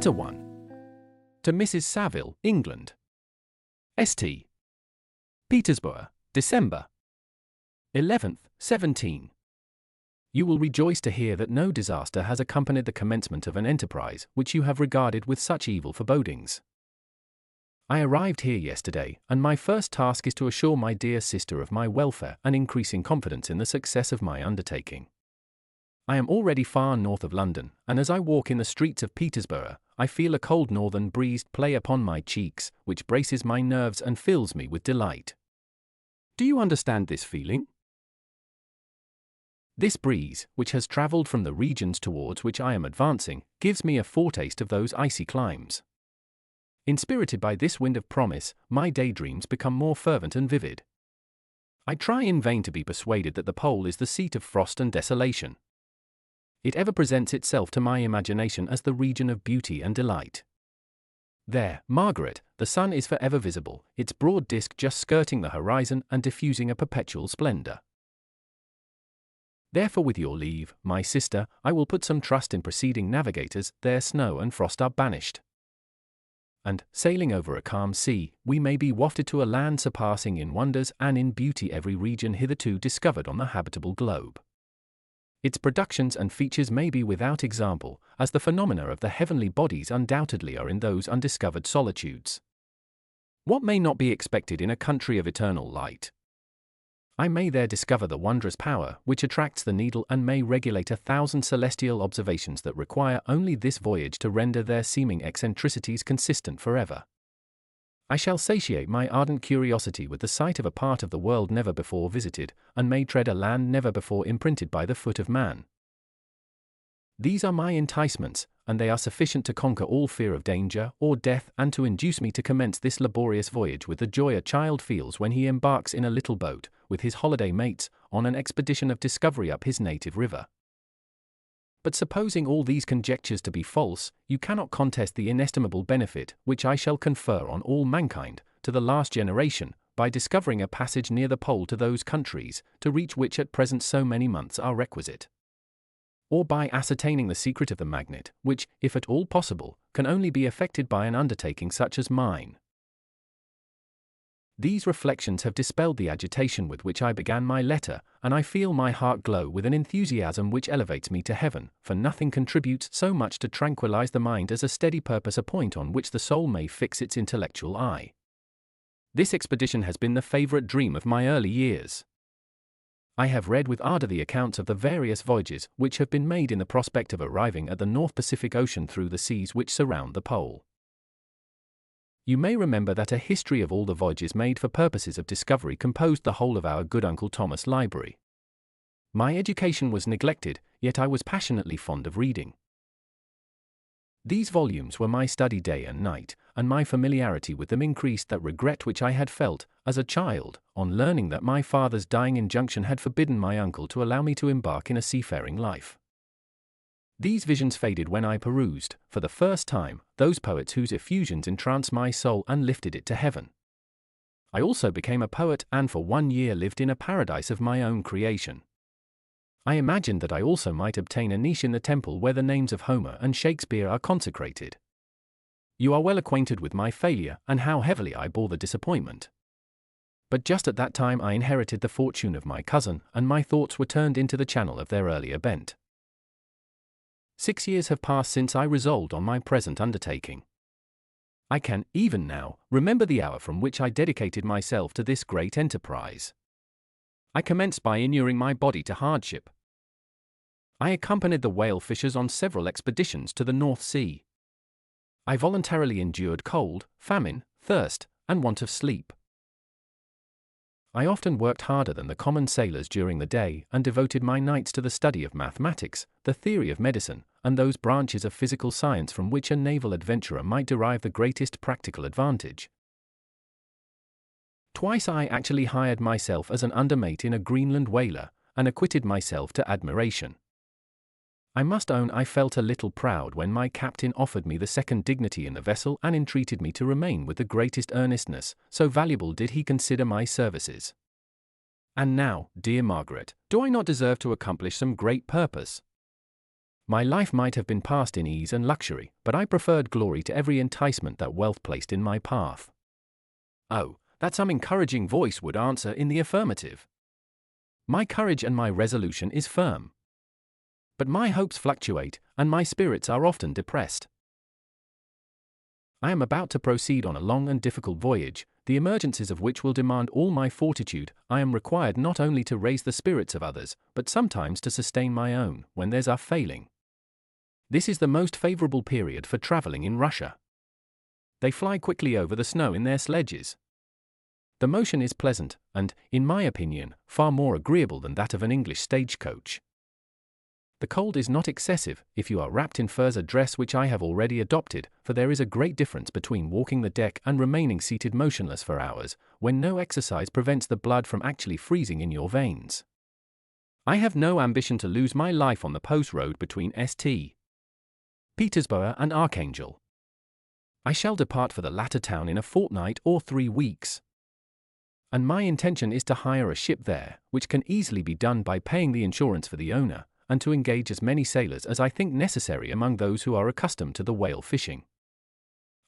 Letter 1. To Mrs. Saville, England. St. Petersburg, December 11th, 17. You will rejoice to hear that no disaster has accompanied the commencement of an enterprise which you have regarded with such evil forebodings. I arrived here yesterday, and my first task is to assure my dear sister of my welfare and increasing confidence in the success of my undertaking. I am already far north of London, and as I walk in the streets of Petersburg, I feel a cold northern breeze play upon my cheeks, which braces my nerves and fills me with delight. Do you understand this feeling? This breeze, which has travelled from the regions towards which I am advancing, gives me a foretaste of those icy climes. Inspirited by this wind of promise, my daydreams become more fervent and vivid. I try in vain to be persuaded that the pole is the seat of frost and desolation. It ever presents itself to my imagination as the region of beauty and delight. There, Margaret, the sun is forever visible, its broad disk just skirting the horizon and diffusing a perpetual splendor. Therefore, with your leave, my sister, I will put some trust in preceding navigators. There snow and frost are banished. And, sailing over a calm sea, we may be wafted to a land surpassing in wonders and in beauty every region hitherto discovered on the habitable globe. Its productions and features may be without example, as the phenomena of the heavenly bodies undoubtedly are in those undiscovered solitudes. What may not be expected in a country of eternal light? I may there discover the wondrous power which attracts the needle and may regulate 1,000 celestial observations that require only this voyage to render their seeming eccentricities consistent forever. I shall satiate my ardent curiosity with the sight of a part of the world never before visited, and may tread a land never before imprinted by the foot of man. These are my enticements, and they are sufficient to conquer all fear of danger or death and to induce me to commence this laborious voyage with the joy a child feels when he embarks in a little boat, with his holiday mates, on an expedition of discovery up his native river. But supposing all these conjectures to be false, you cannot contest the inestimable benefit which I shall confer on all mankind, to the last generation, by discovering a passage near the pole to those countries, to reach which at present so many months are requisite. Or by ascertaining the secret of the magnet, which, if at all possible, can only be effected by an undertaking such as mine. These reflections have dispelled the agitation with which I began my letter, and I feel my heart glow with an enthusiasm which elevates me to heaven, for nothing contributes so much to tranquilize the mind as a steady purpose, a point on which the soul may fix its intellectual eye. This expedition has been the favorite dream of my early years. I have read with ardor the accounts of the various voyages which have been made in the prospect of arriving at the North Pacific Ocean through the seas which surround the pole. You may remember that a history of all the voyages made for purposes of discovery composed the whole of our good Uncle Thomas' library. My education was neglected, yet I was passionately fond of reading. These volumes were my study day and night, and my familiarity with them increased that regret which I had felt, as a child, on learning that my father's dying injunction had forbidden my uncle to allow me to embark in a seafaring life. These visions faded when I perused, for the first time, those poets whose effusions entranced my soul and lifted it to heaven. I also became a poet and for 1 year lived in a paradise of my own creation. I imagined that I also might obtain a niche in the temple where the names of Homer and Shakespeare are consecrated. You are well acquainted with my failure and how heavily I bore the disappointment. But just at that time I inherited the fortune of my cousin, and my thoughts were turned into the channel of their earlier bent. 6 years have passed since I resolved on my present undertaking. I can, even now, remember the hour from which I dedicated myself to this great enterprise. I commenced by inuring my body to hardship. I accompanied the whale fishers on several expeditions to the North Sea. I voluntarily endured cold, famine, thirst, and want of sleep. I often worked harder than the common sailors during the day and devoted my nights to the study of mathematics, the theory of medicine, and those branches of physical science from which a naval adventurer might derive the greatest practical advantage. Twice I actually hired myself as an undermate in a Greenland whaler, and acquitted myself to admiration. I must own I felt a little proud when my captain offered me the second dignity in the vessel and entreated me to remain with the greatest earnestness, so valuable did he consider my services. And now, dear Margaret, do I not deserve to accomplish some great purpose? My life might have been passed in ease and luxury, but I preferred glory to every enticement that wealth placed in my path. Oh, that some encouraging voice would answer in the affirmative. My courage and my resolution is firm. But my hopes fluctuate, and my spirits are often depressed. I am about to proceed on a long and difficult voyage, the emergencies of which will demand all my fortitude. I am required not only to raise the spirits of others, but sometimes to sustain my own, when theirs are failing. This is the most favorable period for traveling in Russia. They fly quickly over the snow in their sledges. The motion is pleasant, and, in my opinion, far more agreeable than that of an English stagecoach. The cold is not excessive if you are wrapped in furs, a dress which I have already adopted, for there is a great difference between walking the deck and remaining seated motionless for hours, when no exercise prevents the blood from actually freezing in your veins. I have no ambition to lose my life on the post road between St. Petersburg and Archangel. I shall depart for the latter town in a fortnight or 3 weeks. And my intention is to hire a ship there, which can easily be done by paying the insurance for the owner, and to engage as many sailors as I think necessary among those who are accustomed to the whale fishing.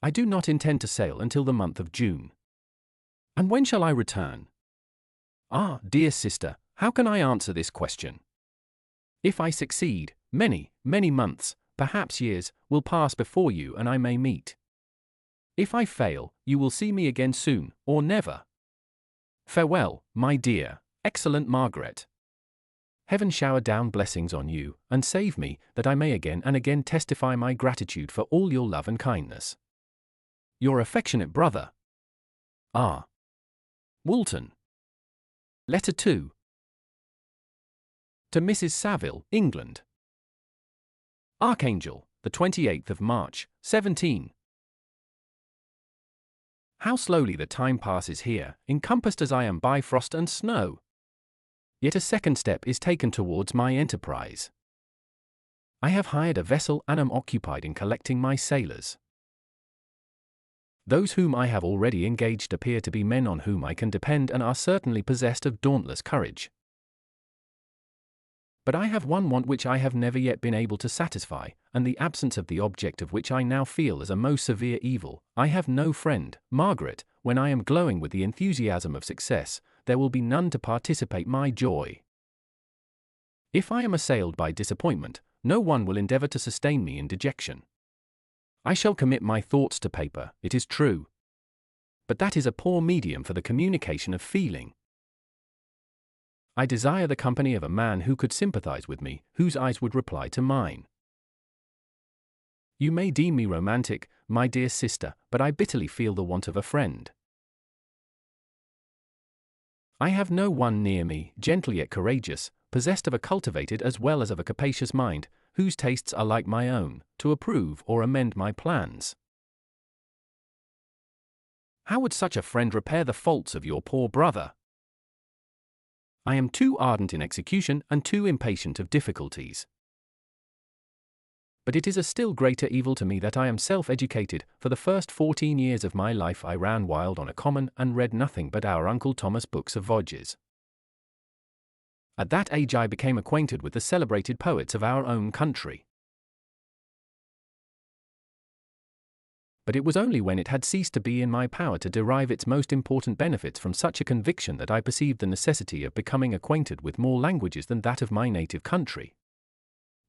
I do not intend to sail until the month of June. And when shall I return? Ah, dear sister, how can I answer this question? If I succeed, many months, perhaps years, will pass before you and I may meet. If I fail, you will see me again soon, or never. Farewell, my dear, excellent Margaret. Heaven shower down blessings on you, and save me, that I may again and again testify my gratitude for all your love and kindness. Your affectionate brother, R. Woolton. Letter 2. To Mrs. Saville, England. Archangel, the 28th of March, 17. How slowly the time passes here, encompassed as I am by frost and snow. Yet a second step is taken towards my enterprise. I have hired a vessel and am occupied in collecting my sailors. Those whom I have already engaged appear to be men on whom I can depend and are certainly possessed of dauntless courage. But I have one want which I have never yet been able to satisfy, and the absence of the object of which I now feel as a most severe evil. I have no friend, Margaret. When I am glowing with the enthusiasm of success, there will be none to participate my joy. If I am assailed by disappointment, no one will endeavor to sustain me in dejection. I shall commit my thoughts to paper, it is true. But that is a poor medium for the communication of feeling. I desire the company of a man who could sympathize with me, whose eyes would reply to mine. You may deem me romantic, my dear sister, but I bitterly feel the want of a friend. I have no one near me, gentle yet courageous, possessed of a cultivated as well as of a capacious mind, whose tastes are like my own, to approve or amend my plans. How would such a friend repair the faults of your poor brother? I am too ardent in execution and too impatient of difficulties. But it is a still greater evil to me that I am self-educated. For the first 14 years of my life I ran wild on a common and read nothing but our Uncle Thomas' books of voyages. At that age I became acquainted with the celebrated poets of our own country. But it was only when it had ceased to be in my power to derive its most important benefits from such a conviction that I perceived the necessity of becoming acquainted with more languages than that of my native country.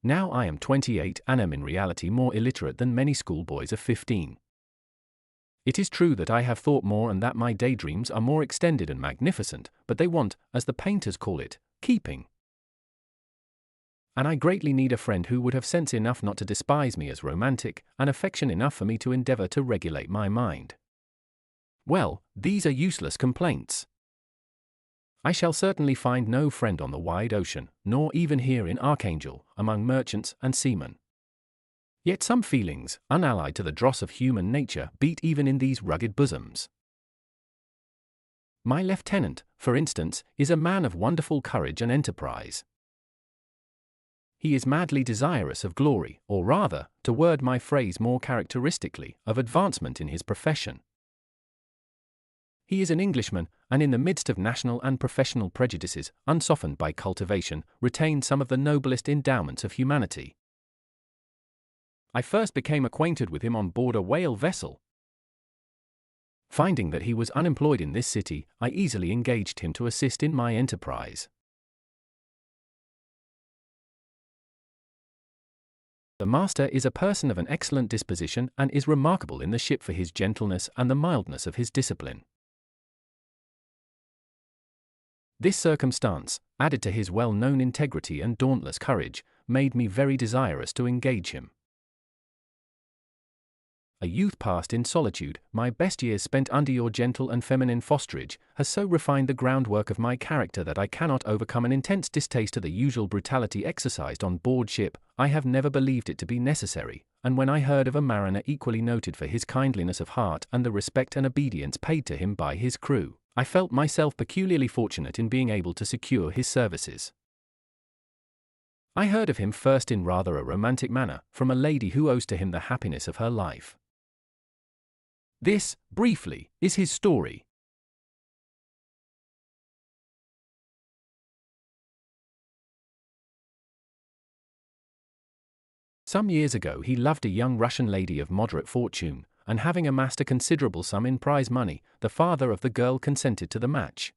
Now I am 28 and am in reality more illiterate than many schoolboys of 15. It is true that I have thought more and that my daydreams are more extended and magnificent, but they want, as the painters call it, keeping. And I greatly need a friend who would have sense enough not to despise me as romantic, and affection enough for me to endeavor to regulate my mind. Well, these are useless complaints. I shall certainly find no friend on the wide ocean, nor even here in Archangel, among merchants and seamen. Yet some feelings, unallied to the dross of human nature, beat even in these rugged bosoms. My lieutenant, for instance, is a man of wonderful courage and enterprise. He is madly desirous of glory, or rather, to word my phrase more characteristically, of advancement in his profession. He is an Englishman, and in the midst of national and professional prejudices, unsoftened by cultivation, retained some of the noblest endowments of humanity. I first became acquainted with him on board a whale vessel. Finding that he was unemployed in this city, I easily engaged him to assist in my enterprise. The master is a person of an excellent disposition and is remarkable in the ship for his gentleness and the mildness of his discipline. This circumstance, added to his well-known integrity and dauntless courage, made me very desirous to engage him. A youth passed in solitude, my best years spent under your gentle and feminine fosterage, has so refined the groundwork of my character that I cannot overcome an intense distaste to the usual brutality exercised on board ship. I have never believed it to be necessary, and when I heard of a mariner equally noted for his kindliness of heart and the respect and obedience paid to him by his crew, I felt myself peculiarly fortunate in being able to secure his services. I heard of him first in rather a romantic manner, from a lady who owes to him the happiness of her life. This, briefly, is his story. Some years ago he loved a young Russian lady of moderate fortune, and having amassed a considerable sum in prize money, the father of the girl consented to the match.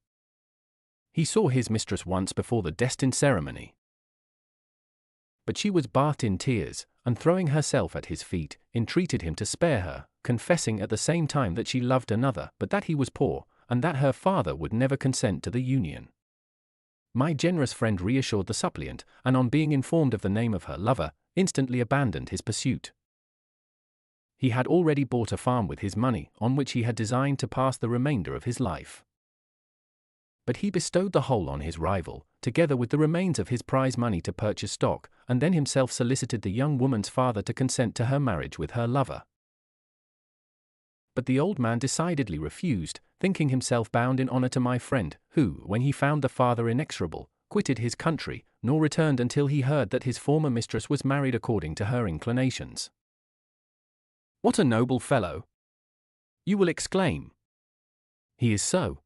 He saw his mistress once before the destined ceremony, but she was bathed in tears, and throwing herself at his feet, entreated him to spare her, confessing at the same time that she loved another, but that he was poor, and that her father would never consent to the union. My generous friend reassured the suppliant, and on being informed of the name of her lover, instantly abandoned his pursuit. He had already bought a farm with his money, on which he had designed to pass the remainder of his life. But he bestowed the whole on his rival, together with the remains of his prize money to purchase stock, and then himself solicited the young woman's father to consent to her marriage with her lover. But the old man decidedly refused, thinking himself bound in honor to my friend, who, when he found the father inexorable, quitted his country, nor returned until he heard that his former mistress was married according to her inclinations. What a noble fellow! You will exclaim. He is so.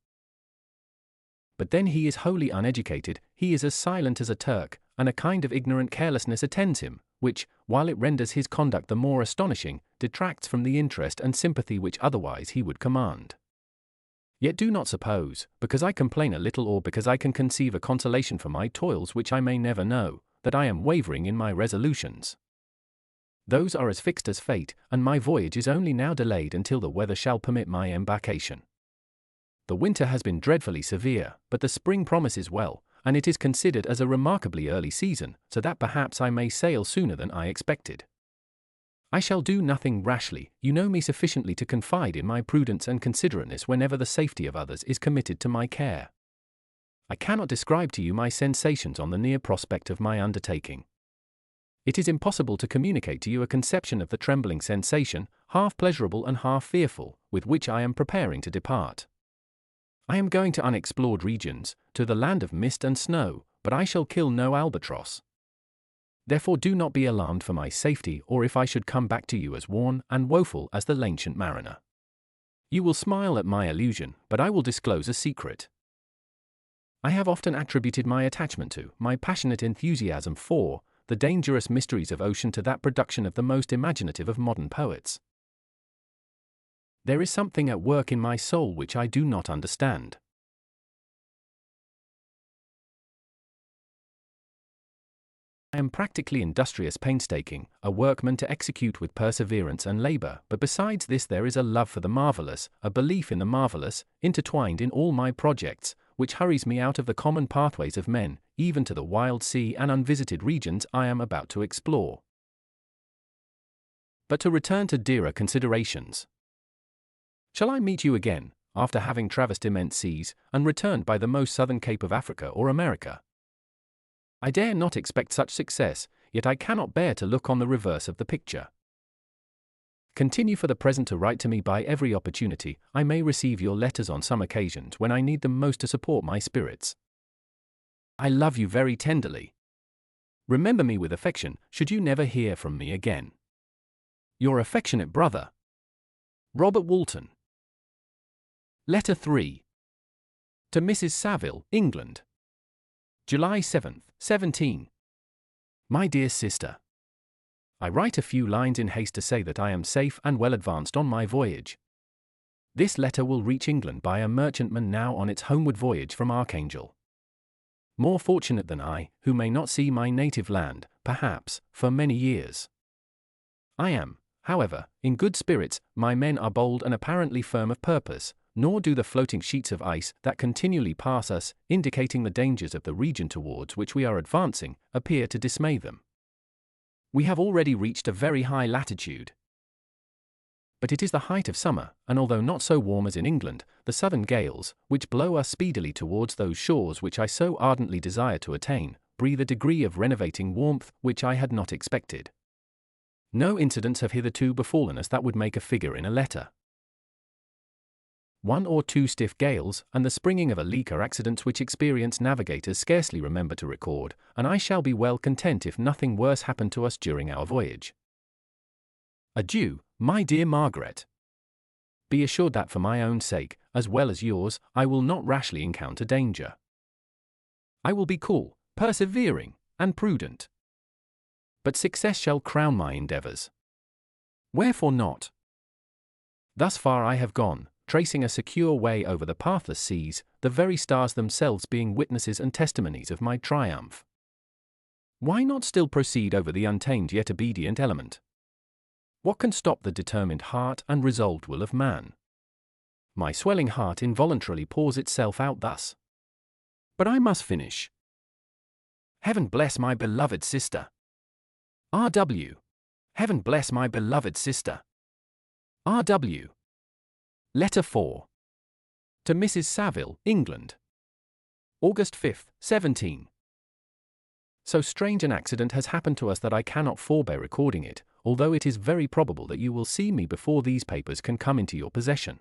But then he is wholly uneducated, he is as silent as a Turk, and a kind of ignorant carelessness attends him, which, while it renders his conduct the more astonishing, detracts from the interest and sympathy which otherwise he would command. Yet do not suppose, because I complain a little or because I can conceive a consolation for my toils which I may never know, that I am wavering in my resolutions. Those are as fixed as fate, and my voyage is only now delayed until the weather shall permit my embarkation. The winter has been dreadfully severe, but the spring promises well, and it is considered as a remarkably early season, so that perhaps I may sail sooner than I expected. I shall do nothing rashly, you know me sufficiently to confide in my prudence and considerateness whenever the safety of others is committed to my care. I cannot describe to you my sensations on the near prospect of my undertaking. It is impossible to communicate to you a conception of the trembling sensation, half pleasurable and half fearful, with which I am preparing to depart. I am going to unexplored regions, to the land of mist and snow, but I shall kill no albatross. Therefore do not be alarmed for my safety, or if I should come back to you as worn and woeful as the ancient mariner. You will smile at my illusion, but I will disclose a secret. I have often attributed my attachment to, my passionate enthusiasm for, the dangerous mysteries of ocean to that production of the most imaginative of modern poets. There is something at work in my soul which I do not understand. I am practically industrious, painstaking, a workman to execute with perseverance and labor, but besides this there is a love for the marvelous, a belief in the marvelous, intertwined in all my projects, which hurries me out of the common pathways of men, even to the wild sea and unvisited regions I am about to explore. But to return to dearer considerations. Shall I meet you again, after having traversed immense seas, and returned by the most southern cape of Africa or America? I dare not expect such success, yet I cannot bear to look on the reverse of the picture. Continue for the present to write to me by every opportunity. I may receive your letters on some occasions when I need them most to support my spirits. I love you very tenderly. Remember me with affection, should you never hear from me again. Your affectionate brother, Robert Walton. Letter 3. To Mrs. Saville, England. July 7, 17. My dear sister, I write a few lines in haste to say that I am safe and well advanced on my voyage. This letter will reach England by a merchantman now on its homeward voyage from Archangel. More fortunate than I, who may not see my native land, perhaps, for many years. I am, however, in good spirits, my men are bold and apparently firm of purpose, nor do the floating sheets of ice that continually pass us, indicating the dangers of the region towards which we are advancing, appear to dismay them. We have already reached a very high latitude. But it is the height of summer, and although not so warm as in England, the southern gales, which blow us speedily towards those shores which I so ardently desire to attain, breathe a degree of renovating warmth which I had not expected. No incidents have hitherto befallen us that would make a figure in a letter. 1 or 2 stiff gales, and the springing of a leak are accidents which experienced navigators scarcely remember to record, and I shall be well content if nothing worse happen to us during our voyage. Adieu, my dear Margaret. Be assured that for my own sake, as well as yours, I will not rashly encounter danger. I will be cool, persevering, and prudent. But success shall crown my endeavors. Wherefore not? Thus far I have gone, tracing a secure way over the pathless seas, the very stars themselves being witnesses and testimonies of my triumph. Why not still proceed over the untamed yet obedient element? What can stop the determined heart and resolved will of man? My swelling heart involuntarily pours itself out thus. But I must finish. Heaven bless my beloved sister. R.W. Heaven bless my beloved sister. R.W. Letter 4. To Mrs. Saville, England. August 5, 17. So strange an accident has happened to us that I cannot forbear recording it, although it is very probable that you will see me before these papers can come into your possession.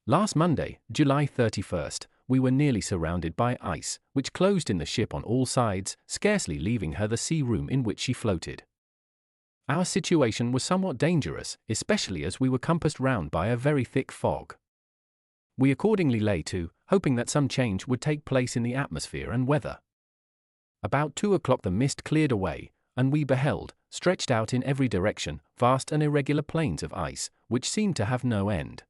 Last Monday, July 31st, we were nearly surrounded by ice, which closed in the ship on all sides, scarcely leaving her the sea room in which she floated. Our situation was somewhat dangerous, especially as we were compassed round by a very thick fog. We accordingly lay to, hoping that some change would take place in the atmosphere and weather. About 2 o'clock the mist cleared away, and we beheld, stretched out in every direction, vast and irregular plains of ice, which seemed to have no end.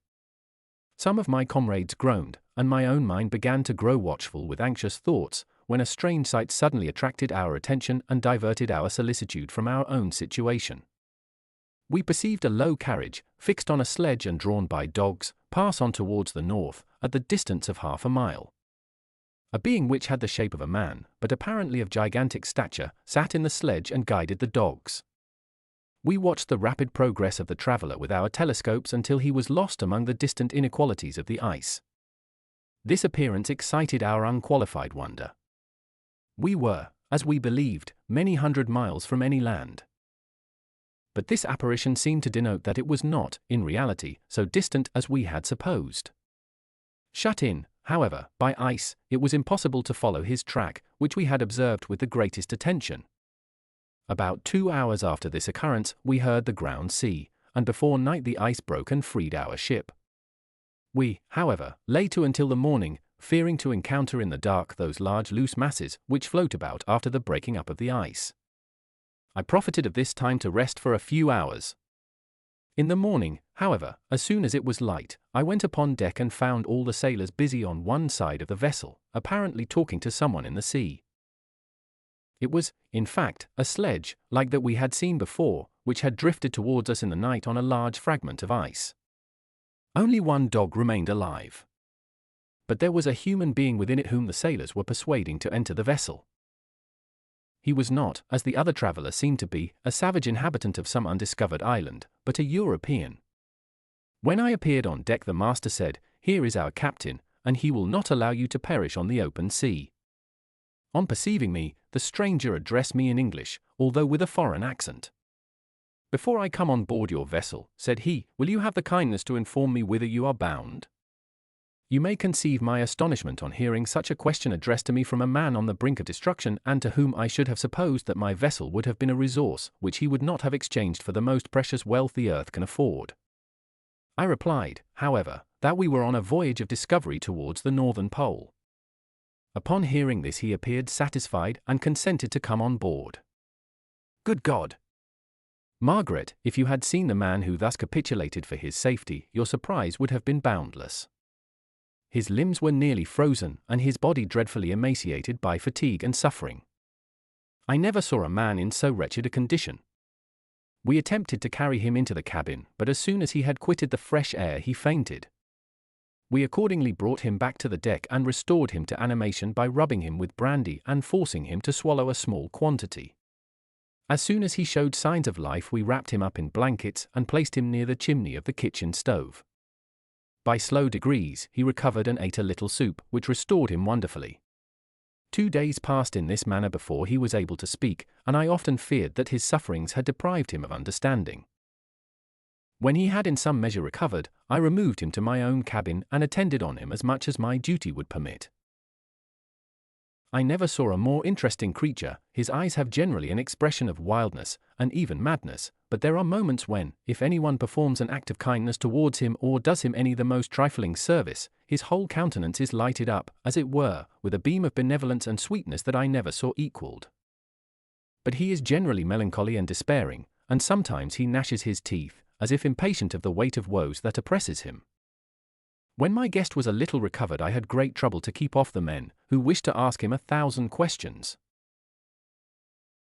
Some of my comrades groaned, and my own mind began to grow watchful with anxious thoughts, when a strange sight suddenly attracted our attention and diverted our solicitude from our own situation. We perceived a low carriage, fixed on a sledge and drawn by dogs, pass on towards the north, at the distance of half a mile. A being which had the shape of a man, but apparently of gigantic stature, sat in the sledge and guided the dogs. We watched the rapid progress of the traveller with our telescopes until he was lost among the distant inequalities of the ice. This appearance excited our unqualified wonder. We were, as we believed, many hundred miles from any land. But this apparition seemed to denote that it was not, in reality, so distant as we had supposed. Shut in, however, by ice, it was impossible to follow his track, which we had observed with the greatest attention. About 2 hours after this occurrence, we heard the ground sea, and before night the ice broke and freed our ship. We, however, lay to until the morning, fearing to encounter in the dark those large loose masses which float about after the breaking up of the ice. I profited of this time to rest for a few hours. In the morning, however, as soon as it was light, I went upon deck and found all the sailors busy on one side of the vessel, apparently talking to someone in the sea. It was, in fact, a sledge, like that we had seen before, which had drifted towards us in the night on a large fragment of ice. Only one dog remained alive. But there was a human being within it whom the sailors were persuading to enter the vessel. He was not, as the other traveller seemed to be, a savage inhabitant of some undiscovered island, but a European. When I appeared on deck the master said, "Here is our captain, and he will not allow you to perish on the open sea." On perceiving me, the stranger addressed me in English, although with a foreign accent. "Before I come on board your vessel," said he, "will you have the kindness to inform me whither you are bound?" You may conceive my astonishment on hearing such a question addressed to me from a man on the brink of destruction, and to whom I should have supposed that my vessel would have been a resource which he would not have exchanged for the most precious wealth the earth can afford. I replied, however, that we were on a voyage of discovery towards the northern pole. Upon hearing this he appeared satisfied and consented to come on board. Good God! Margaret, if you had seen the man who thus capitulated for his safety, your surprise would have been boundless. His limbs were nearly frozen, and his body dreadfully emaciated by fatigue and suffering. I never saw a man in so wretched a condition. We attempted to carry him into the cabin, but as soon as he had quitted the fresh air he fainted. We accordingly brought him back to the deck and restored him to animation by rubbing him with brandy and forcing him to swallow a small quantity. As soon as he showed signs of life, we wrapped him up in blankets and placed him near the chimney of the kitchen stove. By slow degrees, he recovered and ate a little soup, which restored him wonderfully. 2 days passed in this manner before he was able to speak, and I often feared that his sufferings had deprived him of understanding. When he had in some measure recovered, I removed him to my own cabin and attended on him as much as my duty would permit. I never saw a more interesting creature. His eyes have generally an expression of wildness, and even madness, but there are moments when, if anyone performs an act of kindness towards him or does him any the most trifling service, his whole countenance is lighted up, as it were, with a beam of benevolence and sweetness that I never saw equalled. But he is generally melancholy and despairing, and sometimes he gnashes his teeth, as if impatient of the weight of woes that oppresses him. When my guest was a little recovered, I had great trouble to keep off the men, who wished to ask him 1,000 questions.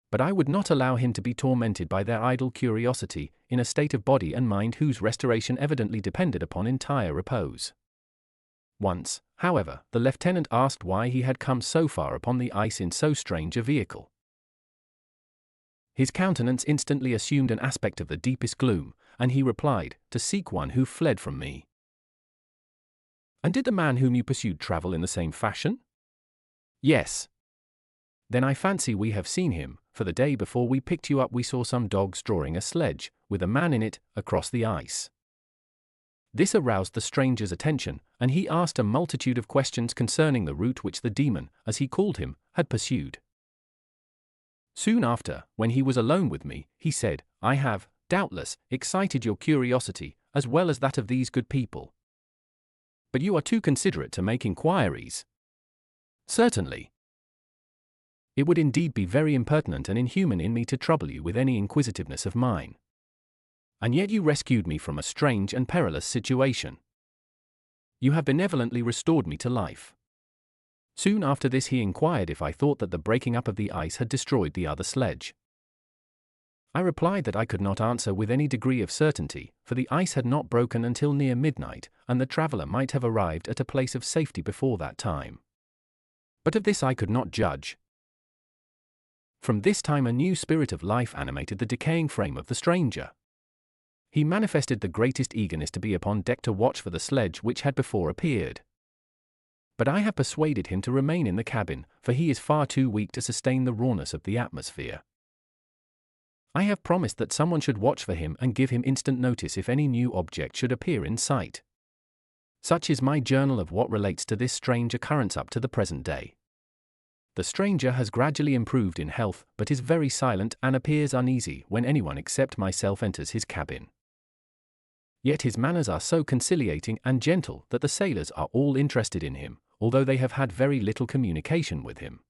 But I would not allow him to be tormented by their idle curiosity, in a state of body and mind whose restoration evidently depended upon entire repose. Once, however, the lieutenant asked why he had come so far upon the ice in so strange a vehicle. His countenance instantly assumed an aspect of the deepest gloom, and he replied, "To seek one who fled from me." "And did the man whom you pursued travel in the same fashion?" "Yes." "Then I fancy we have seen him, for the day before we picked you up we saw some dogs drawing a sledge, with a man in it, across the ice." This aroused the stranger's attention, and he asked a multitude of questions concerning the route which the demon, as he called him, had pursued. Soon after, when he was alone with me, he said, "I have, doubtless, excited your curiosity, as well as that of these good people. But you are too considerate to make inquiries." "Certainly." "It would indeed be very impertinent and inhuman in me to trouble you with any inquisitiveness of mine. And yet you rescued me from a strange and perilous situation. You have benevolently restored me to life." Soon after this he inquired if I thought that the breaking up of the ice had destroyed the other sledge. I replied that I could not answer with any degree of certainty, for the ice had not broken until near midnight, and the traveler might have arrived at a place of safety before that time. But of this I could not judge. From this time a new spirit of life animated the decaying frame of the stranger. He manifested the greatest eagerness to be upon deck to watch for the sledge which had before appeared. But I have persuaded him to remain in the cabin, for he is far too weak to sustain the rawness of the atmosphere. I have promised that someone should watch for him and give him instant notice if any new object should appear in sight. Such is my journal of what relates to this strange occurrence up to the present day. The stranger has gradually improved in health, but is very silent and appears uneasy when anyone except myself enters his cabin. Yet his manners are so conciliating and gentle that the sailors are all interested in him, although they have had very little communication with him.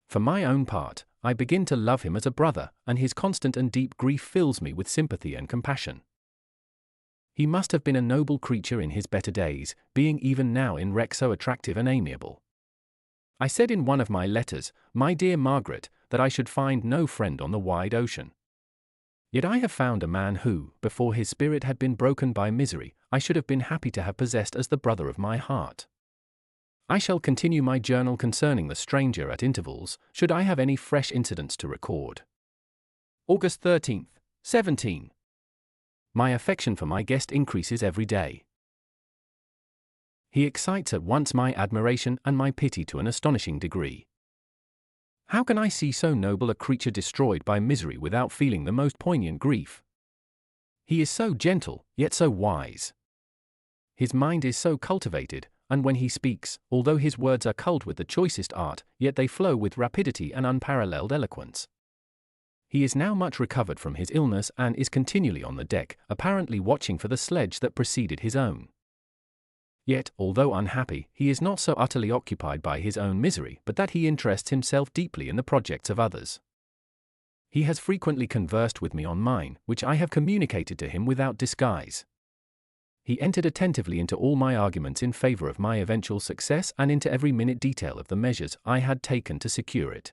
For my own part, I begin to love him as a brother, and his constant and deep grief fills me with sympathy and compassion. He must have been a noble creature in his better days, being even now in wreck so attractive and amiable. I said in one of my letters, "My dear Margaret," that I should find no friend on the wide ocean. Yet I have found a man who, before his spirit had been broken by misery, I should have been happy to have possessed as the brother of my heart. I shall continue my journal concerning the stranger at intervals, should I have any fresh incidents to record. August 13th, 17. My affection for my guest increases every day. He excites at once my admiration and my pity to an astonishing degree. How can I see so noble a creature destroyed by misery without feeling the most poignant grief? He is so gentle, yet so wise. His mind is so cultivated, and when he speaks, although his words are culled with the choicest art, yet they flow with rapidity and unparalleled eloquence. He is now much recovered from his illness and is continually on the deck, apparently watching for the sledge that preceded his own. Yet, although unhappy, he is not so utterly occupied by his own misery but that he interests himself deeply in the projects of others. He has frequently conversed with me on mine, which I have communicated to him without disguise. He entered attentively into all my arguments in favor of my eventual success and into every minute detail of the measures I had taken to secure it.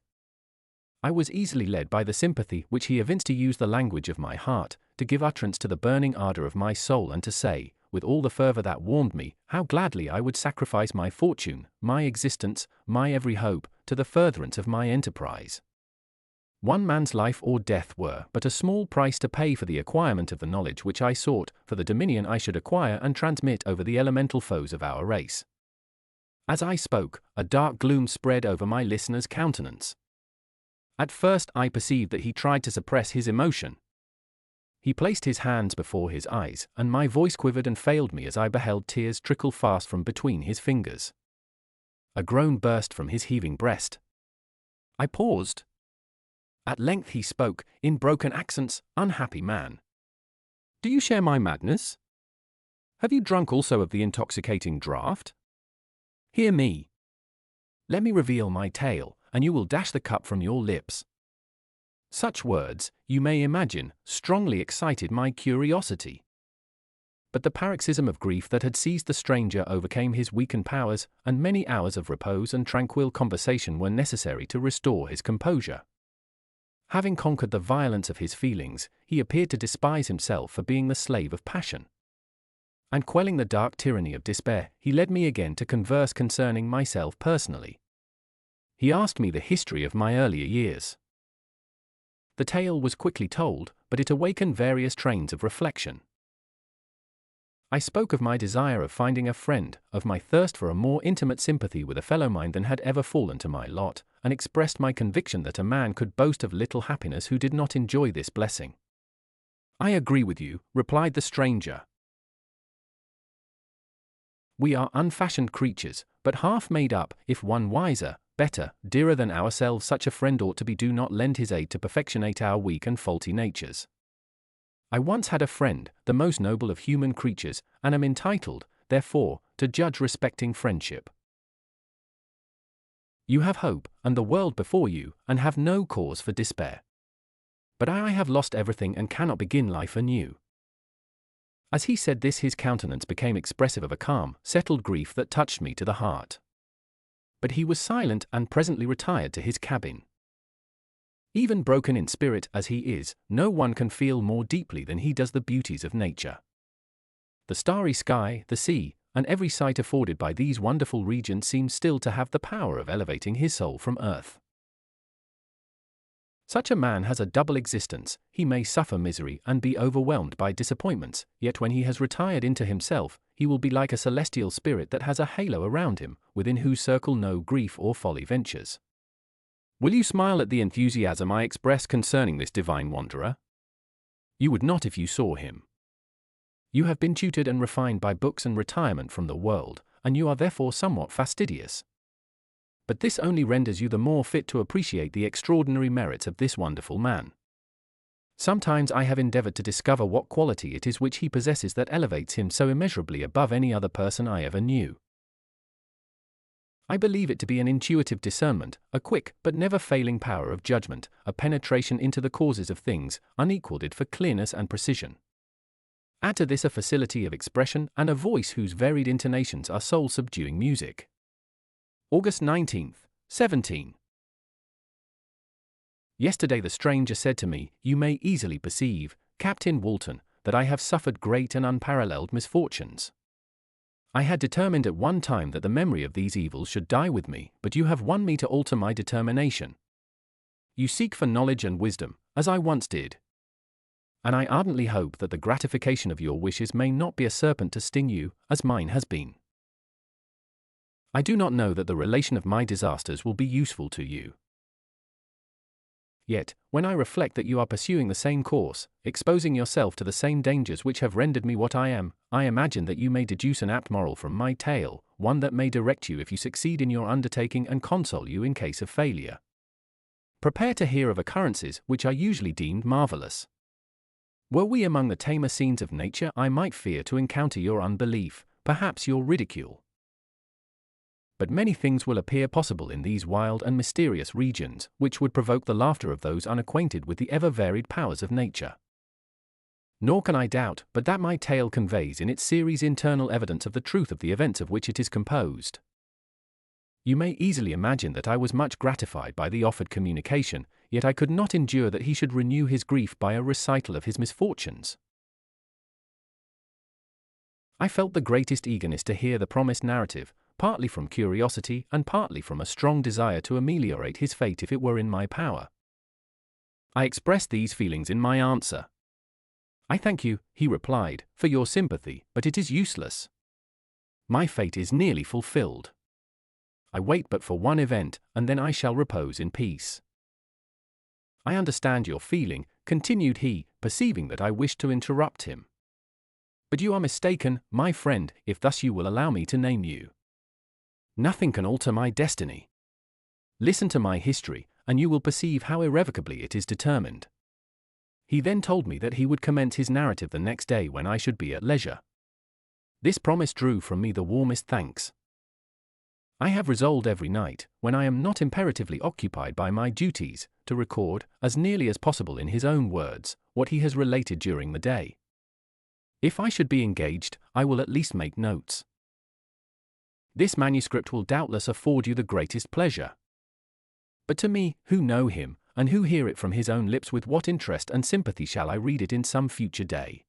I was easily led by the sympathy which he evinced to use the language of my heart, to give utterance to the burning ardor of my soul and to say, with all the fervor that warmed me, how gladly I would sacrifice my fortune, my existence, my every hope, to the furtherance of my enterprise. One man's life or death were but a small price to pay for the acquirement of the knowledge which I sought, for the dominion I should acquire and transmit over the elemental foes of our race. As I spoke, a dark gloom spread over my listener's countenance. At first I perceived that he tried to suppress his emotion. He placed his hands before his eyes, and my voice quivered and failed me as I beheld tears trickle fast from between his fingers. A groan burst from his heaving breast. I paused. At length he spoke, in broken accents, "Unhappy man! Do you share my madness? Have you drunk also of the intoxicating draught? Hear me. Let me reveal my tale, and you will dash the cup from your lips." Such words, you may imagine, strongly excited my curiosity. But the paroxysm of grief that had seized the stranger overcame his weakened powers, and many hours of repose and tranquil conversation were necessary to restore his composure. Having conquered the violence of his feelings, he appeared to despise himself for being the slave of passion. And quelling the dark tyranny of despair, he led me again to converse concerning myself personally. He asked me the history of my earlier years. The tale was quickly told, but it awakened various trains of reflection. I spoke of my desire of finding a friend, of my thirst for a more intimate sympathy with a fellow mind than had ever fallen to my lot, and expressed my conviction that a man could boast of little happiness who did not enjoy this blessing. "I agree with you," replied the stranger. "We are unfashioned creatures, but half made up. If one wiser, better, dearer than ourselves such a friend ought to be, do not lend his aid to perfectionate our weak and faulty natures. I once had a friend, the most noble of human creatures, and am entitled, therefore, to judge respecting friendship. You have hope, and the world before you, and have no cause for despair. But I have lost everything and cannot begin life anew." As he said this, his countenance became expressive of a calm, settled grief that touched me to the heart. But he was silent and presently retired to his cabin. Even broken in spirit as he is, no one can feel more deeply than he does the beauties of nature. The starry sky, the sea, and every sight afforded by these wonderful regions seems still to have the power of elevating his soul from earth. Such a man has a double existence. He may suffer misery and be overwhelmed by disappointments, yet when he has retired into himself, he will be like a celestial spirit that has a halo around him, within whose circle no grief or folly ventures. Will you smile at the enthusiasm I express concerning this divine wanderer? You would not if you saw him. You have been tutored and refined by books and retirement from the world, and you are therefore somewhat fastidious. But this only renders you the more fit to appreciate the extraordinary merits of this wonderful man. Sometimes I have endeavored to discover what quality it is which he possesses that elevates him so immeasurably above any other person I ever knew. I believe it to be an intuitive discernment, a quick but never failing power of judgment, a penetration into the causes of things, unequaled for clearness and precision. Add to this a facility of expression and a voice whose varied intonations are soul-subduing music. August 19th, 17. Yesterday the stranger said to me, "You may easily perceive, Captain Walton, that I have suffered great and unparalleled misfortunes. I had determined at one time that the memory of these evils should die with me, but you have won me to alter my determination. You seek for knowledge and wisdom, as I once did. And I ardently hope that the gratification of your wishes may not be a serpent to sting you, as mine has been. I do not know that the relation of my disasters will be useful to you. Yet, when I reflect that you are pursuing the same course, exposing yourself to the same dangers which have rendered me what I am, I imagine that you may deduce an apt moral from my tale, one that may direct you if you succeed in your undertaking and console you in case of failure. Prepare to hear of occurrences which are usually deemed marvelous. Were we among the tamer scenes of nature, I might fear to encounter your unbelief, perhaps your ridicule. But many things will appear possible in these wild and mysterious regions, which would provoke the laughter of those unacquainted with the ever-varied powers of nature. Nor can I doubt but that my tale conveys in its series internal evidence of the truth of the events of which it is composed. You may easily imagine that I was much gratified by the offered communication, yet I could not endure that he should renew his grief by a recital of his misfortunes. I felt the greatest eagerness to hear the promised narrative, partly from curiosity and partly from a strong desire to ameliorate his fate if it were in my power. I expressed these feelings in my answer. "I thank you," he replied, "for your sympathy, but it is useless. My fate is nearly fulfilled. I wait but for one event, and then I shall repose in peace." "I understand your feeling," continued he, perceiving that I wished to interrupt him. "But you are mistaken, my friend, if thus you will allow me to name you. Nothing can alter my destiny. Listen to my history, and you will perceive how irrevocably it is determined." He then told me that he would commence his narrative the next day when I should be at leisure. This promise drew from me the warmest thanks. I have resolved every night, when I am not imperatively occupied by my duties, to record, as nearly as possible in his own words, what he has related during the day. If I should be engaged, I will at least make notes. This manuscript will doubtless afford you the greatest pleasure. But to me, who know him, and who hear it from his own lips, with what interest and sympathy shall I read it in some future day?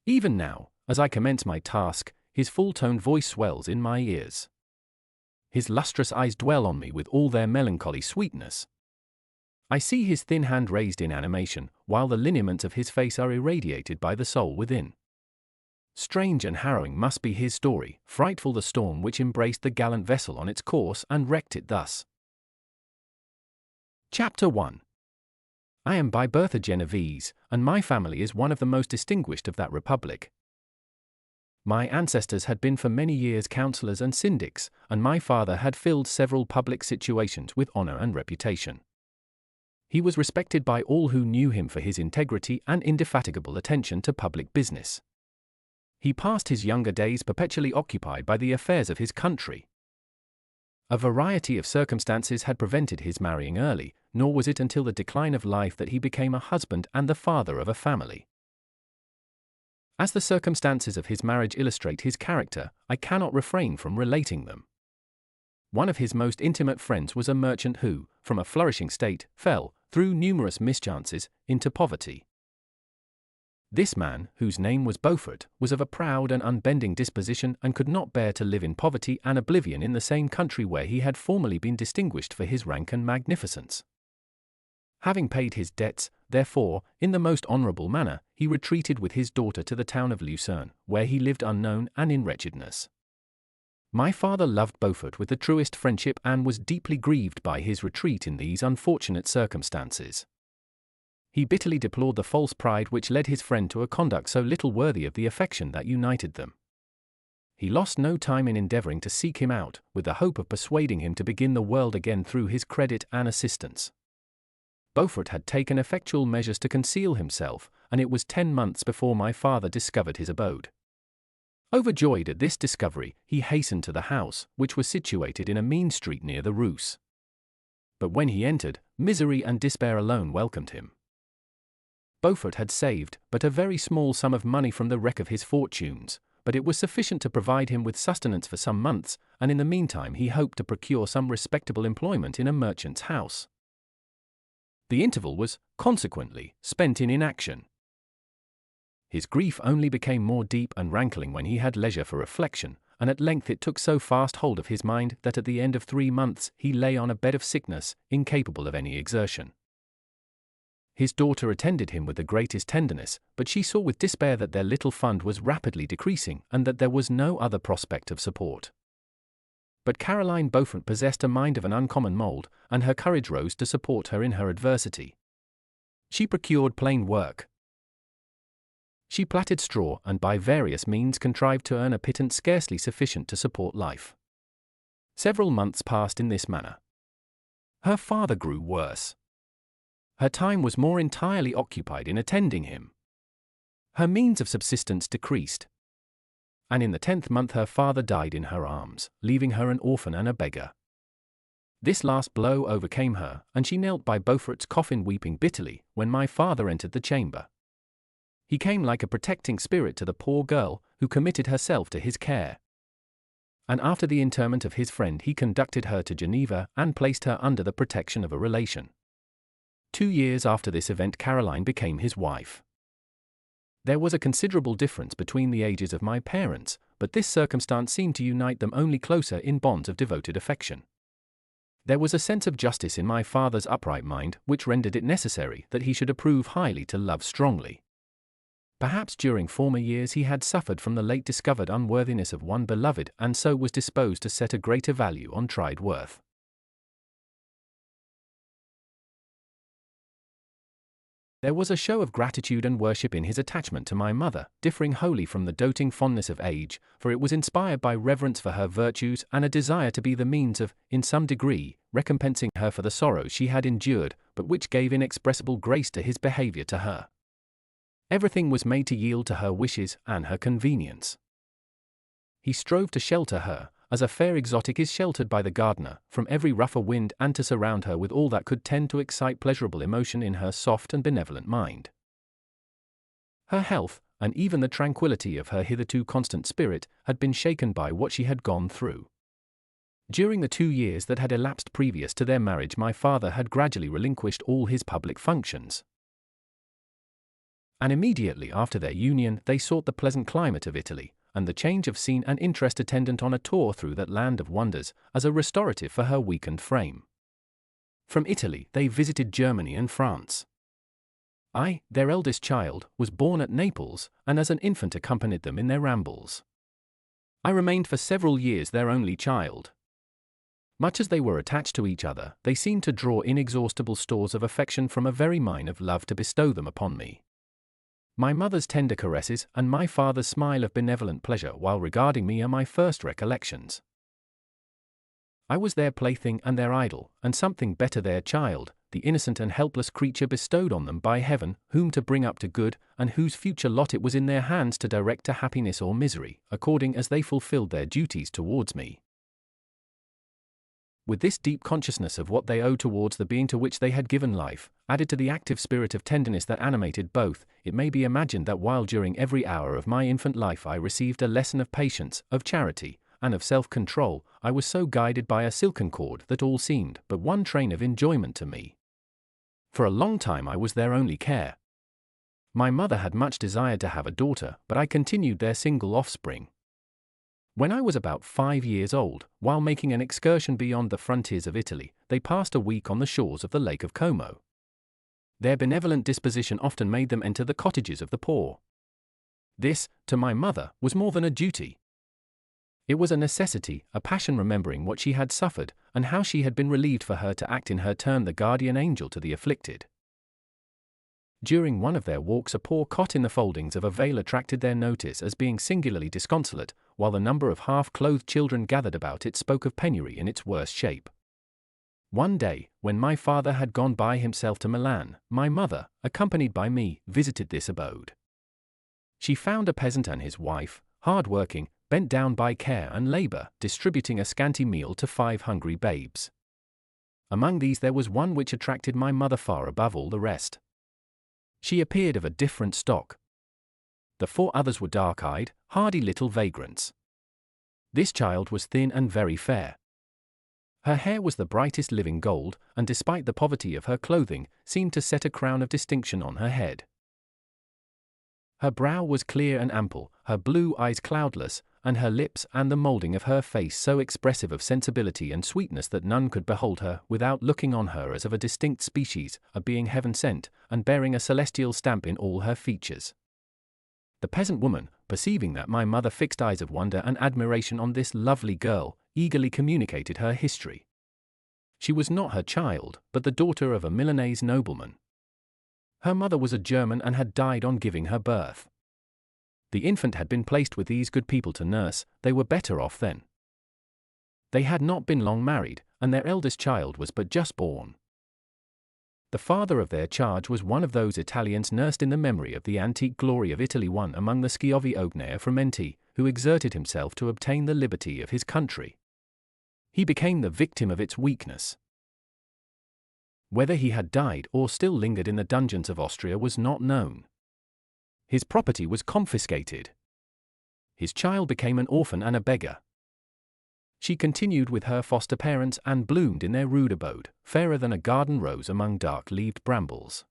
Even now, as I commence my task, his full-toned voice swells in my ears. His lustrous eyes dwell on me with all their melancholy sweetness. I see his thin hand raised in animation, while the lineaments of his face are irradiated by the soul within. Strange and harrowing must be his story, frightful the storm which embraced the gallant vessel on its course and wrecked it thus. Chapter 1. I am by birth a Genovese, and my family is one of the most distinguished of that republic. My ancestors had been for many years councillors and syndics, and my father had filled several public situations with honor and reputation. He was respected by all who knew him for his integrity and indefatigable attention to public business. He passed his younger days perpetually occupied by the affairs of his country. A variety of circumstances had prevented his marrying early, nor was it until the decline of life that he became a husband and the father of a family. As the circumstances of his marriage illustrate his character, I cannot refrain from relating them. One of his most intimate friends was a merchant who, from a flourishing state, fell, through numerous mischances, into poverty. This man, whose name was Beaufort, was of a proud and unbending disposition and could not bear to live in poverty and oblivion in the same country where he had formerly been distinguished for his rank and magnificence. Having paid his debts, therefore, in the most honourable manner, he retreated with his daughter to the town of Lucerne, where he lived unknown and in wretchedness. My father loved Beaufort with the truest friendship and was deeply grieved by his retreat in these unfortunate circumstances. He bitterly deplored the false pride which led his friend to a conduct so little worthy of the affection that united them. He lost no time in endeavouring to seek him out, with the hope of persuading him to begin the world again through his credit and assistance. Beaufort had taken effectual measures to conceal himself, and it was 10 months before my father discovered his abode. Overjoyed at this discovery, he hastened to the house, which was situated in a mean street near the Reuss. But when he entered, misery and despair alone welcomed him. Beaufort had saved but a very small sum of money from the wreck of his fortunes, but it was sufficient to provide him with sustenance for some months, and in the meantime he hoped to procure some respectable employment in a merchant's house. The interval was, consequently, spent in inaction. His grief only became more deep and rankling when he had leisure for reflection, and at length it took so fast hold of his mind that at the end of 3 months he lay on a bed of sickness, incapable of any exertion. His daughter attended him with the greatest tenderness, but she saw with despair that their little fund was rapidly decreasing and that there was no other prospect of support. But Caroline Beaufort possessed a mind of an uncommon mould, and her courage rose to support her in her adversity. She procured plain work. She plaited straw and by various means contrived to earn a pittance scarcely sufficient to support life. Several months passed in this manner. Her father grew worse. Her time was more entirely occupied in attending him. Her means of subsistence decreased. and in the 10th month her father died in her arms, leaving her an orphan and a beggar. This last blow overcame her, and she knelt by Beaufort's coffin weeping bitterly when my father entered the chamber. He came like a protecting spirit to the poor girl, who committed herself to his care. And after the interment of his friend he conducted her to Geneva and placed her under the protection of a relation. 2 years after this event Caroline became his wife. There was a considerable difference between the ages of my parents, but this circumstance seemed to unite them only closer in bonds of devoted affection. There was a sense of justice in my father's upright mind which rendered it necessary that he should approve highly to love strongly. Perhaps during former years he had suffered from the late discovered unworthiness of one beloved and so was disposed to set a greater value on tried worth. There was a show of gratitude and worship in his attachment to my mother, differing wholly from the doting fondness of age, for it was inspired by reverence for her virtues and a desire to be the means of, in some degree, recompensing her for the sorrows she had endured, but which gave inexpressible grace to his behavior to her. Everything was made to yield to her wishes and her convenience. He strove to shelter her, as a fair exotic is sheltered by the gardener, from every rougher wind and to surround her with all that could tend to excite pleasurable emotion in her soft and benevolent mind. Her health, and even the tranquillity of her hitherto constant spirit, had been shaken by what she had gone through. During the 2 years that had elapsed previous to their marriage my father had gradually relinquished all his public functions. And immediately after their union they sought the pleasant climate of Italy, and the change of scene and interest attendant on a tour through that land of wonders, as a restorative for her weakened frame. From Italy they visited Germany and France. I, their eldest child, was born at Naples, and as an infant accompanied them in their rambles. I remained for several years their only child. Much as they were attached to each other, they seemed to draw inexhaustible stores of affection from a very mine of love to bestow them upon me. My mother's tender caresses and my father's smile of benevolent pleasure while regarding me are my first recollections. I was their plaything and their idol, and something better their child, the innocent and helpless creature bestowed on them by heaven, whom to bring up to good, and whose future lot it was in their hands to direct to happiness or misery, according as they fulfilled their duties towards me. With this deep consciousness of what they owed towards the being to which they had given life, added to the active spirit of tenderness that animated both, it may be imagined that while during every hour of my infant life I received a lesson of patience, of charity, and of self-control, I was so guided by a silken cord that all seemed but one train of enjoyment to me. For a long time I was their only care. My mother had much desired to have a daughter, but I continued their single offspring. When I was about 5 years old, while making an excursion beyond the frontiers of Italy, they passed a week on the shores of the Lake of Como. Their benevolent disposition often made them enter the cottages of the poor. This, to my mother, was more than a duty. It was a necessity, a passion remembering what she had suffered, and how she had been relieved for her to act in her turn the guardian angel to the afflicted. During one of their walks a poor cot in the foldings of a vale attracted their notice as being singularly disconsolate, while the number of half-clothed children gathered about it spoke of penury in its worst shape. One day, when my father had gone by himself to Milan, my mother, accompanied by me, visited this abode. She found a peasant and his wife, hard-working, bent down by care and labor, distributing a scanty meal to 5 hungry babes. Among these there was one which attracted my mother far above all the rest. She appeared of a different stock. The 4 others were dark-eyed, hardy little vagrants. This child was thin and very fair. Her hair was the brightest living gold, and despite the poverty of her clothing, seemed to set a crown of distinction on her head. Her brow was clear and ample, her blue eyes cloudless, and her lips and the moulding of her face so expressive of sensibility and sweetness that none could behold her without looking on her as of a distinct species, a being heaven-sent, and bearing a celestial stamp in all her features. The peasant woman, perceiving that my mother fixed eyes of wonder and admiration on this lovely girl, eagerly communicated her history. She was not her child, but the daughter of a Milanese nobleman. Her mother was a German and had died on giving her birth. The infant had been placed with these good people to nurse, they were better off then. They had not been long married, and their eldest child was but just born. The father of their charge was one of those Italians nursed in the memory of the antique glory of Italy, one among the Schiavi Ognea Frumenti, who exerted himself to obtain the liberty of his country. He became the victim of its weakness. Whether he had died or still lingered in the dungeons of Austria was not known. His property was confiscated. His child became an orphan and a beggar. She continued with her foster parents and bloomed in their rude abode, fairer than a garden rose among dark-leaved brambles.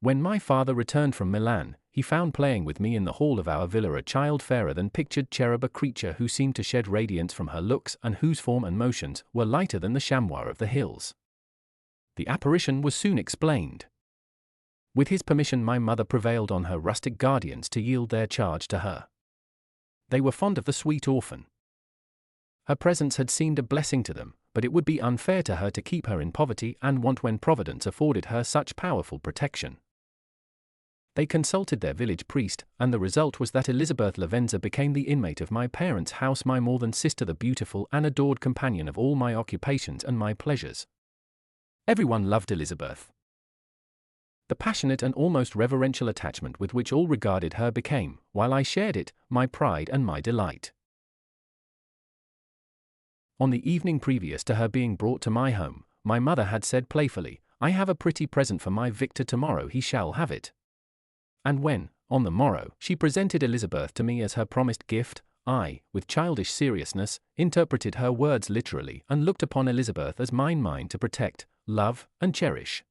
When my father returned from Milan, he found playing with me in the hall of our villa a child fairer than pictured cherub, a creature who seemed to shed radiance from her looks and whose form and motions were lighter than the chamois of the hills. The apparition was soon explained. With his permission, my mother prevailed on her rustic guardians to yield their charge to her. They were fond of the sweet orphan. Her presence had seemed a blessing to them, but it would be unfair to her to keep her in poverty and want when Providence afforded her such powerful protection. They consulted their village priest, and the result was that Elizabeth Lavenza became the inmate of my parents' house, my more than sister, the beautiful and adored companion of all my occupations and my pleasures. Everyone loved Elizabeth. The passionate and almost reverential attachment with which all regarded her became, while I shared it, my pride and my delight. On the evening previous to her being brought to my home, my mother had said playfully, "I have a pretty present for my Victor, tomorrow he shall have it." And when, on the morrow, she presented Elizabeth to me as her promised gift, I, with childish seriousness, interpreted her words literally and looked upon Elizabeth as mine to protect, love, and cherish.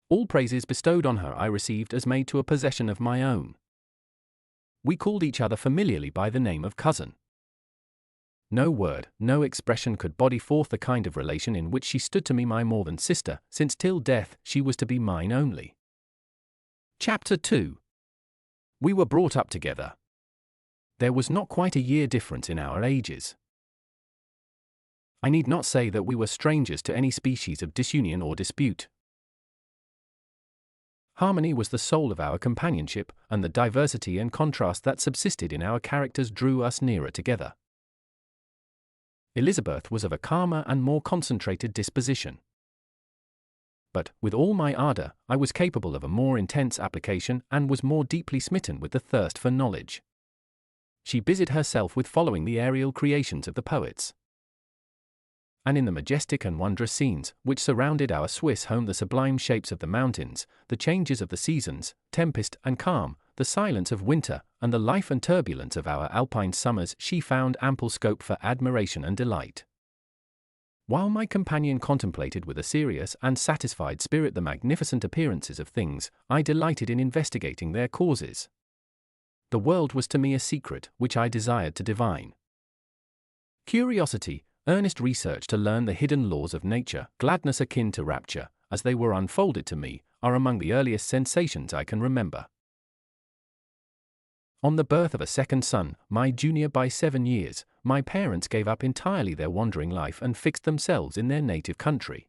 All praises bestowed on her I received as made to a possession of my own. We called each other familiarly by the name of cousin. No word, no expression could body forth the kind of relation in which she stood to me, my more than sister, since till death she was to be mine only. Chapter 2. We were brought up together. There was not quite a year difference in our ages. I need not say that we were strangers to any species of disunion or dispute. Harmony was the soul of our companionship, and the diversity and contrast that subsisted in our characters drew us nearer together. Elizabeth was of a calmer and more concentrated disposition. But, with all my ardor, I was capable of a more intense application and was more deeply smitten with the thirst for knowledge. She busied herself with following the aerial creations of the poets. And in the majestic and wondrous scenes which surrounded our Swiss home, the sublime shapes of the mountains, the changes of the seasons, tempest and calm, the silence of winter, and the life and turbulence of our alpine summers, she found ample scope for admiration and delight. While my companion contemplated with a serious and satisfied spirit the magnificent appearances of things, I delighted in investigating their causes. The world was to me a secret which I desired to divine. Curiosity, earnest research to learn the hidden laws of nature, gladness akin to rapture, as they were unfolded to me, are among the earliest sensations I can remember. On the birth of a second son, my junior by 7 years, my parents gave up entirely their wandering life and fixed themselves in their native country.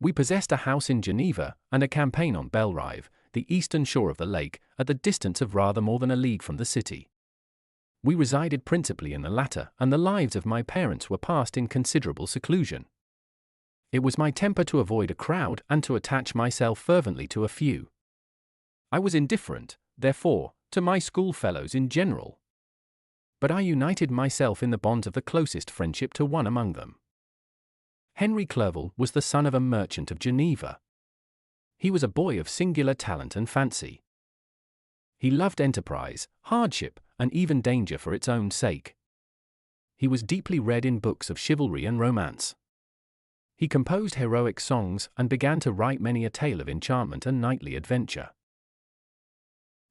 We possessed a house in Geneva and a campaign on Belrive, the eastern shore of the lake, at the distance of rather more than a league from the city. We resided principally in the latter, and the lives of my parents were passed in considerable seclusion. It was my temper to avoid a crowd and to attach myself fervently to a few. I was indifferent, therefore, to my schoolfellows in general. But I united myself in the bonds of the closest friendship to one among them. Henry Clerval was the son of a merchant of Geneva. He was a boy of singular talent and fancy. He loved enterprise, hardship, and even danger for its own sake. He was deeply read in books of chivalry and romance. He composed heroic songs and began to write many a tale of enchantment and knightly adventure.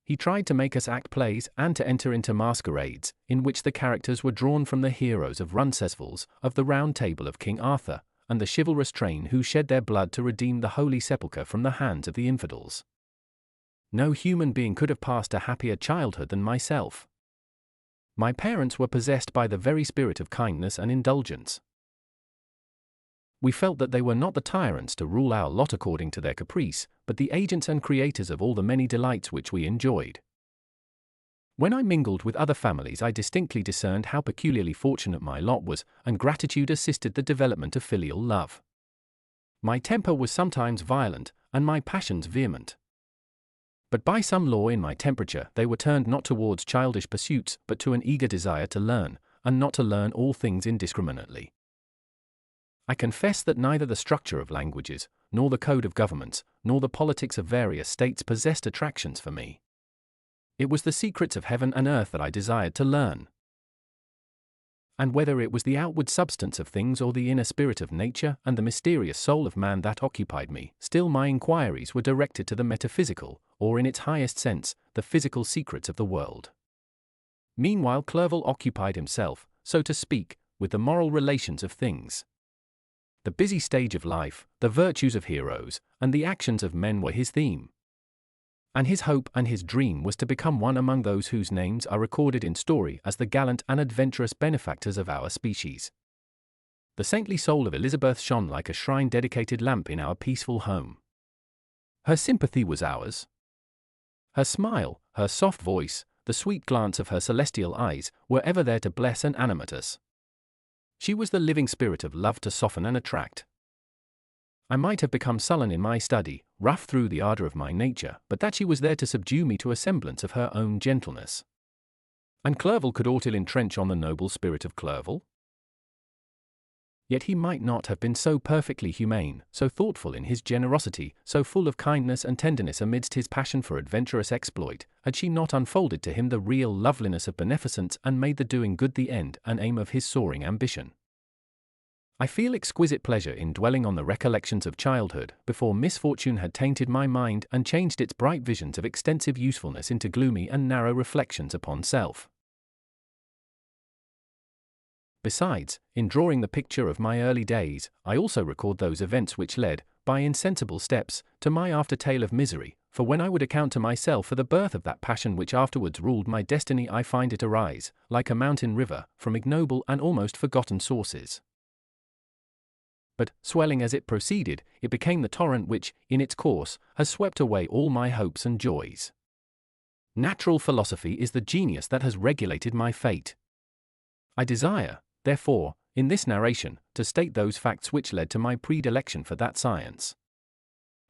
He tried to make us act plays and to enter into masquerades, in which the characters were drawn from the heroes of Roncesvalles, of the Round Table of King Arthur, and the chivalrous train who shed their blood to redeem the Holy Sepulchre from the hands of the infidels. No human being could have passed a happier childhood than myself. My parents were possessed by the very spirit of kindness and indulgence. We felt that they were not the tyrants to rule our lot according to their caprice, but the agents and creators of all the many delights which we enjoyed. When I mingled with other families, I distinctly discerned how peculiarly fortunate my lot was, and gratitude assisted the development of filial love. My temper was sometimes violent, and my passions vehement. But by some law in my temperature they were turned not towards childish pursuits but to an eager desire to learn, and not to learn all things indiscriminately. I confess that neither the structure of languages, nor the code of governments, nor the politics of various states possessed attractions for me. It was the secrets of heaven and earth that I desired to learn. And whether it was the outward substance of things or the inner spirit of nature and the mysterious soul of man that occupied me, still my inquiries were directed to the metaphysical, or in its highest sense, the physical secrets of the world. Meanwhile Clerval occupied himself, so to speak, with the moral relations of things. The busy stage of life, the virtues of heroes, and the actions of men were his theme. And his hope and his dream was to become one among those whose names are recorded in story as the gallant and adventurous benefactors of our species. The saintly soul of Elizabeth shone like a shrine-dedicated lamp in our peaceful home. Her sympathy was ours. Her smile, her soft voice, the sweet glance of her celestial eyes, were ever there to bless and animate us. She was the living spirit of love to soften and attract. I might have become sullen in my study, rough through the ardor of my nature, but that she was there to subdue me to a semblance of her own gentleness. And Clerval could aught ill entrench on the noble spirit of Clerval? Yet he might not have been so perfectly humane, so thoughtful in his generosity, so full of kindness and tenderness amidst his passion for adventurous exploit, had she not unfolded to him the real loveliness of beneficence and made the doing good the end and aim of his soaring ambition. I feel exquisite pleasure in dwelling on the recollections of childhood, before misfortune had tainted my mind and changed its bright visions of extensive usefulness into gloomy and narrow reflections upon self. Besides, in drawing the picture of my early days, I also record those events which led, by insensible steps, to my after-tale of misery, for when I would account to myself for the birth of that passion which afterwards ruled my destiny, I find it arise, like a mountain river, from ignoble and almost forgotten sources. But, swelling as it proceeded, it became the torrent which, in its course, has swept away all my hopes and joys. Natural philosophy is the genius that has regulated my fate. I desire, therefore, in this narration, to state those facts which led to my predilection for that science.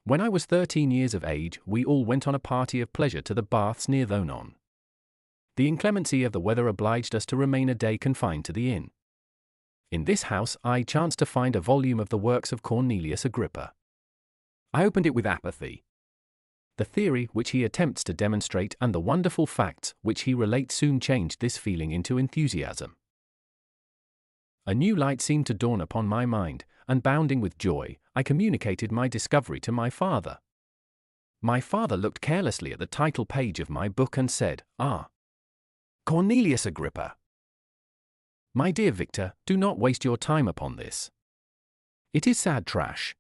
When I was 13 years of age, we all went on a party of pleasure to the baths near Thonon. The inclemency of the weather obliged us to remain a day confined to the inn. In this house I chanced to find a volume of the works of Cornelius Agrippa. I opened it with apathy. The theory which he attempts to demonstrate and the wonderful facts which he relates soon changed this feeling into enthusiasm. A new light seemed to dawn upon my mind, and bounding with joy, I communicated my discovery to my father. My father looked carelessly at the title page of my book and said, "Ah, Cornelius Agrippa. My dear Victor, do not waste your time upon this. It is sad trash."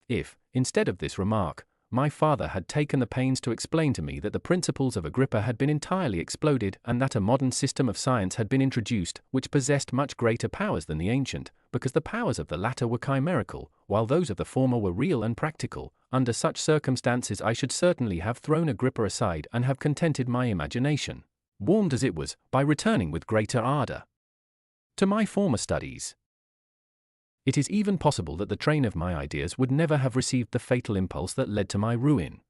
If, instead of this remark, my father had taken the pains to explain to me that the principles of Agrippa had been entirely exploded and that a modern system of science had been introduced which possessed much greater powers than the ancient, because the powers of the latter were chimerical, while those of the former were real and practical, under such circumstances I should certainly have thrown Agrippa aside and have contented my imagination, warmed as it was, by returning with greater ardor to my former studies. It is even possible that the train of my ideas would never have received the fatal impulse that led to my ruin.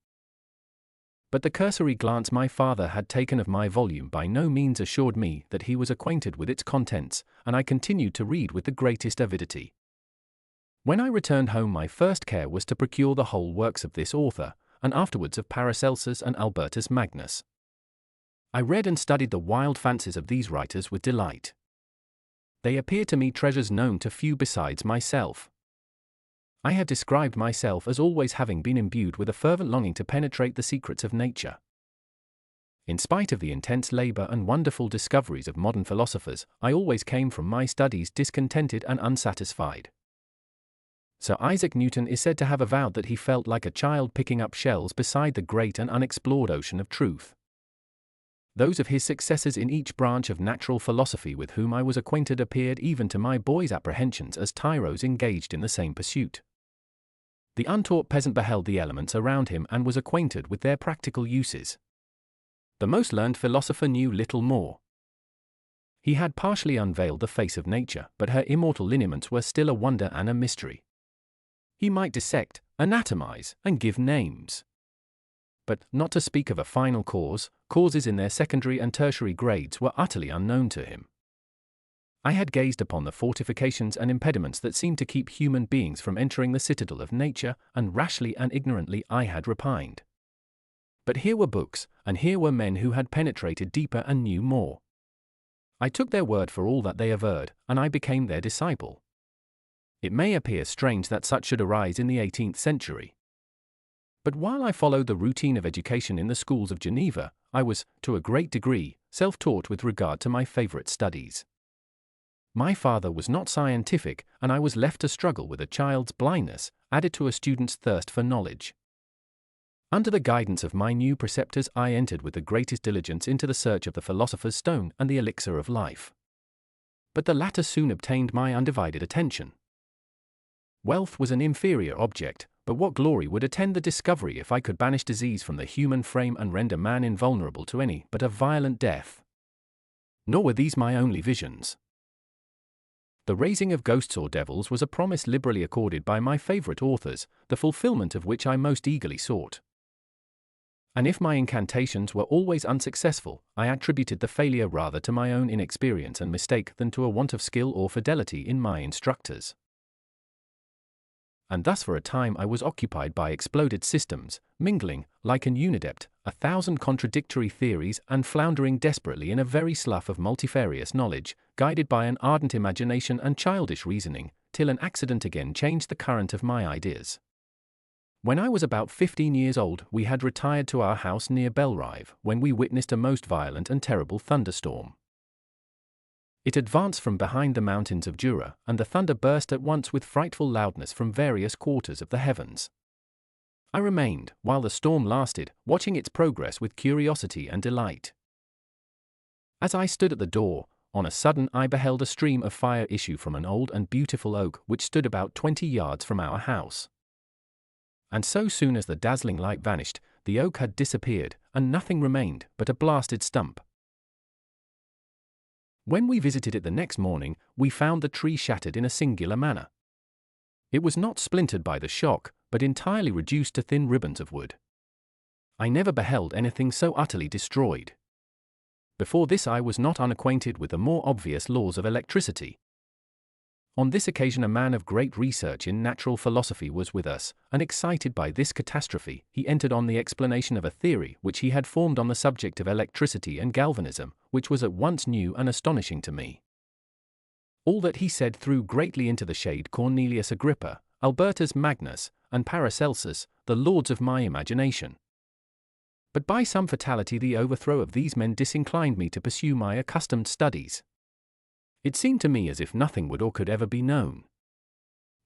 But the cursory glance my father had taken of my volume by no means assured me that he was acquainted with its contents, and I continued to read with the greatest avidity. When I returned home my first care was to procure the whole works of this author, and afterwards of Paracelsus and Albertus Magnus. I read and studied the wild fancies of these writers with delight. They appear to me treasures known to few besides myself. I have described myself as always having been imbued with a fervent longing to penetrate the secrets of nature. In spite of the intense labor and wonderful discoveries of modern philosophers, I always came from my studies discontented and unsatisfied. Sir Isaac Newton is said to have avowed that he felt like a child picking up shells beside the great and unexplored ocean of truth. Those of his successors in each branch of natural philosophy with whom I was acquainted appeared even to my boy's apprehensions as tyros engaged in the same pursuit. The untaught peasant beheld the elements around him and was acquainted with their practical uses. The most learned philosopher knew little more. He had partially unveiled the face of nature, but her immortal lineaments were still a wonder and a mystery. He might dissect, anatomize, and give names. But, not to speak of a final cause, causes in their secondary and tertiary grades were utterly unknown to him. I had gazed upon the fortifications and impediments that seemed to keep human beings from entering the citadel of nature, and rashly and ignorantly I had repined. But here were books, and here were men who had penetrated deeper and knew more. I took their word for all that they averred, and I became their disciple. It may appear strange that such should arise in the 18th century. But while I followed the routine of education in the schools of Geneva, I was, to a great degree, self-taught with regard to my favorite studies. My father was not scientific, and I was left to struggle with a child's blindness, added to a student's thirst for knowledge. Under the guidance of my new preceptors, I entered with the greatest diligence into the search of the philosopher's stone and the elixir of life. But the latter soon obtained my undivided attention. Wealth was an inferior object, but what glory would attend the discovery if I could banish disease from the human frame and render man invulnerable to any but a violent death? Nor were these my only visions. The raising of ghosts or devils was a promise liberally accorded by my favorite authors, the fulfillment of which I most eagerly sought. And if my incantations were always unsuccessful, I attributed the failure rather to my own inexperience and mistake than to a want of skill or fidelity in my instructors. And thus for a time I was occupied by exploded systems, mingling, like an unidept, 1,000 contradictory theories and floundering desperately in a very slough of multifarious knowledge, guided by an ardent imagination and childish reasoning, till an accident again changed the current of my ideas. When I was about 15 years old, we had retired to our house near Belrive, when we witnessed a most violent and terrible thunderstorm. It advanced from behind the mountains of Jura, and the thunder burst at once with frightful loudness from various quarters of the heavens. I remained, while the storm lasted, watching its progress with curiosity and delight. As I stood at the door, on a sudden I beheld a stream of fire issue from an old and beautiful oak which stood about 20 yards from our house. And so soon as the dazzling light vanished, the oak had disappeared, and nothing remained but a blasted stump. When we visited it the next morning, we found the tree shattered in a singular manner. It was not splintered by the shock, but entirely reduced to thin ribbons of wood. I never beheld anything so utterly destroyed. Before this I was not unacquainted with the more obvious laws of electricity. On this occasion a man of great research in natural philosophy was with us, and excited by this catastrophe, he entered on the explanation of a theory which he had formed on the subject of electricity and galvanism, which was at once new and astonishing to me. All that he said threw greatly into the shade Cornelius Agrippa, Albertus Magnus, and Paracelsus, the lords of my imagination. But by some fatality the overthrow of these men disinclined me to pursue my accustomed studies. It seemed to me as if nothing would or could ever be known.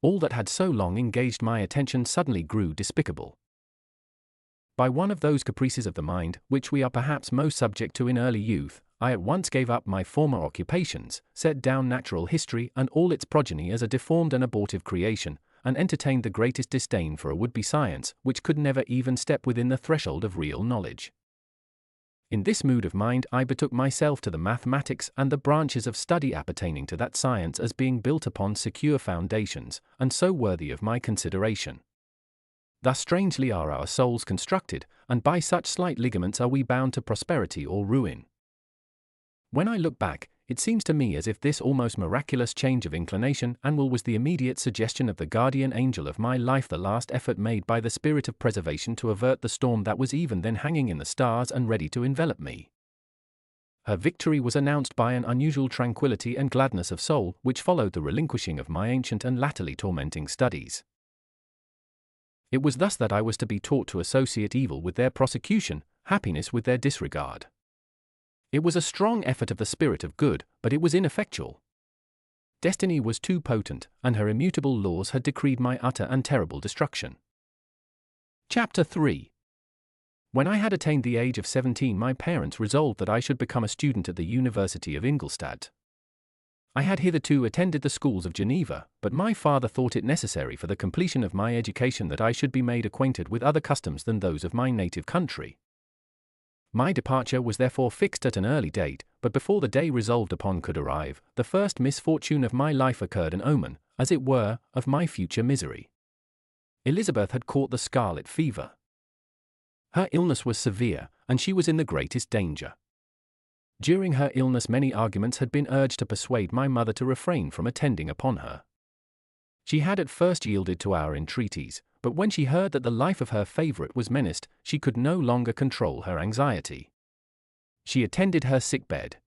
All that had so long engaged my attention suddenly grew despicable. By one of those caprices of the mind, which we are perhaps most subject to in early youth, I at once gave up my former occupations, set down natural history and all its progeny as a deformed and abortive creation, and entertained the greatest disdain for a would-be science, which could never even step within the threshold of real knowledge. In this mood of mind I betook myself to the mathematics and the branches of study appertaining to that science as being built upon secure foundations, and so worthy of my consideration. Thus strangely are our souls constructed, and by such slight ligaments are we bound to prosperity or ruin. When I look back, it seems to me as if this almost miraculous change of inclination and will was the immediate suggestion of the guardian angel of my life, the last effort made by the spirit of preservation to avert the storm that was even then hanging in the stars and ready to envelop me. Her victory was announced by an unusual tranquillity and gladness of soul which followed the relinquishing of my ancient and latterly tormenting studies. It was thus that I was to be taught to associate evil with their prosecution, happiness with their disregard. It was a strong effort of the spirit of good, but it was ineffectual. Destiny was too potent, and her immutable laws had decreed my utter and terrible destruction. Chapter 3. When I had attained the age of 17, my parents resolved that I should become a student at the University of Ingolstadt. I had hitherto attended the schools of Geneva, but my father thought it necessary for the completion of my education that I should be made acquainted with other customs than those of my native country. My departure was therefore fixed at an early date, but before the day resolved upon could arrive, the first misfortune of my life occurred, an omen, as it were, of my future misery. Elizabeth had caught the scarlet fever. Her illness was severe, and she was in the greatest danger. During her illness many arguments had been urged to persuade my mother to refrain from attending upon her. She had at first yielded to our entreaties, but when she heard that the life of her favourite was menaced, she could no longer control her anxiety. She attended her sick bed.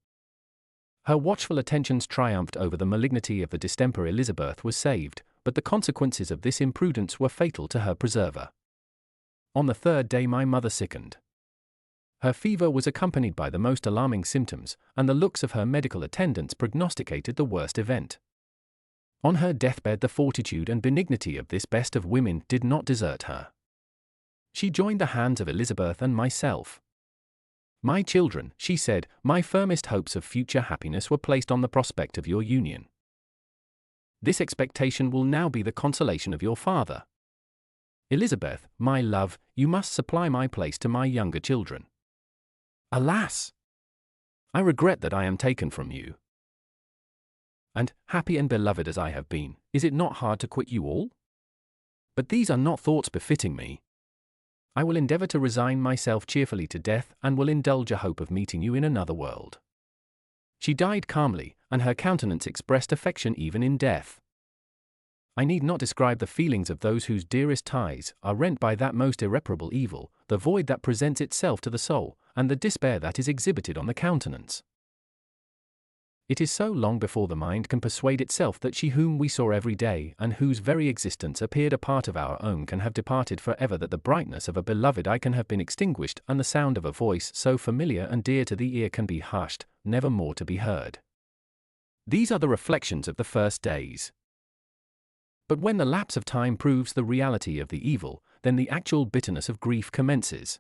Her watchful attentions triumphed over the malignity of the distemper. Elizabeth was saved, but the consequences of this imprudence were fatal to her preserver. On the third day my mother sickened. Her fever was accompanied by the most alarming symptoms, and the looks of her medical attendants prognosticated the worst event. On her deathbed the fortitude and benignity of this best of women did not desert her. She joined the hands of Elizabeth and myself. "My children," she said, "my firmest hopes of future happiness were placed on the prospect of your union. This expectation will now be the consolation of your father. Elizabeth, my love, you must supply my place to my younger children. Alas! I regret that I am taken from you. And, happy and beloved as I have been, is it not hard to quit you all? But these are not thoughts befitting me. I will endeavour to resign myself cheerfully to death, and will indulge a hope of meeting you in another world." She died calmly, and her countenance expressed affection even in death. I need not describe the feelings of those whose dearest ties are rent by that most irreparable evil, the void that presents itself to the soul, and the despair that is exhibited on the countenance. It is so long before the mind can persuade itself that she whom we saw every day, and whose very existence appeared a part of our own, can have departed for ever, that the brightness of a beloved eye can have been extinguished, and the sound of a voice so familiar and dear to the ear can be hushed, never more to be heard. These are the reflections of the first days. But when the lapse of time proves the reality of the evil, then the actual bitterness of grief commences.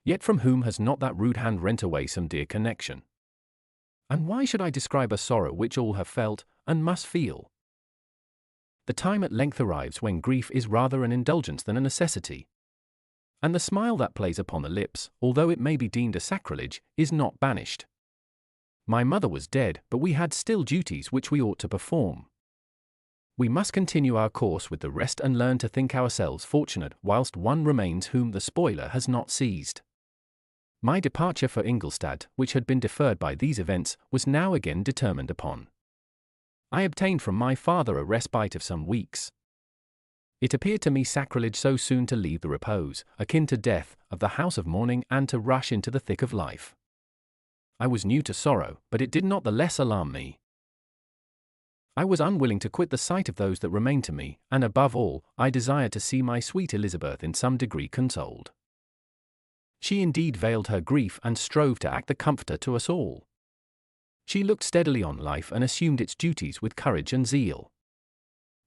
Yet from whom has not that rude hand rent away some dear connection? And why should I describe a sorrow which all have felt, and must feel? The time at length arrives when grief is rather an indulgence than a necessity. And the smile that plays upon the lips, although it may be deemed a sacrilege, is not banished. My mother was dead, but we had still duties which we ought to perform. We must continue our course with the rest and learn to think ourselves fortunate whilst one remains whom the spoiler has not seized. My departure for Ingolstadt, which had been deferred by these events, was now again determined upon. I obtained from my father a respite of some weeks. It appeared to me sacrilege so soon to leave the repose, akin to death, of the house of mourning, and to rush into the thick of life. I was new to sorrow, but it did not the less alarm me. I was unwilling to quit the sight of those that remained to me, and above all, I desired to see my sweet Elizabeth in some degree consoled. She indeed veiled her grief and strove to act the comforter to us all. She looked steadily on life and assumed its duties with courage and zeal.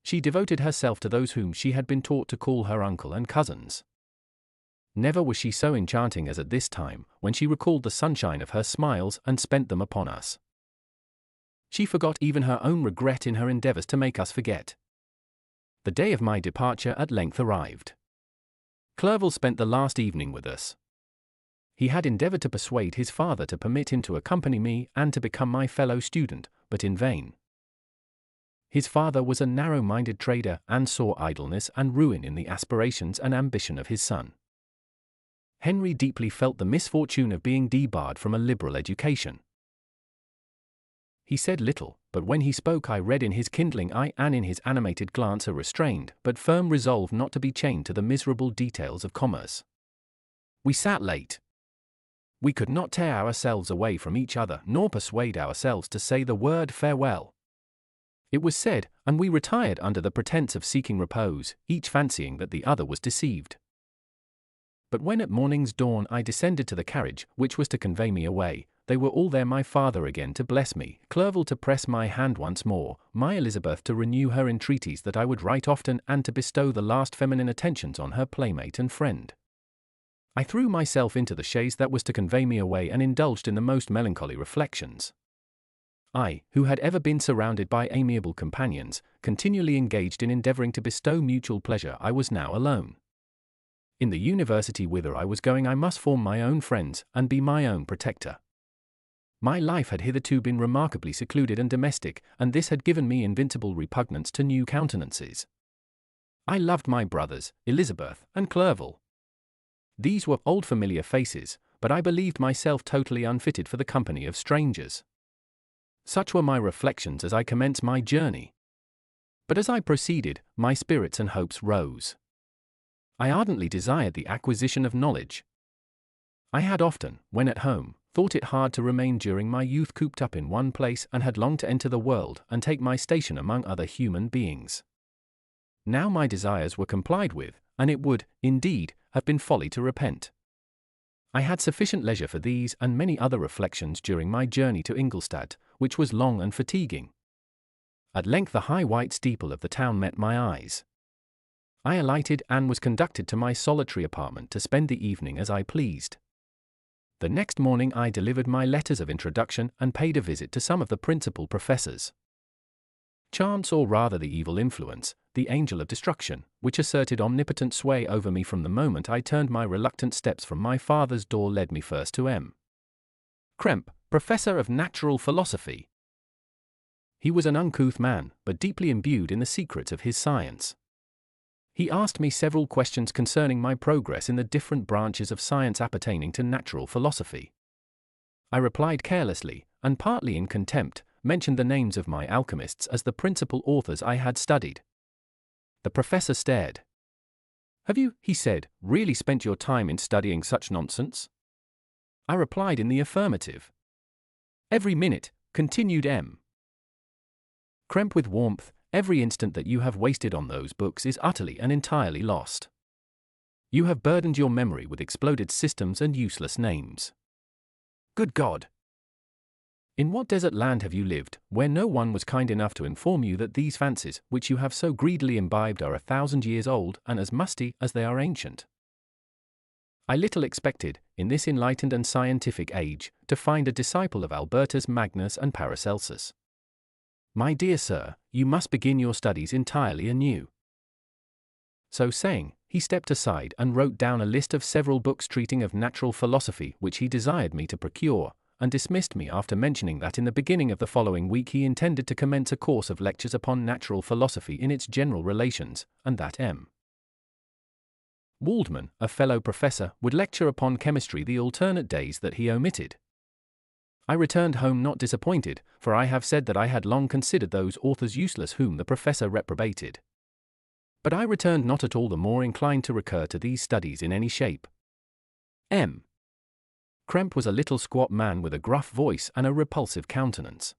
She devoted herself to those whom she had been taught to call her uncle and cousins. Never was she so enchanting as at this time, when she recalled the sunshine of her smiles and spent them upon us. She forgot even her own regret in her endeavours to make us forget. The day of my departure at length arrived. Clerval spent the last evening with us. He had endeavoured to persuade his father to permit him to accompany me and to become my fellow student, but in vain. His father was a narrow-minded trader and saw idleness and ruin in the aspirations and ambition of his son. Henry deeply felt the misfortune of being debarred from a liberal education. He said little, but when he spoke I read in his kindling eye and in his animated glance a restrained but firm resolve not to be chained to the miserable details of commerce. We sat late. We could not tear ourselves away from each other, nor persuade ourselves to say the word farewell. It was said, and we retired under the pretence of seeking repose, each fancying that the other was deceived. But when at morning's dawn I descended to the carriage, which was to convey me away, they were all there, my father again to bless me, Clerval to press my hand once more, my Elizabeth to renew her entreaties that I would write often, and to bestow the last feminine attentions on her playmate and friend. I threw myself into the chaise that was to convey me away and indulged in the most melancholy reflections. I, who had ever been surrounded by amiable companions, continually engaged in endeavouring to bestow mutual pleasure, I was now alone. In the university whither I was going I must form my own friends, and be my own protector. My life had hitherto been remarkably secluded and domestic, and this had given me invincible repugnance to new countenances. I loved my brothers, Elizabeth and Clerval. These were old familiar faces, but I believed myself totally unfitted for the company of strangers. Such were my reflections as I commenced my journey. But as I proceeded, my spirits and hopes rose. I ardently desired the acquisition of knowledge. I had often, when at home, thought it hard to remain during my youth cooped up in one place, and had longed to enter the world and take my station among other human beings. Now my desires were complied with, and it would, indeed, have been folly to repent. I had sufficient leisure for these and many other reflections during my journey to Ingolstadt, which was long and fatiguing. At length the high white steeple of the town met my eyes. I alighted and was conducted to my solitary apartment to spend the evening as I pleased. The next morning I delivered my letters of introduction and paid a visit to some of the principal professors. Chance, or rather the evil influence, the angel of destruction, which asserted omnipotent sway over me from the moment I turned my reluctant steps from my father's door, led me first to M. Krempe, professor of natural philosophy. He was an uncouth man, but deeply imbued in the secrets of his science. He asked me several questions concerning my progress in the different branches of science appertaining to natural philosophy. I replied carelessly, and partly in contempt, mentioned the names of my alchemists as the principal authors I had studied. The professor stared. "Have you," he said, "really spent your time in studying such nonsense?" I replied in the affirmative. "Every minute," continued M. Krempe with warmth, "every instant that you have wasted on those books is utterly and entirely lost. You have burdened your memory with exploded systems and useless names. Good God! In what desert land have you lived, where no one was kind enough to inform you that these fancies, which you have so greedily imbibed, are 1,000 years old and as musty as they are ancient? I little expected, in this enlightened and scientific age, to find a disciple of Albertus Magnus and Paracelsus. My dear sir, you must begin your studies entirely anew." So saying, he stepped aside and wrote down a list of several books treating of natural philosophy which he desired me to procure, and dismissed me after mentioning that in the beginning of the following week he intended to commence a course of lectures upon natural philosophy in its general relations, and that M. Waldman, a fellow professor, would lecture upon chemistry the alternate days that he omitted. I returned home not disappointed, for I have said that I had long considered those authors useless whom the professor reprobated. But I returned not at all the more inclined to recur to these studies in any shape. M. Krempe was a little squat man with a gruff voice and a repulsive countenance.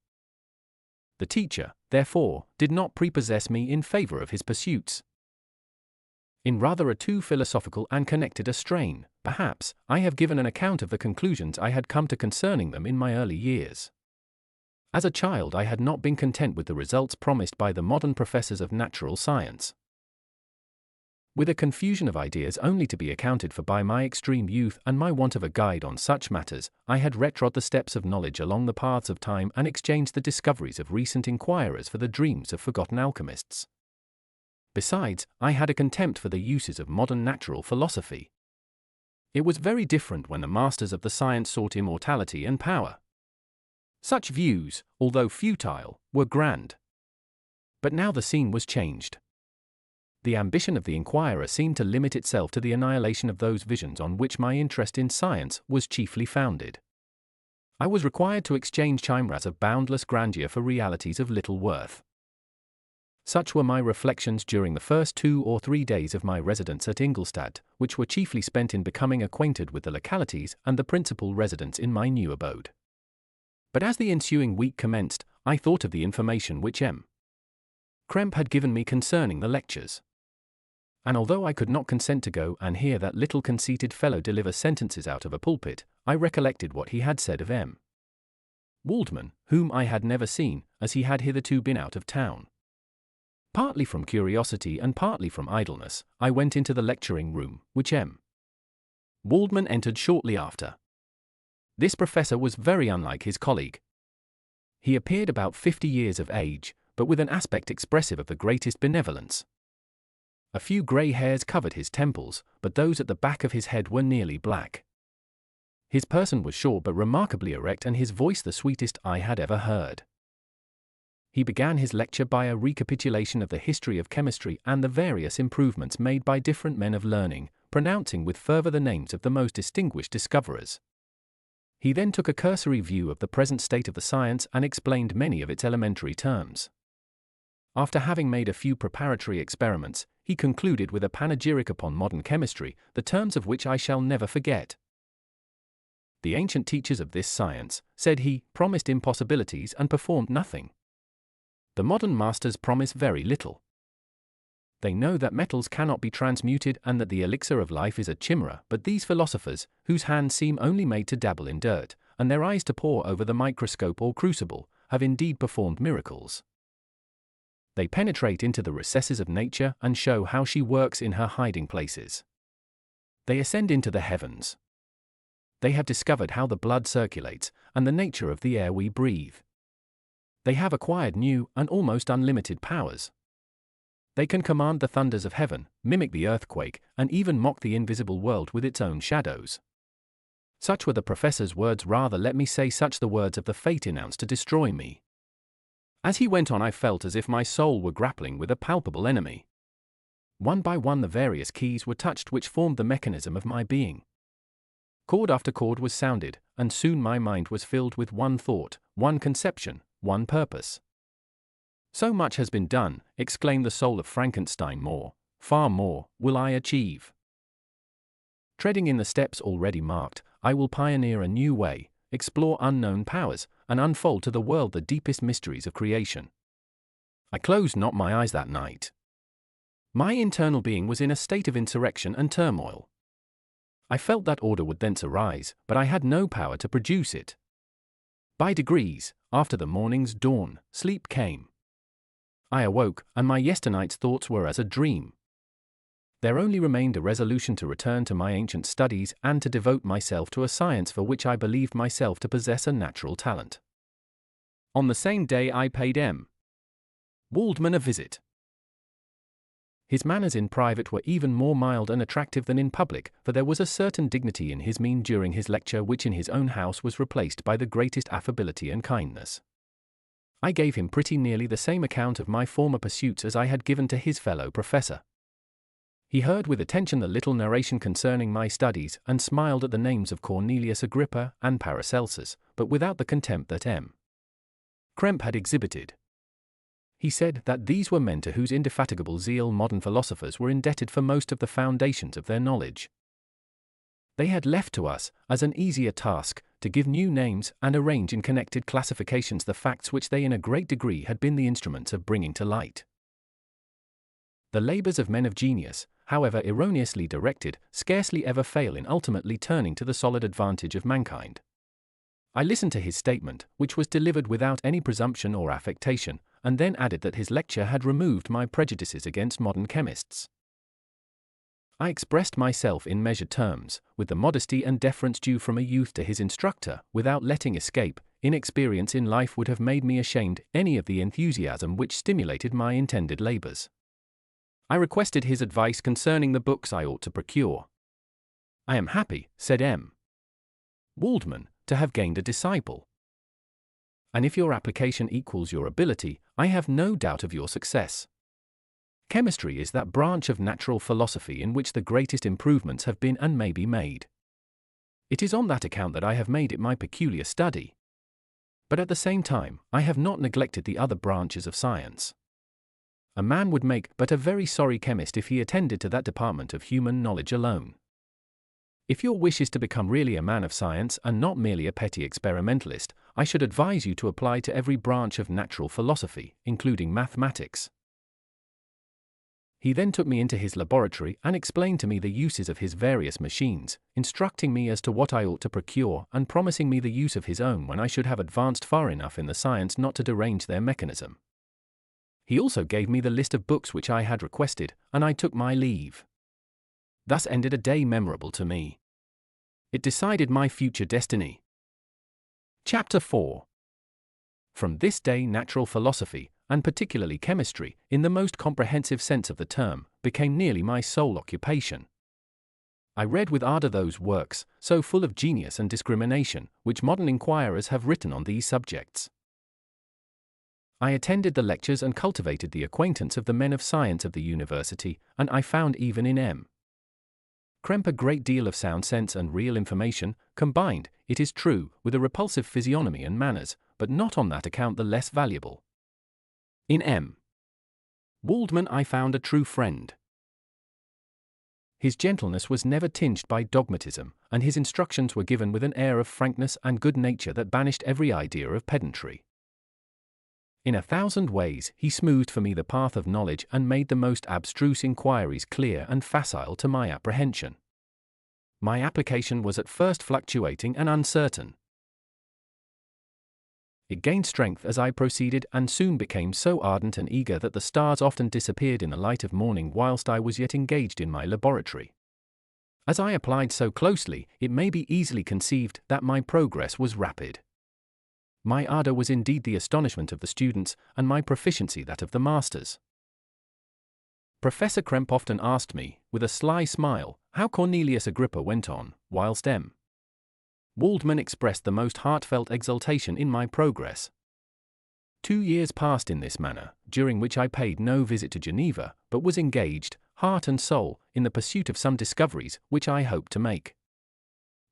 The teacher, therefore, did not prepossess me in favor of his pursuits. In rather a too philosophical and connected a strain, perhaps, I have given an account of the conclusions I had come to concerning them in my early years. As a child I had not been content with the results promised by the modern professors of natural science. With a confusion of ideas only to be accounted for by my extreme youth and my want of a guide on such matters, I had retrod the steps of knowledge along the paths of time and exchanged the discoveries of recent inquirers for the dreams of forgotten alchemists. Besides, I had a contempt for the uses of modern natural philosophy. It was very different when the masters of the science sought immortality and power. Such views, although futile, were grand. But now the scene was changed. The ambition of the inquirer seemed to limit itself to the annihilation of those visions on which my interest in science was chiefly founded. I was required to exchange chimeras of boundless grandeur for realities of little worth. Such were my reflections during the first 2 or 3 days of my residence at Ingolstadt, which were chiefly spent in becoming acquainted with the localities and the principal residents in my new abode. But as the ensuing week commenced, I thought of the information which M. Krempe had given me concerning the lectures. And although I could not consent to go and hear that little conceited fellow deliver sentences out of a pulpit, I recollected what he had said of M. Waldman, whom I had never seen, as he had hitherto been out of town. Partly from curiosity and partly from idleness, I went into the lecturing room, which M. Waldman entered shortly after. This professor was very unlike his colleague. He appeared about 50 years of age, but with an aspect expressive of the greatest benevolence. A few grey hairs covered his temples, but those at the back of his head were nearly black. His person was short but remarkably erect, and his voice the sweetest I had ever heard. He began his lecture by a recapitulation of the history of chemistry and the various improvements made by different men of learning, pronouncing with fervor the names of the most distinguished discoverers. He then took a cursory view of the present state of the science and explained many of its elementary terms. After having made a few preparatory experiments, he concluded with a panegyric upon modern chemistry, the terms of which I shall never forget. The ancient teachers of this science, said he, promised impossibilities and performed nothing. The modern masters promise very little. They know that metals cannot be transmuted and that the elixir of life is a chimera, but these philosophers, whose hands seem only made to dabble in dirt, and their eyes to pore over the microscope or crucible, have indeed performed miracles. They penetrate into the recesses of nature and show how she works in her hiding places. They ascend into the heavens. They have discovered how the blood circulates, and the nature of the air we breathe. They have acquired new and almost unlimited powers. They can command the thunders of heaven, mimic the earthquake, and even mock the invisible world with its own shadows. Such were the professor's words, rather let me say such the words of the fate announced to destroy me. As he went on, I felt as if my soul were grappling with a palpable enemy. One by one the various keys were touched which formed the mechanism of my being. Chord after chord was sounded, and soon my mind was filled with one thought, one conception, one purpose. So much has been done, exclaimed the soul of Frankenstein, more, far more, will I achieve. Treading in the steps already marked, I will pioneer a new way, explore unknown powers, and unfold to the world the deepest mysteries of creation. I closed not my eyes that night. My internal being was in a state of insurrection and turmoil. I felt that order would thence arise, but I had no power to produce it. By degrees, after the morning's dawn, sleep came. I awoke, and my yesternight's thoughts were as a dream. There only remained a resolution to return to my ancient studies and to devote myself to a science for which I believed myself to possess a natural talent. On the same day I paid M. Waldman a visit. His manners in private were even more mild and attractive than in public, for there was a certain dignity in his mien during his lecture which in his own house was replaced by the greatest affability and kindness. I gave him pretty nearly the same account of my former pursuits as I had given to his fellow professor. He heard with attention the little narration concerning my studies, and smiled at the names of Cornelius Agrippa and Paracelsus, but without the contempt that M. Krempe had exhibited. He said that these were men to whose indefatigable zeal modern philosophers were indebted for most of the foundations of their knowledge. They had left to us, as an easier task, to give new names and arrange in connected classifications the facts which they in a great degree had been the instruments of bringing to light. The labors of men of genius, however erroneously directed, scarcely ever fail in ultimately turning to the solid advantage of mankind. I listened to his statement, which was delivered without any presumption or affectation, and then added that his lecture had removed my prejudices against modern chemists. I expressed myself in measured terms, with the modesty and deference due from a youth to his instructor, without letting escape. Inexperience in life would have made me ashamed any of the enthusiasm which stimulated my intended labors. I requested his advice concerning the books I ought to procure. I am happy, said M. Waldman, to have gained a disciple. And if your application equals your ability, I have no doubt of your success. Chemistry is that branch of natural philosophy in which the greatest improvements have been and may be made. It is on that account that I have made it my peculiar study. But at the same time, I have not neglected the other branches of science. A man would make but a very sorry chemist if he attended to that department of human knowledge alone. If your wish is to become really a man of science and not merely a petty experimentalist, I should advise you to apply to every branch of natural philosophy, including mathematics. He then took me into his laboratory and explained to me the uses of his various machines, instructing me as to what I ought to procure and promising me the use of his own when I should have advanced far enough in the science not to derange their mechanism. He also gave me the list of books which I had requested, and I took my leave. Thus ended a day memorable to me. It decided my future destiny. Chapter 4. From this day natural philosophy, and particularly chemistry, in the most comprehensive sense of the term, became nearly my sole occupation. I read with ardor those works, so full of genius and discrimination, which modern inquirers have written on these subjects. I attended the lectures and cultivated the acquaintance of the men of science of the university, and I found even in M. Krempe a great deal of sound sense and real information, combined, it is true, with a repulsive physiognomy and manners, but not on that account the less valuable. In M. Waldman I found a true friend. His gentleness was never tinged by dogmatism, and his instructions were given with an air of frankness and good nature that banished every idea of pedantry. In 1,000 ways he smoothed for me the path of knowledge and made the most abstruse inquiries clear and facile to my apprehension. My application was at first fluctuating and uncertain. It gained strength as I proceeded and soon became so ardent and eager that the stars often disappeared in the light of morning whilst I was yet engaged in my laboratory. As I applied so closely, it may be easily conceived that my progress was rapid. My ardor was indeed the astonishment of the students, and my proficiency that of the masters. Professor Krempe often asked me, with a sly smile, how Cornelius Agrippa went on, whilst M. Waldman expressed the most heartfelt exultation in my progress. 2 years passed in this manner, during which I paid no visit to Geneva, but was engaged, heart and soul, in the pursuit of some discoveries which I hoped to make.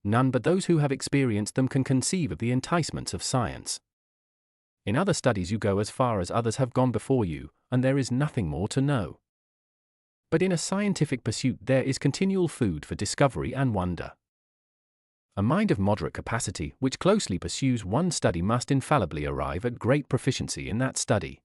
None but those who have experienced them can conceive of the enticements of science. In other studies you go as far as others have gone before you, and there is nothing more to know. But in a scientific pursuit there is continual food for discovery and wonder. A mind of moderate capacity which closely pursues one study must infallibly arrive at great proficiency in that study.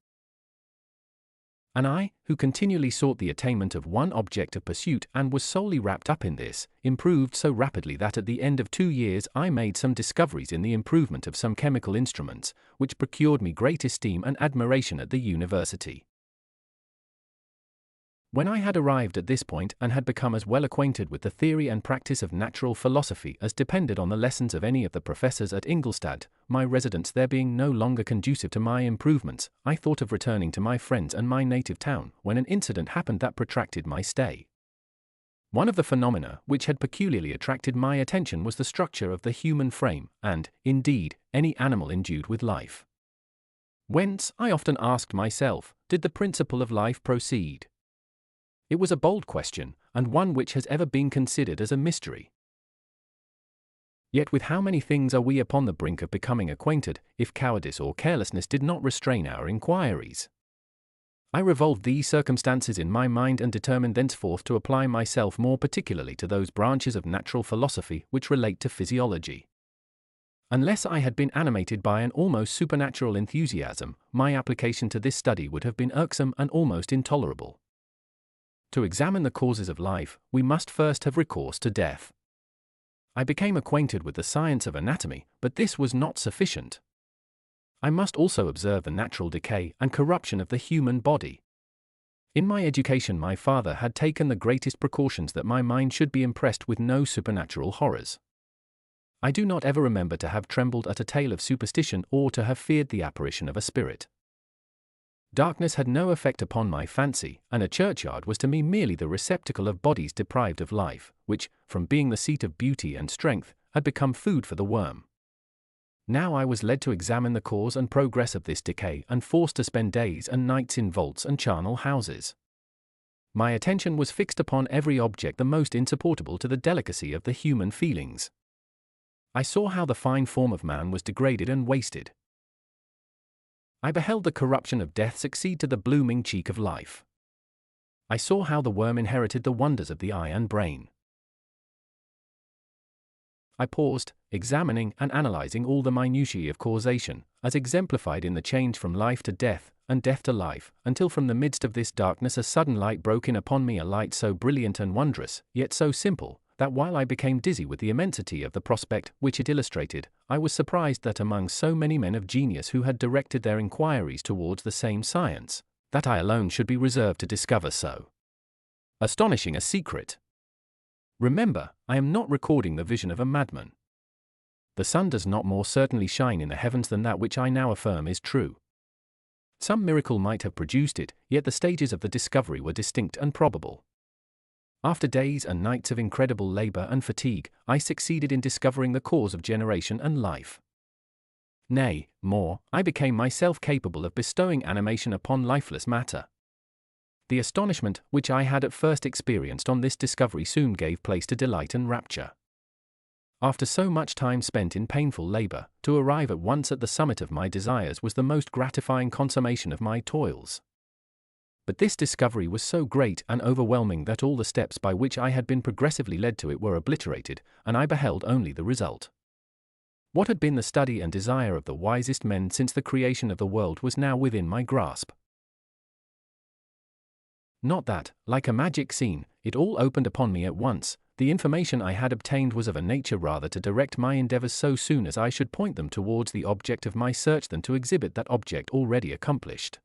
And I, who continually sought the attainment of one object of pursuit and was solely wrapped up in this, improved so rapidly that at the end of 2 years I made some discoveries in the improvement of some chemical instruments, which procured me great esteem and admiration at the university. When I had arrived at this point and had become as well acquainted with the theory and practice of natural philosophy as depended on the lessons of any of the professors at Ingolstadt, my residence there being no longer conducive to my improvements, I thought of returning to my friends and my native town, when an incident happened that protracted my stay. One of the phenomena which had peculiarly attracted my attention was the structure of the human frame, and, indeed, any animal endued with life. Whence, I often asked myself, did the principle of life proceed? It was a bold question, and one which has ever been considered as a mystery. Yet with how many things are we upon the brink of becoming acquainted, if cowardice or carelessness did not restrain our inquiries? I revolved these circumstances in my mind and determined thenceforth to apply myself more particularly to those branches of natural philosophy which relate to physiology. Unless I had been animated by an almost supernatural enthusiasm, my application to this study would have been irksome and almost intolerable. To examine the causes of life, we must first have recourse to death. I became acquainted with the science of anatomy, but this was not sufficient. I must also observe the natural decay and corruption of the human body. In my education my father had taken the greatest precautions that my mind should be impressed with no supernatural horrors. I do not ever remember to have trembled at a tale of superstition or to have feared the apparition of a spirit. Darkness had no effect upon my fancy, and a churchyard was to me merely the receptacle of bodies deprived of life, which, from being the seat of beauty and strength, had become food for the worm. Now I was led to examine the cause and progress of this decay and forced to spend days and nights in vaults and charnel houses. My attention was fixed upon every object the most insupportable to the delicacy of the human feelings. I saw how the fine form of man was degraded and wasted. I beheld the corruption of death succeed to the blooming cheek of life. I saw how the worm inherited the wonders of the eye and brain. I paused, examining and analyzing all the minutiae of causation, as exemplified in the change from life to death, and death to life, until from the midst of this darkness a sudden light broke in upon me, a light so brilliant and wondrous, yet so simple, that while I became dizzy with the immensity of the prospect which it illustrated, I was surprised that among so many men of genius who had directed their inquiries towards the same science, that I alone should be reserved to discover so astonishing a secret. Remember, I am not recording the vision of a madman. The sun does not more certainly shine in the heavens than that which I now affirm is true. Some miracle might have produced it, yet the stages of the discovery were distinct and probable. After days and nights of incredible labor and fatigue, I succeeded in discovering the cause of generation and life. Nay, more, I became myself capable of bestowing animation upon lifeless matter. The astonishment which I had at first experienced on this discovery soon gave place to delight and rapture. After so much time spent in painful labor, to arrive at once at the summit of my desires was the most gratifying consummation of my toils. But this discovery was so great and overwhelming that all the steps by which I had been progressively led to it were obliterated, and I beheld only the result. What had been the study and desire of the wisest men since the creation of the world was now within my grasp. Not that, like a magic scene, it all opened upon me at once. The information I had obtained was of a nature rather to direct my endeavors so soon as I should point them towards the object of my search than to exhibit that object already accomplished.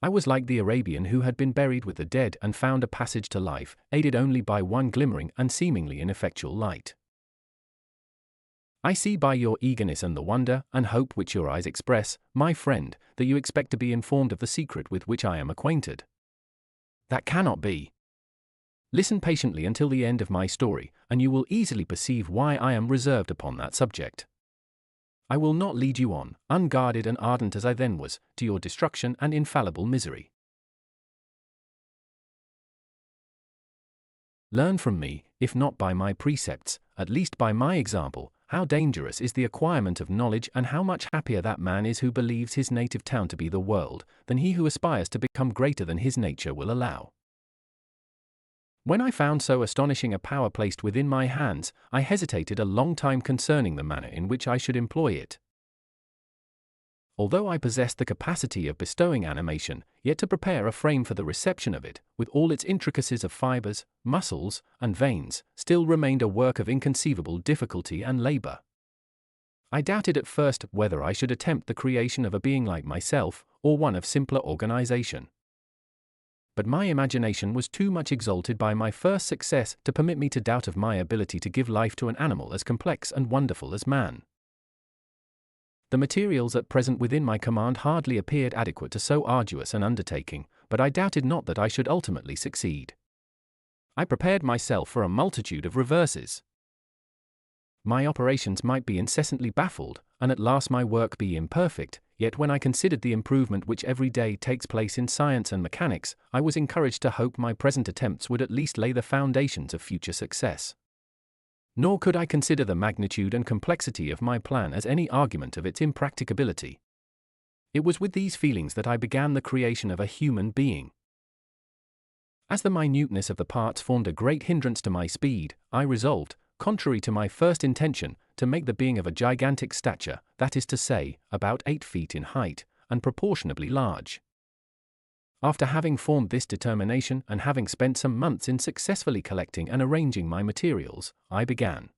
I was like the Arabian who had been buried with the dead and found a passage to life, aided only by one glimmering and seemingly ineffectual light. I see by your eagerness and the wonder and hope which your eyes express, my friend, that you expect to be informed of the secret with which I am acquainted. That cannot be. Listen patiently until the end of my story, and you will easily perceive why I am reserved upon that subject. I will not lead you on, unguarded and ardent as I then was, to your destruction and infallible misery. Learn from me, if not by my precepts, at least by my example, how dangerous is the acquirement of knowledge and how much happier that man is who believes his native town to be the world, than he who aspires to become greater than his nature will allow. When I found so astonishing a power placed within my hands, I hesitated a long time concerning the manner in which I should employ it. Although I possessed the capacity of bestowing animation, yet to prepare a frame for the reception of it, with all its intricacies of fibers, muscles, and veins, still remained a work of inconceivable difficulty and labor. I doubted at first whether I should attempt the creation of a being like myself, or one of simpler organization. But my imagination was too much exalted by my first success to permit me to doubt of my ability to give life to an animal as complex and wonderful as man. The materials at present within my command hardly appeared adequate to so arduous an undertaking, but I doubted not that I should ultimately succeed. I prepared myself for a multitude of reverses. My operations might be incessantly baffled, and at last my work be imperfect, yet when I considered the improvement which every day takes place in science and mechanics, I was encouraged to hope my present attempts would at least lay the foundations of future success. Nor could I consider the magnitude and complexity of my plan as any argument of its impracticability. It was with these feelings that I began the creation of a human being. As the minuteness of the parts formed a great hindrance to my speed, I resolved, contrary to my first intention, to make the being of a gigantic stature, that is to say, about 8 feet in height, and proportionably large. After having formed this determination and having spent some months in successfully collecting and arranging my materials, I began.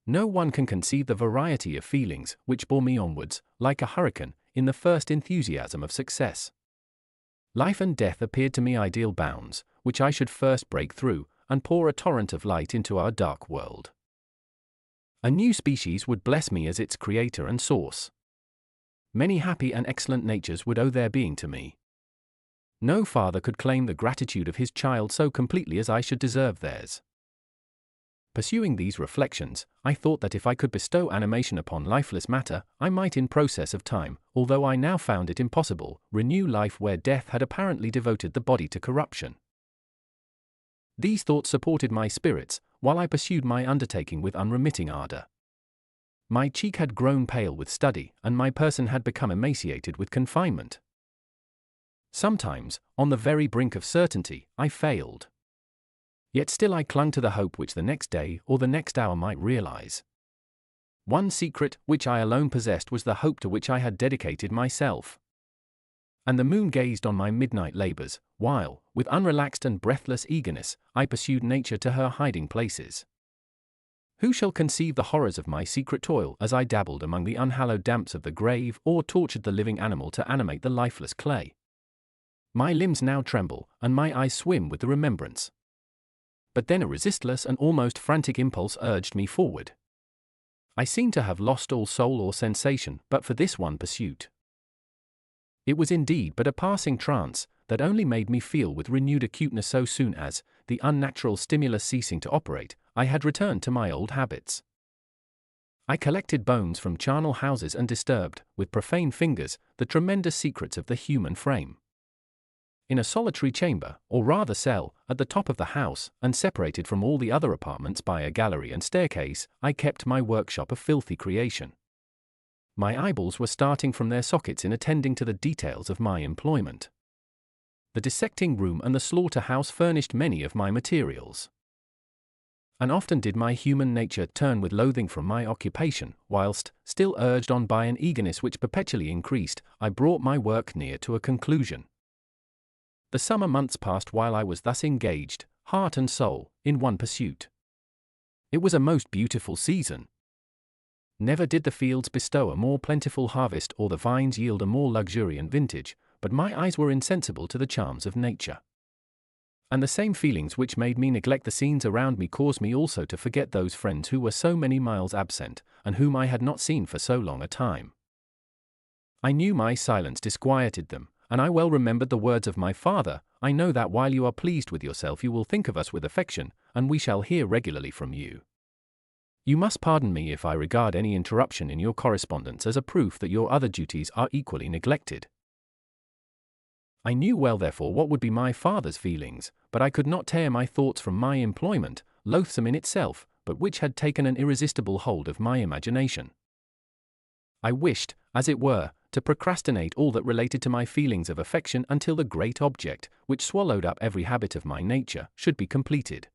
No one can conceive the variety of feelings which bore me onwards, like a hurricane, in the first enthusiasm of success. Life and death appeared to me ideal bounds, which I should first break through, and pour a torrent of light into our dark world. A new species would bless me as its creator and source. Many happy and excellent natures would owe their being to me. No father could claim the gratitude of his child so completely as I should deserve theirs. Pursuing these reflections, I thought that if I could bestow animation upon lifeless matter, I might in process of time, although I now found it impossible, renew life where death had apparently devoted the body to corruption. These thoughts supported my spirits, while I pursued my undertaking with unremitting ardor. My cheek had grown pale with study, and my person had become emaciated with confinement. Sometimes, on the very brink of certainty, I failed. Yet still I clung to the hope which the next day or the next hour might realize. One secret which I alone possessed was the hope to which I had dedicated myself. And the moon gazed on my midnight labors, while, with unrelaxed and breathless eagerness, I pursued nature to her hiding places. Who shall conceive the horrors of my secret toil as I dabbled among the unhallowed damps of the grave or tortured the living animal to animate the lifeless clay? My limbs now tremble, and my eyes swim with the remembrance. But then a resistless and almost frantic impulse urged me forward. I seemed to have lost all soul or sensation but for this one pursuit. It was indeed but a passing trance, that only made me feel with renewed acuteness so soon as, the unnatural stimulus ceasing to operate, I had returned to my old habits. I collected bones from charnel houses and disturbed, with profane fingers, the tremendous secrets of the human frame. In a solitary chamber, or rather cell, at the top of the house, and separated from all the other apartments by a gallery and staircase, I kept my workshop of filthy creation. My eyeballs were starting from their sockets in attending to the details of my employment. The dissecting room and the slaughterhouse furnished many of my materials. And often did my human nature turn with loathing from my occupation, whilst, still urged on by an eagerness which perpetually increased, I brought my work near to a conclusion. The summer months passed while I was thus engaged, heart and soul, in one pursuit. It was a most beautiful season. Never did the fields bestow a more plentiful harvest or the vines yield a more luxuriant vintage, but my eyes were insensible to the charms of nature. And the same feelings which made me neglect the scenes around me caused me also to forget those friends who were so many miles absent, and whom I had not seen for so long a time. I knew my silence disquieted them, and I well remembered the words of my father, "I know that while you are pleased with yourself you will think of us with affection, and we shall hear regularly from you. You must pardon me if I regard any interruption in your correspondence as a proof that your other duties are equally neglected." I knew well therefore what would be my father's feelings, but I could not tear my thoughts from my employment, loathsome in itself, but which had taken an irresistible hold of my imagination. I wished, as it were, to procrastinate all that related to my feelings of affection until the great object, which swallowed up every habit of my nature, should be completed.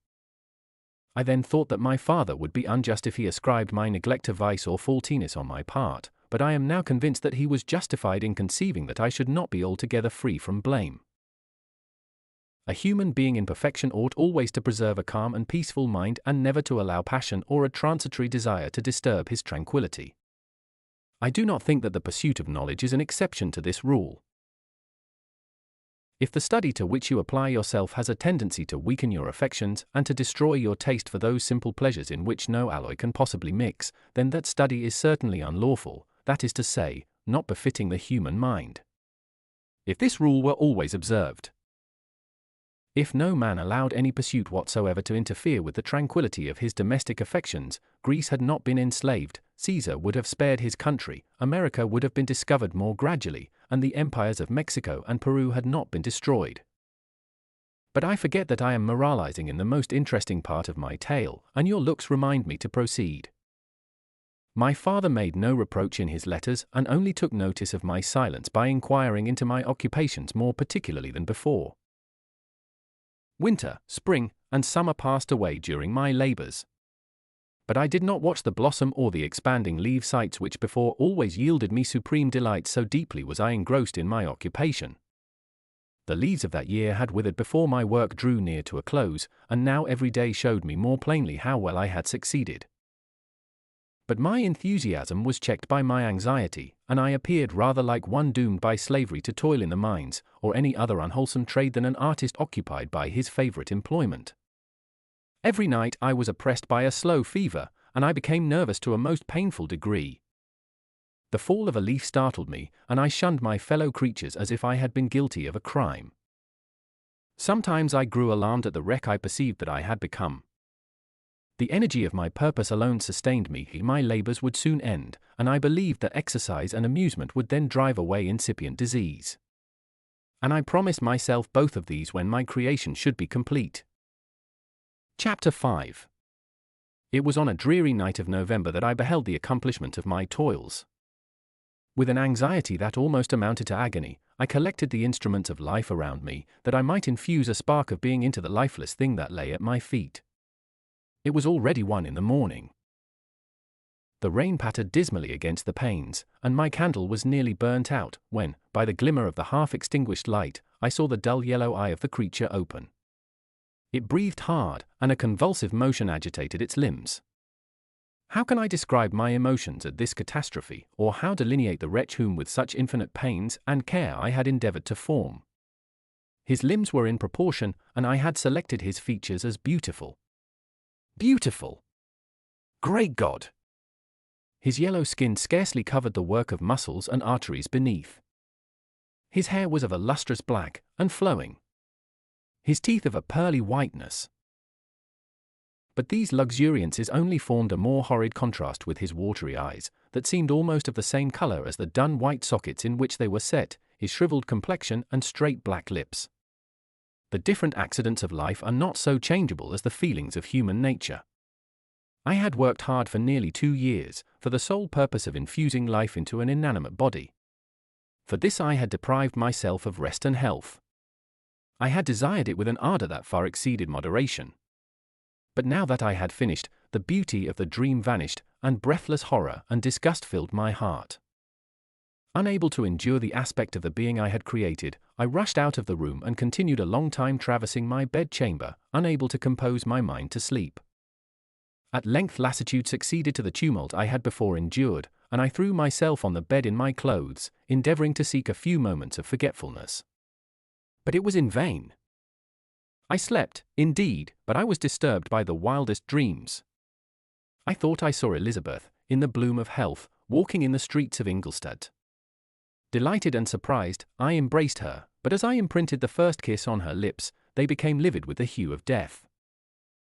I then thought that my father would be unjust if he ascribed my neglect to vice or faultiness on my part, but I am now convinced that he was justified in conceiving that I should not be altogether free from blame. A human being in perfection ought always to preserve a calm and peaceful mind and never to allow passion or a transitory desire to disturb his tranquillity. I do not think that the pursuit of knowledge is an exception to this rule. If the study to which you apply yourself has a tendency to weaken your affections and to destroy your taste for those simple pleasures in which no alloy can possibly mix, then that study is certainly unlawful, that is to say, not befitting the human mind. If this rule were always observed, if no man allowed any pursuit whatsoever to interfere with the tranquillity of his domestic affections, Greece had not been enslaved, Caesar would have spared his country, America would have been discovered more gradually, and the empires of Mexico and Peru had not been destroyed. But I forget that I am moralizing in the most interesting part of my tale, and your looks remind me to proceed. My father made no reproach in his letters and only took notice of my silence by inquiring into my occupations more particularly than before. Winter, spring, and summer passed away during my labors. But I did not watch the blossom or the expanding leaf sights which before always yielded me supreme delight, so deeply was I engrossed in my occupation. The leaves of that year had withered before my work drew near to a close, and now every day showed me more plainly how well I had succeeded. But my enthusiasm was checked by my anxiety, and I appeared rather like one doomed by slavery to toil in the mines, or any other unwholesome trade than an artist occupied by his favorite employment. Every night I was oppressed by a slow fever, and I became nervous to a most painful degree. The fall of a leaf startled me, and I shunned my fellow creatures as if I had been guilty of a crime. Sometimes I grew alarmed at the wreck I perceived that I had become. The energy of my purpose alone sustained me. My labors would soon end, and I believed that exercise and amusement would then drive away incipient disease. And I promised myself both of these when my creation should be complete. Chapter 5. It was on a dreary night of November that I beheld the accomplishment of my toils. With an anxiety that almost amounted to agony, I collected the instruments of life around me, that I might infuse a spark of being into the lifeless thing that lay at my feet. It was already 1 in the morning. The rain pattered dismally against the panes, and my candle was nearly burnt out, when, by the glimmer of the half-extinguished light, I saw the dull yellow eye of the creature open. It breathed hard, and a convulsive motion agitated its limbs. How can I describe my emotions at this catastrophe, or how delineate the wretch whom with such infinite pains and care I had endeavored to form? His limbs were in proportion, and I had selected his features as beautiful. Beautiful! Great God! His yellow skin scarcely covered the work of muscles and arteries beneath. His hair was of a lustrous black, and flowing. His teeth of a pearly whiteness. But these luxuriances only formed a more horrid contrast with his watery eyes, that seemed almost of the same color as the dun white sockets in which they were set, his shriveled complexion and straight black lips. The different accidents of life are not so changeable as the feelings of human nature. I had worked hard for nearly 2 years, for the sole purpose of infusing life into an inanimate body. For this I had deprived myself of rest and health. I had desired it with an ardor that far exceeded moderation. But now that I had finished, the beauty of the dream vanished, and breathless horror and disgust filled my heart. Unable to endure the aspect of the being I had created, I rushed out of the room and continued a long time traversing my bed-chamber, unable to compose my mind to sleep. At length lassitude succeeded to the tumult I had before endured, and I threw myself on the bed in my clothes, endeavoring to seek a few moments of forgetfulness. But it was in vain. I slept, indeed, but I was disturbed by the wildest dreams. I thought I saw Elizabeth, in the bloom of health, walking in the streets of Ingolstadt. Delighted and surprised, I embraced her, but as I imprinted the first kiss on her lips, they became livid with the hue of death.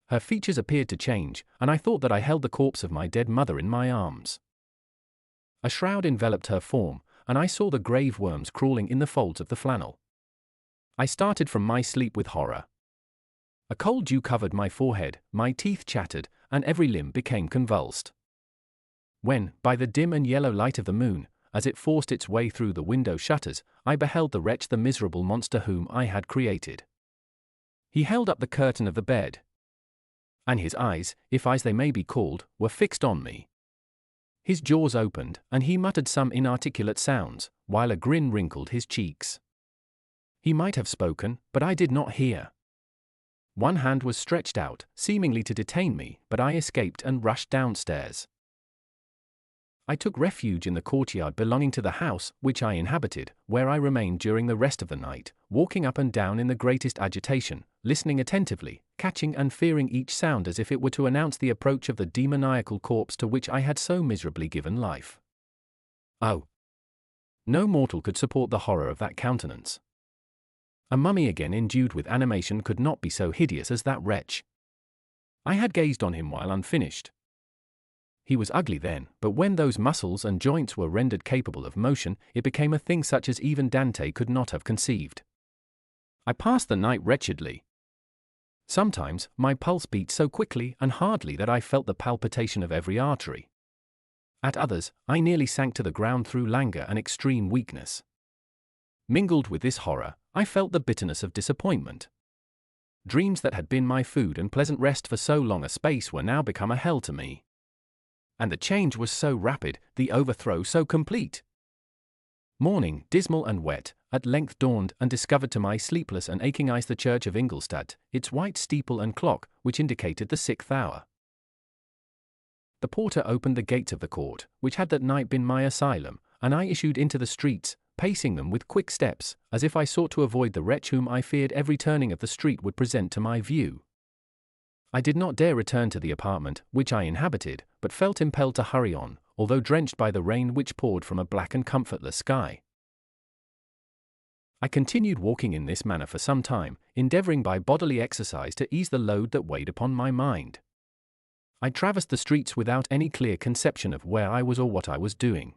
Her features appeared to change, and I thought that I held the corpse of my dead mother in my arms. A shroud enveloped her form, and I saw the grave worms crawling in the folds of the flannel. I started from my sleep with horror. A cold dew covered my forehead, my teeth chattered, and every limb became convulsed. When, by the dim and yellow light of the moon, as it forced its way through the window shutters, I beheld the wretch, the miserable monster whom I had created. He held up the curtain of the bed, and his eyes, if eyes they may be called, were fixed on me. His jaws opened, and he muttered some inarticulate sounds, while a grin wrinkled his cheeks. He might have spoken, but I did not hear. One hand was stretched out, seemingly to detain me, but I escaped and rushed downstairs. I took refuge in the courtyard belonging to the house which I inhabited, where I remained during the rest of the night, walking up and down in the greatest agitation, listening attentively, catching and fearing each sound as if it were to announce the approach of the demoniacal corpse to which I had so miserably given life. Oh! No mortal could support the horror of that countenance. A mummy again endued with animation could not be so hideous as that wretch. I had gazed on him while unfinished. He was ugly then, but when those muscles and joints were rendered capable of motion, it became a thing such as even Dante could not have conceived. I passed the night wretchedly. Sometimes, my pulse beat so quickly and hardly that I felt the palpitation of every artery. At others, I nearly sank to the ground through languor and extreme weakness. Mingled with this horror, I felt the bitterness of disappointment. Dreams that had been my food and pleasant rest for so long a space were now become a hell to me. And the change was so rapid, the overthrow so complete. Morning, dismal and wet, at length dawned and discovered to my sleepless and aching eyes the church of Ingolstadt, its white steeple and clock, which indicated the 6th hour. The porter opened the gates of the court, which had that night been my asylum, and I issued into the streets, pacing them with quick steps, as if I sought to avoid the wretch whom I feared every turning of the street would present to my view. I did not dare return to the apartment which I inhabited, but felt impelled to hurry on, although drenched by the rain which poured from a black and comfortless sky. I continued walking in this manner for some time, endeavoring by bodily exercise to ease the load that weighed upon my mind. I traversed the streets without any clear conception of where I was or what I was doing.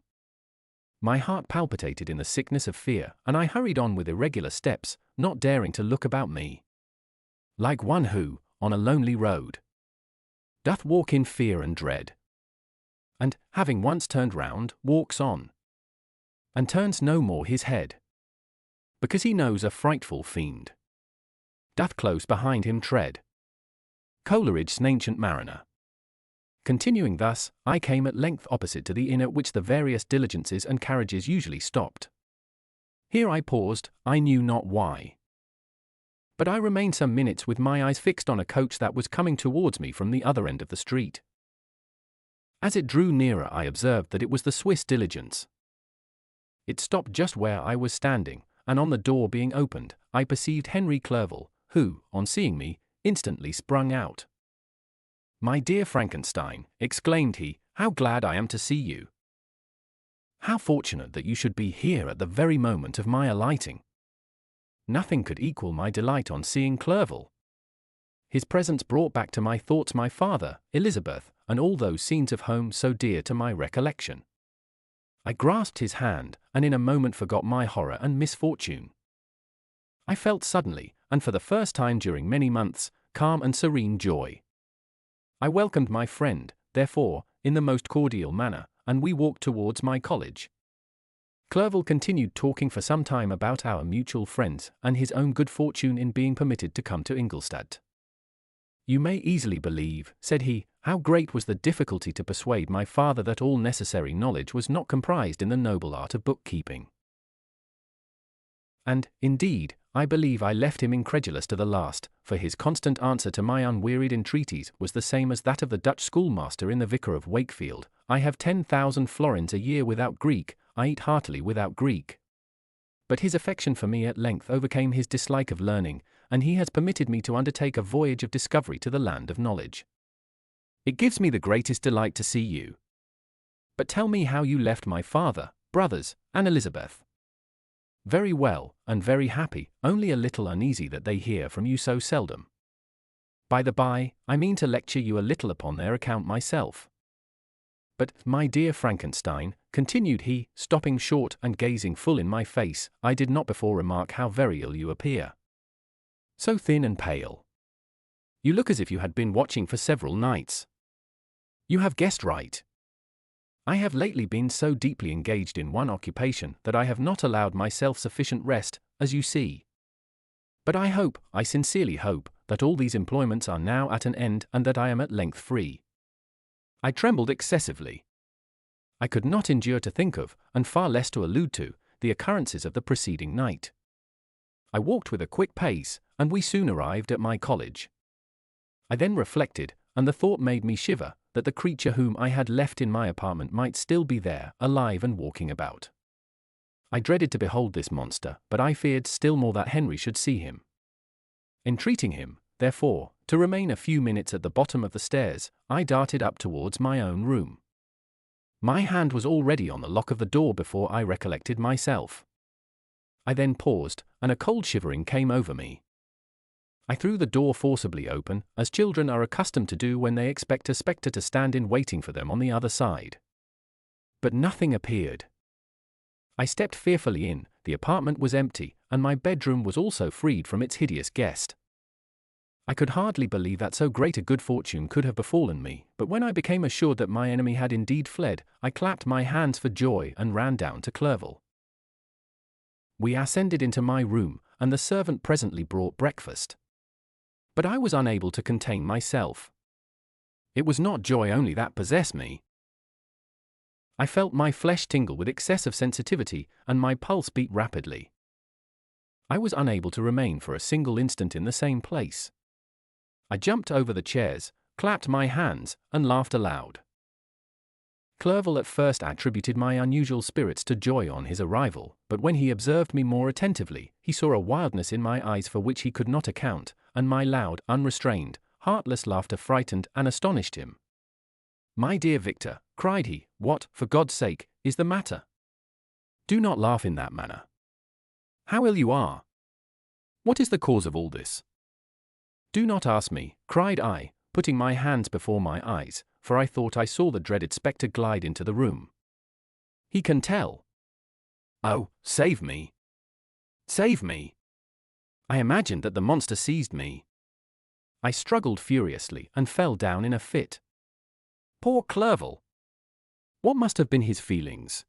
My heart palpitated in the sickness of fear, and I hurried on with irregular steps, not daring to look about me. Like one who, on a lonely road, doth walk in fear and dread, and, having once turned round, walks on, and turns no more his head, because he knows a frightful fiend doth close behind him tread. Coleridge's Ancient Mariner. Continuing thus, I came at length opposite to the inn at which the various diligences and carriages usually stopped. Here I paused, I knew not why. But I remained some minutes with my eyes fixed on a coach that was coming towards me from the other end of the street. As it drew nearer, I observed that it was the Swiss diligence. It stopped just where I was standing, and on the door being opened, I perceived Henry Clerval, who, on seeing me, instantly sprung out. "My dear Frankenstein," exclaimed he, "how glad I am to see you! How fortunate that you should be here at the very moment of my alighting! Nothing could equal my delight on seeing Clerval. his presence brought back to my thoughts my father, Elizabeth, and all those scenes of home so dear to my recollection. I grasped his hand, and in a moment forgot my horror and misfortune. I felt suddenly, and for the first time during many months, calm and serene joy. I welcomed my friend, therefore, in the most cordial manner, and we walked towards my college. Clerval continued talking for some time about our mutual friends and his own good fortune in being permitted to come to Ingolstadt. "You may easily believe," said he, "how great was the difficulty to persuade my father that all necessary knowledge was not comprised in the noble art of bookkeeping. And, indeed, I believe I left him incredulous to the last, for his constant answer to my unwearied entreaties was the same as that of the Dutch schoolmaster in the Vicar of Wakefield: 'I have 10,000 florins a year without Greek, I eat heartily without Greek.' But his affection for me at length overcame his dislike of learning, and he has permitted me to undertake a voyage of discovery to the land of knowledge. It gives me the greatest delight to see you. But tell me how you left my father, brothers, and Elizabeth." "Very well, and very happy, only a little uneasy that they hear from you so seldom. By the by, I mean to lecture you a little upon their account myself. But, my dear Frankenstein," continued he, stopping short and gazing full in my face, "I did not before remark how very ill you appear. So thin and pale. You look as if you had been watching for several nights." "You have guessed right. I have lately been so deeply engaged in one occupation that I have not allowed myself sufficient rest, as you see. But I sincerely hope, that all these employments are now at an end and that I am at length free." I trembled excessively. I could not endure to think of, and far less to allude to, the occurrences of the preceding night. I walked with a quick pace, and we soon arrived at my college. I then reflected, and the thought made me shiver, that the creature whom I had left in my apartment might still be there, alive and walking about. I dreaded to behold this monster, but I feared still more that Henry should see him. Entreating him, therefore, to remain a few minutes at the bottom of the stairs, I darted up towards my own room. My hand was already on the lock of the door before I recollected myself. I then paused, and a cold shivering came over me. I threw the door forcibly open, as children are accustomed to do when they expect a spectre to stand in waiting for them on the other side. But nothing appeared. I stepped fearfully in, the apartment was empty, and my bedroom was also freed from its hideous guest. I could hardly believe that so great a good fortune could have befallen me, but when I became assured that my enemy had indeed fled, I clapped my hands for joy and ran down to Clerval. We ascended into my room, and the servant presently brought breakfast. But I was unable to contain myself. It was not joy only that possessed me. I felt my flesh tingle with excessive sensitivity, and my pulse beat rapidly. I was unable to remain for a single instant in the same place. I jumped over the chairs, clapped my hands, and laughed aloud. Clerval at first attributed my unusual spirits to joy on his arrival, but when he observed me more attentively, he saw a wildness in my eyes for which he could not account, and my loud, unrestrained, heartless laughter frightened and astonished him. "My dear Victor," cried he, "what, for God's sake, is the matter? Do not laugh in that manner. How ill you are! What is the cause of all this?" "Do not ask me," cried I, putting my hands before my eyes, for I thought I saw the dreaded spectre glide into the room. "He can tell. Oh, save me! Save me! I imagined that the monster seized me." I struggled furiously and fell down in a fit. Poor Clerval! What must have been his feelings?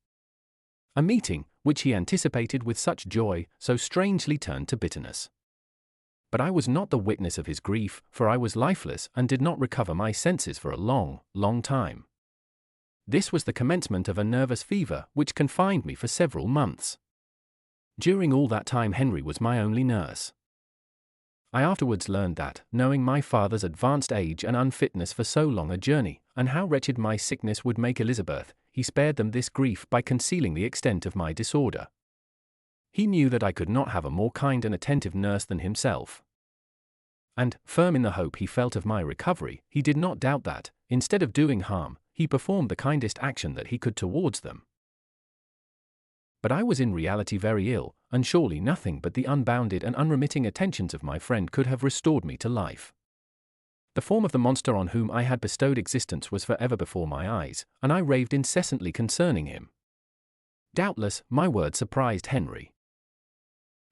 A meeting, which he anticipated with such joy, so strangely turned to bitterness. But I was not the witness of his grief, for I was lifeless and did not recover my senses for a long, long time. This was the commencement of a nervous fever which confined me for several months. During all that time Henry was my only nurse. I afterwards learned that, knowing my father's advanced age and unfitness for so long a journey, and how wretched my sickness would make Elizabeth, he spared them this grief by concealing the extent of my disorder. He knew that I could not have a more kind and attentive nurse than himself. And, firm in the hope he felt of my recovery, he did not doubt that, instead of doing harm, he performed the kindest action that he could towards them. But I was in reality very ill, and surely nothing but the unbounded and unremitting attentions of my friend could have restored me to life. The form of the monster on whom I had bestowed existence was forever before my eyes, and I raved incessantly concerning him. Doubtless, my words surprised Henry.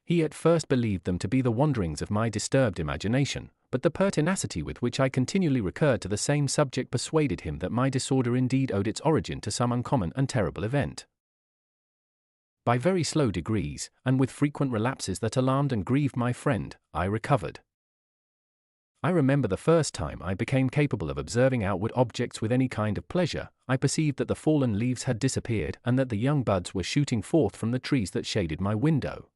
He at first believed them to be the wanderings of my disturbed imagination, but the pertinacity with which I continually recurred to the same subject persuaded him that my disorder indeed owed its origin to some uncommon and terrible event. By very slow degrees, and with frequent relapses that alarmed and grieved my friend, I recovered. I remember the first time I became capable of observing outward objects with any kind of pleasure. I perceived that the fallen leaves had disappeared and that the young buds were shooting forth from the trees that shaded my window.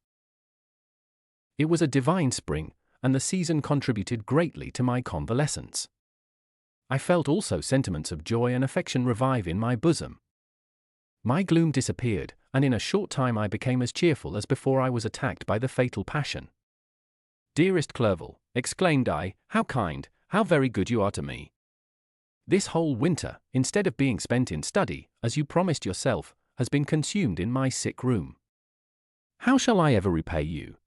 It was a divine spring, and the season contributed greatly to my convalescence. I felt also sentiments of joy and affection revive in my bosom. My gloom disappeared, and in a short time I became as cheerful as before I was attacked by the fatal passion. "Dearest Clerval," exclaimed I, "how kind, how very good you are to me! This whole winter, instead of being spent in study, as you promised yourself, has been consumed in my sick room. How shall I ever repay you?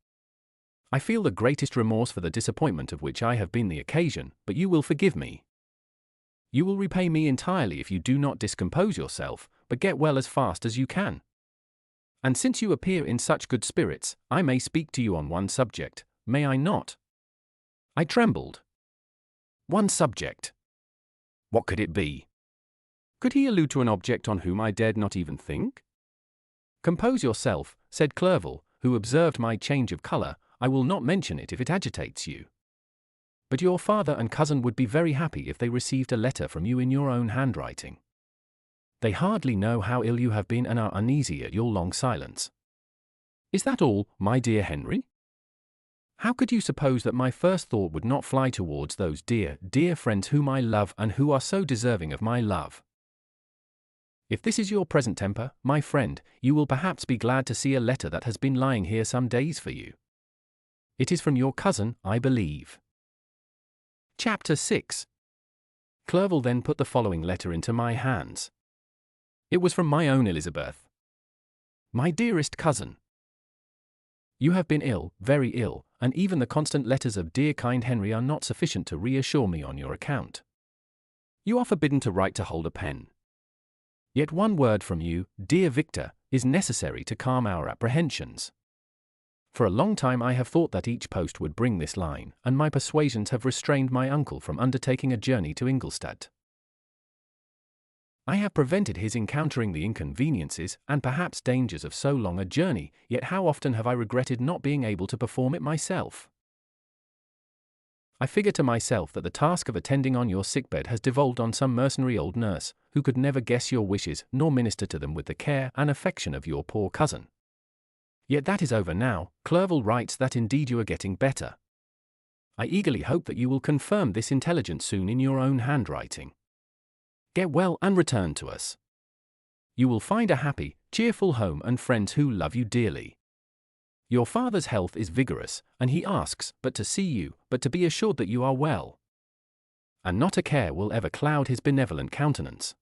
I feel the greatest remorse for the disappointment of which I have been the occasion, but you will forgive me. You will repay me entirely if you do not discompose yourself, but get well as fast as you can. And since you appear in such good spirits, I may speak to you on one subject, may I not?" I trembled. One subject. What could it be? Could he allude to an object on whom I dared not even think? "Compose yourself," said Clerval, who observed my change of colour. "I will not mention it if it agitates you. But your father and cousin would be very happy if they received a letter from you in your own handwriting. They hardly know how ill you have been and are uneasy at your long silence. Is that all, my dear Henry? How could you suppose that my first thought would not fly towards those dear, dear friends whom I love and who are so deserving of my love? If this is your present temper, my friend, you will perhaps be glad to see a letter that has been lying here some days for you. It is from your cousin, I believe." Chapter 6. Clerval then put the following letter into my hands. It was from my own Elizabeth. "My dearest cousin, you have been ill, very ill, and even the constant letters of dear kind Henry are not sufficient to reassure me on your account. You are forbidden to write to hold a pen. Yet one word from you, dear Victor, is necessary to calm our apprehensions. For a long time I have thought that each post would bring this line, and my persuasions have restrained my uncle from undertaking a journey to Ingolstadt. I have prevented his encountering the inconveniences and perhaps dangers of so long a journey, yet how often have I regretted not being able to perform it myself. I figure to myself that the task of attending on your sickbed has devolved on some mercenary old nurse, who could never guess your wishes nor minister to them with the care and affection of your poor cousin. Yet that is over now. Clerval writes that indeed you are getting better. I eagerly hope that you will confirm this intelligence soon in your own handwriting. Get well and return to us. You will find a happy, cheerful home and friends who love you dearly. Your father's health is vigorous, and he asks but to see you, but to be assured that you are well. And not a care will ever cloud his benevolent countenance.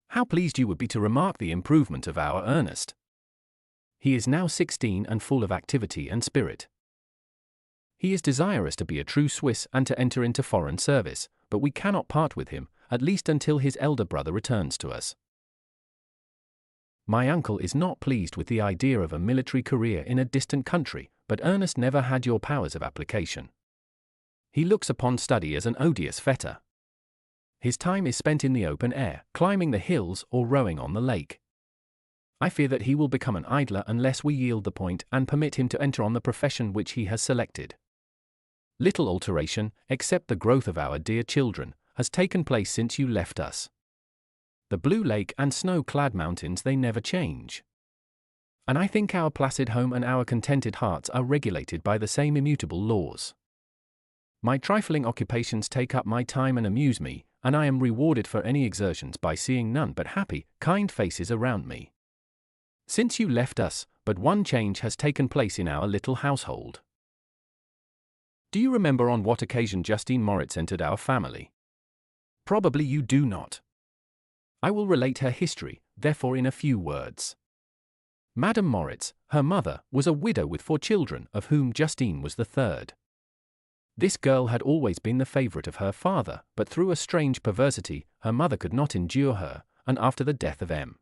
How pleased you would be to remark the improvement of our Ernest. He is now 16 and full of activity and spirit. He is desirous to be a true Swiss and to enter into foreign service, but we cannot part with him, at least until his elder brother returns to us. My uncle is not pleased with the idea of a military career in a distant country, but Ernest never had your powers of application. He looks upon study as an odious fetter. His time is spent in the open air, climbing the hills or rowing on the lake. I fear that he will become an idler unless we yield the point and permit him to enter on the profession which he has selected. Little alteration, except the growth of our dear children, has taken place since you left us. The blue lake and snow-clad mountains, they never change. And I think our placid home and our contented hearts are regulated by the same immutable laws. My trifling occupations take up my time and amuse me, and I am rewarded for any exertions by seeing none but happy, kind faces around me. Since you left us, but one change has taken place in our little household. Do you remember on what occasion Justine Moritz entered our family? Probably you do not. I will relate her history, therefore, in a few words. Madame Moritz, her mother, was a widow with 4 children, of whom Justine was the third. This girl had always been the favorite of her father, but through a strange perversity, her mother could not endure her, and after the death of M.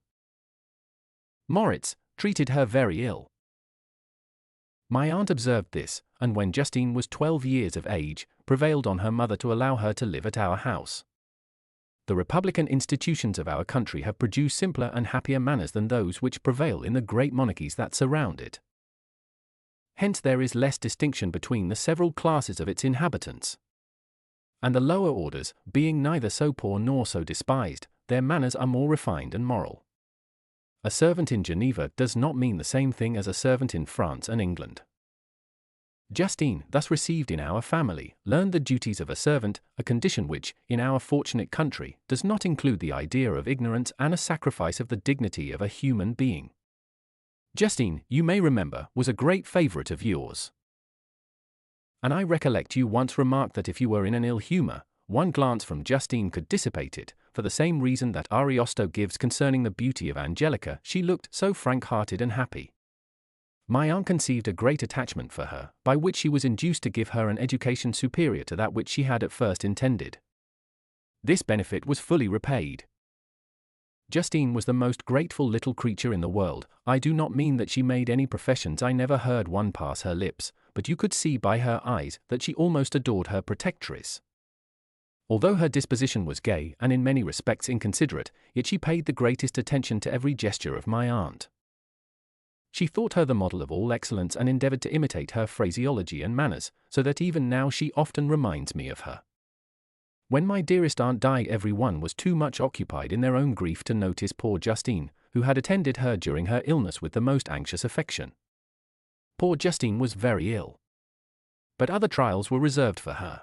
Moritz, treated her very ill. My aunt observed this, and when Justine was 12 years of age, prevailed on her mother to allow her to live at our house. The republican institutions of our country have produced simpler and happier manners than those which prevail in the great monarchies that surround it. Hence there is less distinction between the several classes of its inhabitants. And the lower orders, being neither so poor nor so despised, their manners are more refined and moral. A servant in Geneva does not mean the same thing as a servant in France and England. Justine, thus received in our family, learned the duties of a servant, a condition which, in our fortunate country, does not include the idea of ignorance and a sacrifice of the dignity of a human being. Justine, you may remember, was a great favorite of yours. And I recollect you once remarked that if you were in an ill humor, one glance from Justine could dissipate it, for the same reason that Ariosto gives concerning the beauty of Angelica. She looked so frank-hearted and happy. My aunt conceived a great attachment for her, by which she was induced to give her an education superior to that which she had at first intended. This benefit was fully repaid. Justine was the most grateful little creature in the world. I do not mean that she made any professions. I never heard one pass her lips, but you could see by her eyes that she almost adored her protectress. Although her disposition was gay and in many respects inconsiderate, yet she paid the greatest attention to every gesture of my aunt. She thought her the model of all excellence and endeavored to imitate her phraseology and manners, so that even now she often reminds me of her. When my dearest aunt died, everyone was too much occupied in their own grief to notice poor Justine, who had attended her during her illness with the most anxious affection. Poor Justine was very ill. But other trials were reserved for her.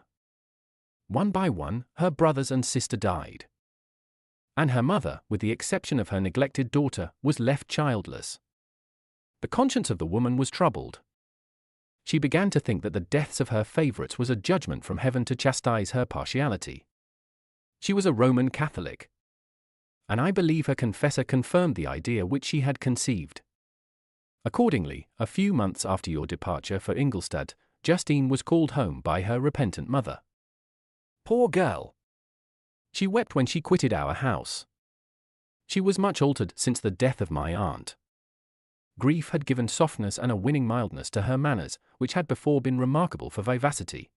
One by one, her brothers and sister died. And her mother, with the exception of her neglected daughter, was left childless. The conscience of the woman was troubled. She began to think that the deaths of her favorites was a judgment from heaven to chastise her partiality. She was a Roman Catholic. And I believe her confessor confirmed the idea which she had conceived. Accordingly, a few months after your departure for Ingolstadt, Justine was called home by her repentant mother. Poor girl! She wept when she quitted our house. She was much altered since the death of my aunt. Grief had given softness and a winning mildness to her manners, which had before been remarkable for vivacity.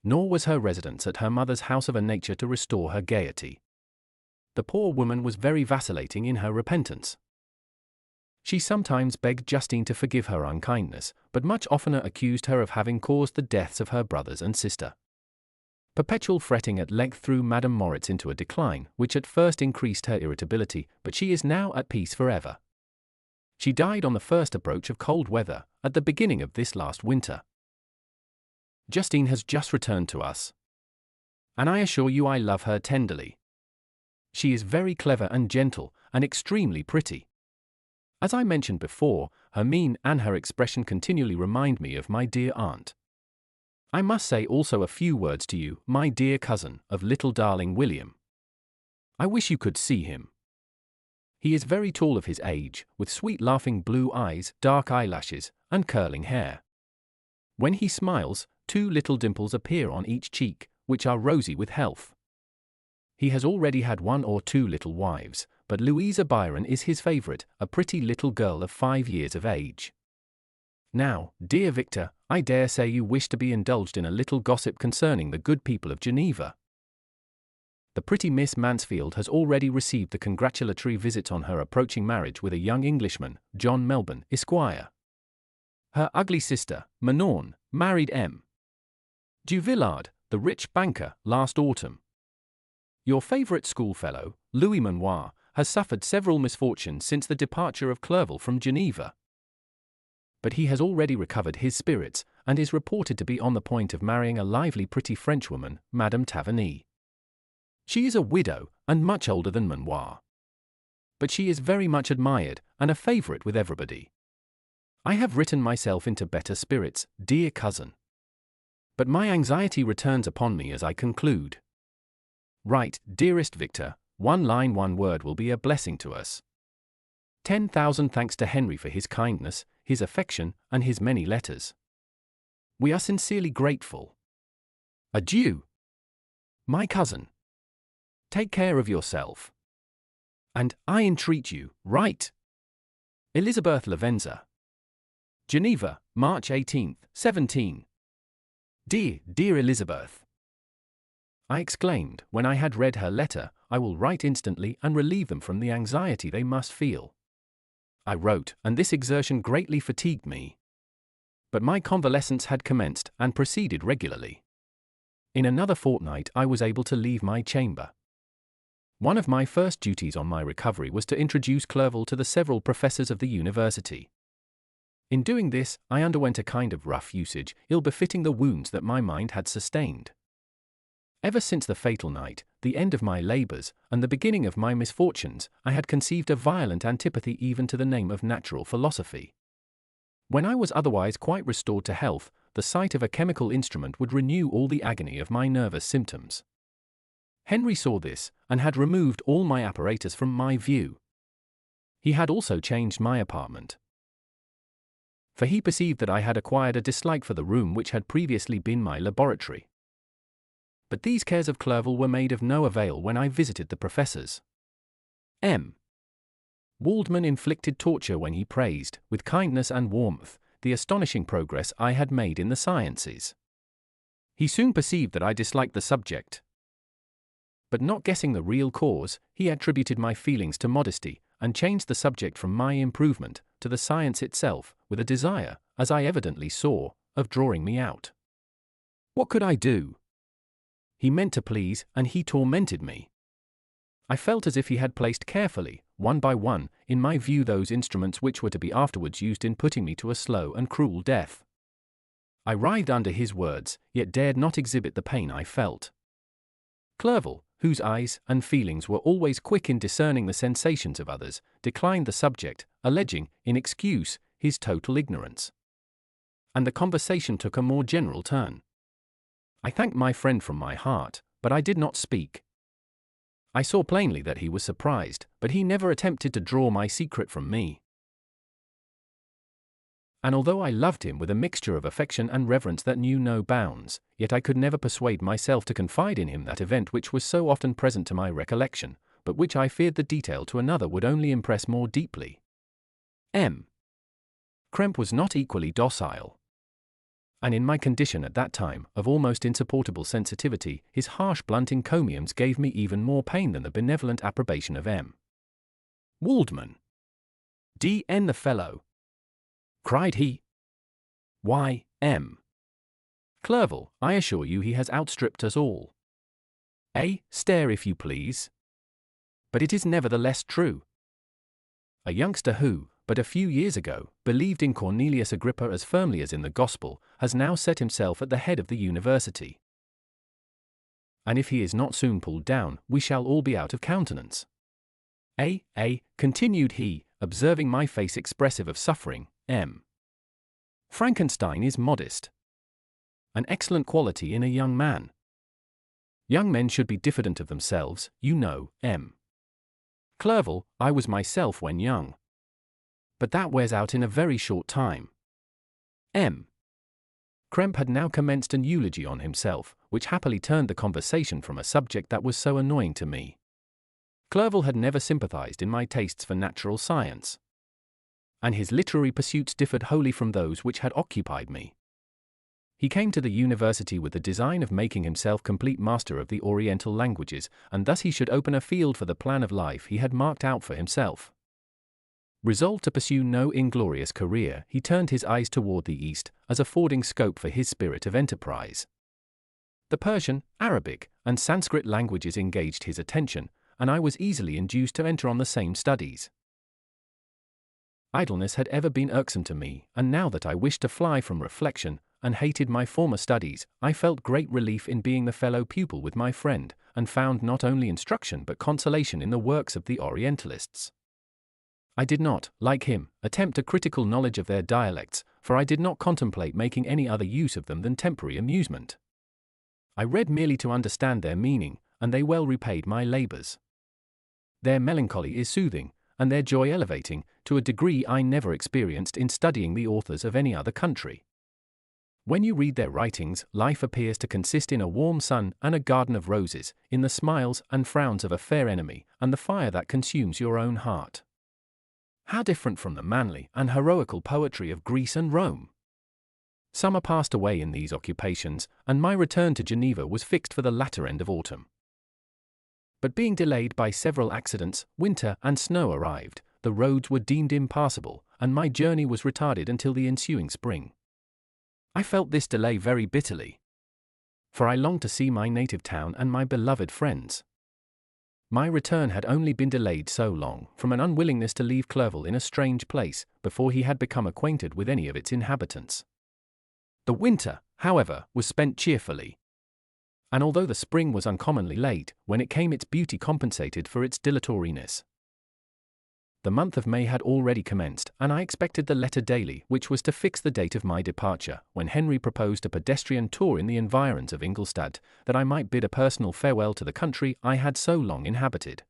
Nor was her residence at her mother's house of a nature to restore her gaiety. The poor woman was very vacillating in her repentance. She sometimes begged Justine to forgive her unkindness, but much oftener accused her of having caused the deaths of her brothers and sister. Perpetual fretting at length threw Madame Moritz into a decline, which at first increased her irritability, but she is now at peace forever. She died on the first approach of cold weather, at the beginning of this last winter. Justine has just returned to us. And I assure you I love her tenderly. She is very clever and gentle, and extremely pretty. As I mentioned before, her mien and her expression continually remind me of my dear aunt. I must say also a few words to you, my dear cousin, of little darling William. I wish you could see him. He is very tall of his age, with sweet laughing blue eyes, dark eyelashes, and curling hair. When he smiles, 2 little dimples appear on each cheek, which are rosy with health. He has already had 1 or 2 little wives, but Louisa Byron is his favorite, a pretty little girl of 5 years of age. Now, dear Victor, I dare say you wish to be indulged in a little gossip concerning the good people of Geneva. The pretty Miss Mansfield has already received the congratulatory visits on her approaching marriage with a young Englishman, John Melbourne, Esquire. Her ugly sister, Manon, married M. Du Villard, the rich banker, last autumn. Your favorite schoolfellow, Louis Manoir, has suffered several misfortunes since the departure of Clerval from Geneva. But he has already recovered his spirits, and is reported to be on the point of marrying a lively pretty Frenchwoman, Madame Taverny. She is a widow, and much older than Manoir. But she is very much admired, and a favorite with everybody. I have written myself into better spirits, dear cousin. But my anxiety returns upon me as I conclude. Write, dearest Victor, 1 line 1 word will be a blessing to us. 10,000 thanks to Henry for his kindness, his affection, and his many letters. We are sincerely grateful. Adieu, my cousin. Take care of yourself. And, I entreat you, write. Elizabeth Lavenza. Geneva, March 18, 17. Dear Elizabeth. I exclaimed, when I had read her letter, I will write instantly and relieve them from the anxiety they must feel. I wrote, and this exertion greatly fatigued me. But my convalescence had commenced and proceeded regularly. In another fortnight I was able to leave my chamber. One of my first duties on my recovery was to introduce Clerval to the several professors of the university. In doing this, I underwent a kind of rough usage, ill-befitting the wounds that my mind had sustained. Ever since the fatal night, the end of my labours, and the beginning of my misfortunes, I had conceived a violent antipathy even to the name of natural philosophy. When I was otherwise quite restored to health, the sight of a chemical instrument would renew all the agony of my nervous symptoms. Henry saw this, and had removed all my apparatus from my view. He had also changed my apartment. For he perceived that I had acquired a dislike for the room which had previously been my laboratory. But these cares of Clerval were made of no avail when I visited the professors. M. Waldman inflicted torture when he praised, with kindness and warmth, the astonishing progress I had made in the sciences. He soon perceived that I disliked the subject. But not guessing the real cause, he attributed my feelings to modesty, and changed the subject from my improvement to the science itself, with a desire, as I evidently saw, of drawing me out. What could I do? He meant to please, and he tormented me. I felt as if he had placed carefully, one by one, in my view those instruments which were to be afterwards used in putting me to a slow and cruel death. I writhed under his words, yet dared not exhibit the pain I felt. Clerval, whose eyes and feelings were always quick in discerning the sensations of others, declined the subject, alleging, in excuse, his total ignorance. And the conversation took a more general turn. I thanked my friend from my heart, but I did not speak. I saw plainly that he was surprised, but he never attempted to draw my secret from me. And although I loved him with a mixture of affection and reverence that knew no bounds, yet I could never persuade myself to confide in him that event which was so often present to my recollection, but which I feared the detail to another would only impress more deeply. M. Krempe was not equally docile. And in my condition at that time, of almost insupportable sensitivity, his harsh blunt encomiums gave me even more pain than the benevolent approbation of M. Waldman. D.N. the fellow! Cried he. Why, M. Clerval, I assure you he has outstripped us all. Stare if you please. But it is nevertheless true. A youngster who, but a few years ago, believed in Cornelius Agrippa as firmly as in the Gospel, has now set himself at the head of the university. And if he is not soon pulled down, we shall all be out of countenance. Continued he, observing my face expressive of suffering, M. Frankenstein is modest. An excellent quality in a young man. Young men should be diffident of themselves, you know, M. Clerval, I was myself when young. But that wears out in a very short time. M. Krempe had now commenced an eulogy on himself, which happily turned the conversation from a subject that was so annoying to me. Clerval had never sympathized in my tastes for natural science, and his literary pursuits differed wholly from those which had occupied me. He came to the university with the design of making himself complete master of the Oriental languages, and thus he should open a field for the plan of life he had marked out for himself. Resolved to pursue no inglorious career, he turned his eyes toward the East, as affording scope for his spirit of enterprise. The Persian, Arabic, and Sanskrit languages engaged his attention, and I was easily induced to enter on the same studies. Idleness had ever been irksome to me, and now that I wished to fly from reflection, and hated my former studies, I felt great relief in being the fellow pupil with my friend, and found not only instruction but consolation in the works of the Orientalists. I did not, like him, attempt a critical knowledge of their dialects, for I did not contemplate making any other use of them than temporary amusement. I read merely to understand their meaning, and they well repaid my labours. Their melancholy is soothing, and their joy elevating, to a degree I never experienced in studying the authors of any other country. When you read their writings, life appears to consist in a warm sun and a garden of roses, in the smiles and frowns of a fair enemy, and the fire that consumes your own heart. How different from the manly and heroical poetry of Greece and Rome! Summer passed away in these occupations, and my return to Geneva was fixed for the latter end of autumn. But being delayed by several accidents, winter and snow arrived, the roads were deemed impassable, and my journey was retarded until the ensuing spring. I felt this delay very bitterly, for I longed to see my native town and my beloved friends. My return had only been delayed so long, from an unwillingness to leave Clerval in a strange place, before he had become acquainted with any of its inhabitants. The winter, however, was spent cheerfully, and although the spring was uncommonly late, when it came its beauty compensated for its dilatoriness. The month of May had already commenced, and I expected the letter daily which was to fix the date of my departure, when Henry proposed a pedestrian tour in the environs of Ingolstadt, that I might bid a personal farewell to the country I had so long inhabited.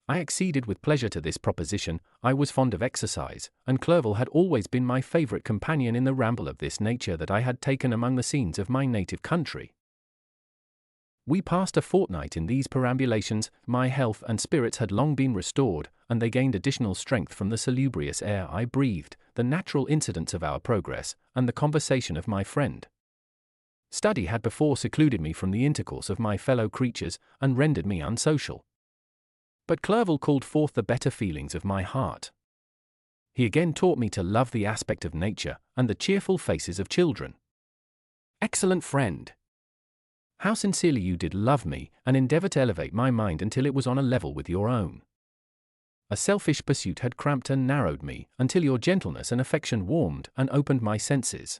I acceded with pleasure to this proposition. I was fond of exercise, and Clerval had always been my favourite companion in the ramble of this nature that I had taken among the scenes of my native country. We passed a fortnight in these perambulations. My health and spirits had long been restored, and they gained additional strength from the salubrious air I breathed, the natural incidents of our progress, and the conversation of my friend. Study had before secluded me from the intercourse of my fellow creatures, and rendered me unsocial. But Clerval called forth the better feelings of my heart. He again taught me to love the aspect of nature, and the cheerful faces of children. Excellent friend! How sincerely you did love me, and endeavor to elevate my mind until it was on a level with your own. A selfish pursuit had cramped and narrowed me, until your gentleness and affection warmed and opened my senses.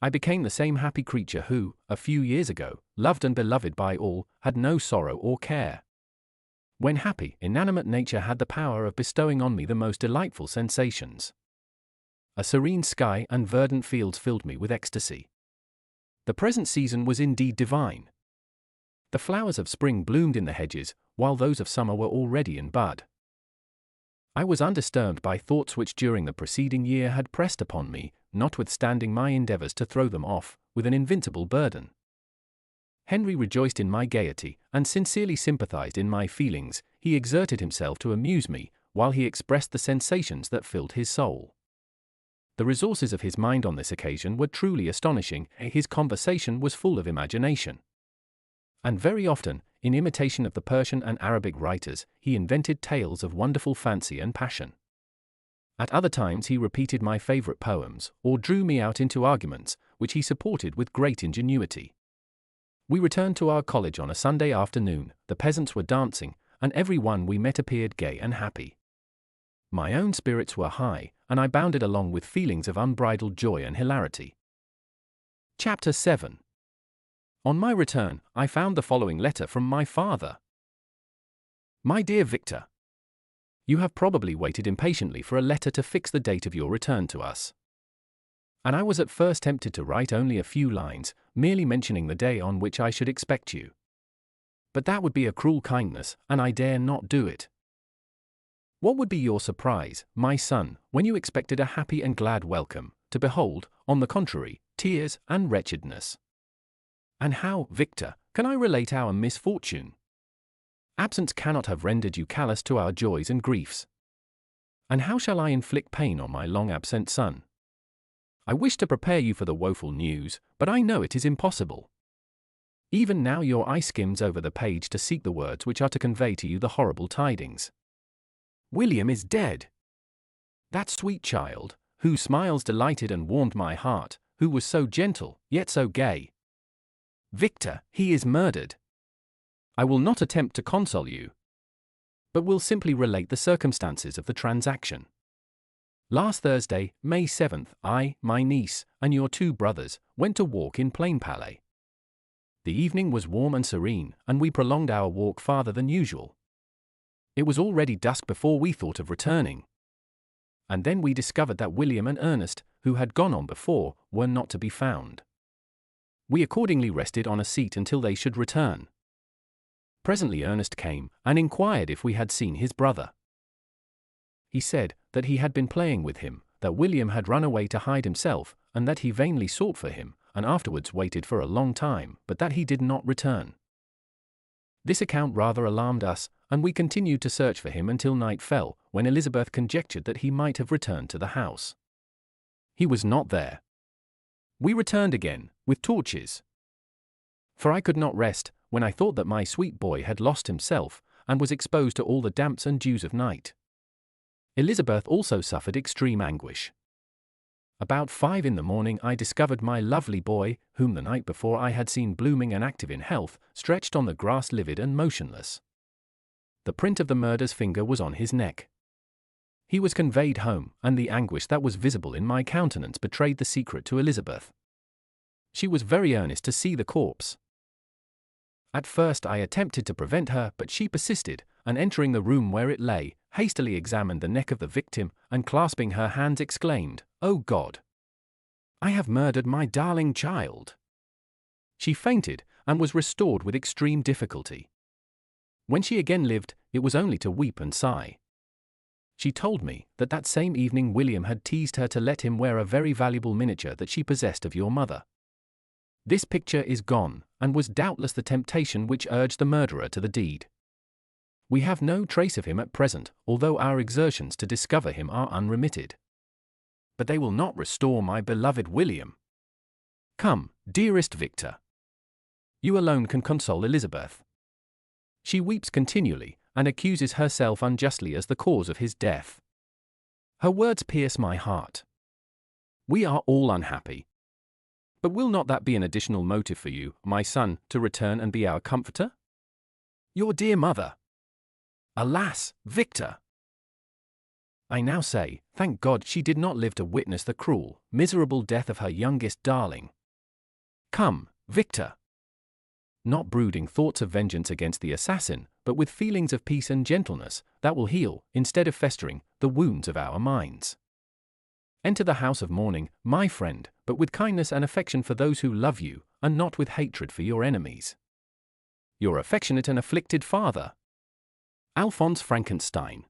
I became the same happy creature who, a few years ago, loved and beloved by all, had no sorrow or care. When happy, inanimate nature had the power of bestowing on me the most delightful sensations. A serene sky and verdant fields filled me with ecstasy. The present season was indeed divine. The flowers of spring bloomed in the hedges, while those of summer were already in bud. I was undisturbed by thoughts which during the preceding year had pressed upon me, notwithstanding my endeavours to throw them off, with an invincible burden. Henry rejoiced in my gaiety, and sincerely sympathized in my feelings. He exerted himself to amuse me, while he expressed the sensations that filled his soul. The resources of his mind on this occasion were truly astonishing. His conversation was full of imagination. And very often, in imitation of the Persian and Arabic writers, he invented tales of wonderful fancy and passion. At other times he repeated my favorite poems, or drew me out into arguments, which he supported with great ingenuity. We returned to our college on a Sunday afternoon. The peasants were dancing, and every one we met appeared gay and happy. My own spirits were high, and I bounded along with feelings of unbridled joy and hilarity. Chapter 7. On my return, I found the following letter from my father. My dear Victor, you have probably waited impatiently for a letter to fix the date of your return to us. And I was at first tempted to write only a few lines, merely mentioning the day on which I should expect you. But that would be a cruel kindness, and I dare not do it. What would be your surprise, my son, when you expected a happy and glad welcome, to behold, on the contrary, tears and wretchedness? And how, Victor, can I relate our misfortune? Absence cannot have rendered you callous to our joys and griefs. And how shall I inflict pain on my long-absent son? I wish to prepare you for the woeful news, but I know it is impossible. Even now your eye skims over the page to seek the words which are to convey to you the horrible tidings. William is dead. That sweet child, whose smiles delighted and warmed my heart, who was so gentle, yet so gay. Victor, he is murdered. I will not attempt to console you, but will simply relate the circumstances of the transaction. Last Thursday, May 7th, I, my niece, and your 2 brothers, went to walk in Plain Palais. The evening was warm and serene, and we prolonged our walk farther than usual. It was already dusk before we thought of returning. And then we discovered that William and Ernest, who had gone on before, were not to be found. We accordingly rested on a seat until they should return. Presently Ernest came, and inquired if we had seen his brother. He said that he had been playing with him, that William had run away to hide himself, and that he vainly sought for him, and afterwards waited for a long time, but that he did not return. This account rather alarmed us, and we continued to search for him until night fell, when Elizabeth conjectured that he might have returned to the house. He was not there. We returned again, with torches. For I could not rest, when I thought that my sweet boy had lost himself, and was exposed to all the damps and dews of night. Elizabeth also suffered extreme anguish. About 5 in the morning I discovered my lovely boy, whom the night before I had seen blooming and active in health, stretched on the grass livid and motionless. The print of the murderer's finger was on his neck. He was conveyed home, and the anguish that was visible in my countenance betrayed the secret to Elizabeth. She was very earnest to see the corpse. At first I attempted to prevent her, but she persisted, and entering the room where it lay, hastily examined the neck of the victim, and clasping her hands exclaimed, "Oh God! I have murdered my darling child!" She fainted, and was restored with extreme difficulty. When she again lived, it was only to weep and sigh. She told me that that same evening William had teased her to let him wear a very valuable miniature that she possessed of your mother. This picture is gone, and was doubtless the temptation which urged the murderer to the deed. We have no trace of him at present, although our exertions to discover him are unremitted. But they will not restore my beloved William. Come, dearest Victor. You alone can console Elizabeth. She weeps continually, and accuses herself unjustly as the cause of his death. Her words pierce my heart. We are all unhappy. But will not that be an additional motive for you, my son, to return and be our comforter? Your dear mother. Alas, Victor! I now say, thank God she did not live to witness the cruel, miserable death of her youngest darling. Come, Victor. Not brooding thoughts of vengeance against the assassin, but with feelings of peace and gentleness, that will heal, instead of festering, the wounds of our minds. Enter the house of mourning, my friend, but with kindness and affection for those who love you, and not with hatred for your enemies. Your affectionate and afflicted father, Alphonse Frankenstein.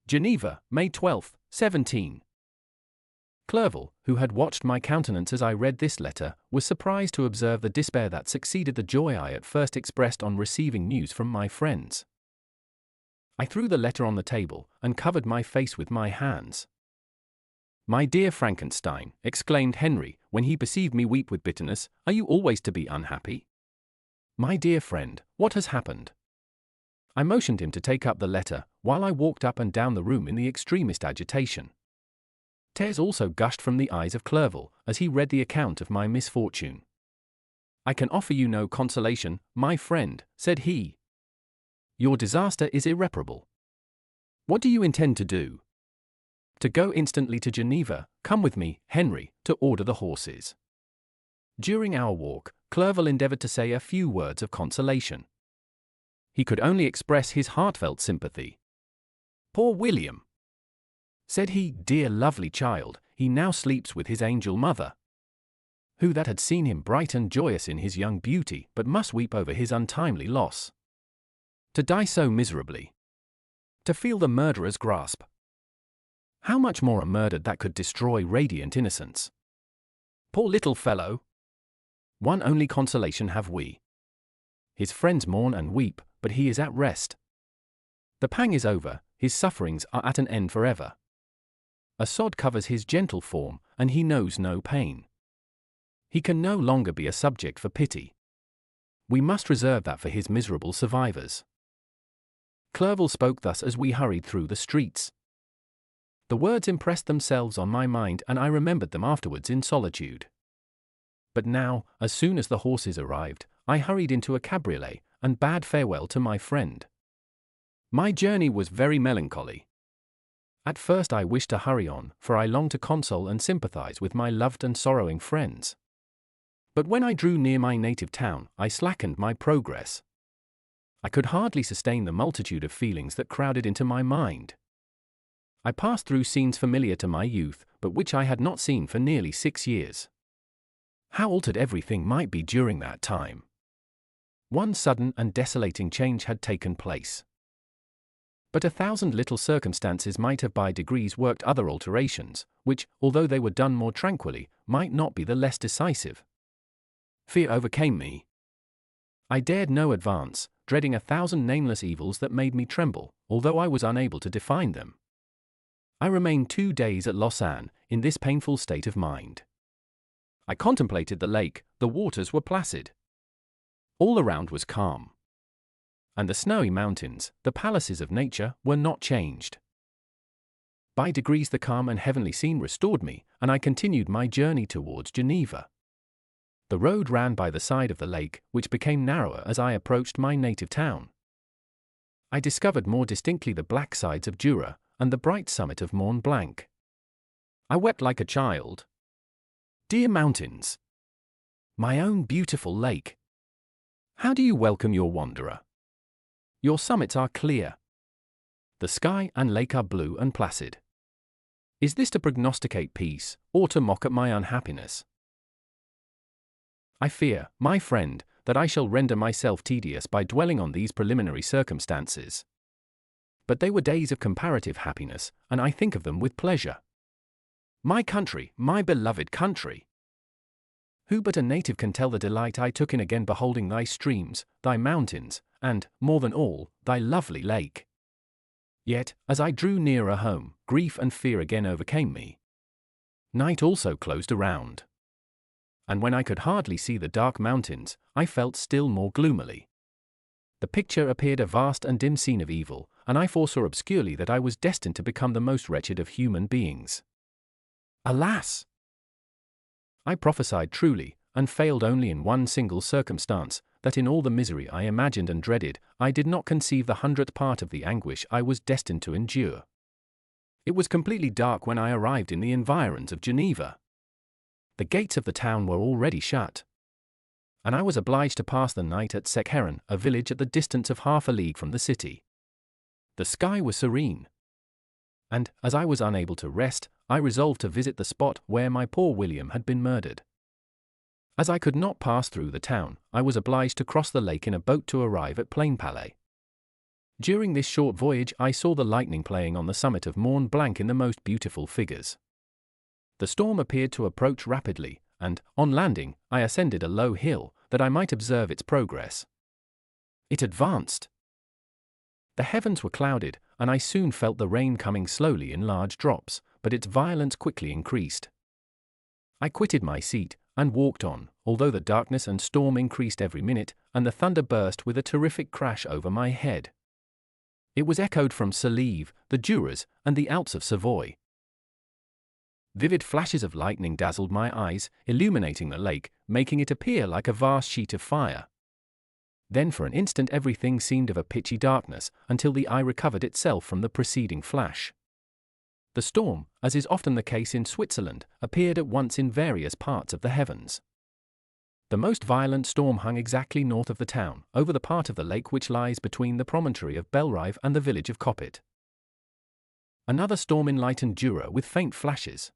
Geneva, May 12, 17. Clerval, who had watched my countenance as I read this letter, was surprised to observe the despair that succeeded the joy I at first expressed on receiving news from my friends. I threw the letter on the table, and covered my face with my hands. My dear Frankenstein, exclaimed Henry, when he perceived me weep with bitterness, are you always to be unhappy? My dear friend, what has happened? I motioned him to take up the letter, while I walked up and down the room in the extremest agitation. Tears also gushed from the eyes of Clerval, as he read the account of my misfortune. I can offer you no consolation, my friend, said he. Your disaster is irreparable. What do you intend to do? To go instantly to Geneva. Come with me, Henry, to order the horses. During our walk, Clerval endeavored to say a few words of consolation. He could only express his heartfelt sympathy. Poor William! Said he, dear lovely child, he now sleeps with his angel mother. Who that had seen him bright and joyous in his young beauty, but must weep over his untimely loss. To die so miserably. To feel the murderer's grasp. How much more a murder that could destroy radiant innocence? Poor little fellow! One only consolation have we. His friends mourn and weep, but he is at rest. The pang is over, his sufferings are at an end forever. A sod covers his gentle form, and he knows no pain. He can no longer be a subject for pity. We must reserve that for his miserable survivors. Clerval spoke thus as we hurried through the streets. The words impressed themselves on my mind, and I remembered them afterwards in solitude. But now, as soon as the horses arrived, I hurried into a cabriolet, and bade farewell to my friend. My journey was very melancholy. At first I wished to hurry on, for I longed to console and sympathize with my loved and sorrowing friends. But when I drew near my native town, I slackened my progress. I could hardly sustain the multitude of feelings that crowded into my mind. I passed through scenes familiar to my youth, but which I had not seen for nearly 6 years. How altered everything might be during that time! One sudden and desolating change had taken place. But 1,000 little circumstances might have by degrees worked other alterations, which, although they were done more tranquilly, might not be the less decisive. Fear overcame me. I dared no advance, dreading 1,000 nameless evils that made me tremble, although I was unable to define them. I remained 2 days at Lausanne, in this painful state of mind. I contemplated the lake, the waters were placid. All around was calm. And the snowy mountains, the palaces of nature, were not changed. By degrees the calm and heavenly scene restored me, and I continued my journey towards Geneva. The road ran by the side of the lake, which became narrower as I approached my native town. I discovered more distinctly the black sides of Jura, and the bright summit of Mont Blanc. I wept like a child. Dear mountains! My own beautiful lake! How do you welcome your wanderer? Your summits are clear. The sky and lake are blue and placid. Is this to prognosticate peace, or to mock at my unhappiness? I fear, my friend, that I shall render myself tedious by dwelling on these preliminary circumstances. But they were days of comparative happiness, and I think of them with pleasure. My country, my beloved country! Who but a native can tell the delight I took in again beholding thy streams, thy mountains, and, more than all, thy lovely lake? Yet, as I drew nearer home, grief and fear again overcame me. Night also closed around. And when I could hardly see the dark mountains, I felt still more gloomily. The picture appeared a vast and dim scene of evil, and I foresaw obscurely that I was destined to become the most wretched of human beings. Alas! I prophesied truly, and failed only in one single circumstance, that in all the misery I imagined and dreaded, I did not conceive the 100th part of the anguish I was destined to endure. It was completely dark when I arrived in the environs of Geneva. The gates of the town were already shut, and I was obliged to pass the night at Sekheron, a village at the distance of half a league from the city. The sky was serene, and, as I was unable to rest, I resolved to visit the spot where my poor William had been murdered. As I could not pass through the town, I was obliged to cross the lake in a boat to arrive at Plainpalais. During this short voyage I saw the lightning playing on the summit of Mont Blanc in the most beautiful figures. The storm appeared to approach rapidly, and, on landing, I ascended a low hill, that I might observe its progress. It advanced. The heavens were clouded, and I soon felt the rain coming slowly in large drops, but its violence quickly increased. I quitted my seat, and walked on, although the darkness and storm increased every minute, and the thunder burst with a terrific crash over my head. It was echoed from Salive, the Juras, and the Alps of Savoy. Vivid flashes of lightning dazzled my eyes, illuminating the lake, making it appear like a vast sheet of fire. Then for an instant everything seemed of a pitchy darkness, until the eye recovered itself from the preceding flash. The storm, as is often the case in Switzerland, appeared at once in various parts of the heavens. The most violent storm hung exactly north of the town, over the part of the lake which lies between the promontory of Belrive and the village of Coppet. Another storm enlightened Jura with faint flashes,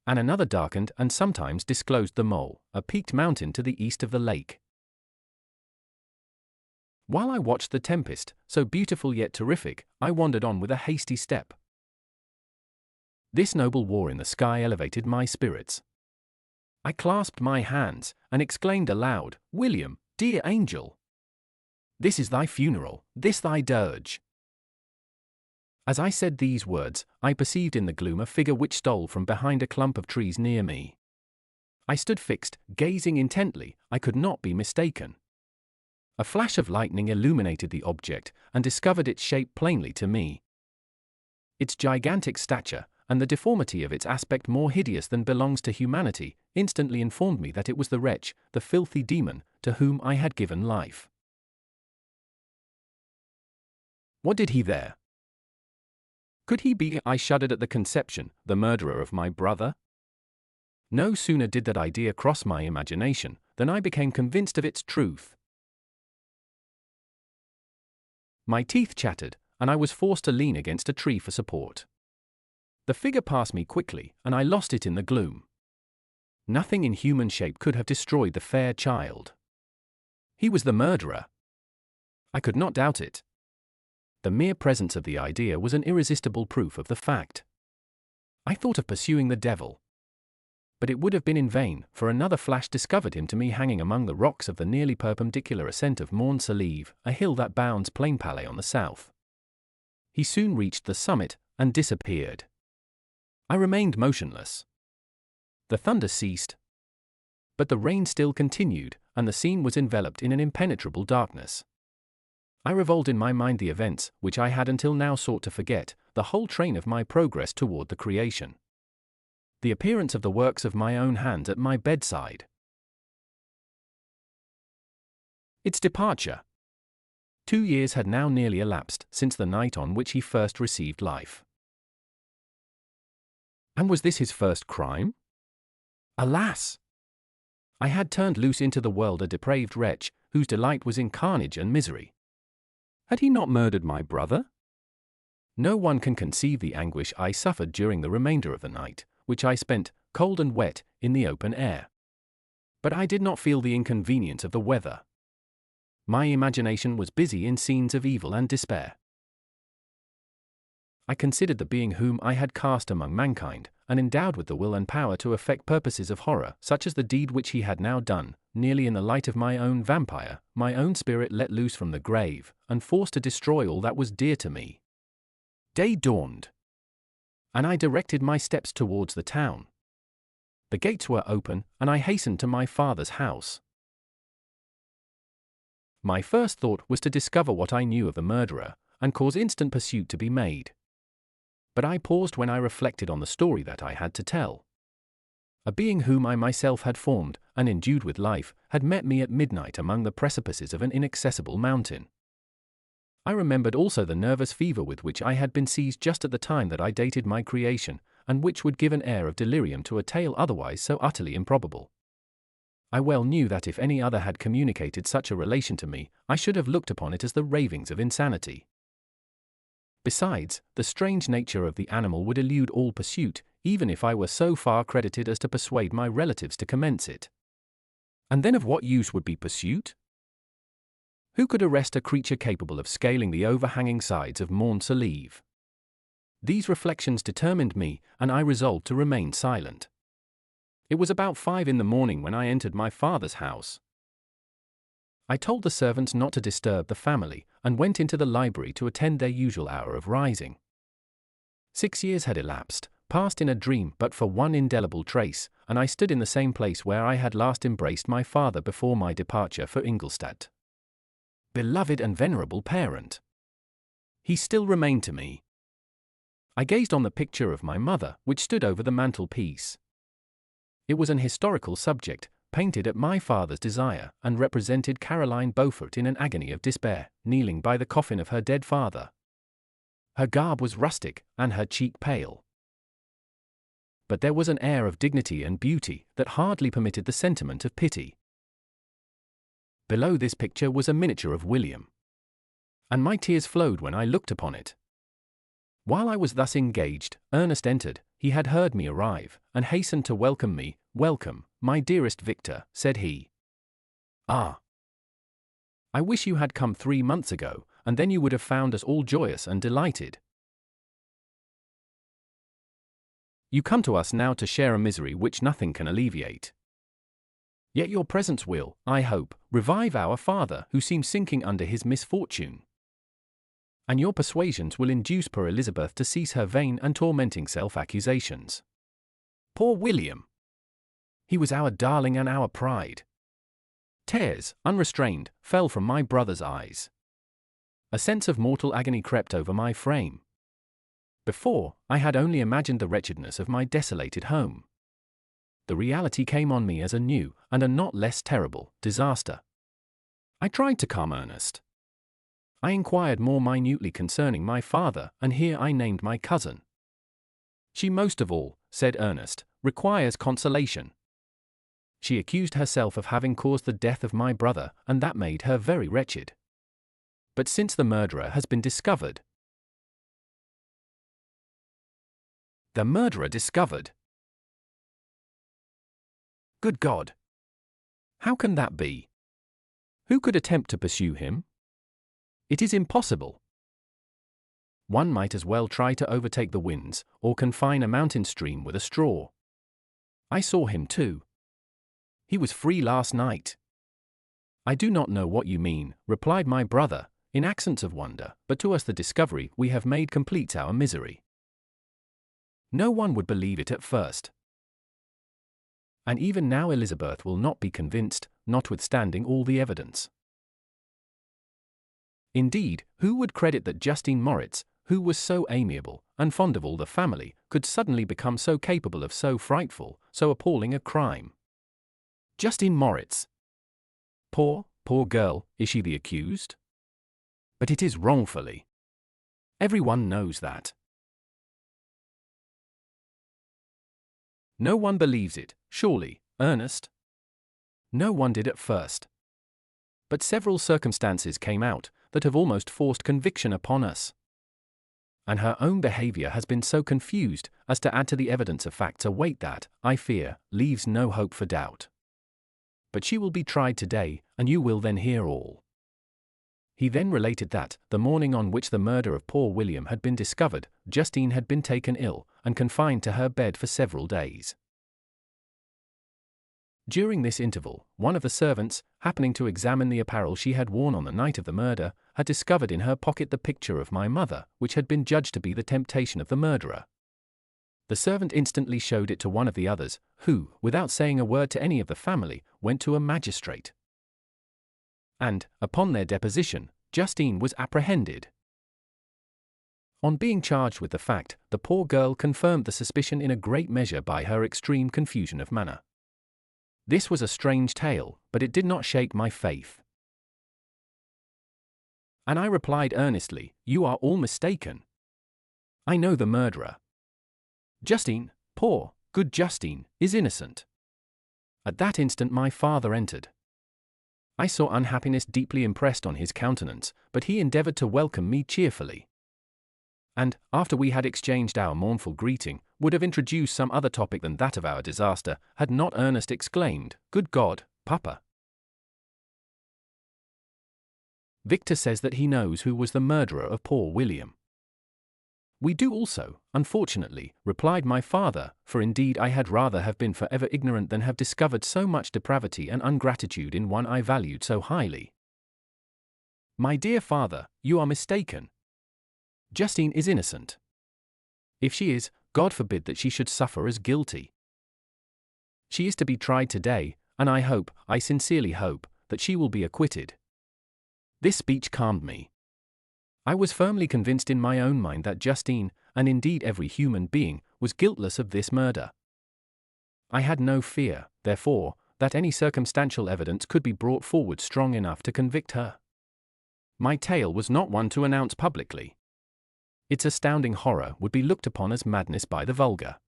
and another darkened and sometimes disclosed the Mole, a peaked mountain to the east of the lake. While I watched the tempest, so beautiful yet terrific, I wandered on with a hasty step. This noble war in the sky elevated my spirits. I clasped my hands, and exclaimed aloud, "William, dear angel! This is thy funeral, this thy dirge." As I said these words, I perceived in the gloom a figure which stole from behind a clump of trees near me. I stood fixed, gazing intently. I could not be mistaken. A flash of lightning illuminated the object, and discovered its shape plainly to me. Its gigantic stature, and the deformity of its aspect more hideous than belongs to humanity, instantly informed me that it was the wretch, the filthy demon, to whom I had given life. What did he there? Could he be, I shuddered at the conception, the murderer of my brother? No sooner did that idea cross my imagination, than I became convinced of its truth. My teeth chattered, and I was forced to lean against a tree for support. The figure passed me quickly, and I lost it in the gloom. Nothing in human shape could have destroyed the fair child. He was the murderer. I could not doubt it. The mere presence of the idea was an irresistible proof of the fact. I thought of pursuing the devil. But it would have been in vain, for another flash discovered him to me hanging among the rocks of the nearly perpendicular ascent of Morne Salive, a hill that bounds Plainpalais on the south. He soon reached the summit, and disappeared. I remained motionless. The thunder ceased. But the rain still continued, and the scene was enveloped in an impenetrable darkness. I revolved in my mind the events, which I had until now sought to forget, the whole train of my progress toward the creation. The appearance of the works of my own hands at my bedside. Its departure. 2 years had now nearly elapsed since the night on which he first received life. And was this his first crime? Alas! I had turned loose into the world a depraved wretch, whose delight was in carnage and misery. Had he not murdered my brother? No one can conceive the anguish I suffered during the remainder of the night, which I spent, cold and wet, in the open air. But I did not feel the inconvenience of the weather. My imagination was busy in scenes of evil and despair. I considered the being whom I had cast among mankind, and endowed with the will and power to effect purposes of horror, such as the deed which he had now done, nearly in the light of my own vampire, my own spirit let loose from the grave, and forced to destroy all that was dear to me. Day dawned, and I directed my steps towards the town. The gates were open, and I hastened to my father's house. My first thought was to discover what I knew of the murderer, and cause instant pursuit to be made. But I paused when I reflected on the story that I had to tell. A being whom I myself had formed, and endued with life, had met me at midnight among the precipices of an inaccessible mountain. I remembered also the nervous fever with which I had been seized just at the time that I dated my creation, and which would give an air of delirium to a tale otherwise so utterly improbable. I well knew that if any other had communicated such a relation to me, I should have looked upon it as the ravings of insanity. Besides, the strange nature of the animal would elude all pursuit, even if I were so far credited as to persuade my relatives to commence it. And then of what use would be pursuit? Who could arrest a creature capable of scaling the overhanging sides of Morne Salive? These reflections determined me, and I resolved to remain silent. It was about 5 in the morning when I entered my father's house. I told the servants not to disturb the family, and went into the library to attend their usual hour of rising. 6 years had elapsed, passed in a dream but for one indelible trace, and I stood in the same place where I had last embraced my father before my departure for Ingolstadt. Beloved and venerable parent! He still remained to me. I gazed on the picture of my mother, which stood over the mantelpiece. It was an historical subject, painted at my father's desire, and represented Caroline Beaufort in an agony of despair, kneeling by the coffin of her dead father. Her garb was rustic, and her cheek pale. But there was an air of dignity and beauty that hardly permitted the sentiment of pity. Below this picture was a miniature of William, and my tears flowed when I looked upon it. While I was thus engaged, Ernest entered. He had heard me arrive, and hastened to welcome me. "Welcome, my dearest Victor," said he. "Ah! I wish you had come 3 months ago, and then you would have found us all joyous and delighted. You come to us now to share a misery which nothing can alleviate. Yet your presence will, I hope, revive our father who seems sinking under his misfortune. And your persuasions will induce poor Elizabeth to cease her vain and tormenting self-accusations. Poor William! He was our darling and our pride." Tears, unrestrained, fell from my brother's eyes. A sense of mortal agony crept over my frame. Before, I had only imagined the wretchedness of my desolated home. The reality came on me as a new, and a not less terrible, disaster. I tried to calm Ernest. I inquired more minutely concerning my father, and here I named my cousin. "She most of all," said Ernest, "requires consolation. She accused herself of having caused the death of my brother, and that made her very wretched. But since the murderer has been discovered—" The murderer discovered! Good God! How can that be? Who could attempt to pursue him? It is impossible. one might as well try to overtake the winds, or confine a mountain stream with a straw. I saw him too. He was free last night. I do not know what you mean, replied my brother, in accents of wonder, but to us the discovery we have made completes our misery. No one would believe it at first. And even now Elizabeth will not be convinced, notwithstanding all the evidence. Indeed, who would credit that Justine Moritz, who was so amiable, and fond of all the family, could suddenly become so capable of so frightful, so appalling a crime? Justine Moritz. Poor girl, is she the accused? But it is wrongfully. Everyone knows that. No one believes it, surely, Ernest? No one did at first. But several circumstances came out that have almost forced conviction upon us. And her own behavior has been so confused as to add to the evidence of facts a weight that, I fear, leaves no hope for doubt. But she will be tried today, and you will then hear all. He then related that, the morning on which the murder of poor William had been discovered, Justine had been taken ill, and confined to her bed for several days. During this interval, one of the servants, happening to examine the apparel she had worn on the night of the murder, had discovered in her pocket the picture of my mother, which had been judged to be the temptation of the murderer. The servant instantly showed it to one of the others, who, without saying a word to any of the family, went to a magistrate. And, upon their deposition, Justine was apprehended. On being charged with the fact, the poor girl confirmed the suspicion in a great measure by her extreme confusion of manner. This was a strange tale, but it did not shake my faith. And I replied earnestly, "You are all mistaken. I know the murderer. Justine, poor, good Justine, is innocent." At that instant my father entered. I saw unhappiness deeply impressed on his countenance, but he endeavored to welcome me cheerfully. And, after we had exchanged our mournful greeting, would have introduced some other topic than that of our disaster, had not Ernest exclaimed, "Good God, Papa! Victor says that he knows who was the murderer of poor William." "We do also, unfortunately," replied my father, "for indeed I had rather have been forever ignorant than have discovered so much depravity and ungratitude in one I valued so highly." "My dear father, you are mistaken. Justine is innocent. If she is, God forbid that she should suffer as guilty. She is to be tried today, and I sincerely hope, that she will be acquitted." This speech calmed me. I was firmly convinced in my own mind that Justine, and indeed every human being, was guiltless of this murder. I had no fear, therefore, that any circumstantial evidence could be brought forward strong enough to convict her. My tale was not one to announce publicly. Its astounding horror would be looked upon as madness by the vulgar.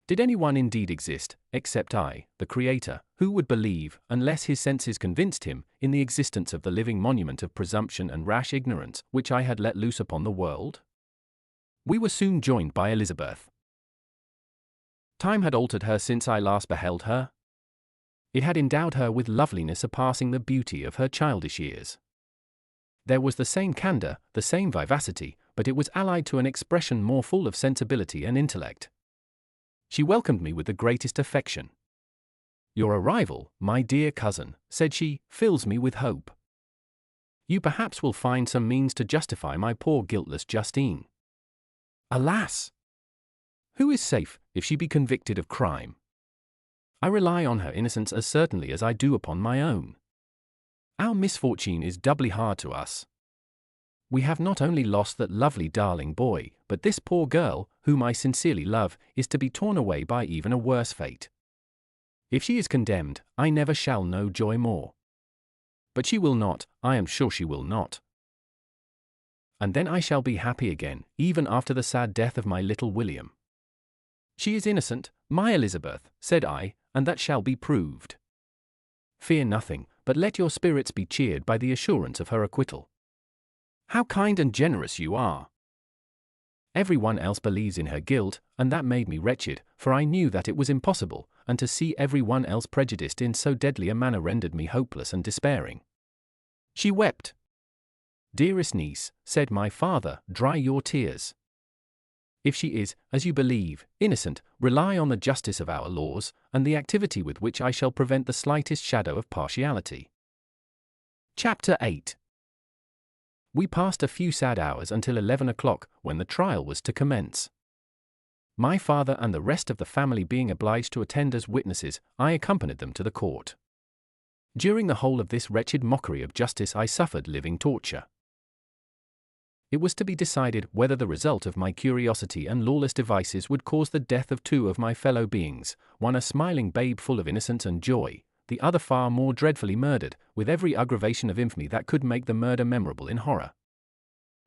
Did anyone indeed exist, except I, the Creator, who would believe, unless his senses convinced him, in the existence of the living monument of presumption and rash ignorance which I had let loose upon the world? We were soon joined by Elizabeth. Time had altered her since I last beheld her. It had endowed her with loveliness surpassing the beauty of her childish years. There was the same candor, the same vivacity, but it was allied to an expression more full of sensibility and intellect. She welcomed me with the greatest affection. "Your arrival, my dear cousin," said she, "fills me with hope. You perhaps will find some means to justify my poor guiltless Justine. Alas! Who is safe, if she be convicted of crime? I rely on her innocence as certainly as I do upon my own. Our misfortune is doubly hard to us. We have not only lost that lovely darling boy, but this poor girl, whom I sincerely love, is to be torn away by even a worse fate. If she is condemned, I never shall know joy more. But she will not, I am sure she will not. And then I shall be happy again, even after the sad death of my little William." "She is innocent, my Elizabeth," said I, "and that shall be proved. Fear nothing, but let your spirits be cheered by the assurance of her acquittal." "How kind and generous you are!" "Everyone else believes in her guilt, and that made me wretched, for I knew that it was impossible, and to see everyone else prejudiced in so deadly a manner rendered me hopeless and despairing." She wept. "Dearest niece," said my father, "dry your tears. If she is, as you believe, innocent, rely on the justice of our laws, and the activity with which I shall prevent the slightest shadow of partiality." Chapter 8. We passed a few sad hours until 11 o'clock, when the trial was to commence. My father and the rest of the family being obliged to attend as witnesses, I accompanied them to the court. During the whole of this wretched mockery of justice I suffered living torture. It was to be decided whether the result of my curiosity and lawless devices would cause the death of two of my fellow beings, one a smiling babe full of innocence and joy, the other far more dreadfully murdered, with every aggravation of infamy that could make the murder memorable in horror.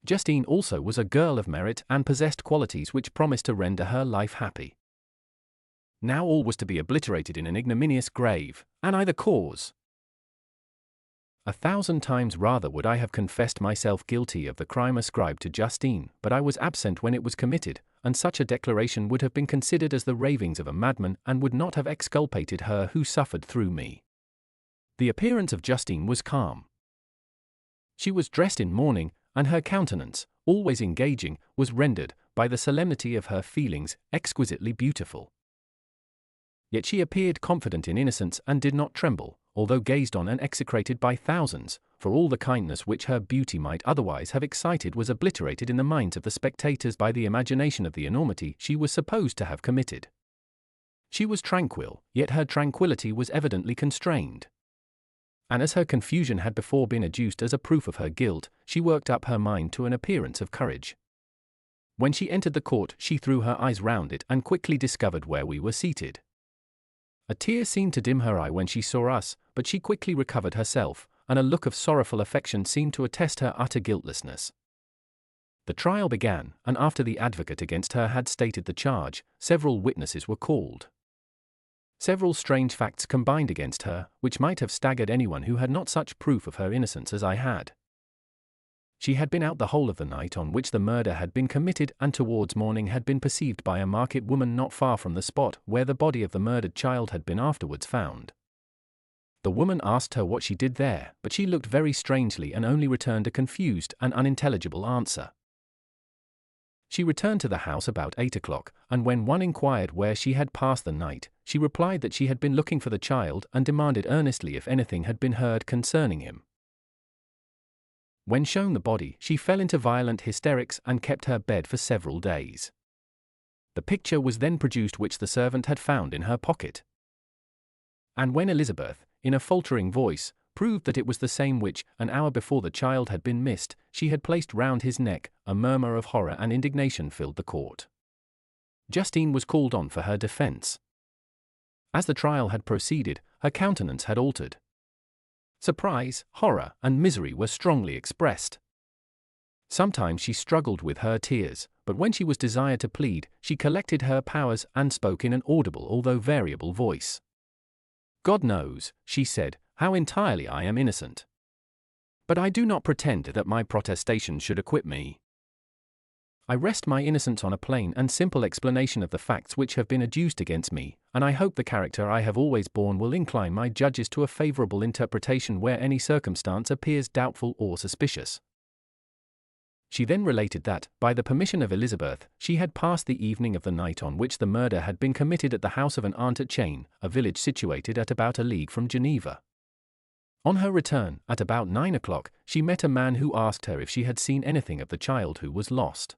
Justine also was a girl of merit and possessed qualities which promised to render her life happy. Now all was to be obliterated in an ignominious grave, and I the cause. 1,000 times rather would I have confessed myself guilty of the crime ascribed to Justine, but I was absent when it was committed, and such a declaration would have been considered as the ravings of a madman and would not have exculpated her who suffered through me. The appearance of Justine was calm. She was dressed in mourning, and her countenance, always engaging, was rendered, by the solemnity of her feelings, exquisitely beautiful. Yet she appeared confident in innocence and did not tremble, although gazed on and execrated by thousands, for all the kindness which her beauty might otherwise have excited was obliterated in the minds of the spectators by the imagination of the enormity she was supposed to have committed. She was tranquil, yet her tranquillity was evidently constrained. And as her confusion had before been adduced as a proof of her guilt, she worked up her mind to an appearance of courage. When she entered the court, she threw her eyes round it and quickly discovered where we were seated. A tear seemed to dim her eye when she saw us, but she quickly recovered herself, and a look of sorrowful affection seemed to attest her utter guiltlessness. The trial began, and after the advocate against her had stated the charge, several witnesses were called. Several strange facts combined against her, which might have staggered anyone who had not such proof of her innocence as I had. She had been out the whole of the night on which the murder had been committed, and towards morning had been perceived by a market woman not far from the spot where the body of the murdered child had been afterwards found. The woman asked her what she did there, but she looked very strangely and only returned a confused and unintelligible answer. She returned to the house about 8 o'clock, and when one inquired where she had passed the night, she replied that she had been looking for the child and demanded earnestly if anything had been heard concerning him. When shown the body, she fell into violent hysterics and kept her bed for several days. The picture was then produced which the servant had found in her pocket. And when Elizabeth, in a faltering voice, proved that it was the same which, an hour before the child had been missed, she had placed round his neck, a murmur of horror and indignation filled the court. Justine was called on for her defense. As the trial had proceeded, her countenance had altered. Surprise, horror, and misery were strongly expressed. Sometimes she struggled with her tears, but when she was desired to plead, she collected her powers and spoke in an audible although variable voice. "God knows," she said, "how entirely I am innocent. But I do not pretend that my protestation should acquit me. I rest my innocence on a plain and simple explanation of the facts which have been adduced against me, and I hope the character I have always borne will incline my judges to a favorable interpretation where any circumstance appears doubtful or suspicious." She then related that, by the permission of Elizabeth, she had passed the evening of the night on which the murder had been committed at the house of an aunt at Chain, a village situated at about a league from Geneva. On her return, at about 9 o'clock, she met a man who asked her if she had seen anything of the child who was lost.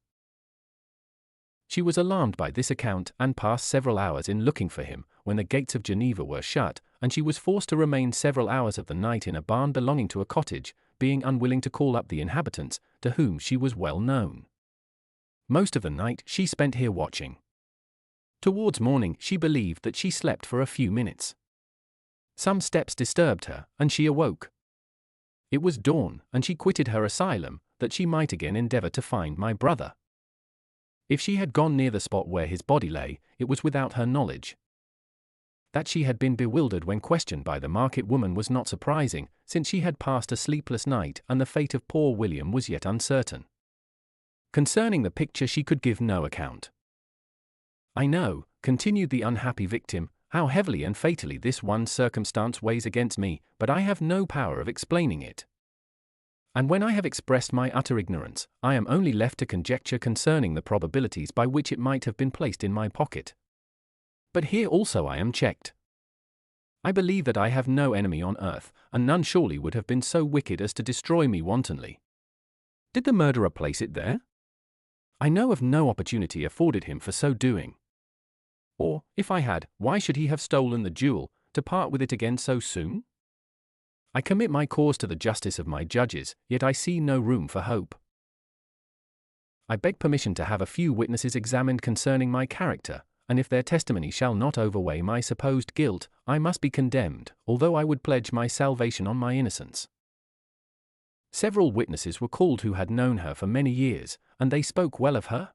She was alarmed by this account and passed several hours in looking for him, when the gates of Geneva were shut, and she was forced to remain several hours of the night in a barn belonging to a cottage, being unwilling to call up the inhabitants, to whom she was well known. Most of the night she spent here watching. Towards morning she believed that she slept for a few minutes. Some steps disturbed her, and she awoke. It was dawn, and she quitted her asylum, that she might again endeavor to find my brother. If she had gone near the spot where his body lay, it was without her knowledge. That she had been bewildered when questioned by the market woman was not surprising, since she had passed a sleepless night and the fate of poor William was yet uncertain. Concerning the picture she could give no account. "I know," continued the unhappy victim, "how heavily and fatally this one circumstance weighs against me, but I have no power of explaining it. And when I have expressed my utter ignorance, I am only left to conjecture concerning the probabilities by which it might have been placed in my pocket. But here also I am checked. I believe that I have no enemy on earth, and none surely would have been so wicked as to destroy me wantonly. Did the murderer place it there? I know of no opportunity afforded him for so doing. Or, if I had, why should he have stolen the jewel, to part with it again so soon? I commit my cause to the justice of my judges, yet I see no room for hope. I beg permission to have a few witnesses examined concerning my character, and if their testimony shall not overweigh my supposed guilt, I must be condemned, although I would pledge my salvation on my innocence. Several witnesses were called who had known her for many years, and they spoke well of her.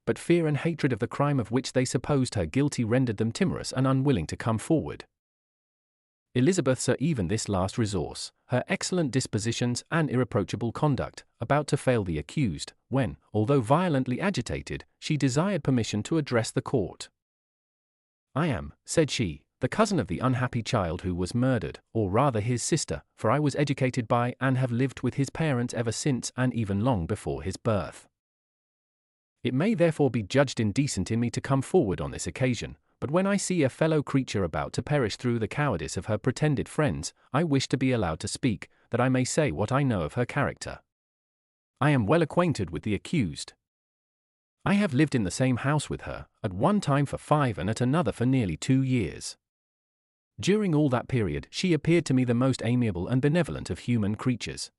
But fear and hatred of the crime of which they supposed her guilty rendered them timorous and unwilling to come forward. Elizabeth saw even this last resource, her excellent dispositions and irreproachable conduct, about to fail the accused, when, although violently agitated, she desired permission to address the court. "I am," said she, "the cousin of the unhappy child who was murdered, or rather his sister, for I was educated by and have lived with his parents ever since and even long before his birth. It may therefore be judged indecent in me to come forward on this occasion, but when I see a fellow creature about to perish through the cowardice of her pretended friends, I wish to be allowed to speak, that I may say what I know of her character. I am well acquainted with the accused. I have lived in the same house with her, at one time for 5 and at another for nearly 2 years. During all that period she appeared to me the most amiable and benevolent of human creatures.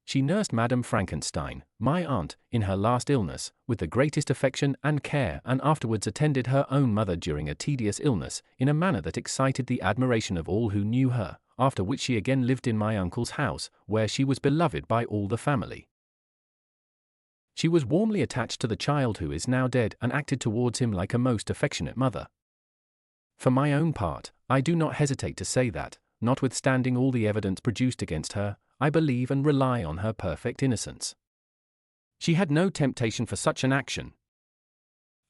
She nursed Madame Frankenstein, my aunt, in her last illness, with the greatest affection and care, and afterwards attended her own mother during a tedious illness, in a manner that excited the admiration of all who knew her, after which she again lived in my uncle's house, where she was beloved by all the family. She was warmly attached to the child who is now dead, and acted towards him like a most affectionate mother. For my own part, I do not hesitate to say that, notwithstanding all the evidence produced against her, I believe and rely on her perfect innocence. She had no temptation for such an action.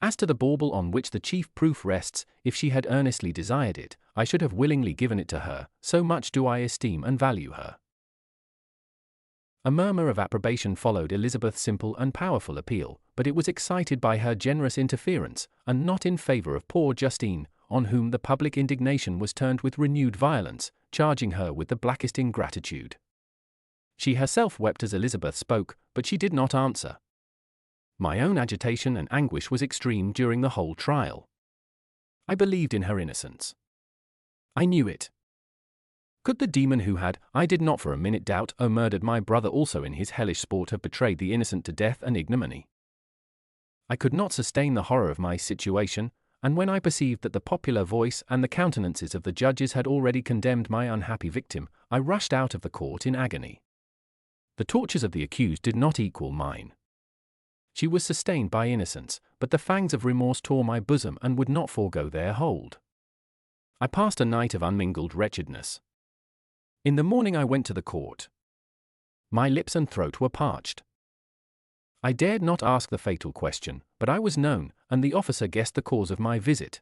As to the bauble on which the chief proof rests, if she had earnestly desired it, I should have willingly given it to her, so much do I esteem and value her." A murmur of approbation followed Elizabeth's simple and powerful appeal, but it was excited by her generous interference, and not in favor of poor Justine, on whom the public indignation was turned with renewed violence, charging her with the blackest ingratitude. She herself wept as Elizabeth spoke, but she did not answer. My own agitation and anguish was extreme during the whole trial. I believed in her innocence. I knew it. Could the demon who had, I did not for a minute doubt, murdered my brother also in his hellish sport have betrayed the innocent to death and ignominy? I could not sustain the horror of my situation, and when I perceived that the popular voice and the countenances of the judges had already condemned my unhappy victim, I rushed out of the court in agony. The tortures of the accused did not equal mine. She was sustained by innocence, but the fangs of remorse tore my bosom and would not forego their hold. I passed a night of unmingled wretchedness. In the morning I went to the court. My lips and throat were parched. I dared not ask the fatal question, but I was known, and the officer guessed the cause of my visit.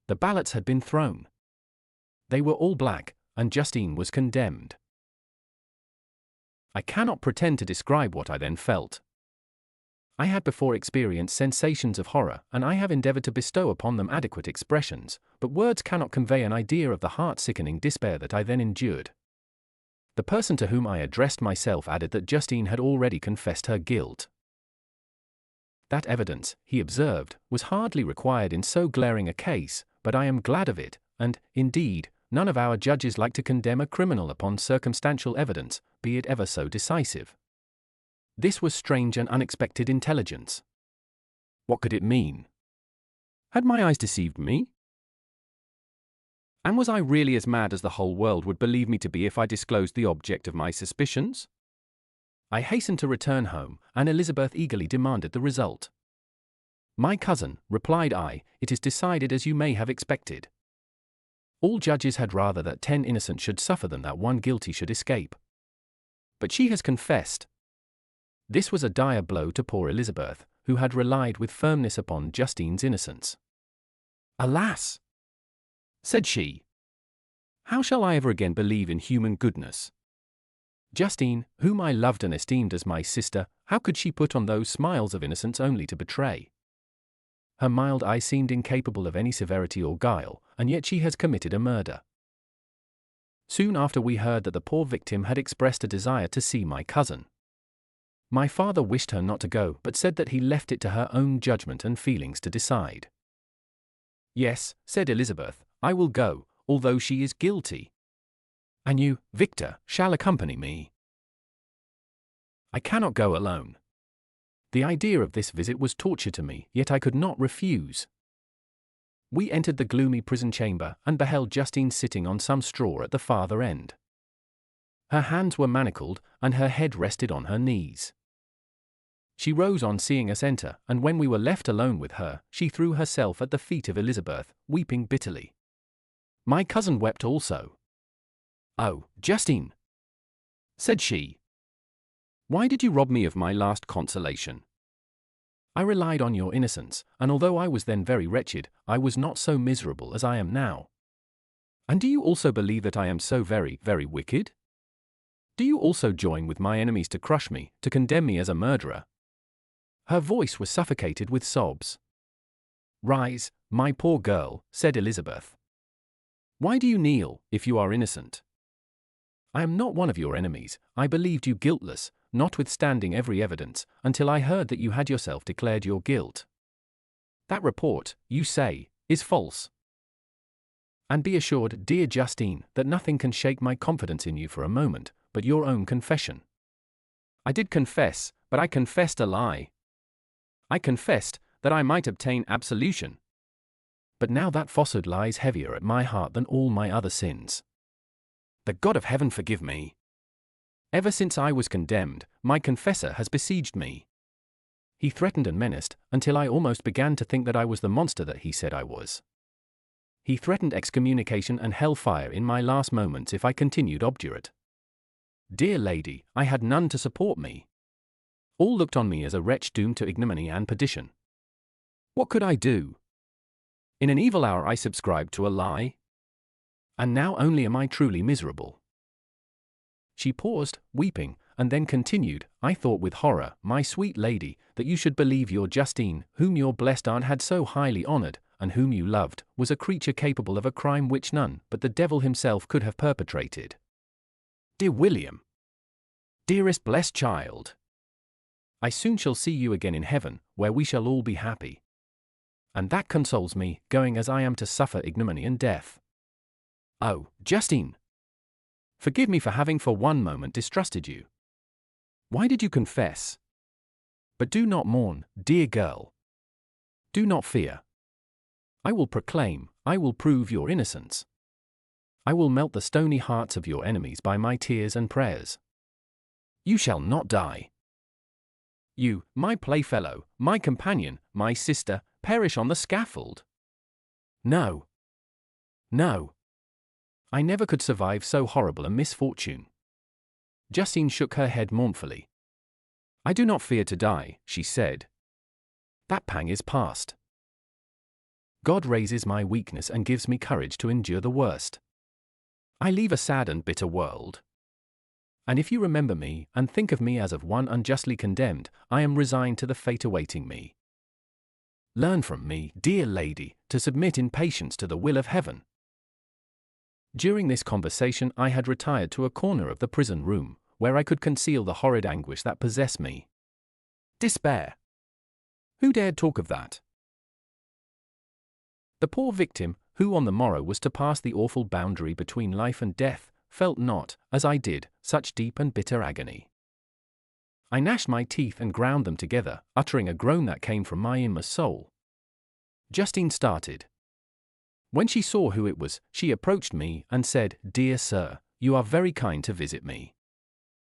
The ballots had been thrown. They were all black, and Justine was condemned. I cannot pretend to describe what I then felt. I had before experienced sensations of horror, and I have endeavored to bestow upon them adequate expressions, but words cannot convey an idea of the heart-sickening despair that I then endured. The person to whom I addressed myself added that Justine had already confessed her guilt. That evidence, he observed, was hardly required in so glaring a case, but I am glad of it, and, indeed, none of our judges like to condemn a criminal upon circumstantial evidence, be it ever so decisive. This was strange and unexpected intelligence. What could it mean? Had my eyes deceived me? And was I really as mad as the whole world would believe me to be if I disclosed the object of my suspicions? I hastened to return home, and Elizabeth eagerly demanded the result. "My cousin," replied I, "it is decided as you may have expected. All judges had rather that 10 innocent should suffer than that 1 guilty should escape. But she has confessed." This was a dire blow to poor Elizabeth, who had relied with firmness upon Justine's innocence. "Alas!" said she. How shall I ever again believe in human goodness? Justine, whom I loved and esteemed as my sister, how could she put on those smiles of innocence only to betray? Her mild eye seemed incapable of any severity or guile, and yet she has committed a murder. Soon after we heard that the poor victim had expressed a desire to see my cousin. My father wished her not to go, but said that he left it to her own judgment and feelings to decide. Yes, said Elizabeth, I will go, although she is guilty. And you, Victor, shall accompany me. I cannot go alone. The idea of this visit was torture to me, yet I could not refuse. We entered the gloomy prison chamber and beheld Justine sitting on some straw at the farther end. Her hands were manacled, and her head rested on her knees. She rose on seeing us enter, and when we were left alone with her, she threw herself at the feet of Elizabeth, weeping bitterly. My cousin wept also. "Oh, Justine," said she, "why did you rob me of my last consolation? I relied on your innocence, and although I was then very wretched, I was not so miserable as I am now. And do you also believe that I am so very, very wicked? Do you also join with my enemies to crush me, to condemn me as a murderer?" Her voice was suffocated with sobs. "Rise, my poor girl," said Elizabeth. "Why do you kneel, if you are innocent? I am not one of your enemies. I believed you guiltless, notwithstanding every evidence, until I heard that you had yourself declared your guilt. That report, you say, is false. And be assured, dear Justine, that nothing can shake my confidence in you for a moment, but your own confession. I did confess, but I confessed a lie. I confessed that I might obtain absolution. But now that falsehood lies heavier at my heart than all my other sins. The God of heaven forgive me. Ever since I was condemned, my confessor has besieged me. He threatened and menaced, until I almost began to think that I was the monster that he said I was. He threatened excommunication and hellfire in my last moments if I continued obdurate. Dear lady, I had none to support me. All looked on me as a wretch doomed to ignominy and perdition. What could I do? In an evil hour I subscribed to a lie. And now only am I truly miserable." She paused, weeping, and then continued, "I thought with horror, my sweet lady, that you should believe your Justine, whom your blessed aunt had so highly honored, and whom you loved, was a creature capable of a crime which none but the devil himself could have perpetrated. Dear William! Dearest blessed child! I soon shall see you again in heaven, where we shall all be happy. And that consoles me, going as I am to suffer ignominy and death. Oh, Justine! Forgive me for having for one moment distrusted you. Why did you confess? But do not mourn, dear girl. Do not fear. I will proclaim, I will prove your innocence. I will melt the stony hearts of your enemies by my tears and prayers. You shall not die. You, my playfellow, my companion, my sister, perish on the scaffold. No. No. I never could survive so horrible a misfortune." Justine shook her head mournfully. "I do not fear to die," she said. "That pang is past. God raises my weakness and gives me courage to endure the worst. I leave a sad and bitter world. And if you remember me, and think of me as of one unjustly condemned, I am resigned to the fate awaiting me. Learn from me, dear lady, to submit in patience to the will of heaven." During this conversation I had retired to a corner of the prison room, where I could conceal the horrid anguish that possessed me. Despair! Who dared talk of that? The poor victim, who on the morrow was to pass the awful boundary between life and death, felt not, as I did, such deep and bitter agony. I gnashed my teeth and ground them together, uttering a groan that came from my inmost soul. Justine started. When she saw who it was, she approached me and said, "Dear sir, you are very kind to visit me.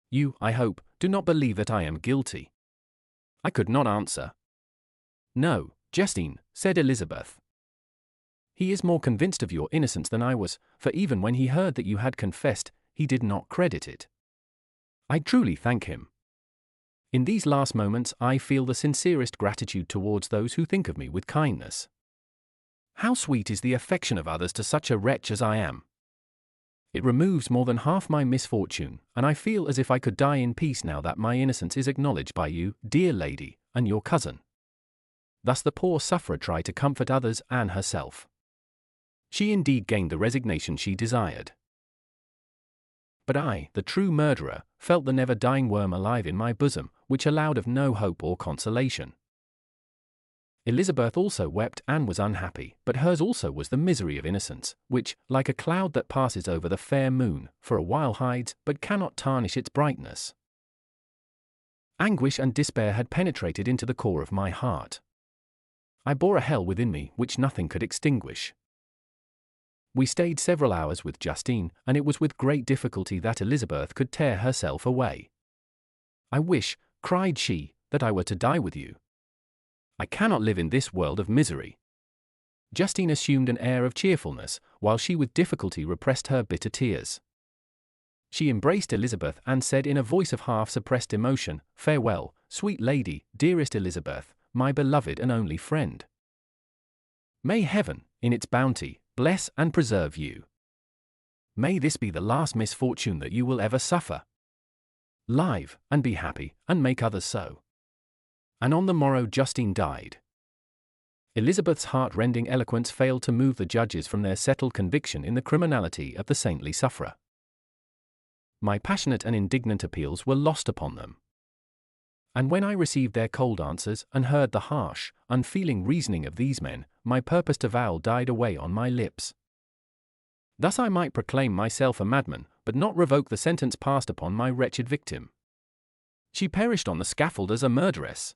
You, I hope, do not believe that I am guilty." I could not answer. "No, Justine," said Elizabeth. "He is more convinced of your innocence than I was, for even when he heard that you had confessed, he did not credit it. I truly thank him. In these last moments I feel the sincerest gratitude towards those who think of me with kindness. How sweet is the affection of others to such a wretch as I am! It removes more than half my misfortune, and I feel as if I could die in peace now that my innocence is acknowledged by you, dear lady, and your cousin." Thus the poor sufferer tried to comfort others and herself. She indeed gained the resignation she desired. But I, the true murderer, felt the never-dying worm alive in my bosom, which allowed of no hope or consolation. Elizabeth also wept and was unhappy, but hers also was the misery of innocence, which, like a cloud that passes over the fair moon, for a while hides, but cannot tarnish its brightness. Anguish and despair had penetrated into the core of my heart. I bore a hell within me which nothing could extinguish. We stayed several hours with Justine, and it was with great difficulty that Elizabeth could tear herself away. "I wish," cried she, "that I were to die with you. I cannot live in this world of misery." Justine assumed an air of cheerfulness, while she with difficulty repressed her bitter tears. She embraced Elizabeth and said in a voice of half-suppressed emotion, "Farewell, sweet lady, dearest Elizabeth, my beloved and only friend. May heaven, in its bounty, bless and preserve you. May this be the last misfortune that you will ever suffer. Live, and be happy, and make others so." And on the morrow Justine died. Elizabeth's heart-rending eloquence failed to move the judges from their settled conviction in the criminality of the saintly sufferer. My passionate and indignant appeals were lost upon them. And when I received their cold answers and heard the harsh, unfeeling reasoning of these men, my purposed avowal died away on my lips. Thus I might proclaim myself a madman, but not revoke the sentence passed upon my wretched victim. She perished on the scaffold as a murderess.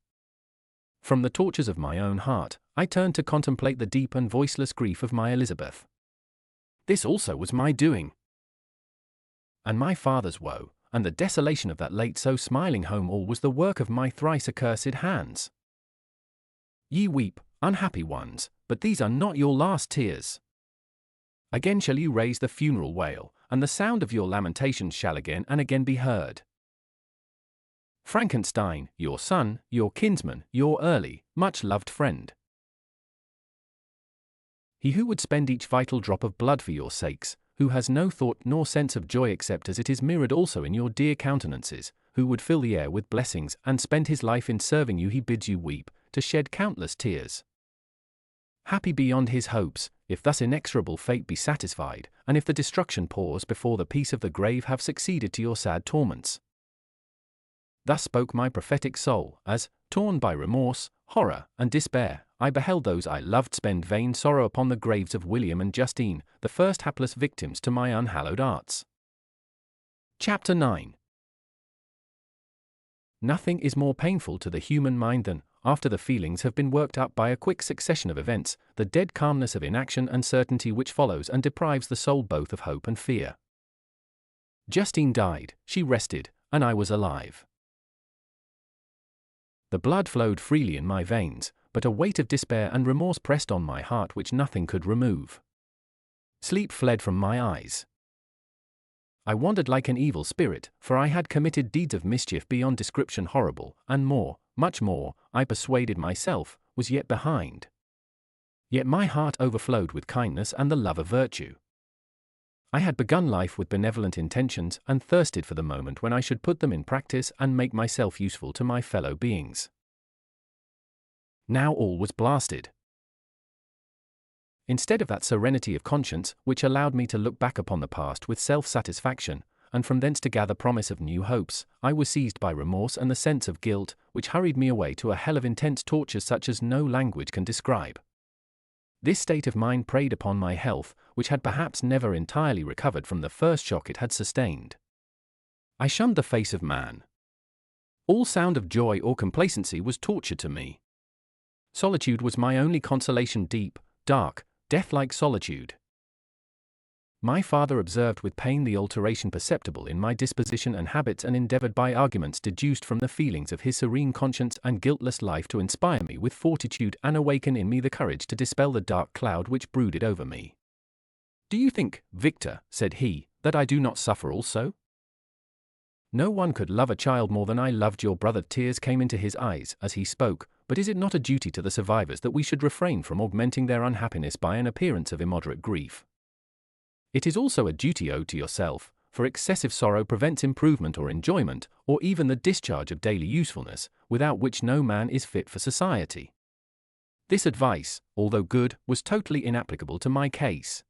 From the tortures of my own heart, I turned to contemplate the deep and voiceless grief of my Elizabeth. This also was my doing. And my father's woe, and the desolation of that late so smiling home, all was the work of my thrice accursed hands. Ye weep, unhappy ones, but these are not your last tears. Again shall you raise the funeral wail, and the sound of your lamentations shall again and again be heard. Frankenstein, your son, your kinsman, your early, much-loved friend. He who would spend each vital drop of blood for your sakes, who has no thought nor sense of joy except as it is mirrored also in your dear countenances, who would fill the air with blessings and spend his life in serving you, he bids you weep, to shed countless tears. Happy beyond his hopes, if thus inexorable fate be satisfied, and if the destruction pause before the peace of the grave have succeeded to your sad torments. Thus spoke my prophetic soul, as, torn by remorse, horror, and despair, I beheld those I loved spend vain sorrow upon the graves of William and Justine, the first hapless victims to my unhallowed arts. Chapter 9. Nothing is more painful to the human mind than, after the feelings have been worked up by a quick succession of events, the dead calmness of inaction and certainty which follows and deprives the soul both of hope and fear. Justine died, she rested, and I was alive. The blood flowed freely in my veins, but a weight of despair and remorse pressed on my heart which nothing could remove. Sleep fled from my eyes. I wandered like an evil spirit, for I had committed deeds of mischief beyond description horrible, and more, much more, I persuaded myself, was yet behind. Yet my heart overflowed with kindness and the love of virtue. I had begun life with benevolent intentions and thirsted for the moment when I should put them in practice and make myself useful to my fellow beings. Now all was blasted. Instead of that serenity of conscience which allowed me to look back upon the past with self-satisfaction, and from thence to gather promise of new hopes, I was seized by remorse and the sense of guilt, which hurried me away to a hell of intense tortures such as no language can describe. This state of mind preyed upon my health, which had perhaps never entirely recovered from the first shock it had sustained. I shunned the face of man. All sound of joy or complacency was torture to me. Solitude was my only consolation, deep, dark, death-like solitude. My father observed with pain the alteration perceptible in my disposition and habits, and endeavored by arguments deduced from the feelings of his serene conscience and guiltless life to inspire me with fortitude and awaken in me the courage to dispel the dark cloud which brooded over me. "Do you think, Victor," said he, "that I do not suffer also? No one could love a child more than I loved your brother." Tears came into his eyes as he spoke, but is it not a duty to the survivors that we should refrain from augmenting their unhappiness by an appearance of immoderate grief? It is also a duty owed to yourself, for excessive sorrow prevents improvement or enjoyment, or even the discharge of daily usefulness, without which no man is fit for society. This advice, although good, was totally inapplicable to my case.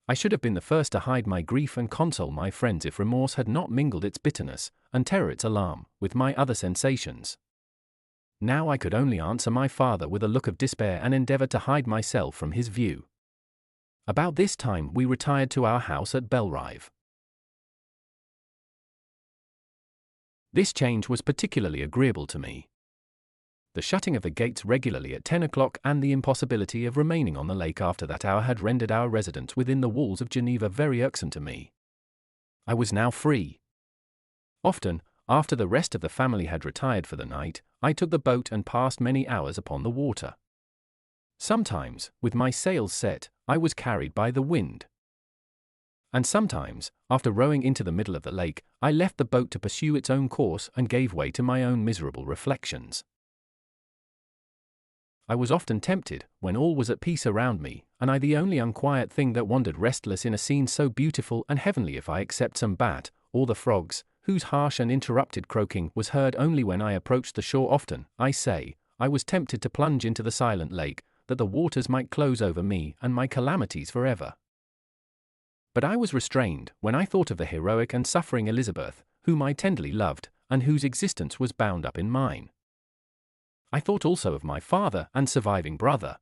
I should have been the first to hide my grief and console my friends if remorse had not mingled its bitterness, and terror its alarm, with my other sensations. Now I could only answer my father with a look of despair and endeavor to hide myself from his view. About this time we retired to our house at Belrive. This change was particularly agreeable to me. The shutting of the gates regularly at 10 o'clock and the impossibility of remaining on the lake after that hour had rendered our residence within the walls of Geneva very irksome to me. I was now free. Often, after the rest of the family had retired for the night, I took the boat and passed many hours upon the water. Sometimes, with my sails set, I was carried by the wind. And sometimes, after rowing into the middle of the lake, I left the boat to pursue its own course and gave way to my own miserable reflections. I was often tempted, when all was at peace around me, and I the only unquiet thing that wandered restless in a scene so beautiful and heavenly if I except some bat, or the frogs, whose harsh and interrupted croaking was heard only when I approached the shore often, I say, I was tempted to plunge into the silent lake, that the waters might close over me and my calamities forever. But I was restrained when I thought of the heroic and suffering Elizabeth, whom I tenderly loved, and whose existence was bound up in mine. I thought also of my father and surviving brother.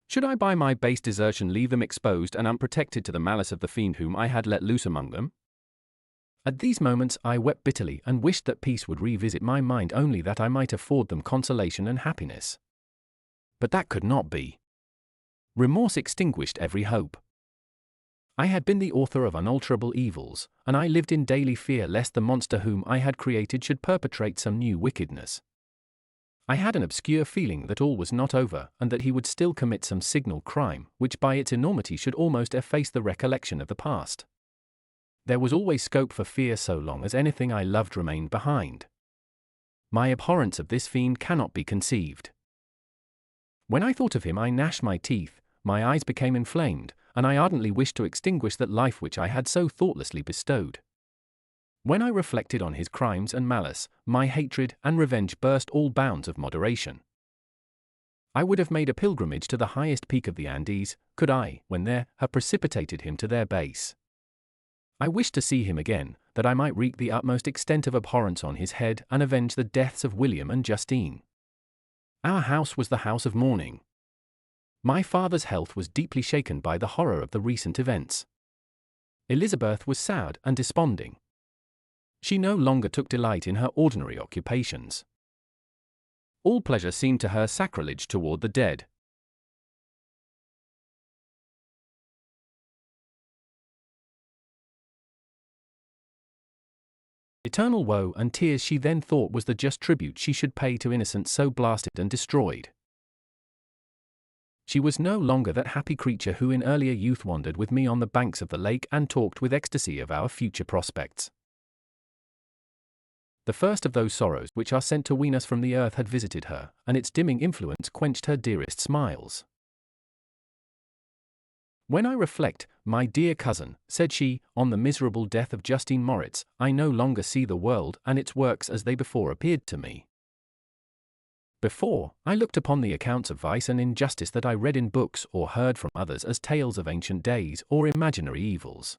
Should I by my base desertion leave them exposed and unprotected to the malice of the fiend whom I had let loose among them? At these moments I wept bitterly and wished that peace would revisit my mind only that I might afford them consolation and happiness. But that could not be. Remorse extinguished every hope. I had been the author of unalterable evils, and I lived in daily fear lest the monster whom I had created should perpetrate some new wickedness. I had an obscure feeling that all was not over, and that he would still commit some signal crime, which by its enormity should almost efface the recollection of the past. There was always scope for fear so long as anything I loved remained behind. My abhorrence of this fiend cannot be conceived. When I thought of him I gnashed my teeth, my eyes became inflamed, and I ardently wished to extinguish that life which I had so thoughtlessly bestowed. When I reflected on his crimes and malice, my hatred and revenge burst all bounds of moderation. I would have made a pilgrimage to the highest peak of the Andes, could I, when there, have precipitated him to their base. I wished to see him again, that I might wreak the utmost extent of abhorrence on his head and avenge the deaths of William and Justine. Our house was the house of mourning. My father's health was deeply shaken by the horror of the recent events. Elizabeth was sad and desponding. She no longer took delight in her ordinary occupations. All pleasure seemed to her sacrilege toward the dead. Eternal woe and tears she then thought was the just tribute she should pay to innocence so blasted and destroyed. She was no longer that happy creature who in earlier youth wandered with me on the banks of the lake and talked with ecstasy of our future prospects. The first of those sorrows which are sent to wean us from the earth had visited her, and its dimming influence quenched her dearest smiles. When I reflect, my dear cousin, said she, on the miserable death of Justine Moritz, I no longer see the world and its works as they before appeared to me. Before, I looked upon the accounts of vice and injustice that I read in books or heard from others as tales of ancient days or imaginary evils.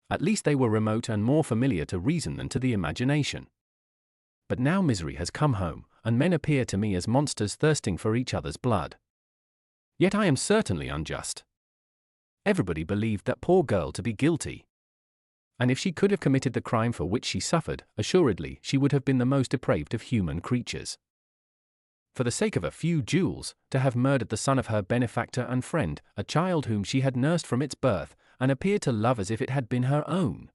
At least they were remote and more familiar to reason than to the imagination. But now misery has come home, and men appear to me as monsters thirsting for each other's blood. Yet I am certainly unjust. Everybody believed that poor girl to be guilty. And if she could have committed the crime for which she suffered, assuredly she would have been the most depraved of human creatures. For the sake of a few jewels, to have murdered the son of her benefactor and friend, a child whom she had nursed from its birth, and appeared to love as if it had been her own.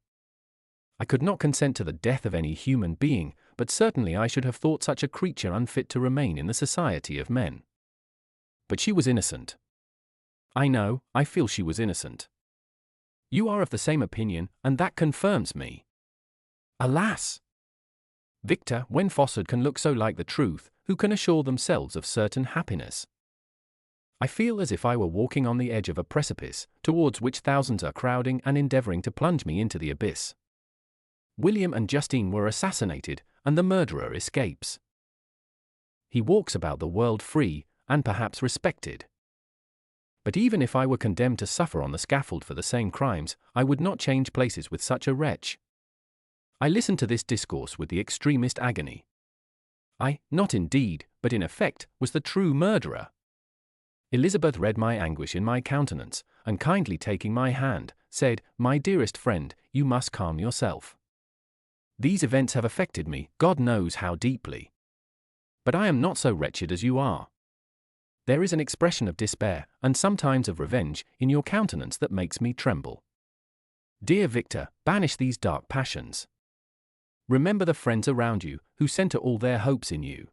I could not consent to the death of any human being, but certainly I should have thought such a creature unfit to remain in the society of men. But she was innocent. I know, I feel she was innocent. You are of the same opinion, and that confirms me. Alas! Victor, when falsehood can look so like the truth, who can assure themselves of certain happiness? I feel as if I were walking on the edge of a precipice, towards which thousands are crowding and endeavoring to plunge me into the abyss. William and Justine were assassinated, and the murderer escapes. He walks about the world free, and perhaps respected. But even if I were condemned to suffer on the scaffold for the same crimes, I would not change places with such a wretch. I listened to this discourse with the extremest agony. I, not indeed, but in effect, was the true murderer. Elizabeth read my anguish in my countenance, and kindly taking my hand, said, "My dearest friend, you must calm yourself. These events have affected me, God knows how deeply. But I am not so wretched as you are. There is an expression of despair, and sometimes of revenge, in your countenance that makes me tremble. Dear Victor, banish these dark passions. Remember the friends around you, who centre all their hopes in you.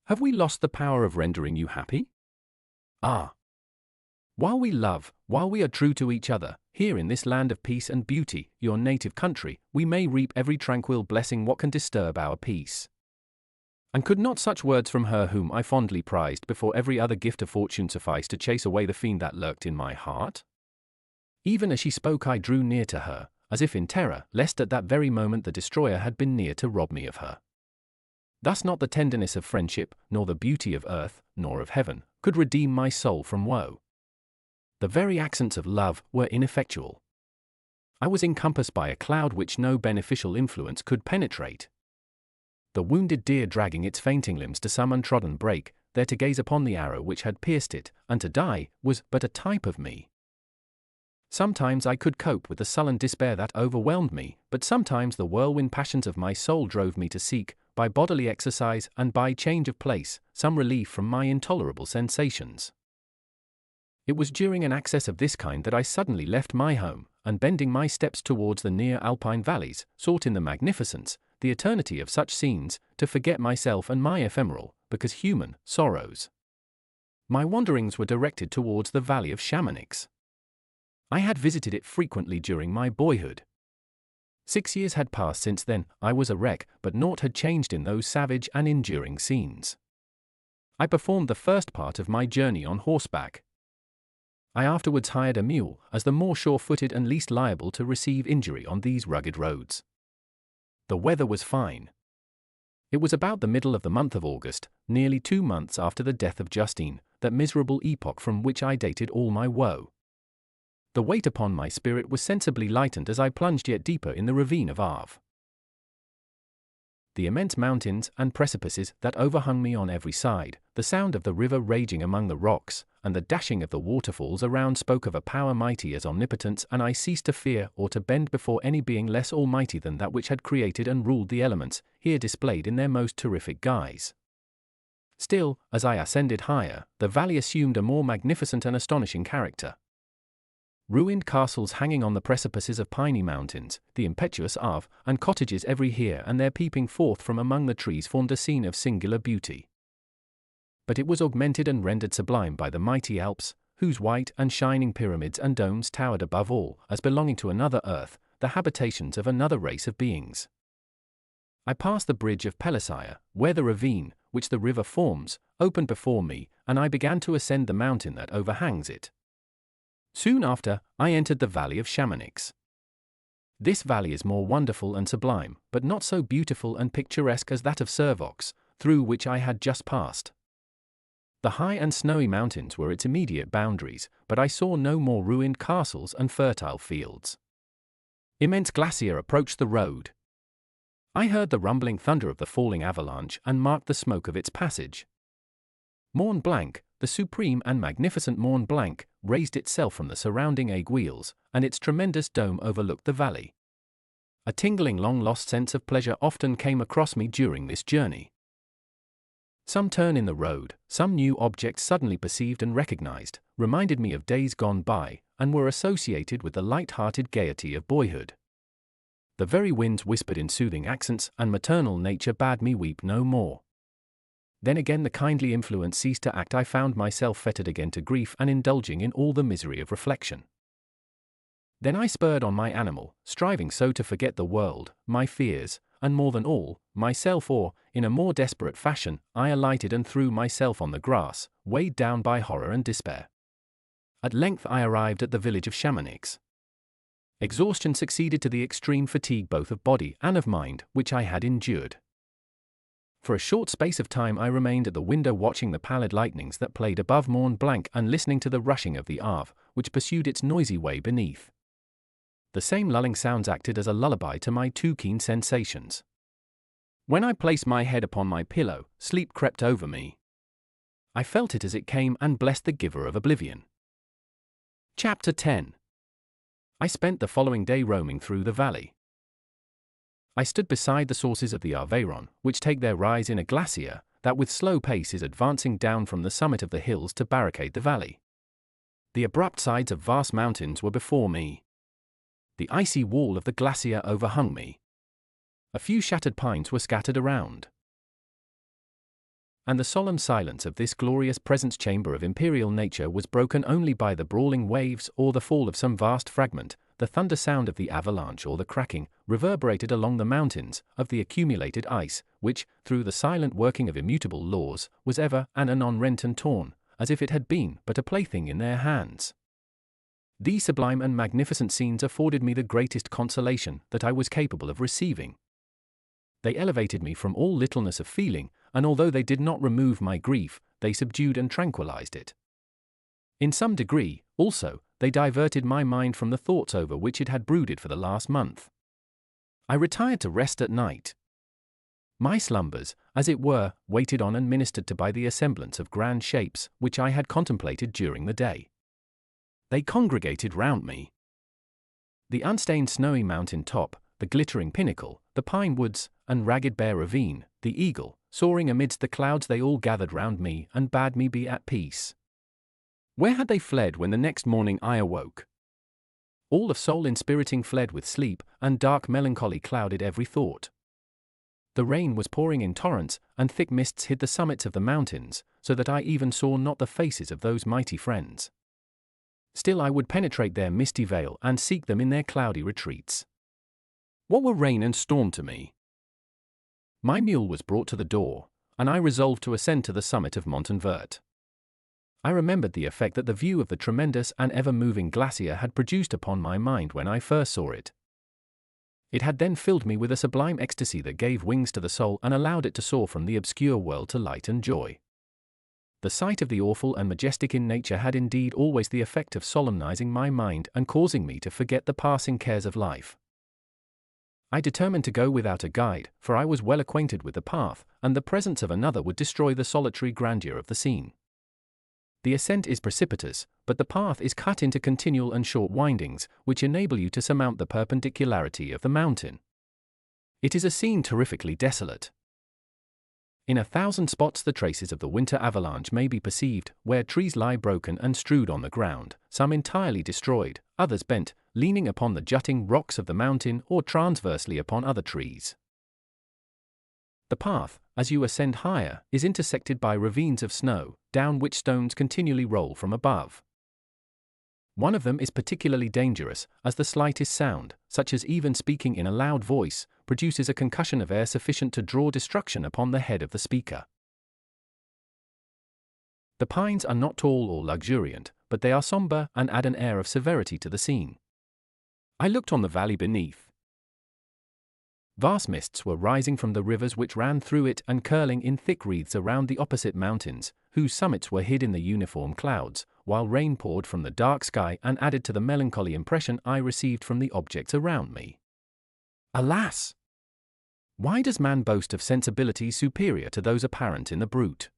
Have we lost the power of rendering you happy? Ah! While we love, while we are true to each other, here in this land of peace and beauty, your native country, we may reap every tranquil blessing what can disturb our peace." And could not such words from her whom I fondly prized before every other gift of fortune suffice to chase away the fiend that lurked in my heart? Even as she spoke I drew near to her, as if in terror, lest at that very moment the destroyer had been near to rob me of her. Thus not the tenderness of friendship, nor the beauty of earth, nor of heaven, could redeem my soul from woe. The very accents of love were ineffectual. I was encompassed by a cloud which no beneficial influence could penetrate. The wounded deer dragging its fainting limbs to some untrodden brake, there to gaze upon the arrow which had pierced it, and to die, was but a type of me. Sometimes I could cope with the sullen despair that overwhelmed me, but sometimes the whirlwind passions of my soul drove me to seek, by bodily exercise and by change of place, some relief from my intolerable sensations. It was during an access of this kind that I suddenly left my home, and bending my steps towards the near alpine valleys, sought in the magnificence, the eternity of such scenes, to forget myself and my ephemeral, because human, sorrows. My wanderings were directed towards the valley of Chamonix. I had visited it frequently during my boyhood. 6 years had passed since then, I was a wreck, but naught had changed in those savage and enduring scenes. I performed the first part of my journey on horseback. I afterwards hired a mule, as the more sure-footed and least liable to receive injury on these rugged roads. The weather was fine. It was about the middle of the month of August, nearly 2 months after the death of Justine, that miserable epoch from which I dated all my woe. The weight upon my spirit was sensibly lightened as I plunged yet deeper in the ravine of Arve. The immense mountains and precipices that overhung me on every side, the sound of the river raging among the rocks, and the dashing of the waterfalls around spoke of a power mighty as omnipotence, and I ceased to fear or to bend before any being less almighty than that which had created and ruled the elements, here displayed in their most terrific guise. Still, as I ascended higher, the valley assumed a more magnificent and astonishing character. Ruined castles hanging on the precipices of piny mountains, the impetuous Arve, and cottages every here and there peeping forth from among the trees formed a scene of singular beauty. But it was augmented and rendered sublime by the mighty Alps, whose white and shining pyramids and domes towered above all, as belonging to another earth, the habitations of another race of beings. I passed the bridge of Pelisire, where the ravine, which the river forms, opened before me, and I began to ascend the mountain that overhangs it. Soon after, I entered the valley of Chamonix. This valley is more wonderful and sublime, but not so beautiful and picturesque as that of Servox, through which I had just passed. The high and snowy mountains were its immediate boundaries, but I saw no more ruined castles and fertile fields. Immense glacier approached the road. I heard the rumbling thunder of the falling avalanche and marked the smoke of its passage. Mont Blanc, the supreme and magnificent Mont Blanc, raised itself from the surrounding aiguilles, and its tremendous dome overlooked the valley. A tingling long-lost sense of pleasure often came across me during this journey. Some turn in the road, some new object suddenly perceived and recognized, reminded me of days gone by, and were associated with the light-hearted gaiety of boyhood. The very winds whispered in soothing accents, and maternal nature bade me weep no more. Then again the kindly influence ceased to act. I found myself fettered again to grief and indulging in all the misery of reflection. Then I spurred on my animal, striving so to forget the world, my fears, and more than all, myself, or, in a more desperate fashion, I alighted and threw myself on the grass, weighed down by horror and despair. At length I arrived at the village of Chamonix. Exhaustion succeeded to the extreme fatigue both of body and of mind which I had endured. For a short space of time I remained at the window watching the pallid lightnings that played above Mont Blanc and listening to the rushing of the Arve, which pursued its noisy way beneath. The same lulling sounds acted as a lullaby to my too keen sensations. When I placed my head upon my pillow, sleep crept over me. I felt it as it came and blessed the giver of oblivion. Chapter 10. I spent the following day roaming through the valley. I stood beside the sources of the Aveyron, which take their rise in a glacier that with slow pace is advancing down from the summit of the hills to barricade the valley. The abrupt sides of vast mountains were before me. The icy wall of the glacier overhung me. A few shattered pines were scattered around. And the solemn silence of this glorious presence chamber of imperial nature was broken only by the brawling waves or the fall of some vast fragment, the thunder sound of the avalanche or the cracking, reverberated along the mountains, of the accumulated ice, which, through the silent working of immutable laws, was ever and anon rent and torn, as if it had been but a plaything in their hands. These sublime and magnificent scenes afforded me the greatest consolation that I was capable of receiving. They elevated me from all littleness of feeling, and although they did not remove my grief, they subdued and tranquilized it. In some degree, also, they diverted my mind from the thoughts over which it had brooded for the last month. I retired to rest at night. My slumbers, as it were, waited on and ministered to by the assemblance of grand shapes which I had contemplated during the day. They congregated round me. The unstained snowy mountain top, the glittering pinnacle, the pine woods, and ragged bare ravine, the eagle, soaring amidst the clouds, they all gathered round me and bade me be at peace. Where had they fled when the next morning I awoke? All of soul-inspiriting fled with sleep, and dark melancholy clouded every thought. The rain was pouring in torrents, and thick mists hid the summits of the mountains, so that I even saw not the faces of those mighty friends. Still I would penetrate their misty veil and seek them in their cloudy retreats. What were rain and storm to me? My mule was brought to the door, and I resolved to ascend to the summit of Montanvert. I remembered the effect that the view of the tremendous and ever-moving glacier had produced upon my mind when I first saw it. It had then filled me with a sublime ecstasy that gave wings to the soul and allowed it to soar from the obscure world to light and joy. The sight of the awful and majestic in nature had indeed always the effect of solemnizing my mind and causing me to forget the passing cares of life. I determined to go without a guide, for I was well acquainted with the path, and the presence of another would destroy the solitary grandeur of the scene. The ascent is precipitous, but the path is cut into continual and short windings, which enable you to surmount the perpendicularity of the mountain. It is a scene terrifically desolate. In 1,000 spots the traces of the winter avalanche may be perceived, where trees lie broken and strewed on the ground, some entirely destroyed, others bent, leaning upon the jutting rocks of the mountain or transversely upon other trees. The path, as you ascend higher, is intersected by ravines of snow, down which stones continually roll from above. One of them is particularly dangerous, as the slightest sound, such as even speaking in a loud voice, produces a concussion of air sufficient to draw destruction upon the head of the speaker. The pines are not tall or luxuriant, but they are somber and add an air of severity to the scene. I looked on the valley beneath. Vast mists were rising from the rivers which ran through it and curling in thick wreaths around the opposite mountains, whose summits were hid in the uniform clouds, while rain poured from the dark sky and added to the melancholy impression I received from the objects around me. Alas! Why does man boast of sensibilities superior to those apparent in the brute?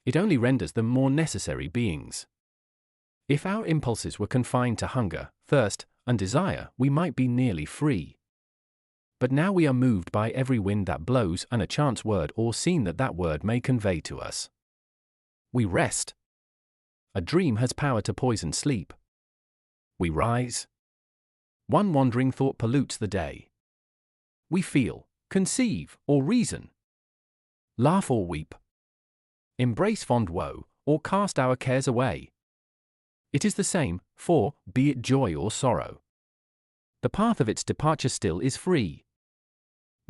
It only renders them more necessary beings. If our impulses were confined to hunger, thirst, and desire, we might be nearly free. But now we are moved by every wind that blows and a chance word or scene that word may convey to us. We rest. A dream has power to poison sleep. We rise. One wandering thought pollutes the day. We feel, conceive, or reason. Laugh or weep. Embrace fond woe, or cast our cares away. It is the same, for, be it joy or sorrow, the path of its departure still is free.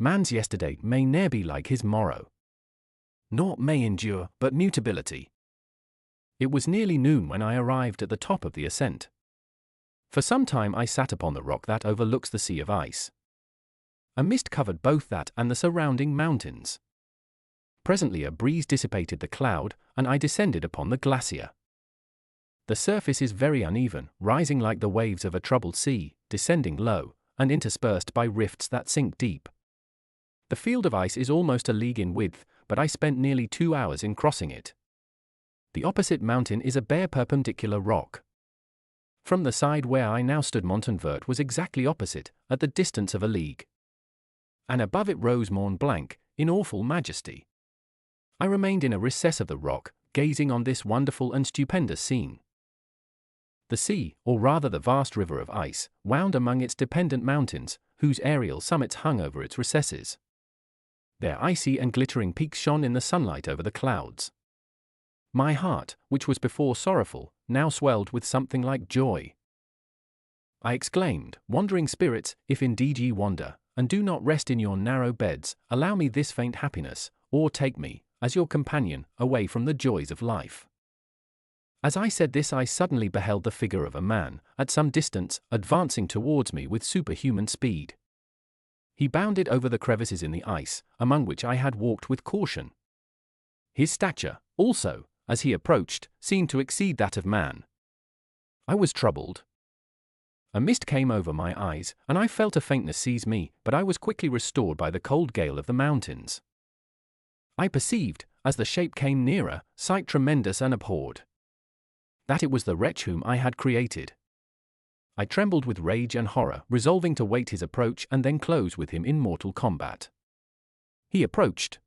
Man's yesterday may ne'er be like his morrow. Naught may endure but mutability. It was nearly noon when I arrived at the top of the ascent. For some time I sat upon the rock that overlooks the sea of ice. A mist covered both that and the surrounding mountains. Presently a breeze dissipated the cloud, and I descended upon the glacier. The surface is very uneven, rising like the waves of a troubled sea, descending low, and interspersed by rifts that sink deep. The field of ice is almost a league in width, but I spent nearly 2 hours in crossing it. The opposite mountain is a bare perpendicular rock. From the side where I now stood Montanvert was exactly opposite, at the distance of a league. And above it rose Mont Blanc, in awful majesty. I remained in a recess of the rock, gazing on this wonderful and stupendous scene. The sea, or rather the vast river of ice, wound among its dependent mountains, whose aerial summits hung over its recesses. Their icy and glittering peaks shone in the sunlight over the clouds. My heart, which was before sorrowful, now swelled with something like joy. I exclaimed, "Wandering spirits, if indeed ye wander, and do not rest in your narrow beds, allow me this faint happiness, or take me, as your companion, away from the joys of life." As I said this I suddenly beheld the figure of a man, at some distance, advancing towards me with superhuman speed. He bounded over the crevices in the ice, among which I had walked with caution. His stature, also, as he approached, seemed to exceed that of man. I was troubled. A mist came over my eyes, and I felt a faintness seize me, but I was quickly restored by the cold gale of the mountains. I perceived, as the shape came nearer, sight tremendous and abhorred, that it was the wretch whom I had created. I trembled with rage and horror, resolving to wait his approach and then close with him in mortal combat. He approached.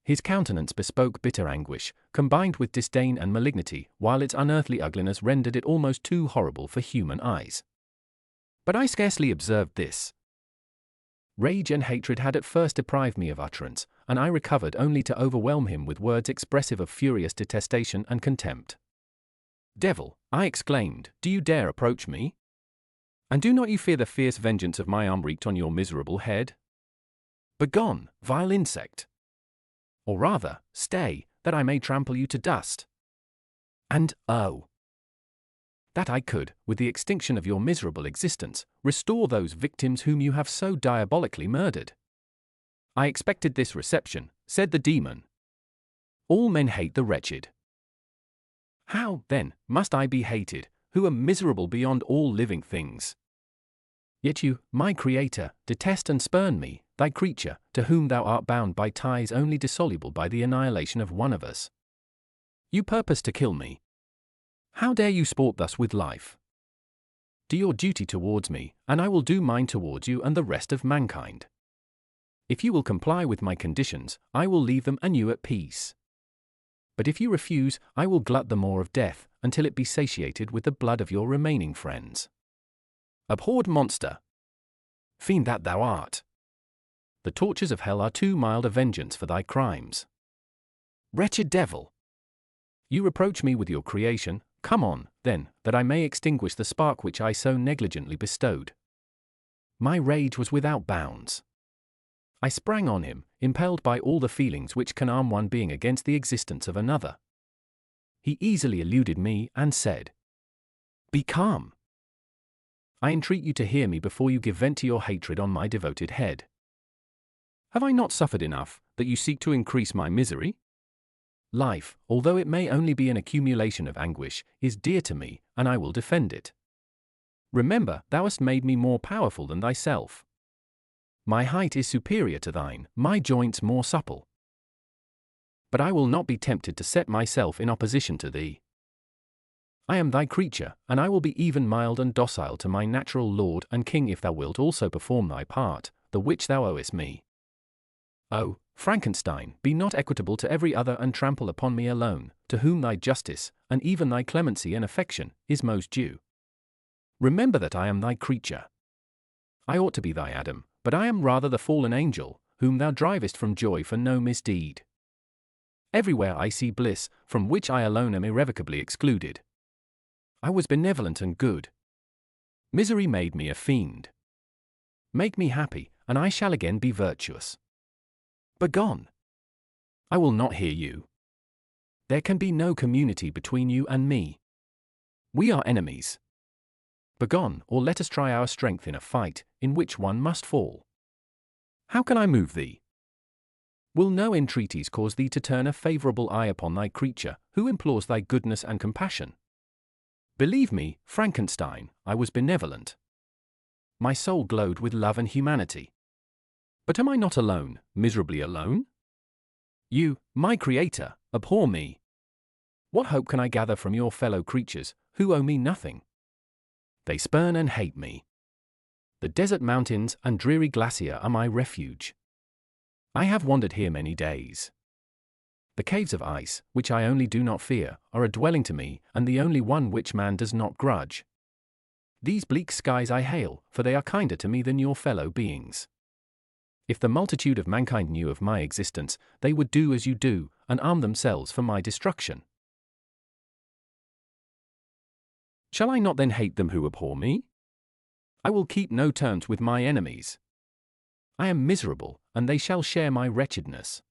His countenance bespoke bitter anguish, combined with disdain and malignity, while its unearthly ugliness rendered it almost too horrible for human eyes. But I scarcely observed this. Rage and hatred had at first deprived me of utterance, and I recovered only to overwhelm him with words expressive of furious detestation and contempt. "Devil," I exclaimed, "do you dare approach me? And do not you fear the fierce vengeance of my arm wreaked on your miserable head? Begone, vile insect! Or rather, stay, that I may trample you to dust. And, oh, that I could, with the extinction of your miserable existence, restore those victims whom you have so diabolically murdered." "I expected this reception," said the demon. "All men hate the wretched. How, then, must I be hated, who am miserable beyond all living things? Yet you, my creator, detest and spurn me, thy creature, to whom thou art bound by ties only dissoluble by the annihilation of one of us. You purpose to kill me. How dare you sport thus with life? Do your duty towards me, and I will do mine towards you and the rest of mankind. If you will comply with my conditions, I will leave them and you at peace. But if you refuse, I will glut the maw of death, until it be satiated with the blood of your remaining friends. Abhorred monster! Fiend that thou art! The tortures of hell are too mild a vengeance for thy crimes. Wretched devil! You reproach me with your creation. Come on, then, that I may extinguish the spark which I so negligently bestowed." My rage was without bounds. I sprang on him, impelled by all the feelings which can arm one being against the existence of another. He easily eluded me and said, "Be calm. I entreat you to hear me before you give vent to your hatred on my devoted head. Have I not suffered enough, that you seek to increase my misery? Life, although it may only be an accumulation of anguish, is dear to me, and I will defend it. Remember, thou hast made me more powerful than thyself. My height is superior to thine, my joints more supple. But I will not be tempted to set myself in opposition to thee. I am thy creature, and I will be even mild and docile to my natural lord and king if thou wilt also perform thy part, the which thou owest me. Oh, Frankenstein, be not equitable to every other and trample upon me alone, to whom thy justice, and even thy clemency and affection, is most due. Remember that I am thy creature. I ought to be thy Adam, but I am rather the fallen angel, whom thou drivest from joy for no misdeed. Everywhere I see bliss, from which I alone am irrevocably excluded. I was benevolent and good. Misery made me a fiend. Make me happy, and I shall again be virtuous. Begone! I will not hear you. There can be no community between you and me. We are enemies. Begone, or let us try our strength in a fight, in which one must fall. How can I move thee? Will no entreaties cause thee to turn a favourable eye upon thy creature, who implores thy goodness and compassion? Believe me, Frankenstein, I was benevolent. My soul glowed with love and humanity. But am I not alone, miserably alone? You, my creator, abhor me. What hope can I gather from your fellow creatures, who owe me nothing? They spurn and hate me. The desert mountains and dreary glacier are my refuge. I have wandered here many days. The caves of ice, which I only do not fear, are a dwelling to me, and the only one which man does not grudge. These bleak skies I hail, for they are kinder to me than your fellow beings. If the multitude of mankind knew of my existence, they would do as you do, and arm themselves for my destruction. Shall I not then hate them who abhor me? I will keep no terms with my enemies. I am miserable, and they shall share my wretchedness.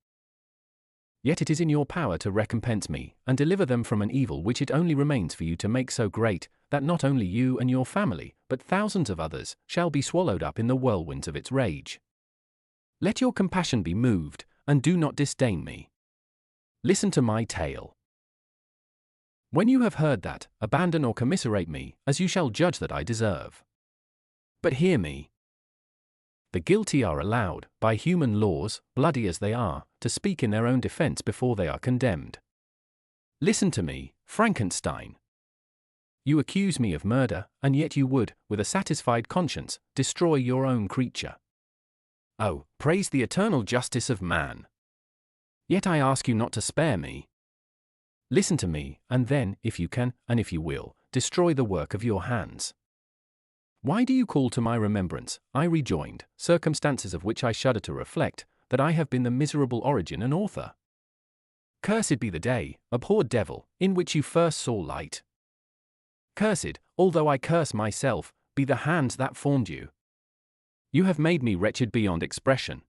Yet it is in your power to recompense me, and deliver them from an evil which it only remains for you to make so great, that not only you and your family, but thousands of others, shall be swallowed up in the whirlwinds of its rage. Let your compassion be moved, and do not disdain me. Listen to my tale. When you have heard that, abandon or commiserate me, as you shall judge that I deserve. But hear me. The guilty are allowed, by human laws, bloody as they are, to speak in their own defense before they are condemned. Listen to me, Frankenstein. You accuse me of murder, and yet you would, with a satisfied conscience, destroy your own creature. Oh, praise the eternal justice of man! Yet I ask you not to spare me. Listen to me, and then, if you can, and if you will, destroy the work of your hands. Why do you call to my remembrance, I rejoined, circumstances of which I shudder to reflect, that I have been the miserable origin and author? Cursed be the day, abhorred devil, in which you first saw light. Cursed, although I curse myself, be the hands that formed you. You have made me wretched beyond expression.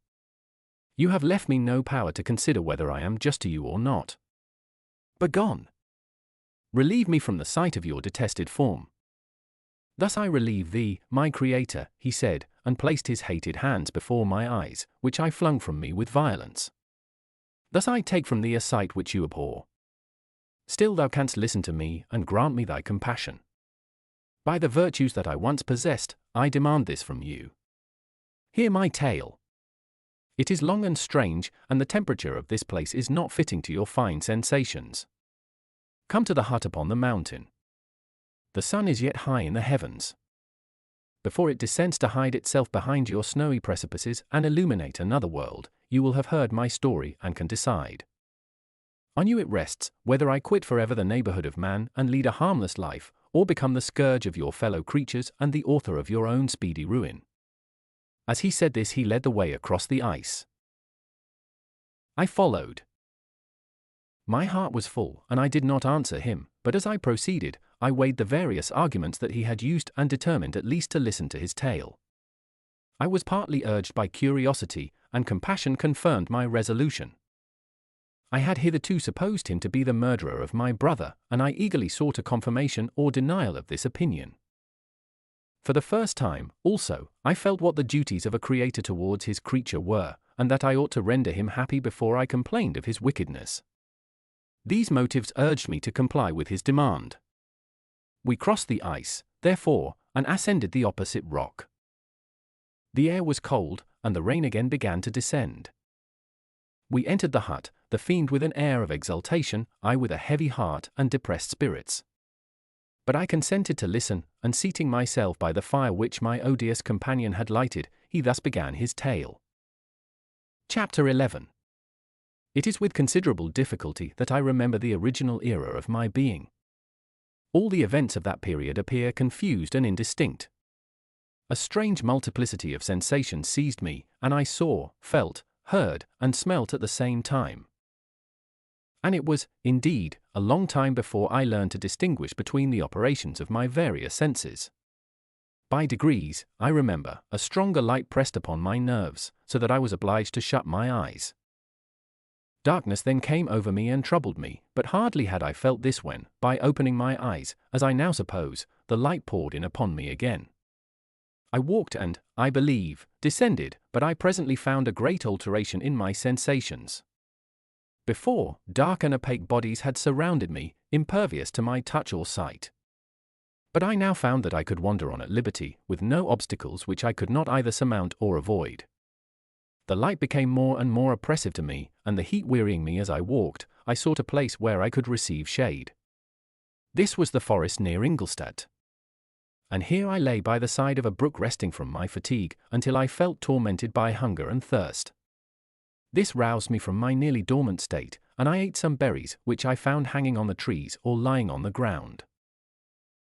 You have left me no power to consider whether I am just to you or not. Begone! Relieve me from the sight of your detested form. Thus I relieve thee, my creator, he said, and placed his hated hands before my eyes, which I flung from me with violence. Thus I take from thee a sight which you abhor. Still thou canst listen to me, and grant me thy compassion. By the virtues that I once possessed, I demand this from you. Hear my tale. It is long and strange, and the temperature of this place is not fitting to your fine sensations. Come to the hut upon the mountain. The sun is yet high in the heavens. Before it descends to hide itself behind your snowy precipices and illuminate another world, you will have heard my story and can decide. On you it rests, whether I quit forever the neighborhood of man and lead a harmless life, or become the scourge of your fellow creatures and the author of your own speedy ruin. As he said this, he led the way across the ice. I followed. My heart was full, and I did not answer him, but as I proceeded, I weighed the various arguments that he had used and determined at least to listen to his tale. I was partly urged by curiosity, and compassion confirmed my resolution. I had hitherto supposed him to be the murderer of my brother, and I eagerly sought a confirmation or denial of this opinion. For the first time, also, I felt what the duties of a creator towards his creature were, and that I ought to render him happy before I complained of his wickedness. These motives urged me to comply with his demand. We crossed the ice, therefore, and ascended the opposite rock. The air was cold, and the rain again began to descend. We entered the hut, the fiend with an air of exultation, I with a heavy heart and depressed spirits. But I consented to listen, and seating myself by the fire which my odious companion had lighted, he thus began his tale. Chapter 11. It is with considerable difficulty that I remember the original era of my being. All the events of that period appear confused and indistinct. A strange multiplicity of sensations seized me, and I saw, felt, heard, and smelt at the same time. And it was, indeed, a long time before I learned to distinguish between the operations of my various senses. By degrees, I remember, a stronger light pressed upon my nerves, so that I was obliged to shut my eyes. Darkness then came over me and troubled me, but hardly had I felt this when, by opening my eyes, as I now suppose, the light poured in upon me again. I walked and, I believe, descended, but I presently found a great alteration in my sensations. Before, dark and opaque bodies had surrounded me, impervious to my touch or sight. But I now found that I could wander on at liberty, with no obstacles which I could not either surmount or avoid. The light became more and more oppressive to me, and the heat wearying me as I walked, I sought a place where I could receive shade. This was the forest near Ingolstadt. And here I lay by the side of a brook resting from my fatigue, until I felt tormented by hunger and thirst. This roused me from my nearly dormant state, and I ate some berries which I found hanging on the trees or lying on the ground.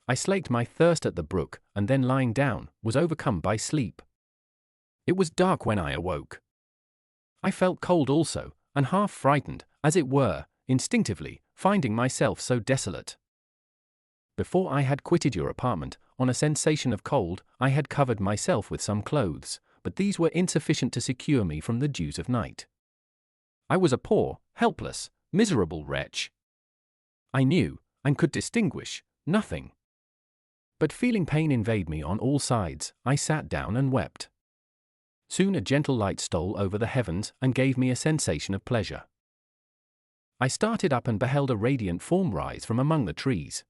I slaked my thirst at the brook, and then lying down, was overcome by sleep. It was dark when I awoke. I felt cold also, and half frightened, as it were, instinctively, finding myself so desolate. Before I had quitted your apartment, on a sensation of cold, I had covered myself with some clothes, but these were insufficient to secure me from the dews of night. I was a poor, helpless, miserable wretch. I knew, and could distinguish, nothing. But feeling pain invade me on all sides, I sat down and wept. Soon a gentle light stole over the heavens and gave me a sensation of pleasure. I started up and beheld a radiant form rise from among the trees.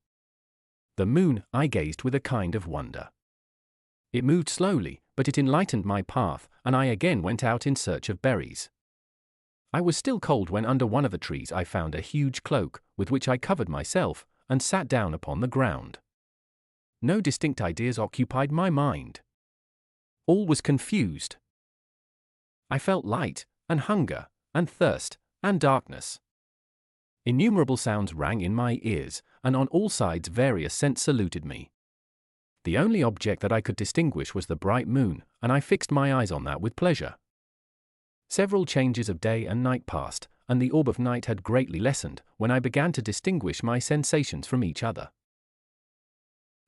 The moon, I gazed with a kind of wonder. It moved slowly, but it enlightened my path, and I again went out in search of berries. I was still cold when under one of the trees I found a huge cloak, with which I covered myself, and sat down upon the ground. No distinct ideas occupied my mind. All was confused. I felt light, and hunger, and thirst, and darkness. Innumerable sounds rang in my ears, and on all sides various scents saluted me. The only object that I could distinguish was the bright moon, and I fixed my eyes on that with pleasure. Several changes of day and night passed, and the orb of night had greatly lessened, when I began to distinguish my sensations from each other.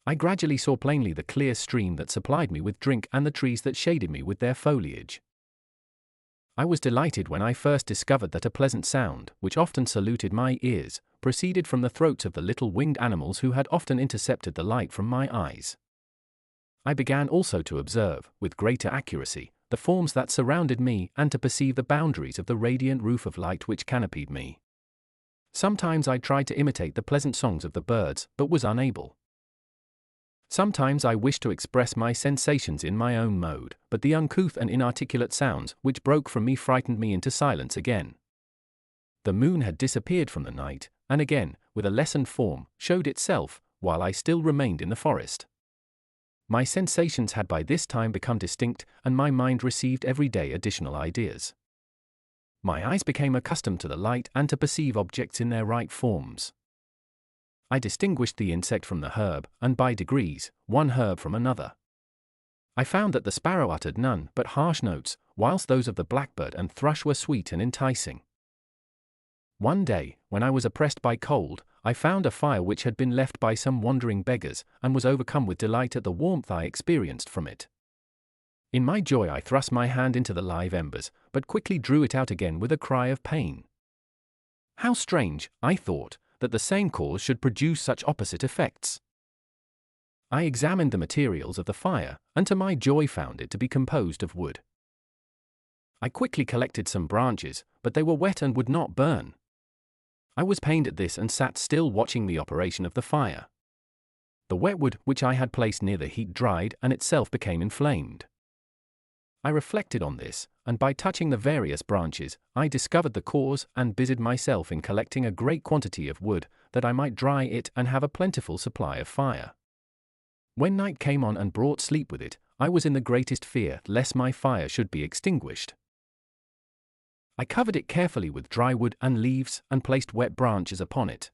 I gradually saw plainly the clear stream that supplied me with drink and the trees that shaded me with their foliage. I was delighted when I first discovered that a pleasant sound, which often saluted my ears, proceeded from the throats of the little winged animals who had often intercepted the light from my eyes. I began also to observe, with greater accuracy, the forms that surrounded me and to perceive the boundaries of the radiant roof of light which canopied me. Sometimes I tried to imitate the pleasant songs of the birds, but was unable. Sometimes I wished to express my sensations in my own mode, but the uncouth and inarticulate sounds which broke from me frightened me into silence again. The moon had disappeared from the night, and again, with a lessened form, showed itself, while I still remained in the forest. My sensations had by this time become distinct, and my mind received every day additional ideas. My eyes became accustomed to the light and to perceive objects in their right forms. I distinguished the insect from the herb, and by degrees, one herb from another. I found that the sparrow uttered none but harsh notes, whilst those of the blackbird and thrush were sweet and enticing. One day, when I was oppressed by cold, I found a fire which had been left by some wandering beggars, and was overcome with delight at the warmth I experienced from it. In my joy I thrust my hand into the live embers, but quickly drew it out again with a cry of pain. How strange, I thought, that the same cause should produce such opposite effects. I examined the materials of the fire, and to my joy found it to be composed of wood. I quickly collected some branches, but they were wet and would not burn. I was pained at this and sat still watching the operation of the fire. The wet wood which I had placed near the heat dried and itself became inflamed. I reflected on this, and by touching the various branches, I discovered the cause and busied myself in collecting a great quantity of wood, that I might dry it and have a plentiful supply of fire. When night came on and brought sleep with it, I was in the greatest fear lest my fire should be extinguished. I covered it carefully with dry wood and leaves, and placed wet branches upon it.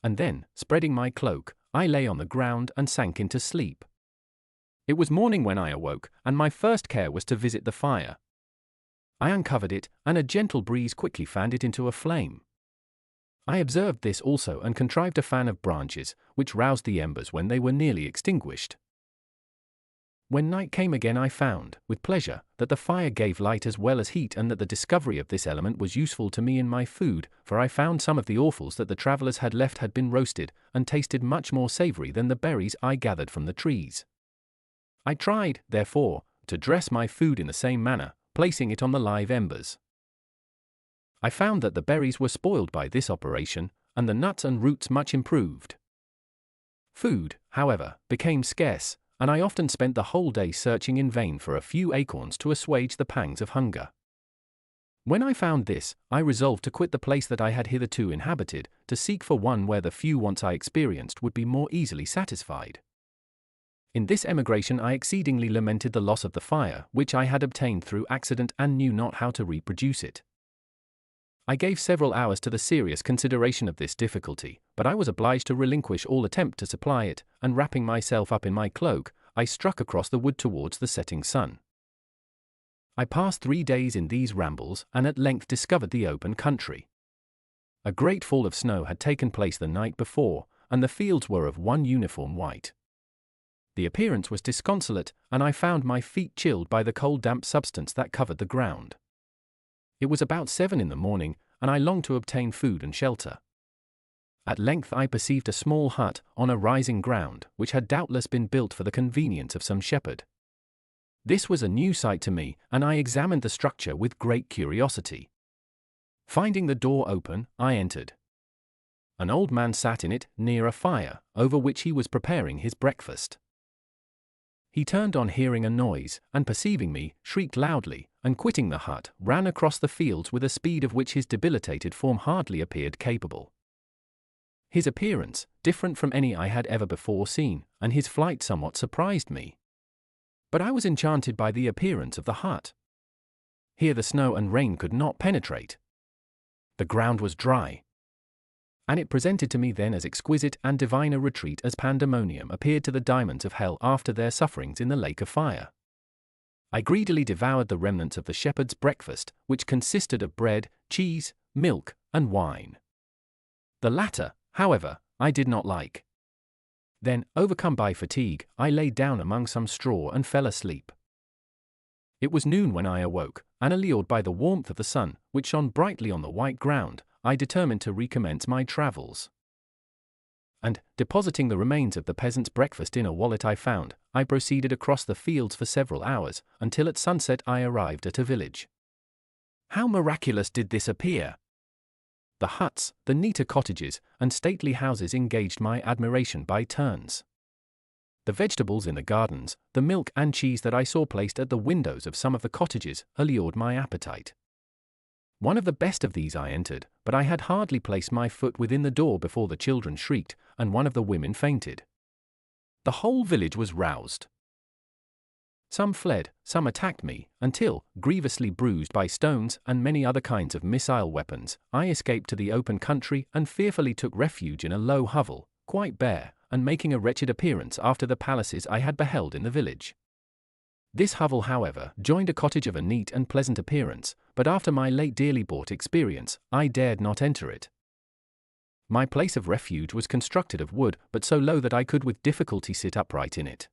And then, spreading my cloak, I lay on the ground and sank into sleep. It was morning when I awoke, and my first care was to visit the fire. I uncovered it, and a gentle breeze quickly fanned it into a flame. I observed this also and contrived a fan of branches, which roused the embers when they were nearly extinguished. When night came again, I found, with pleasure, that the fire gave light as well as heat, and that the discovery of this element was useful to me in my food, for I found some of the offals that the travelers had left had been roasted, and tasted much more savory than the berries I gathered from the trees. I tried, therefore, to dress my food in the same manner, placing it on the live embers. I found that the berries were spoiled by this operation, and the nuts and roots much improved. Food, however, became scarce, and I often spent the whole day searching in vain for a few acorns to assuage the pangs of hunger. When I found this, I resolved to quit the place that I had hitherto inhabited, to seek for one where the few wants I experienced would be more easily satisfied. In this emigration I exceedingly lamented the loss of the fire, which I had obtained through accident, and knew not how to reproduce it. I gave several hours to the serious consideration of this difficulty, but I was obliged to relinquish all attempt to supply it, and wrapping myself up in my cloak, I struck across the wood towards the setting sun. I passed 3 days in these rambles, and at length discovered the open country. A great fall of snow had taken place the night before, and the fields were of one uniform white. The appearance was disconsolate, and I found my feet chilled by the cold damp substance that covered the ground. It was about 7 in the morning, and I longed to obtain food and shelter. At length I perceived a small hut, on a rising ground, which had doubtless been built for the convenience of some shepherd. This was a new sight to me, and I examined the structure with great curiosity. Finding the door open, I entered. An old man sat in it, near a fire, over which he was preparing his breakfast. He turned on hearing a noise, and perceiving me, shrieked loudly, and quitting the hut, ran across the fields with a speed of which his debilitated form hardly appeared capable. His appearance, different from any I had ever before seen, and his flight somewhat surprised me. But I was enchanted by the appearance of the hut. Here the snow and rain could not penetrate. The ground was dry, and it presented to me then as exquisite and divine a retreat as pandemonium appeared to the demons of hell after their sufferings in the lake of fire. I greedily devoured the remnants of the shepherd's breakfast, which consisted of bread, cheese, milk, and wine. The latter, however, I did not like. Then, overcome by fatigue, I lay down among some straw and fell asleep. It was noon when I awoke, and allured by the warmth of the sun, which shone brightly on the white ground, I determined to recommence my travels. And, depositing the remains of the peasant's breakfast in a wallet I found, I proceeded across the fields for several hours, until at sunset I arrived at a village. How miraculous did this appear! The huts, the neater cottages, and stately houses engaged my admiration by turns. The vegetables in the gardens, the milk and cheese that I saw placed at the windows of some of the cottages, allured my appetite. One of the best of these I entered, but I had hardly placed my foot within the door before the children shrieked, and one of the women fainted. The whole village was roused. Some fled, some attacked me, until, grievously bruised by stones and many other kinds of missile weapons, I escaped to the open country and fearfully took refuge in a low hovel, quite bare, and making a wretched appearance after the palaces I had beheld in the village. This hovel, however, joined a cottage of a neat and pleasant appearance, but after my late dearly bought experience, I dared not enter it. My place of refuge was constructed of wood, but so low that I could with difficulty sit upright in it.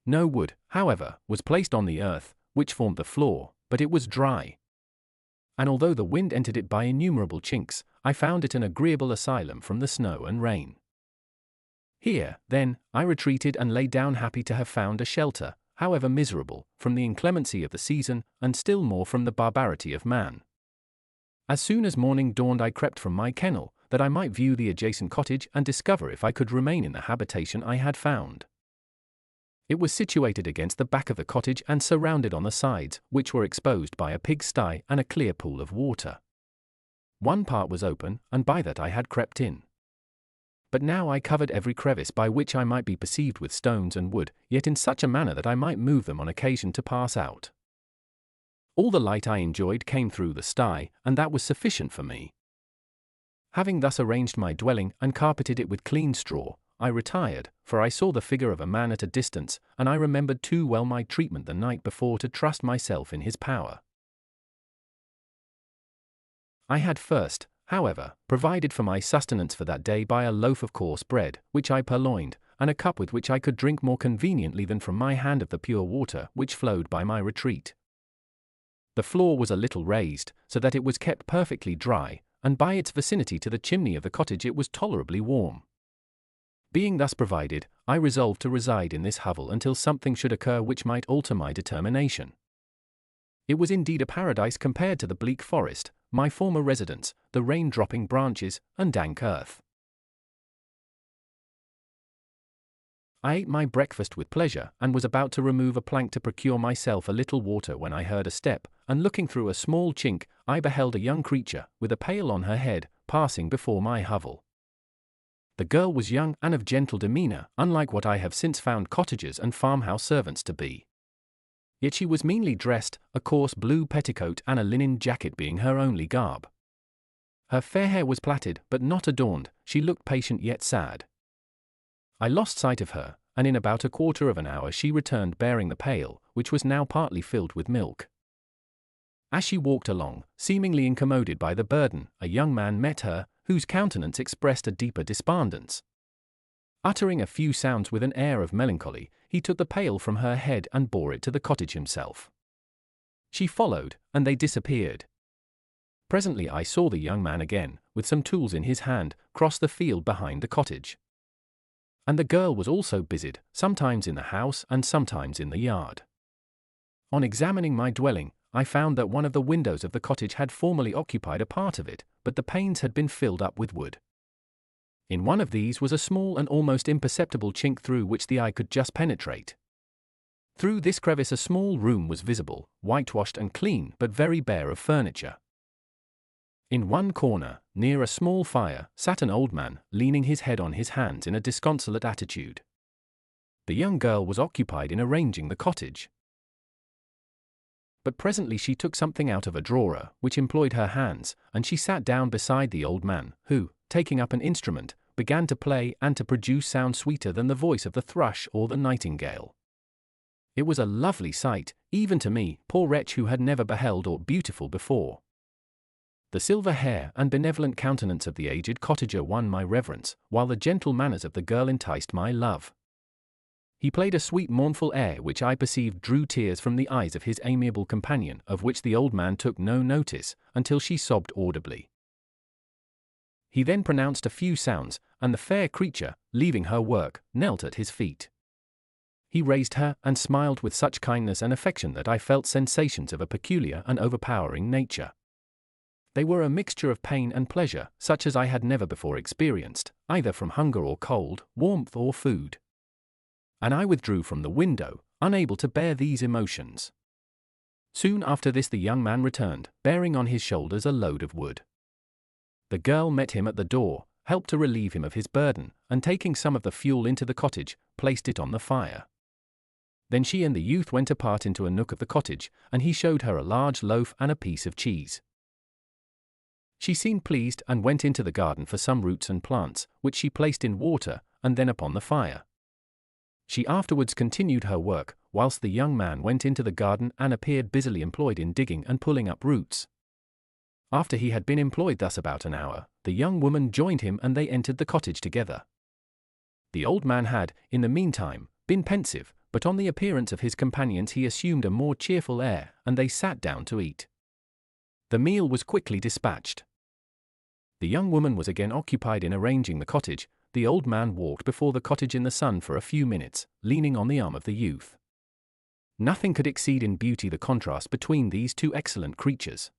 No wood, however, was placed on the earth, which formed the floor, but it was dry. And although the wind entered it by innumerable chinks, I found it an agreeable asylum from the snow and rain. Here, then, I retreated and lay down happy to have found a shelter, however miserable, from the inclemency of the season, and still more from the barbarity of man. As soon as morning dawned I crept from my kennel, that I might view the adjacent cottage and discover if I could remain in the habitation I had found. It was situated against the back of the cottage and surrounded on the sides, which were exposed by a pigsty and a clear pool of water. One part was open, and by that I had crept in. But now I covered every crevice by which I might be perceived with stones and wood, yet in such a manner that I might move them on occasion to pass out. All the light I enjoyed came through the sty, and that was sufficient for me. Having thus arranged my dwelling and carpeted it with clean straw, I retired, for I saw the figure of a man at a distance, and I remembered too well my treatment the night before to trust myself in his power. I had first, however, provided for my sustenance for that day by a loaf of coarse bread, which I purloined, and a cup with which I could drink more conveniently than from my hand of the pure water which flowed by my retreat. The floor was a little raised, so that it was kept perfectly dry, and by its vicinity to the chimney of the cottage it was tolerably warm. Being thus provided, I resolved to reside in this hovel until something should occur which might alter my determination. It was indeed a paradise compared to the bleak forest, my former residence, the rain-dropping branches, and dank earth. I ate my breakfast with pleasure, and was about to remove a plank to procure myself a little water when I heard a step, and looking through a small chink, I beheld a young creature, with a pail on her head, passing before my hovel. The girl was young and of gentle demeanour, unlike what I have since found cottagers and farmhouse servants to be. Yet she was meanly dressed, a coarse blue petticoat and a linen jacket being her only garb. Her fair hair was plaited, but not adorned, she looked patient yet sad. I lost sight of her, and in about a quarter of an hour she returned bearing the pail, which was now partly filled with milk. As she walked along, seemingly incommoded by the burden, a young man met her, whose countenance expressed a deeper despondence. Uttering a few sounds with an air of melancholy, he took the pail from her head and bore it to the cottage himself. She followed, and they disappeared. Presently I saw the young man again, with some tools in his hand, cross the field behind the cottage. And the girl was also busied, sometimes in the house and sometimes in the yard. On examining my dwelling, I found that one of the windows of the cottage had formerly occupied a part of it, but the panes had been filled up with wood. In one of these was a small and almost imperceptible chink through which the eye could just penetrate. Through this crevice a small room was visible, whitewashed and clean, but very bare of furniture. In one corner, near a small fire, sat an old man, leaning his head on his hands in a disconsolate attitude. The young girl was occupied in arranging the cottage. But presently she took something out of a drawer, which employed her hands, and she sat down beside the old man, who, taking up an instrument, began to play and to produce sound sweeter than the voice of the thrush or the nightingale. It was a lovely sight, even to me, poor wretch who had never beheld aught beautiful before. The silver hair and benevolent countenance of the aged cottager won my reverence, while the gentle manners of the girl enticed my love. He played a sweet mournful air which I perceived drew tears from the eyes of his amiable companion, of which the old man took no notice, until she sobbed audibly. He then pronounced a few sounds, and the fair creature, leaving her work, knelt at his feet. He raised her, and smiled with such kindness and affection that I felt sensations of a peculiar and overpowering nature. They were a mixture of pain and pleasure, such as I had never before experienced, either from hunger or cold, warmth or food. And I withdrew from the window, unable to bear these emotions. Soon after this the young man returned, bearing on his shoulders a load of wood. The girl met him at the door, helped to relieve him of his burden, and taking some of the fuel into the cottage, placed it on the fire. Then she and the youth went apart into a nook of the cottage, and he showed her a large loaf and a piece of cheese. She seemed pleased and went into the garden for some roots and plants, which she placed in water, and then upon the fire. She afterwards continued her work, whilst the young man went into the garden and appeared busily employed in digging and pulling up roots. After he had been employed thus about an hour, the young woman joined him and they entered the cottage together. The old man had, in the meantime, been pensive, but on the appearance of his companions he assumed a more cheerful air, and they sat down to eat. The meal was quickly dispatched. The young woman was again occupied in arranging the cottage. The old man walked before the cottage in the sun for a few minutes, leaning on the arm of the youth. Nothing could exceed in beauty the contrast between these two excellent creatures.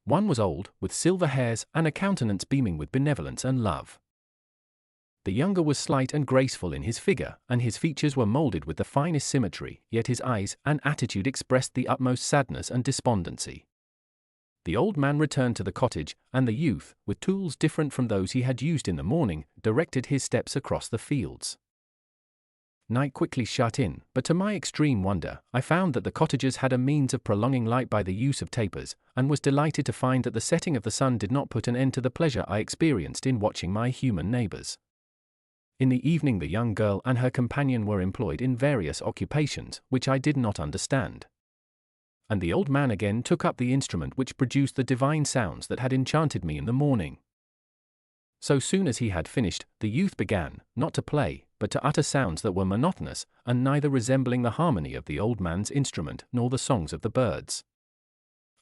One was old, with silver hairs and a countenance beaming with benevolence and love. The younger was slight and graceful in his figure, and his features were moulded with the finest symmetry, yet his eyes and attitude expressed the utmost sadness and despondency. The old man returned to the cottage, and the youth, with tools different from those he had used in the morning, directed his steps across the fields. Night quickly shut in, but to my extreme wonder, I found that the cottagers had a means of prolonging light by the use of tapers, and was delighted to find that the setting of the sun did not put an end to the pleasure I experienced in watching my human neighbors. In the evening the young girl and her companion were employed in various occupations, which I did not understand. And the old man again took up the instrument which produced the divine sounds that had enchanted me in the morning. So soon as he had finished, the youth began, not to play, but to utter sounds that were monotonous, and neither resembling the harmony of the old man's instrument nor the songs of the birds.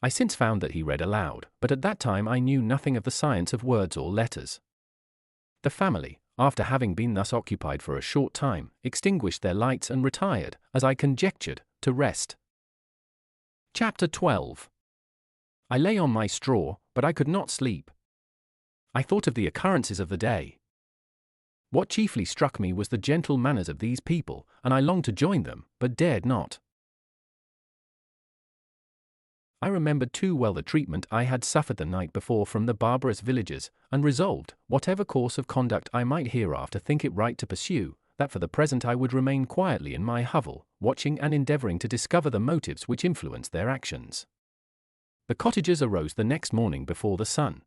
I since found that he read aloud, but at that time I knew nothing of the science of words or letters. The family, after having been thus occupied for a short time, extinguished their lights and retired, as I conjectured, to rest. Chapter 12. I lay on my straw, but I could not sleep. I thought of the occurrences of the day. What chiefly struck me was the gentle manners of these people, and I longed to join them, but dared not. I remembered too well the treatment I had suffered the night before from the barbarous villagers, and resolved, whatever course of conduct I might hereafter think it right to pursue, that for the present I would remain quietly in my hovel, watching and endeavoring to discover the motives which influenced their actions. The cottagers arose the next morning before the sun.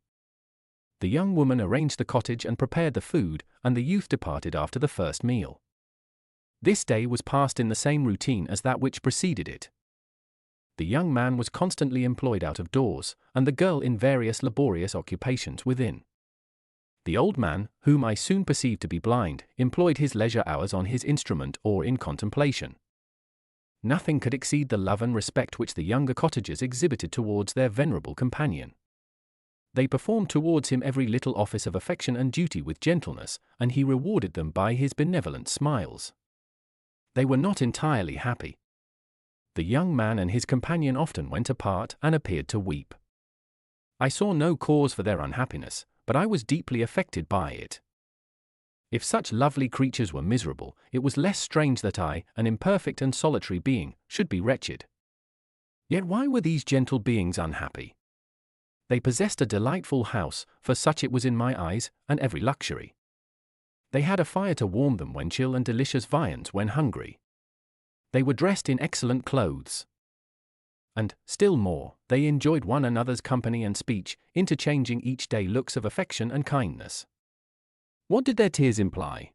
The young woman arranged the cottage and prepared the food, and the youth departed after the first meal. This day was passed in the same routine as that which preceded it. The young man was constantly employed out of doors, and the girl in various laborious occupations within. The old man, whom I soon perceived to be blind, employed his leisure hours on his instrument or in contemplation. Nothing could exceed the love and respect which the younger cottagers exhibited towards their venerable companion. They performed towards him every little office of affection and duty with gentleness, and he rewarded them by his benevolent smiles. They were not entirely happy. The young man and his companion often went apart and appeared to weep. I saw no cause for their unhappiness, but I was deeply affected by it. If such lovely creatures were miserable, it was less strange that I, an imperfect and solitary being, should be wretched. Yet why were these gentle beings unhappy? They possessed a delightful house, for such it was in my eyes, and every luxury. They had a fire to warm them when chill and delicious viands when hungry. They were dressed in excellent clothes. And, still more, they enjoyed one another's company and speech, interchanging each day looks of affection and kindness. What did their tears imply?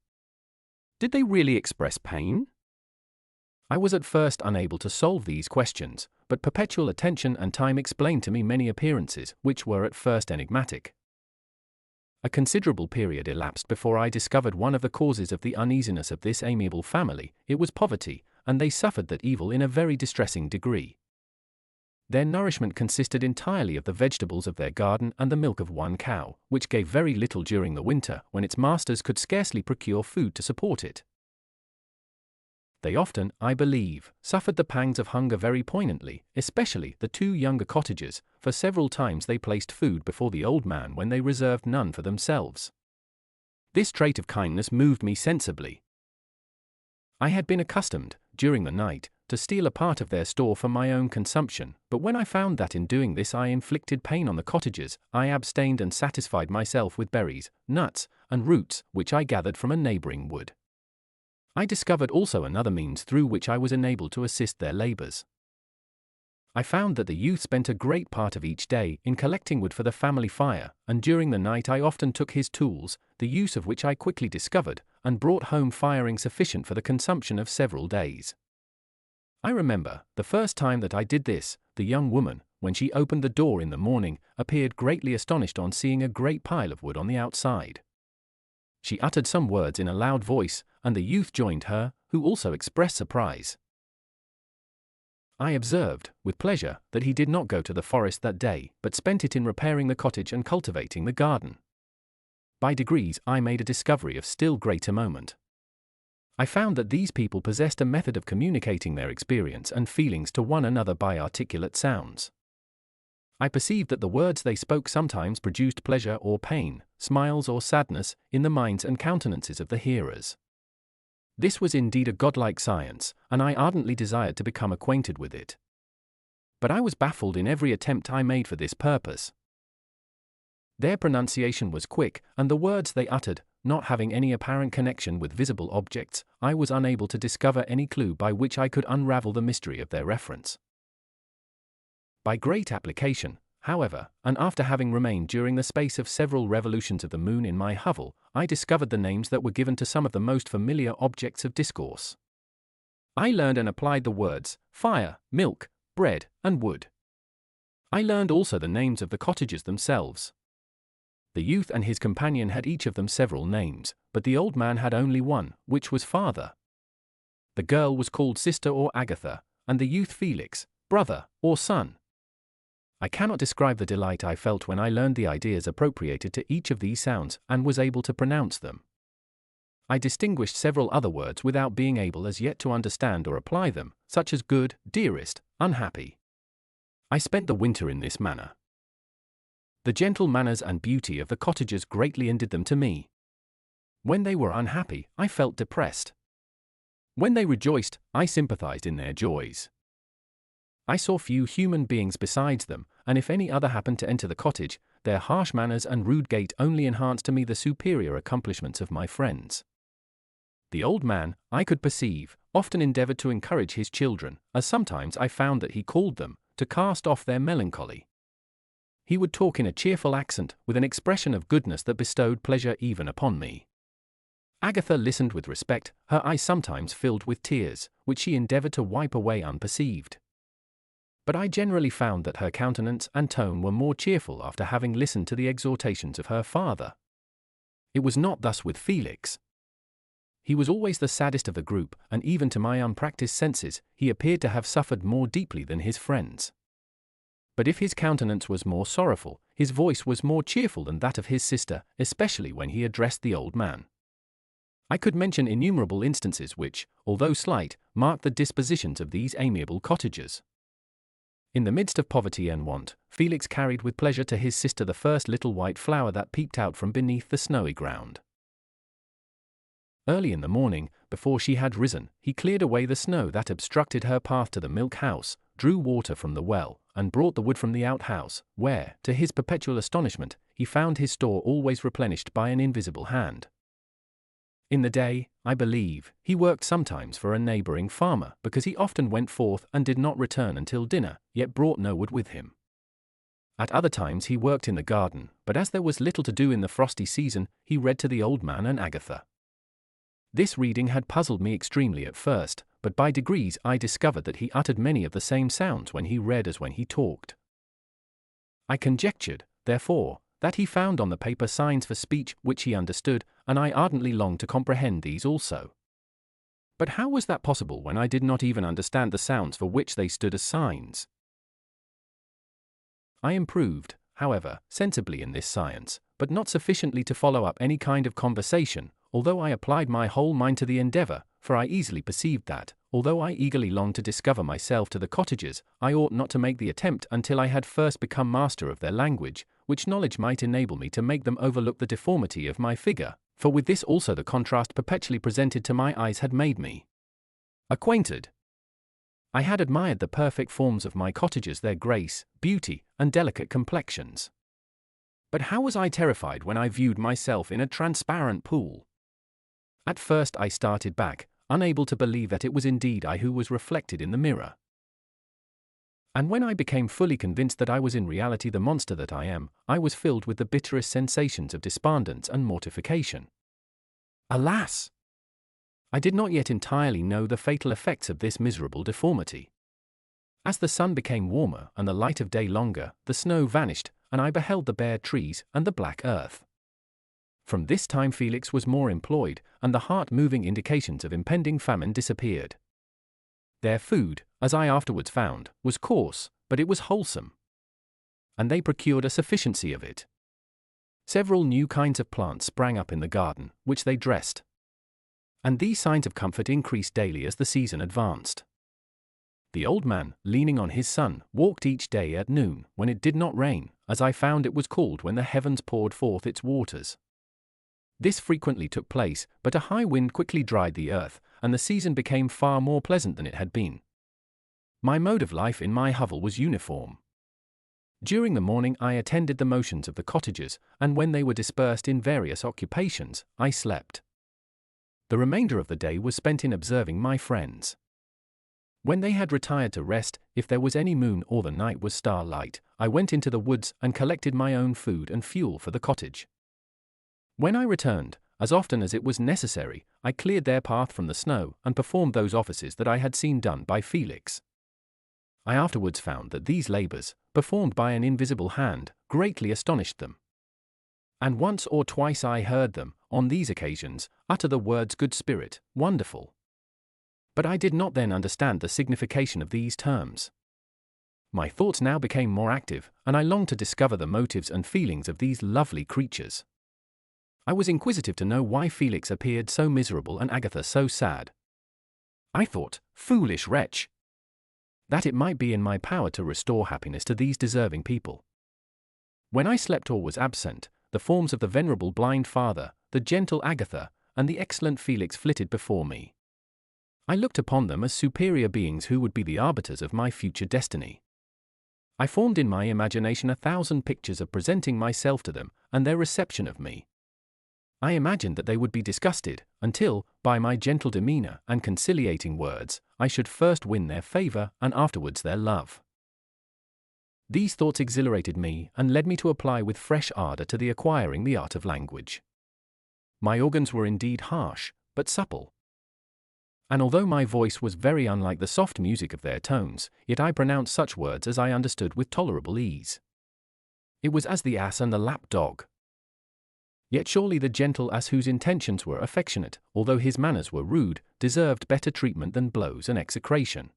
Did they really express pain? I was at first unable to solve these questions, but perpetual attention and time explained to me many appearances which were at first enigmatic. A considerable period elapsed before I discovered one of the causes of the uneasiness of this amiable family. It was poverty, and they suffered that evil in a very distressing degree. Their nourishment consisted entirely of the vegetables of their garden and the milk of one cow, which gave very little during the winter, when its masters could scarcely procure food to support it. They often, I believe, suffered the pangs of hunger very poignantly, especially the two younger cottagers, for several times they placed food before the old man when they reserved none for themselves. This trait of kindness moved me sensibly. I had been accustomed, during the night, to steal a part of their store for my own consumption, but when I found that in doing this I inflicted pain on the cottagers, I abstained and satisfied myself with berries, nuts, and roots which I gathered from a neighboring wood. I discovered also another means through which I was enabled to assist their labors. I found that the youth spent a great part of each day in collecting wood for the family fire, and during the night I often took his tools, the use of which I quickly discovered, and brought home firing sufficient for the consumption of several days. I remember, the first time that I did this, the young woman, when she opened the door in the morning, appeared greatly astonished on seeing a great pile of wood on the outside. She uttered some words in a loud voice, and the youth joined her, who also expressed surprise. I observed, with pleasure, that he did not go to the forest that day, but spent it in repairing the cottage and cultivating the garden. By degrees I made a discovery of still greater moment. I found that these people possessed a method of communicating their experience and feelings to one another by articulate sounds. I perceived that the words they spoke sometimes produced pleasure or pain, smiles or sadness, in the minds and countenances of the hearers. This was indeed a godlike science, and I ardently desired to become acquainted with it. But I was baffled in every attempt I made for this purpose. Their pronunciation was quick, and the words they uttered, not having any apparent connection with visible objects, I was unable to discover any clue by which I could unravel the mystery of their reference. By great application, however, and after having remained during the space of several revolutions of the moon in my hovel, I discovered the names that were given to some of the most familiar objects of discourse. I learned and applied the words fire, milk, bread, and wood. I learned also the names of the cottagers themselves. The youth and his companion had each of them several names, but the old man had only one, which was father. The girl was called sister or Agatha, and the youth Felix, brother or son. I cannot describe the delight I felt when I learned the ideas appropriated to each of these sounds and was able to pronounce them. I distinguished several other words without being able as yet to understand or apply them, such as good, dearest, unhappy. I spent the winter in this manner. The gentle manners and beauty of the cottagers greatly endeared them to me. When they were unhappy, I felt depressed. When they rejoiced, I sympathized in their joys. I saw few human beings besides them, and if any other happened to enter the cottage, their harsh manners and rude gait only enhanced to me the superior accomplishments of my friends. The old man, I could perceive, often endeavored to encourage his children, as sometimes I found that he called them, to cast off their melancholy. He would talk in a cheerful accent, with an expression of goodness that bestowed pleasure even upon me. Agatha listened with respect, her eyes sometimes filled with tears, which she endeavored to wipe away unperceived. But I generally found that her countenance and tone were more cheerful after having listened to the exhortations of her father. It was not thus with Felix. He was always the saddest of the group, and even to my unpracticed senses, he appeared to have suffered more deeply than his friends. But if his countenance was more sorrowful, his voice was more cheerful than that of his sister, especially when he addressed the old man. I could mention innumerable instances which, although slight, marked the dispositions of these amiable cottagers. In the midst of poverty and want, Felix carried with pleasure to his sister the first little white flower that peeped out from beneath the snowy ground. Early in the morning, before she had risen, he cleared away the snow that obstructed her path to the milk house, drew water from the well, and brought the wood from the outhouse, where, to his perpetual astonishment, he found his store always replenished by an invisible hand. In the day, I believe, he worked sometimes for a neighboring farmer, because he often went forth and did not return until dinner, yet brought no wood with him. At other times he worked in the garden, but as there was little to do in the frosty season, he read to the old man and Agatha. This reading had puzzled me extremely at first, but by degrees I discovered that he uttered many of the same sounds when he read as when he talked. I conjectured, therefore, that he found on the paper signs for speech which he understood, and I ardently longed to comprehend these also. But how was that possible when I did not even understand the sounds for which they stood as signs? I improved, however, sensibly in this science, but not sufficiently to follow up any kind of conversation, although I applied my whole mind to the endeavor, for I easily perceived that, although I eagerly longed to discover myself to the cottagers, I ought not to make the attempt until I had first become master of their language, which knowledge might enable me to make them overlook the deformity of my figure, for with this also the contrast perpetually presented to my eyes had made me acquainted. I had admired the perfect forms of my cottagers, their grace, beauty, and delicate complexions. But how was I terrified when I viewed myself in a transparent pool? At first I started back, unable to believe that it was indeed I who was reflected in the mirror. And when I became fully convinced that I was in reality the monster that I am, I was filled with the bitterest sensations of despondence and mortification. Alas! I did not yet entirely know the fatal effects of this miserable deformity. As the sun became warmer and the light of day longer, the snow vanished, and I beheld the bare trees and the black earth. From this time Felix was more employed, and the heart-moving indications of impending famine disappeared. Their food, as I afterwards found, was coarse, but it was wholesome. And they procured a sufficiency of it. Several new kinds of plants sprang up in the garden, which they dressed. And these signs of comfort increased daily as the season advanced. The old man, leaning on his son, walked each day at noon, when it did not rain, as I found it was called when the heavens poured forth its waters. This frequently took place, but a high wind quickly dried the earth, and the season became far more pleasant than it had been. My mode of life in my hovel was uniform. During the morning I attended the motions of the cottagers, and when they were dispersed in various occupations, I slept. The remainder of the day was spent in observing my friends. When they had retired to rest, if there was any moon or the night was starlight, I went into the woods and collected my own food and fuel for the cottage. When I returned, as often as it was necessary, I cleared their path from the snow and performed those offices that I had seen done by Felix. I afterwards found that these labors, performed by an invisible hand, greatly astonished them. And once or twice I heard them, on these occasions, utter the words good spirit, wonderful. But I did not then understand the signification of these terms. My thoughts now became more active, and I longed to discover the motives and feelings of these lovely creatures. I was inquisitive to know why Felix appeared so miserable and Agatha so sad. I thought, foolish wretch, that it might be in my power to restore happiness to these deserving people. When I slept or was absent, the forms of the venerable blind father, the gentle Agatha, and the excellent Felix flitted before me. I looked upon them as superior beings who would be the arbiters of my future destiny. I formed in my imagination 1,000 pictures of presenting myself to them, and their reception of me. I imagined that they would be disgusted, until, by my gentle demeanor and conciliating words, I should first win their favor and afterwards their love. These thoughts exhilarated me and led me to apply with fresh ardor to the acquiring the art of language. My organs were indeed harsh, but supple. And although my voice was very unlike the soft music of their tones, yet I pronounced such words as I understood with tolerable ease. It was as the ass and the lap dog. Yet surely the gentle ass, whose intentions were affectionate, although his manners were rude, deserved better treatment than blows and execration.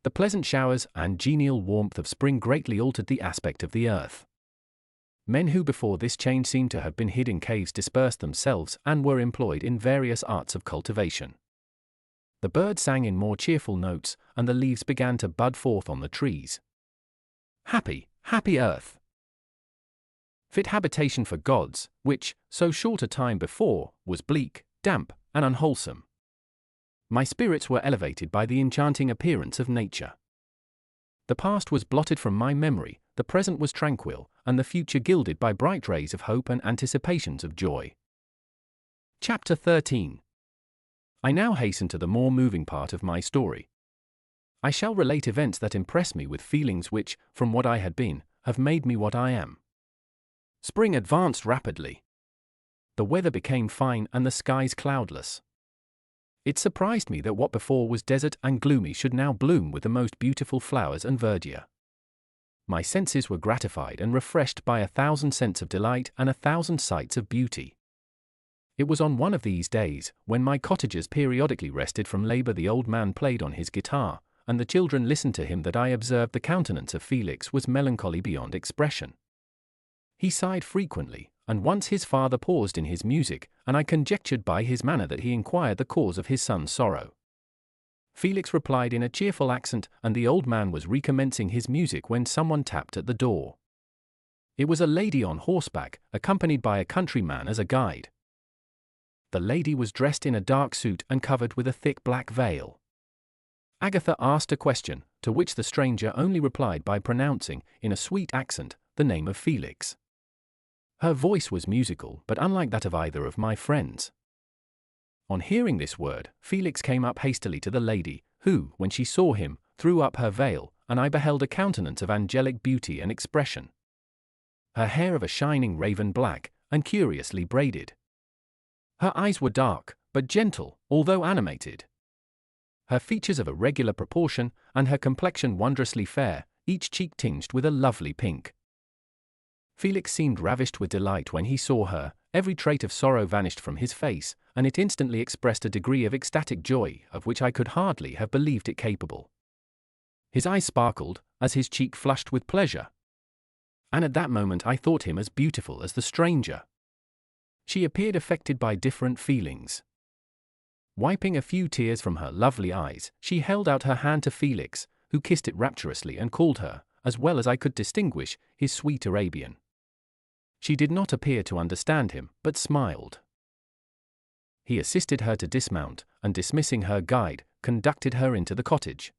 The pleasant showers and genial warmth of spring greatly altered the aspect of the earth. Men who before this change seemed to have been hid in caves dispersed themselves and were employed in various arts of cultivation. The birds sang in more cheerful notes, and the leaves began to bud forth on the trees. Happy, happy earth! Fit habitation for gods, which, so short a time before, was bleak, damp, and unwholesome. My spirits were elevated by the enchanting appearance of nature. The past was blotted from my memory, the present was tranquil, and the future gilded by bright rays of hope and anticipations of joy. Chapter 13. I now hasten to the more moving part of my story. I shall relate events that impress me with feelings which, from what I had been, have made me what I am. Spring advanced rapidly. The weather became fine and the skies cloudless. It surprised me that what before was desert and gloomy should now bloom with the most beautiful flowers and verdure. My senses were gratified and refreshed by 1,000 scents of delight and 1,000 sights of beauty. It was on one of these days, when my cottagers periodically rested from labor, the old man played on his guitar, and the children listened to him, that I observed the countenance of Felix was melancholy beyond expression. He sighed frequently, and once his father paused in his music, and I conjectured by his manner that he inquired the cause of his son's sorrow. Felix replied in a cheerful accent, and the old man was recommencing his music when someone tapped at the door. It was a lady on horseback, accompanied by a countryman as a guide. The lady was dressed in a dark suit and covered with a thick black veil. Agatha asked a question, to which the stranger only replied by pronouncing, in a sweet accent, the name of Felix. Her voice was musical, but unlike that of either of my friends. On hearing this word, Felix came up hastily to the lady, who, when she saw him, threw up her veil, and I beheld a countenance of angelic beauty and expression. Her hair of a shining raven black, and curiously braided. Her eyes were dark, but gentle, although animated. Her features of a regular proportion, and her complexion wondrously fair, each cheek tinged with a lovely pink. Felix seemed ravished with delight when he saw her, every trait of sorrow vanished from his face, and it instantly expressed a degree of ecstatic joy of which I could hardly have believed it capable. His eyes sparkled, as his cheek flushed with pleasure. And at that moment I thought him as beautiful as the stranger. She appeared affected by different feelings. Wiping a few tears from her lovely eyes, she held out her hand to Felix, who kissed it rapturously and called her, as well as I could distinguish, his sweet Arabian. She did not appear to understand him, but smiled. He assisted her to dismount, and dismissing her guide, conducted her into the cottage.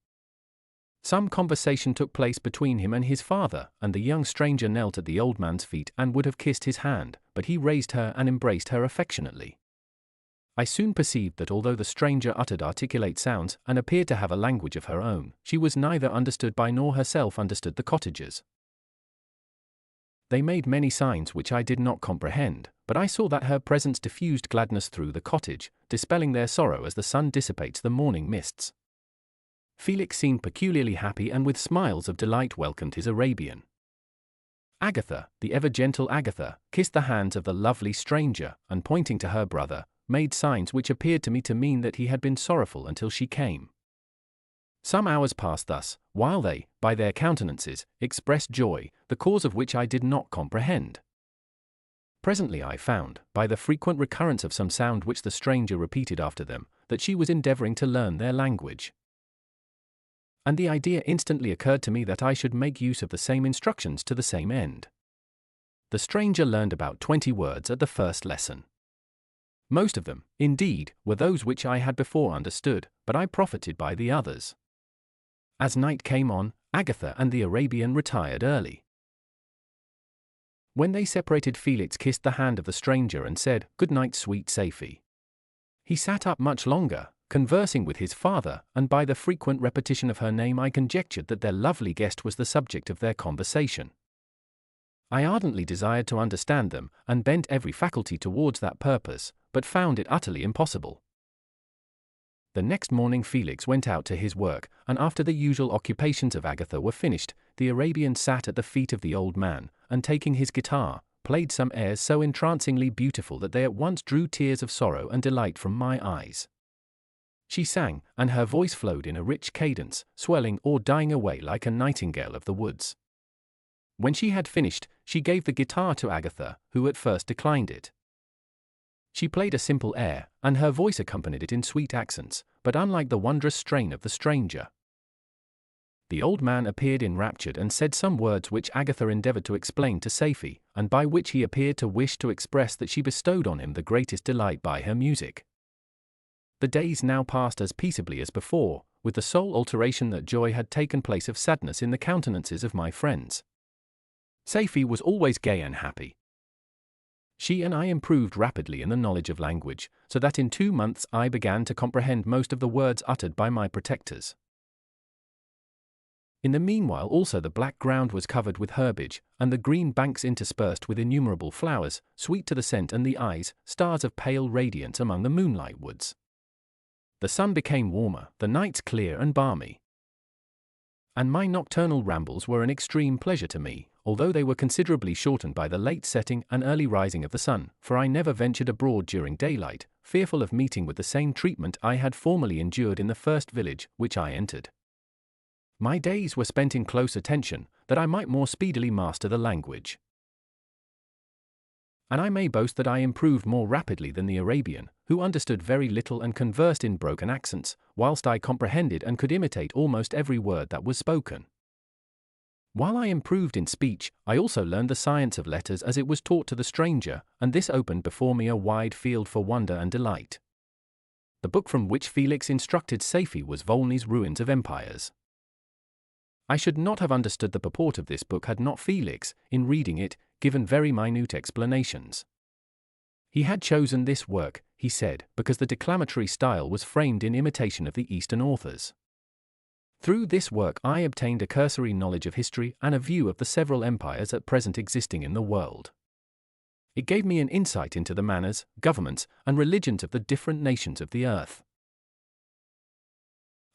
Some conversation took place between him and his father, and the young stranger knelt at the old man's feet and would have kissed his hand, but he raised her and embraced her affectionately. I soon perceived that although the stranger uttered articulate sounds and appeared to have a language of her own, she was neither understood by nor herself understood the cottagers. They made many signs which I did not comprehend, but I saw that her presence diffused gladness through the cottage, dispelling their sorrow as the sun dissipates the morning mists. Felix seemed peculiarly happy and with smiles of delight welcomed his Arabian. Agatha, the ever-gentle Agatha, kissed the hands of the lovely stranger, and pointing to her brother, made signs which appeared to me to mean that he had been sorrowful until she came. Some hours passed thus, while they, by their countenances, expressed joy, the cause of which I did not comprehend. Presently I found, by the frequent recurrence of some sound which the stranger repeated after them, that she was endeavoring to learn their language. And the idea instantly occurred to me that I should make use of the same instructions to the same end. The stranger learned about 20 words at the first lesson. Most of them, indeed, were those which I had before understood, but I profited by the others. As night came on, Agatha and the Arabian retired early. When they separated, Felix kissed the hand of the stranger and said, "Good night, sweet Safie." He sat up much longer, conversing with his father, and by the frequent repetition of her name I conjectured that their lovely guest was the subject of their conversation. I ardently desired to understand them, and bent every faculty towards that purpose, but found it utterly impossible. The next morning Felix went out to his work, and after the usual occupations of Agatha were finished, the Arabian sat at the feet of the old man, and taking his guitar, played some airs so entrancingly beautiful that they at once drew tears of sorrow and delight from my eyes. She sang, and her voice flowed in a rich cadence, swelling or dying away like a nightingale of the woods. When she had finished, she gave the guitar to Agatha, who at first declined it. She played a simple air, and her voice accompanied it in sweet accents, but unlike the wondrous strain of the stranger. The old man appeared enraptured and said some words which Agatha endeavored to explain to Safie, and by which he appeared to wish to express that she bestowed on him the greatest delight by her music. The days now passed as peaceably as before, with the sole alteration that joy had taken place of sadness in the countenances of my friends. Safie was always gay and happy. She and I improved rapidly in the knowledge of language, so that in 2 months I began to comprehend most of the words uttered by my protectors. In the meanwhile also the black ground was covered with herbage, and the green banks interspersed with innumerable flowers, sweet to the scent and the eyes, stars of pale radiance among the moonlight woods. The sun became warmer, the nights clear and balmy. And my nocturnal rambles were an extreme pleasure to me, although they were considerably shortened by the late setting and early rising of the sun, for I never ventured abroad during daylight, fearful of meeting with the same treatment I had formerly endured in the first village which I entered. My days were spent in close attention, that I might more speedily master the language. And I may boast that I improved more rapidly than the Arabian, who understood very little and conversed in broken accents, whilst I comprehended and could imitate almost every word that was spoken. While I improved in speech, I also learned the science of letters as it was taught to the stranger, and this opened before me a wide field for wonder and delight. The book from which Felix instructed Safie was Volney's Ruins of Empires. I should not have understood the purport of this book had not Felix, in reading it, given very minute explanations. He had chosen this work, he said, because the declamatory style was framed in imitation of the Eastern authors. Through this work I obtained a cursory knowledge of history and a view of the several empires at present existing in the world. It gave me an insight into the manners, governments, and religions of the different nations of the earth.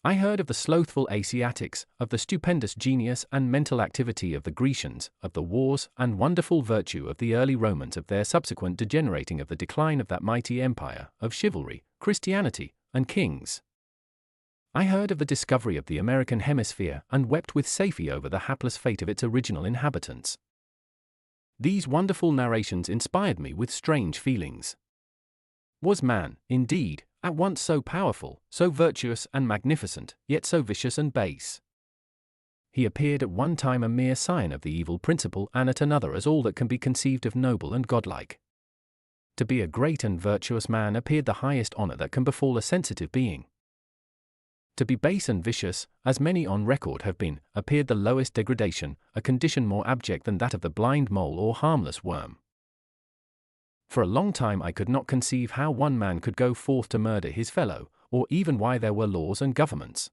I heard of the slothful Asiatics, of the stupendous genius and mental activity of the Grecians, of the wars and wonderful virtue of the early Romans, of their subsequent degenerating, of the decline of that mighty empire, of chivalry, Christianity, and kings. I heard of the discovery of the American hemisphere and wept with Safie over the hapless fate of its original inhabitants. These wonderful narrations inspired me with strange feelings. Was man, indeed, at once so powerful, so virtuous and magnificent, yet so vicious and base? He appeared at one time a mere scion of the evil principle, and at another as all that can be conceived of noble and godlike. To be a great and virtuous man appeared the highest honor that can befall a sensitive being. To be base and vicious, as many on record have been, appeared the lowest degradation, a condition more abject than that of the blind mole or harmless worm. For a long time I could not conceive how one man could go forth to murder his fellow, or even why there were laws and governments.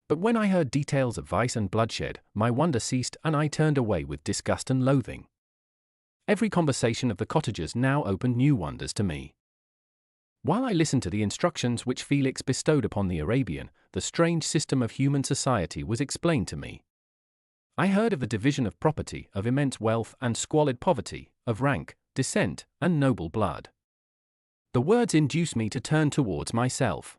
But when I heard details of vice and bloodshed, my wonder ceased, and I turned away with disgust and loathing. Every conversation of the cottagers now opened new wonders to me. While I listened to the instructions which Felix bestowed upon the Arabian, the strange system of human society was explained to me. I heard of the division of property, of immense wealth and squalid poverty, of rank, descent, and noble blood. The words induced me to turn towards myself.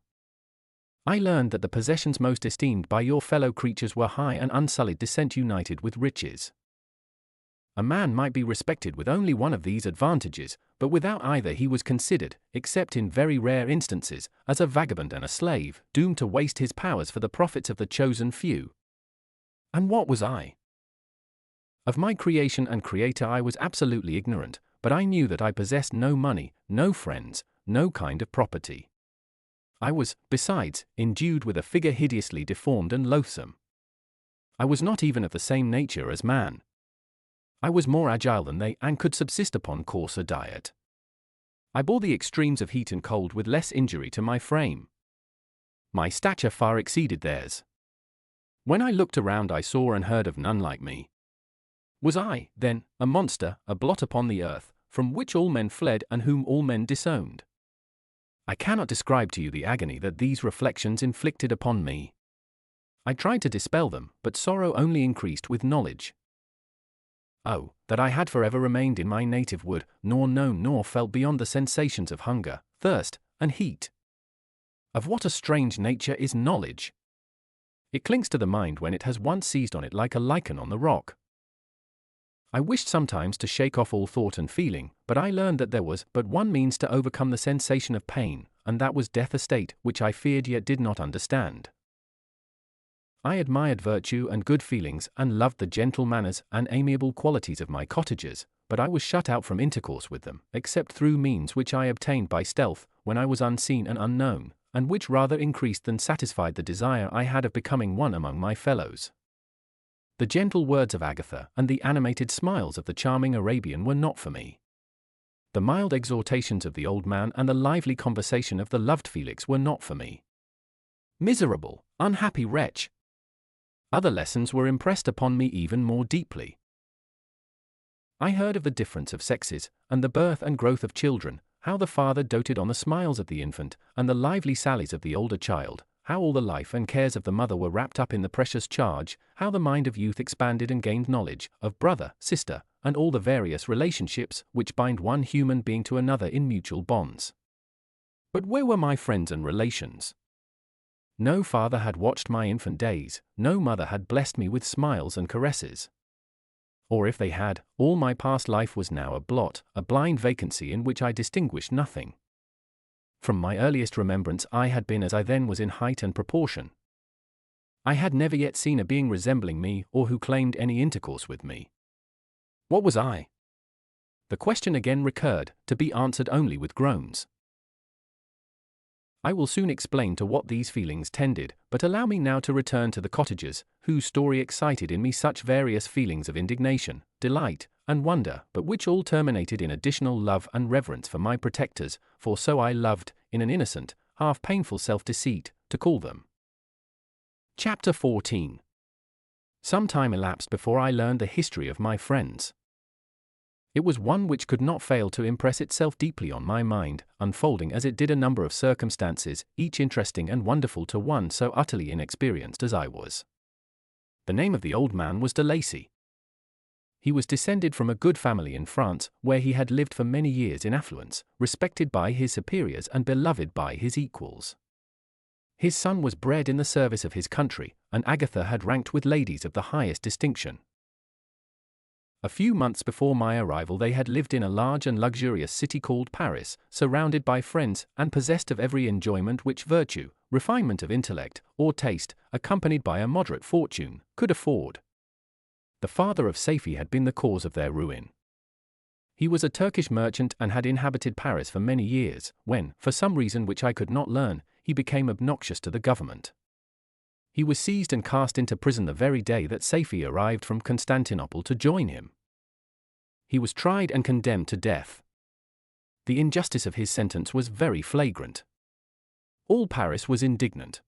I learned that the possessions most esteemed by your fellow creatures were high and unsullied descent united with riches. A man might be respected with only one of these advantages, but without either he was considered, except in very rare instances, as a vagabond and a slave, doomed to waste his powers for the profits of the chosen few. And what was I? Of my creation and creator I was absolutely ignorant, but I knew that I possessed no money, no friends, no kind of property. I was, besides, endued with a figure hideously deformed and loathsome. I was not even of the same nature as man. I was more agile than they, and could subsist upon coarser diet. I bore the extremes of heat and cold with less injury to my frame. My stature far exceeded theirs. When I looked around I saw and heard of none like me. Was I, then, a monster, a blot upon the earth, from which all men fled and whom all men disowned? I cannot describe to you the agony that these reflections inflicted upon me. I tried to dispel them, but sorrow only increased with knowledge. Oh, that I had forever remained in my native wood, nor known nor felt beyond the sensations of hunger, thirst, and heat. Of what a strange nature is knowledge! It clings to the mind when it has once seized on it like a lichen on the rock. I wished sometimes to shake off all thought and feeling, but I learned that there was but one means to overcome the sensation of pain, and that was death, a state which I feared yet did not understand. I admired virtue and good feelings and loved the gentle manners and amiable qualities of my cottagers, but I was shut out from intercourse with them, except through means which I obtained by stealth, when I was unseen and unknown, and which rather increased than satisfied the desire I had of becoming one among my fellows. The gentle words of Agatha and the animated smiles of the charming Arabian were not for me. The mild exhortations of the old man and the lively conversation of the loved Felix were not for me. Miserable, unhappy wretch! Other lessons were impressed upon me even more deeply. I heard of the difference of sexes, and the birth and growth of children, how the father doted on the smiles of the infant, and the lively sallies of the older child, how all the life and cares of the mother were wrapped up in the precious charge, how the mind of youth expanded and gained knowledge of brother, sister, and all the various relationships which bind one human being to another in mutual bonds. But where were my friends and relations? No father had watched my infant days, no mother had blessed me with smiles and caresses. Or if they had, all my past life was now a blot, a blind vacancy in which I distinguished nothing. From my earliest remembrance I had been as I then was in height and proportion. I had never yet seen a being resembling me or who claimed any intercourse with me. What was I? The question again recurred, to be answered only with groans. I will soon explain to what these feelings tended, but allow me now to return to the cottagers, whose story excited in me such various feelings of indignation, delight, and wonder, but which all terminated in additional love and reverence for my protectors, for so I loved, in an innocent, half-painful self-deceit, to call them. Chapter 14. Some time elapsed before I learned the history of my friends. It was one which could not fail to impress itself deeply on my mind, unfolding as it did a number of circumstances, each interesting and wonderful to one so utterly inexperienced as I was. The name of the old man was de Lacy. He was descended from a good family in France, where he had lived for many years in affluence, respected by his superiors and beloved by his equals. His son was bred in the service of his country, and Agatha had ranked with ladies of the highest distinction. A few months before my arrival they had lived in a large and luxurious city called Paris, surrounded by friends, and possessed of every enjoyment which virtue, refinement of intellect, or taste, accompanied by a moderate fortune, could afford. The father of Safie had been the cause of their ruin. He was a Turkish merchant and had inhabited Paris for many years, when, for some reason which I could not learn, he became obnoxious to the government. He was seized and cast into prison the very day that Safie arrived from Constantinople to join him. He was tried and condemned to death. The injustice of his sentence was very flagrant. All Paris was indignant.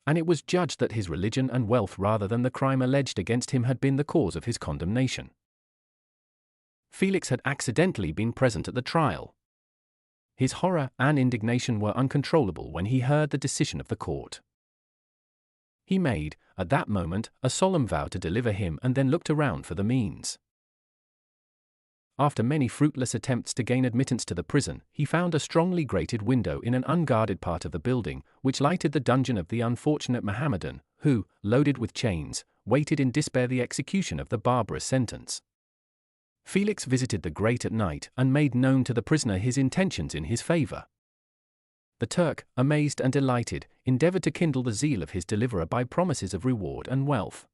And it was judged that his religion and wealth rather than the crime alleged against him had been the cause of his condemnation. Felix had accidentally been present at the trial. His horror and indignation were uncontrollable when he heard the decision of the court. He made, at that moment, a solemn vow to deliver him and then looked around for the means. After many fruitless attempts to gain admittance to the prison, he found a strongly grated window in an unguarded part of the building, which lighted the dungeon of the unfortunate Mohammedan, who, loaded with chains, waited in despair the execution of the barbarous sentence. Felix visited the grate at night and made known to the prisoner his intentions in his favor. The Turk, amazed and delighted, endeavored to kindle the zeal of his deliverer by promises of reward and wealth.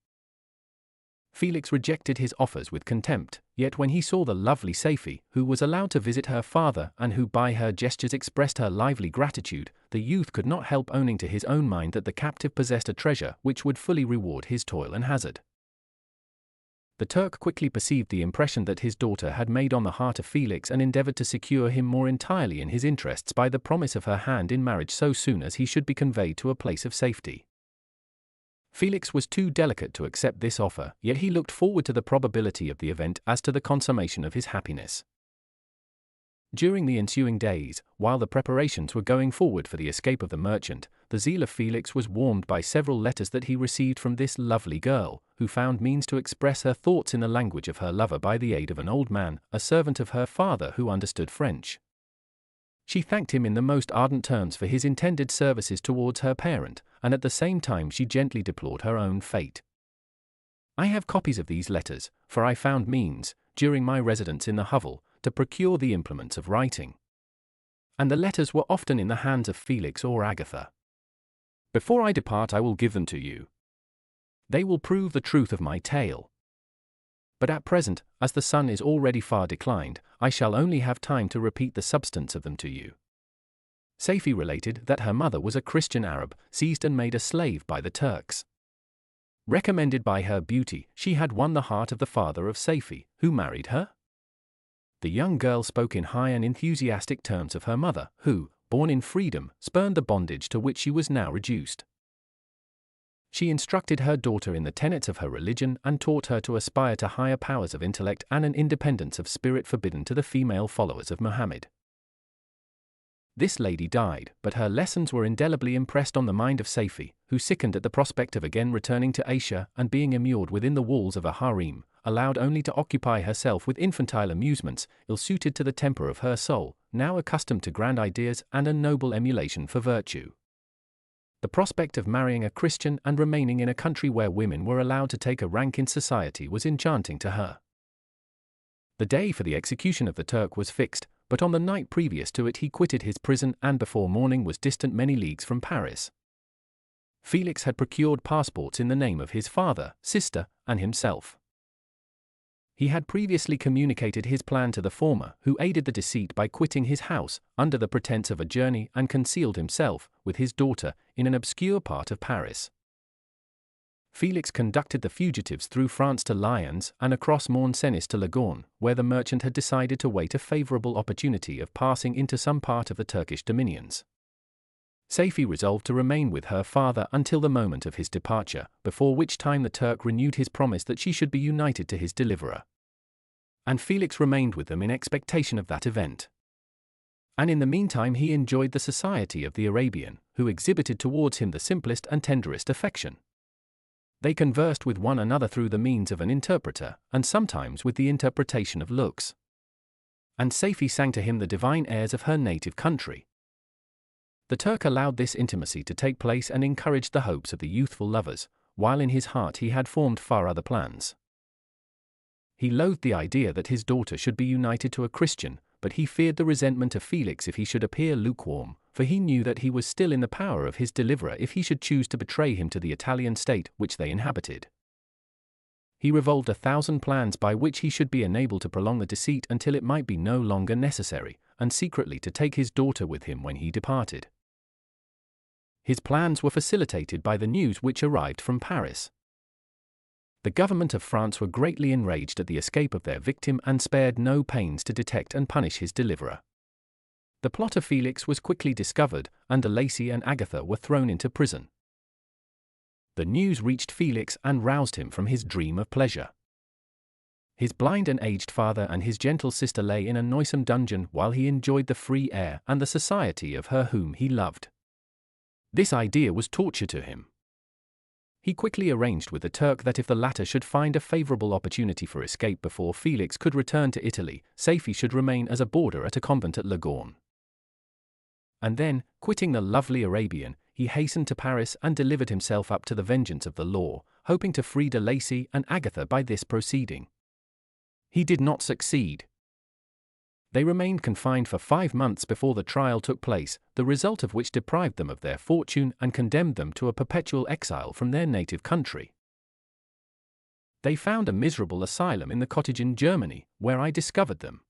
Felix rejected his offers with contempt, yet when he saw the lovely Safie, who was allowed to visit her father and who by her gestures expressed her lively gratitude, the youth could not help owning to his own mind that the captive possessed a treasure which would fully reward his toil and hazard. The Turk quickly perceived the impression that his daughter had made on the heart of Felix and endeavored to secure him more entirely in his interests by the promise of her hand in marriage so soon as he should be conveyed to a place of safety. Felix was too delicate to accept this offer, yet he looked forward to the probability of the event as to the consummation of his happiness. During the ensuing days, while the preparations were going forward for the escape of the merchant, the zeal of Felix was warmed by several letters that he received from this lovely girl, who found means to express her thoughts in the language of her lover by the aid of an old man, a servant of her father who understood French. She thanked him in the most ardent terms for his intended services towards her parent, and at the same time she gently deplored her own fate. I have copies of these letters, for I found means, during my residence in the hovel, to procure the implements of writing. And the letters were often in the hands of Felix or Agatha. Before I depart I will give them to you. They will prove the truth of my tale. But at present, as the sun is already far declined, I shall only have time to repeat the substance of them to you. Safie related that her mother was a Christian Arab, seized and made a slave by the Turks. Recommended by her beauty, she had won the heart of the father of Safie, who married her. The young girl spoke in high and enthusiastic terms of her mother, who, born in freedom, spurned the bondage to which she was now reduced. She instructed her daughter in the tenets of her religion and taught her to aspire to higher powers of intellect and an independence of spirit forbidden to the female followers of Muhammad. This lady died, but her lessons were indelibly impressed on the mind of Safie, who sickened at the prospect of again returning to Asia and being immured within the walls of a harem, allowed only to occupy herself with infantile amusements, ill-suited to the temper of her soul, now accustomed to grand ideas and a noble emulation for virtue. The prospect of marrying a Christian and remaining in a country where women were allowed to take a rank in society was enchanting to her. The day for the execution of the Turk was fixed, but on the night previous to it he quitted his prison and before morning was distant many leagues from Paris. Felix had procured passports in the name of his father, sister, and himself. He had previously communicated his plan to the former, who aided the deceit by quitting his house, under the pretense of a journey, and concealed himself, with his daughter, in an obscure part of Paris. Felix conducted the fugitives through France to Lyons and across Morne-Cenis to Lagorne, where the merchant had decided to wait a favorable opportunity of passing into some part of the Turkish dominions. Safie resolved to remain with her father until the moment of his departure, before which time the Turk renewed his promise that she should be united to his deliverer. And Felix remained with them in expectation of that event. And in the meantime he enjoyed the society of the Arabian, who exhibited towards him the simplest and tenderest affection. They conversed with one another through the means of an interpreter, and sometimes with the interpretation of looks. And Safie sang to him the divine airs of her native country. The Turk allowed this intimacy to take place and encouraged the hopes of the youthful lovers, while in his heart he had formed far other plans. He loathed the idea that his daughter should be united to a Christian, but he feared the resentment of Felix if he should appear lukewarm, for he knew that he was still in the power of his deliverer if he should choose to betray him to the Italian state which they inhabited. He revolved 1,000 plans by which he should be enabled to prolong the deceit until it might be no longer necessary, and secretly to take his daughter with him when he departed. His plans were facilitated by the news which arrived from Paris. The government of France were greatly enraged at the escape of their victim and spared no pains to detect and punish his deliverer. The plot of Felix was quickly discovered, and De Lacy and Agatha were thrown into prison. The news reached Felix and roused him from his dream of pleasure. His blind and aged father and his gentle sister lay in a noisome dungeon while he enjoyed the free air and the society of her whom he loved. This idea was torture to him. He quickly arranged with the Turk that if the latter should find a favorable opportunity for escape before Felix could return to Italy, Safie should remain as a boarder at a convent at Leghorn. And then, quitting the lovely Arabian, he hastened to Paris and delivered himself up to the vengeance of the law, hoping to free de Lacy and Agatha by this proceeding. He did not succeed. They remained confined for 5 months before the trial took place, the result of which deprived them of their fortune and condemned them to a perpetual exile from their native country. They found a miserable asylum in the cottage in Germany, where I discovered them.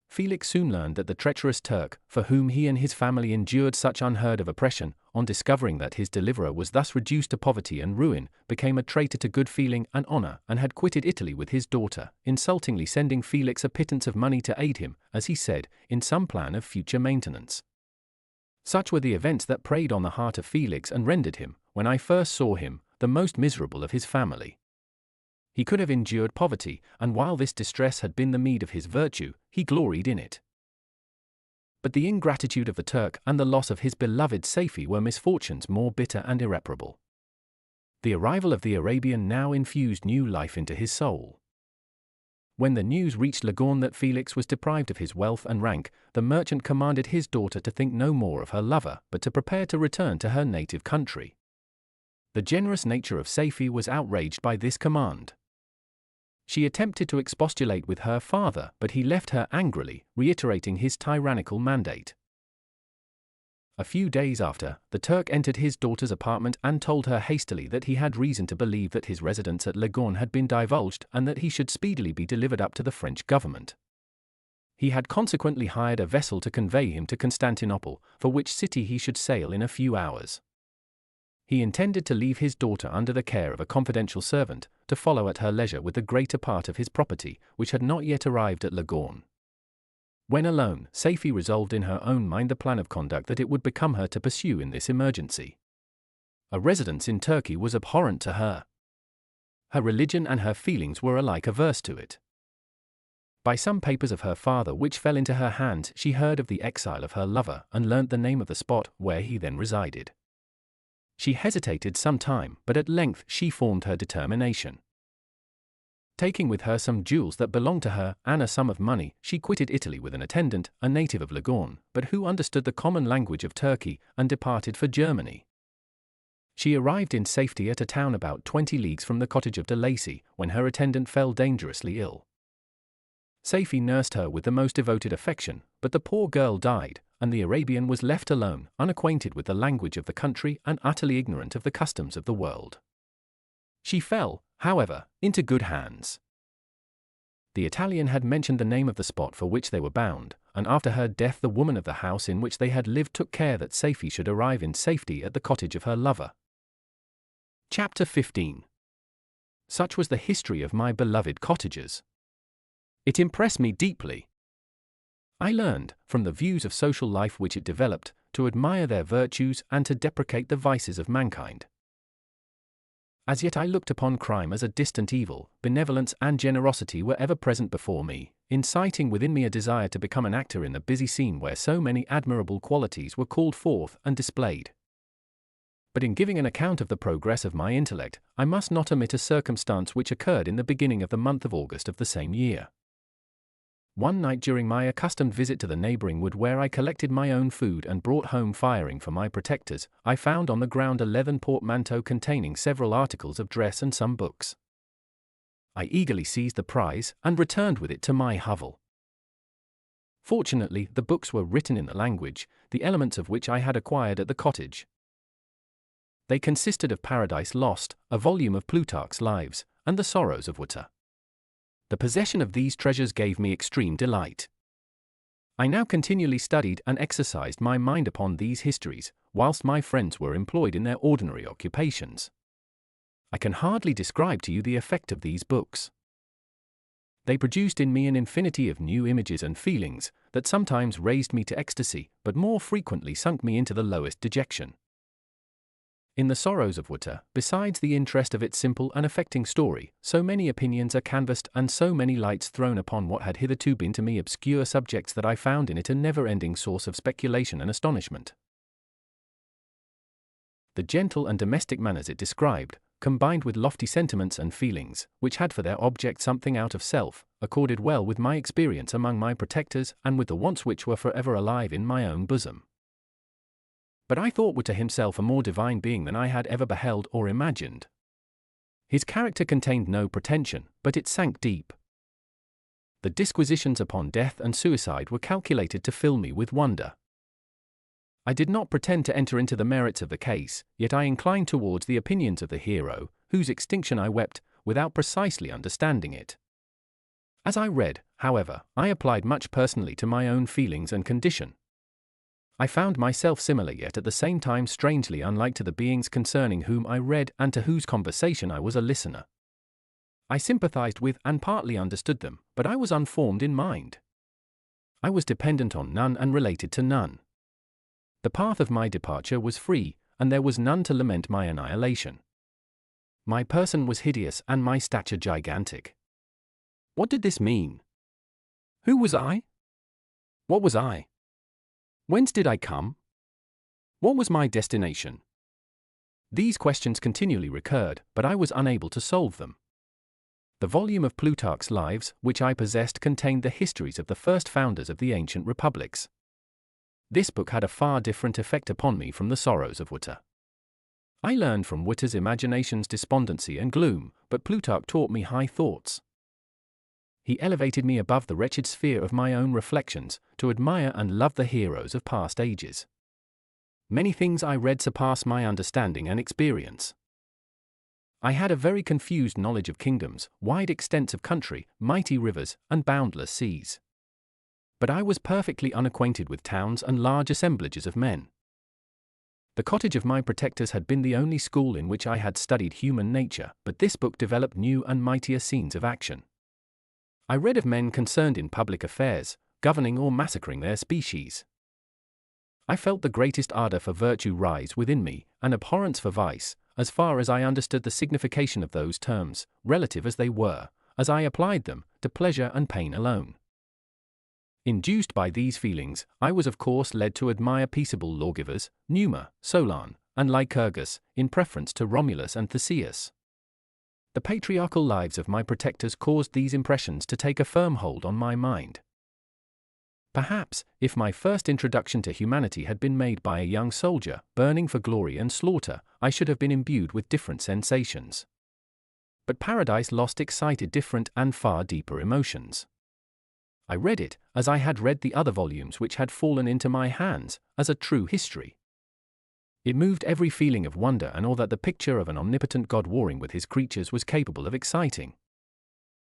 Felix soon learned that the treacherous Turk, for whom he and his family endured such unheard of oppression, on discovering that his deliverer was thus reduced to poverty and ruin, became a traitor to good feeling and honor, and had quitted Italy with his daughter, insultingly sending Felix a pittance of money to aid him, as he said, in some plan of future maintenance. Such were the events that preyed on the heart of Felix and rendered him, when I first saw him, the most miserable of his family. He could have endured poverty, and while this distress had been the meed of his virtue, he gloried in it. But the ingratitude of the Turk and the loss of his beloved Safie were misfortunes more bitter and irreparable. The arrival of the Arabian now infused new life into his soul. When the news reached Leghorn that Felix was deprived of his wealth and rank, the merchant commanded his daughter to think no more of her lover, but to prepare to return to her native country. The generous nature of Safie was outraged by this command. She attempted to expostulate with her father, but he left her angrily, reiterating his tyrannical mandate. A few days after, the Turk entered his daughter's apartment and told her hastily that he had reason to believe that his residence at Leghorn had been divulged and that he should speedily be delivered up to the French government. He had consequently hired a vessel to convey him to Constantinople, for which city he should sail in a few hours. He intended to leave his daughter under the care of a confidential servant, to follow at her leisure with the greater part of his property, which had not yet arrived at Leghorn. When alone, Safie resolved in her own mind the plan of conduct that it would become her to pursue in this emergency. A residence in Turkey was abhorrent to her. Her religion and her feelings were alike averse to it. By some papers of her father which fell into her hands, she heard of the exile of her lover and learnt the name of the spot where he then resided. She hesitated some time, but at length she formed her determination. Taking with her some jewels that belonged to her and a sum of money, she quitted Italy with an attendant, a native of Leghorn, but who understood the common language of Turkey, and departed for Germany. She arrived in safety at a town about 20 leagues from the cottage of de Lacy, when her attendant fell dangerously ill. Safie nursed her with the most devoted affection, but the poor girl died, and the Arabian was left alone, unacquainted with the language of the country and utterly ignorant of the customs of the world. She fell, however, into good hands. The Italian had mentioned the name of the spot for which they were bound, and after her death the woman of the house in which they had lived took care that Safie should arrive in safety at the cottage of her lover. Chapter 15. Such was the history of my beloved cottagers. It impressed me deeply. I learned, from the views of social life which it developed, to admire their virtues and to deprecate the vices of mankind. As yet I looked upon crime as a distant evil. Benevolence and generosity were ever present before me, inciting within me a desire to become an actor in the busy scene where so many admirable qualities were called forth and displayed. But in giving an account of the progress of my intellect, I must not omit a circumstance which occurred in the beginning of the month of August of the same year. One night during my accustomed visit to the neighboring wood where I collected my own food and brought home firing for my protectors, I found on the ground a leathern portmanteau containing several articles of dress and some books. I eagerly seized the prize and returned with it to my hovel. Fortunately, the books were written in the language, the elements of which I had acquired at the cottage. They consisted of Paradise Lost, a volume of Plutarch's Lives, and the Sorrows of Werther. The possession of these treasures gave me extreme delight. I now continually studied and exercised my mind upon these histories, whilst my friends were employed in their ordinary occupations. I can hardly describe to you the effect of these books. They produced in me an infinity of new images and feelings, that sometimes raised me to ecstasy, but more frequently sunk me into the lowest dejection. In the Sorrows of Werther, besides the interest of its simple and affecting story, so many opinions are canvassed and so many lights thrown upon what had hitherto been to me obscure subjects that I found in it a never-ending source of speculation and astonishment. The gentle and domestic manners it described, combined with lofty sentiments and feelings, which had for their object something out of self, accorded well with my experience among my protectors and with the wants which were forever alive in my own bosom. But I thought Witter himself a more divine being than I had ever beheld or imagined. His character contained no pretension, but it sank deep. The disquisitions upon death and suicide were calculated to fill me with wonder. I did not pretend to enter into the merits of the case, yet I inclined towards the opinions of the hero, whose extinction I wept, without precisely understanding it. As I read, however, I applied much personally to my own feelings and condition. I found myself similar yet at the same time strangely unlike to the beings concerning whom I read and to whose conversation I was a listener. I sympathized with and partly understood them, but I was unformed in mind. I was dependent on none and related to none. The path of my departure was free, and there was none to lament my annihilation. My person was hideous and my stature gigantic. What did this mean? Who was I? What was I? Whence did I come? What was my destination? These questions continually recurred, but I was unable to solve them. The volume of Plutarch's Lives, which I possessed, contained the histories of the first founders of the ancient republics. This book had a far different effect upon me from the Sorrows of Witter. I learned from Witter's imaginations despondency and gloom, but Plutarch taught me high thoughts. He elevated me above the wretched sphere of my own reflections, to admire and love the heroes of past ages. Many things I read surpass my understanding and experience. I had a very confused knowledge of kingdoms, wide extents of country, mighty rivers, and boundless seas. But I was perfectly unacquainted with towns and large assemblages of men. The cottage of my protectors had been the only school in which I had studied human nature, but this book developed new and mightier scenes of action. I read of men concerned in public affairs, governing or massacring their species. I felt the greatest ardor for virtue rise within me, and abhorrence for vice, as far as I understood the signification of those terms, relative as they were, as I applied them, to pleasure and pain alone. Induced by these feelings, I was of course led to admire peaceable lawgivers, Numa, Solon, and Lycurgus, in preference to Romulus and Theseus. The patriarchal lives of my protectors caused these impressions to take a firm hold on my mind. Perhaps, if my first introduction to humanity had been made by a young soldier, burning for glory and slaughter, I should have been imbued with different sensations. But Paradise Lost excited different and far deeper emotions. I read it, as I had read the other volumes which had fallen into my hands, as a true history. It moved every feeling of wonder and all that the picture of an omnipotent God warring with his creatures was capable of exciting.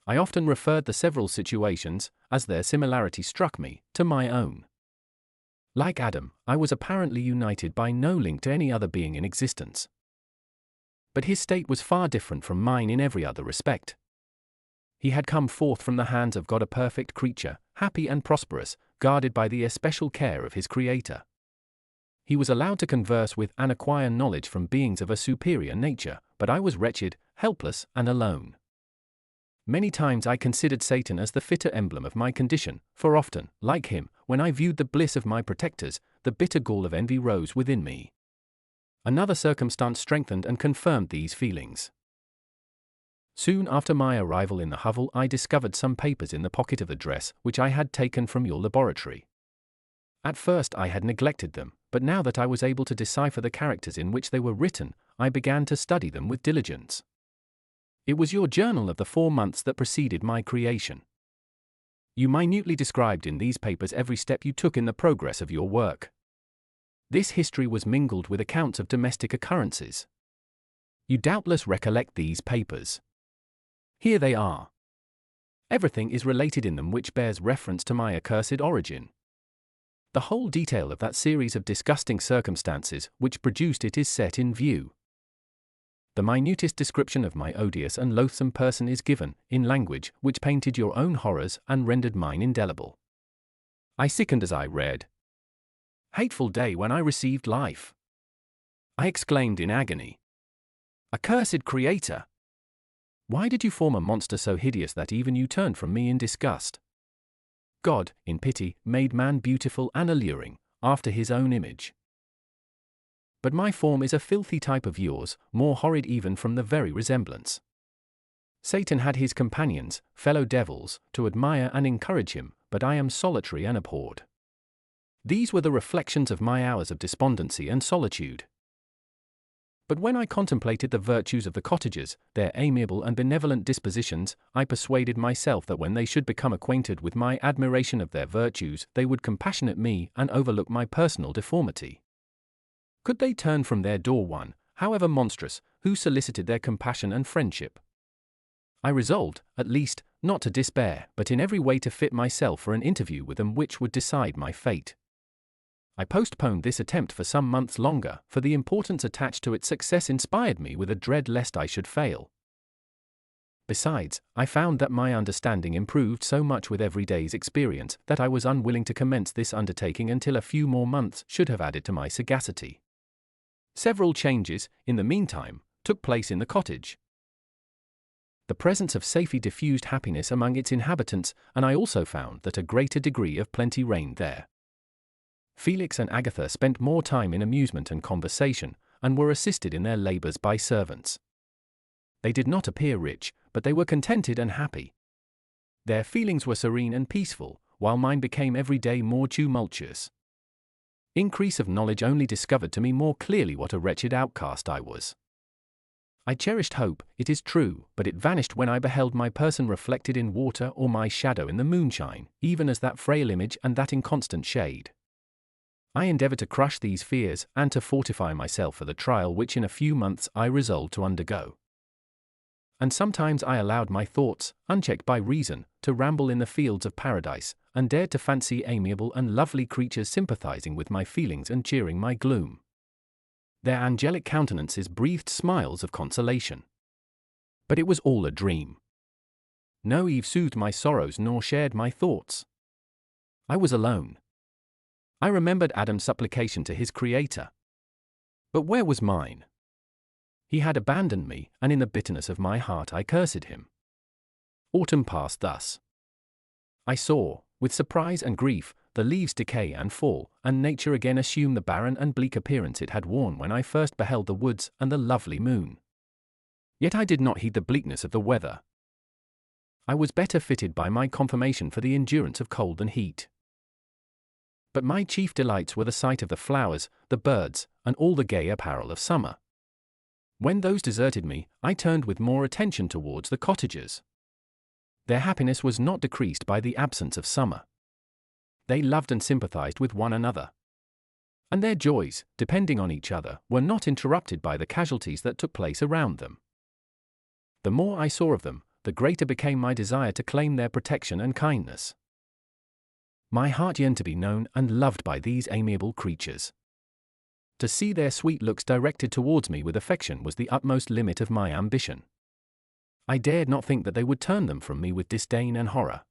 I often referred the several situations, as their similarity struck me, to my own. Like Adam, I was apparently united by no link to any other being in existence. But his state was far different from mine in every other respect. He had come forth from the hands of God a perfect creature, happy and prosperous, guarded by the especial care of his Creator. He was allowed to converse with and acquire knowledge from beings of a superior nature, but I was wretched, helpless, and alone. Many times I considered Satan as the fitter emblem of my condition, for often, like him, when I viewed the bliss of my protectors, the bitter gall of envy rose within me. Another circumstance strengthened and confirmed these feelings. Soon after my arrival in the hovel I discovered some papers in the pocket of the dress which I had taken from your laboratory. At first I had neglected them, but now that I was able to decipher the characters in which they were written, I began to study them with diligence. It was your journal of the 4 months that preceded my creation. You minutely described in these papers every step you took in the progress of your work. This history was mingled with accounts of domestic occurrences. You doubtless recollect these papers. Here they are. Everything is related in them which bears reference to my accursed origin. The whole detail of that series of disgusting circumstances which produced it is set in view. The minutest description of my odious and loathsome person is given, in language which painted your own horrors and rendered mine indelible. I sickened as I read. Hateful day when I received life! I exclaimed in agony. Accursed Creator! Why did you form a monster so hideous that even you turned from me in disgust? God, in pity, made man beautiful and alluring, after his own image. But my form is a filthy type of yours, more horrid even from the very resemblance. Satan had his companions, fellow devils, to admire and encourage him, but I am solitary and abhorred. These were the reflections of my hours of despondency and solitude. But when I contemplated the virtues of the cottagers, their amiable and benevolent dispositions, I persuaded myself that when they should become acquainted with my admiration of their virtues, they would compassionate me and overlook my personal deformity. Could they turn from their door one, however monstrous, who solicited their compassion and friendship? I resolved, at least, not to despair, but in every way to fit myself for an interview with them which would decide my fate. I postponed this attempt for some months longer, for the importance attached to its success inspired me with a dread lest I should fail. Besides, I found that my understanding improved so much with every day's experience that I was unwilling to commence this undertaking until a few more months should have added to my sagacity. Several changes, in the meantime, took place in the cottage. The presence of safety diffused happiness among its inhabitants, and I also found that a greater degree of plenty reigned there. Felix and Agatha spent more time in amusement and conversation, and were assisted in their labors by servants. They did not appear rich, but they were contented and happy. Their feelings were serene and peaceful, while mine became every day more tumultuous. Increase of knowledge only discovered to me more clearly what a wretched outcast I was. I cherished hope, it is true, but it vanished when I beheld my person reflected in water or my shadow in the moonshine, even as that frail image and that inconstant shade. I endeavored to crush these fears, and to fortify myself for the trial which in a few months I resolved to undergo. And sometimes I allowed my thoughts, unchecked by reason, to ramble in the fields of paradise, and dared to fancy amiable and lovely creatures sympathizing with my feelings and cheering my gloom. Their angelic countenances breathed smiles of consolation. But it was all a dream. No Eve soothed my sorrows nor shared my thoughts. I was alone. I remembered Adam's supplication to his Creator. But where was mine? He had abandoned me, and in the bitterness of my heart I cursed him. Autumn passed thus. I saw, with surprise and grief, the leaves decay and fall, and nature again assume the barren and bleak appearance it had worn when I first beheld the woods and the lovely moon. Yet I did not heed the bleakness of the weather. I was better fitted by my conformation for the endurance of cold and heat. But my chief delights were the sight of the flowers, the birds, and all the gay apparel of summer. When those deserted me, I turned with more attention towards the cottagers. Their happiness was not decreased by the absence of summer. They loved and sympathized with one another. And their joys, depending on each other, were not interrupted by the casualties that took place around them. The more I saw of them, the greater became my desire to claim their protection and kindness. My heart yearned to be known and loved by these amiable creatures. To see their sweet looks directed towards me with affection was the utmost limit of my ambition. I dared not think that they would turn them from me with disdain and horror.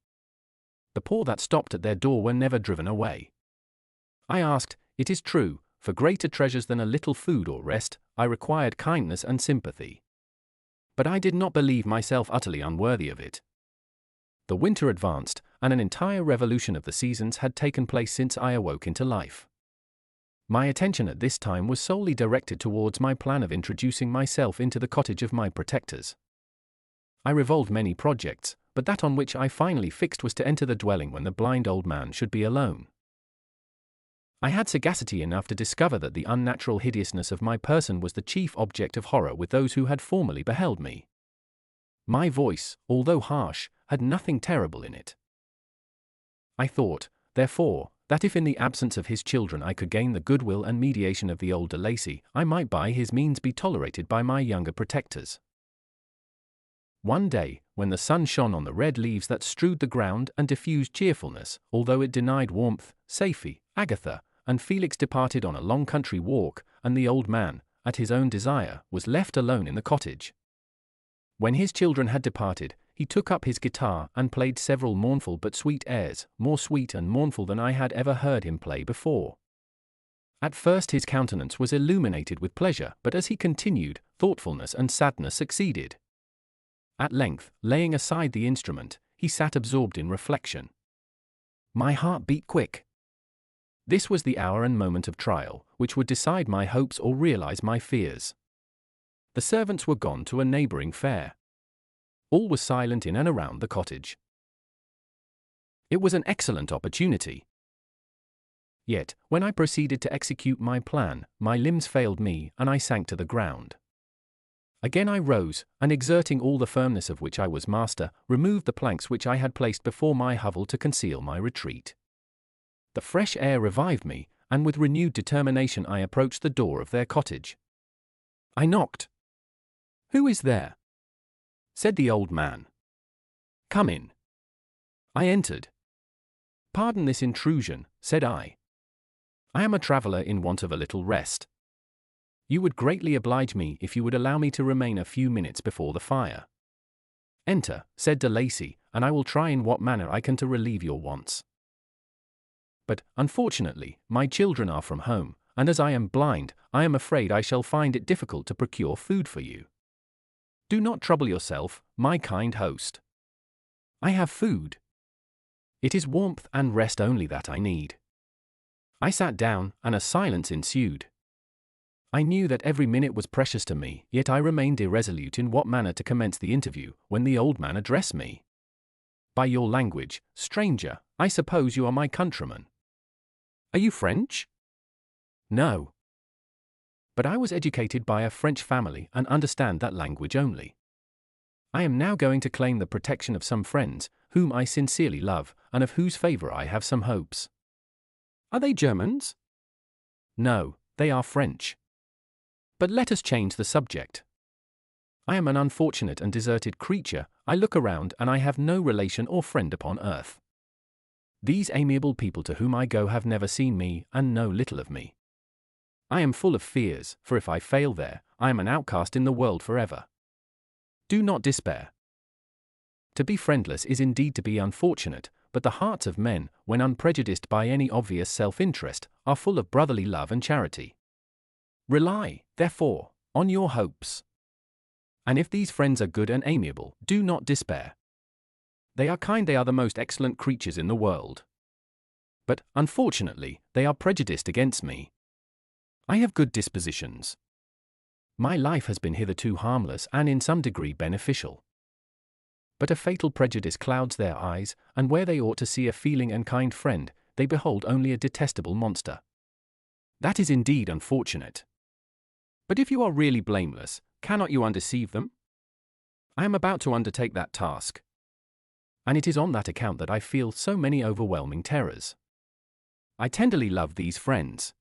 The poor that stopped at their door were never driven away. I asked, it is true, for greater treasures than a little food or rest, I required kindness and sympathy. But I did not believe myself utterly unworthy of it. The winter advanced, and an entire revolution of the seasons had taken place since I awoke into life. My attention at this time was solely directed towards my plan of introducing myself into the cottage of my protectors. I revolved many projects, but that on which I finally fixed was to enter the dwelling when the blind old man should be alone. I had sagacity enough to discover that the unnatural hideousness of my person was the chief object of horror with those who had formerly beheld me. My voice, although harsh, had nothing terrible in it. I thought, therefore, that if in the absence of his children I could gain the goodwill and mediation of the old de Lacy, I might by his means be tolerated by my younger protectors. One day, when the sun shone on the red leaves that strewed the ground and diffused cheerfulness, although it denied warmth, Safie, Agatha, and Felix departed on a long country walk, and the old man, at his own desire, was left alone in the cottage. When his children had departed, he took up his guitar and played several mournful but sweet airs, more sweet and mournful than I had ever heard him play before. At first his countenance was illuminated with pleasure, but as he continued, thoughtfulness and sadness succeeded. At length, laying aside the instrument, he sat absorbed in reflection. My heart beat quick. This was the hour and moment of trial, which would decide my hopes or realize my fears. The servants were gone to a neighboring fair. All was silent in and around the cottage. It was an excellent opportunity. Yet, when I proceeded to execute my plan, my limbs failed me and I sank to the ground. Again I rose, and exerting all the firmness of which I was master, removed the planks which I had placed before my hovel to conceal my retreat. The fresh air revived me, and with renewed determination I approached the door of their cottage. I knocked. "Who is there?" said the old man. "Come in." I entered. "Pardon this intrusion," said I. "I am a traveller in want of a little rest. You would greatly oblige me if you would allow me to remain a few minutes before the fire." "Enter," said de Lacy, "and I will try in what manner I can to relieve your wants. But, unfortunately, my children are from home, and as I am blind, I am afraid I shall find it difficult to procure food for you. Do not trouble yourself, my kind host. I have food. It is warmth and rest only that I need." I sat down, and a silence ensued. I knew that every minute was precious to me, yet I remained irresolute in what manner to commence the interview, when the old man addressed me. "By your language, stranger, I suppose you are my countryman. Are you French?" "No. But I was educated by a French family and understand that language only. I am now going to claim the protection of some friends, whom I sincerely love, and of whose favor I have some hopes." "Are they Germans?" "No, they are French. But let us change the subject. I am an unfortunate and deserted creature. I look around and I have no relation or friend upon earth. These amiable people to whom I go have never seen me and know little of me. I am full of fears, for if I fail there, I am an outcast in the world forever. Do not despair. To be friendless is indeed to be unfortunate, but the hearts of men, when unprejudiced by any obvious self-interest, are full of brotherly love and charity. Rely, therefore, on your hopes. And if these friends are good and amiable, do not despair. They are kind, they are the most excellent creatures in the world. But, unfortunately, they are prejudiced against me. I have good dispositions. My life has been hitherto harmless and in some degree beneficial. But a fatal prejudice clouds their eyes, and where they ought to see a feeling and kind friend, they behold only a detestable monster. That is indeed unfortunate. But if you are really blameless, cannot you undeceive them? I am about to undertake that task. And it is on that account that I feel so many overwhelming terrors. I tenderly love these friends.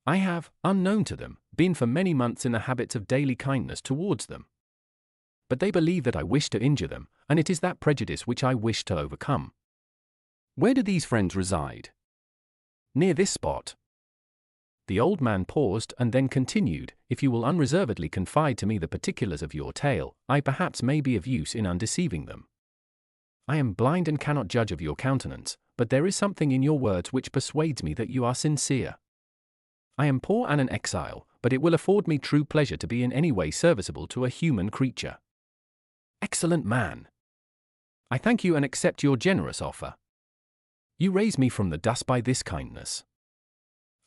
I have, unknown to them, been for many months in the habits of daily kindness towards them. But they believe that I wish to injure them, and it is that prejudice which I wish to overcome. Where do these friends reside? Near this spot. The old man paused and then continued, "If you will unreservedly confide to me the particulars of your tale, I perhaps may be of use in undeceiving them. I am blind and cannot judge of your countenance, but there is something in your words which persuades me that you are sincere. I am poor and an exile, but it will afford me true pleasure to be in any way serviceable to a human creature." "Excellent man! I thank you and accept your generous offer. You raise me from the dust by this kindness.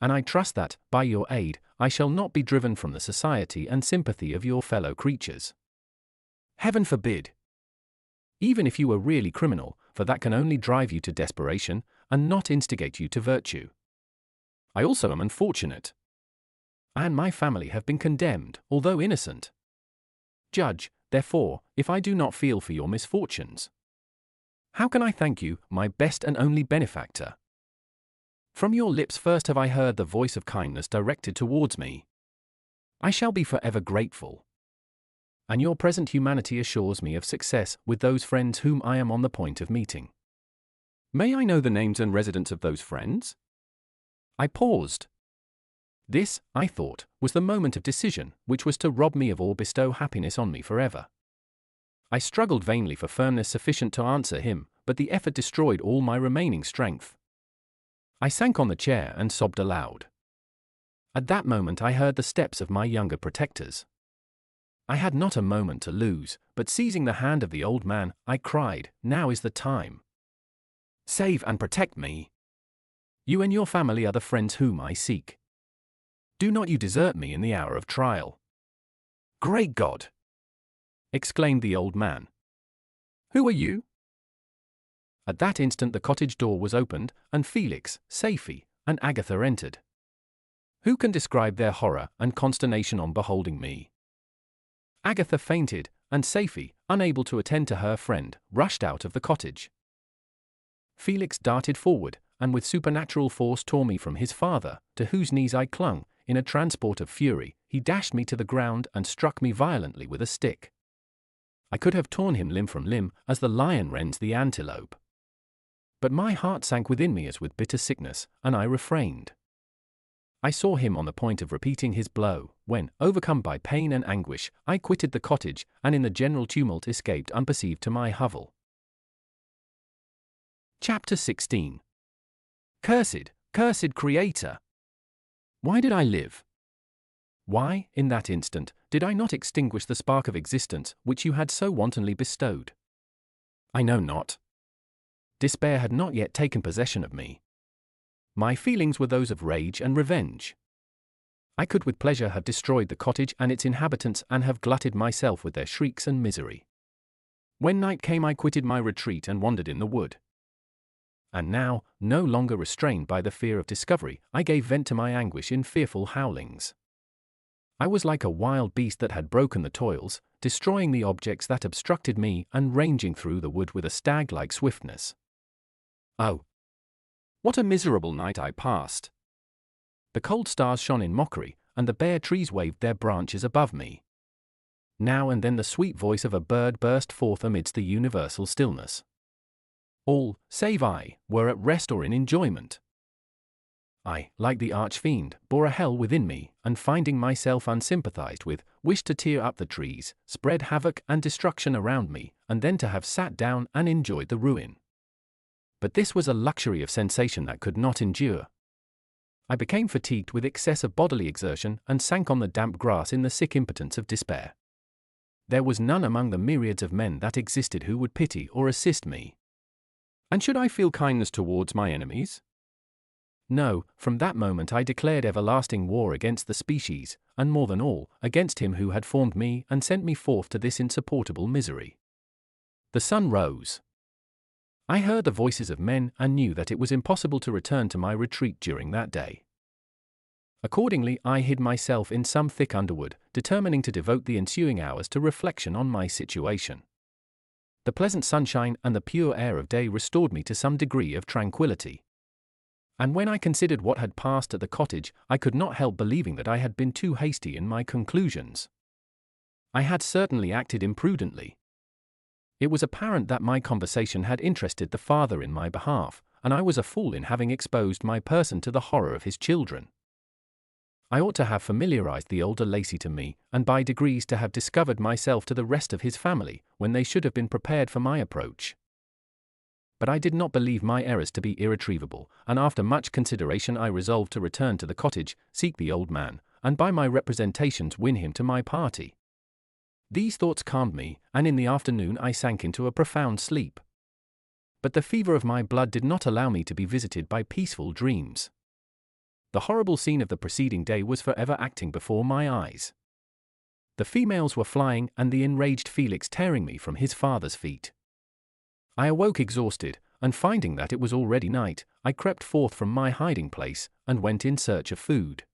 And I trust that, by your aid, I shall not be driven from the society and sympathy of your fellow creatures. Heaven forbid! Even if you were really criminal, for that can only drive you to desperation, and not instigate you to virtue. I also am unfortunate. I and my family have been condemned, although innocent. Judge, therefore, if I do not feel for your misfortunes. How can I thank you, my best and only benefactor? From your lips first have I heard the voice of kindness directed towards me. I shall be forever grateful. And your present humanity assures me of success with those friends whom I am on the point of meeting. May I know the names and residence of those friends?" I paused. This, I thought, was the moment of decision, which was to rob me of or bestow happiness on me forever. I struggled vainly for firmness sufficient to answer him, but the effort destroyed all my remaining strength. I sank on the chair and sobbed aloud. At that moment I heard the steps of my younger protectors. I had not a moment to lose, but seizing the hand of the old man, I cried, "Now is the time. Save and protect me. You and your family are the friends whom I seek. Do not you desert me in the hour of trial." "Great God!" exclaimed the old man. "Who are you?" At that instant the cottage door was opened, and Felix, Safie, and Agatha entered. Who can describe their horror and consternation on beholding me? Agatha fainted, and Safie, unable to attend to her friend, rushed out of the cottage. Felix darted forward, and with supernatural force tore me from his father, to whose knees I clung. In a transport of fury, he dashed me to the ground and struck me violently with a stick. I could have torn him limb from limb, as the lion rends the antelope. But my heart sank within me as with bitter sickness, and I refrained. I saw him on the point of repeating his blow, when, overcome by pain and anguish, I quitted the cottage, and in the general tumult escaped unperceived to my hovel. Chapter 16. Cursed, cursed Creator! Why did I live? Why, in that instant, did I not extinguish the spark of existence which you had so wantonly bestowed? I know not. Despair had not yet taken possession of me. My feelings were those of rage and revenge. I could with pleasure have destroyed the cottage and its inhabitants and have glutted myself with their shrieks and misery. When night came I quitted my retreat and wandered in the wood. And now, no longer restrained by the fear of discovery, I gave vent to my anguish in fearful howlings. I was like a wild beast that had broken the toils, destroying the objects that obstructed me and ranging through the wood with a stag-like swiftness. Oh, what a miserable night I passed! The cold stars shone in mockery, and the bare trees waved their branches above me. Now and then the sweet voice of a bird burst forth amidst the universal stillness. All, save I, were at rest or in enjoyment. I, like the arch-fiend, bore a hell within me, and finding myself unsympathized with, wished to tear up the trees, spread havoc and destruction around me, and then to have sat down and enjoyed the ruin. But this was a luxury of sensation that could not endure. I became fatigued with excess of bodily exertion and sank on the damp grass in the sick impotence of despair. There was none among the myriads of men that existed who would pity or assist me. And should I feel kindness towards my enemies? No, from that moment I declared everlasting war against the species, and more than all, against him who had formed me and sent me forth to this insupportable misery. The sun rose. I heard the voices of men and knew that it was impossible to return to my retreat during that day. Accordingly, I hid myself in some thick underwood, determining to devote the ensuing hours to reflection on my situation. The pleasant sunshine and the pure air of day restored me to some degree of tranquility. And when I considered what had passed at the cottage, I could not help believing that I had been too hasty in my conclusions. I had certainly acted imprudently. It was apparent that my conversation had interested the father in my behalf, and I was a fool in having exposed my person to the horror of his children. I ought to have familiarized the older Lacey to me, and by degrees to have discovered myself to the rest of his family, when they should have been prepared for my approach. But I did not believe my errors to be irretrievable, and after much consideration I resolved to return to the cottage, seek the old man, and by my representations win him to my party. These thoughts calmed me, and in the afternoon I sank into a profound sleep. But the fever of my blood did not allow me to be visited by peaceful dreams. The horrible scene of the preceding day was forever acting before my eyes. The females were flying, and the enraged Felix tearing me from his father's feet. I awoke exhausted, and finding that it was already night, I crept forth from my hiding place, and went in search of food.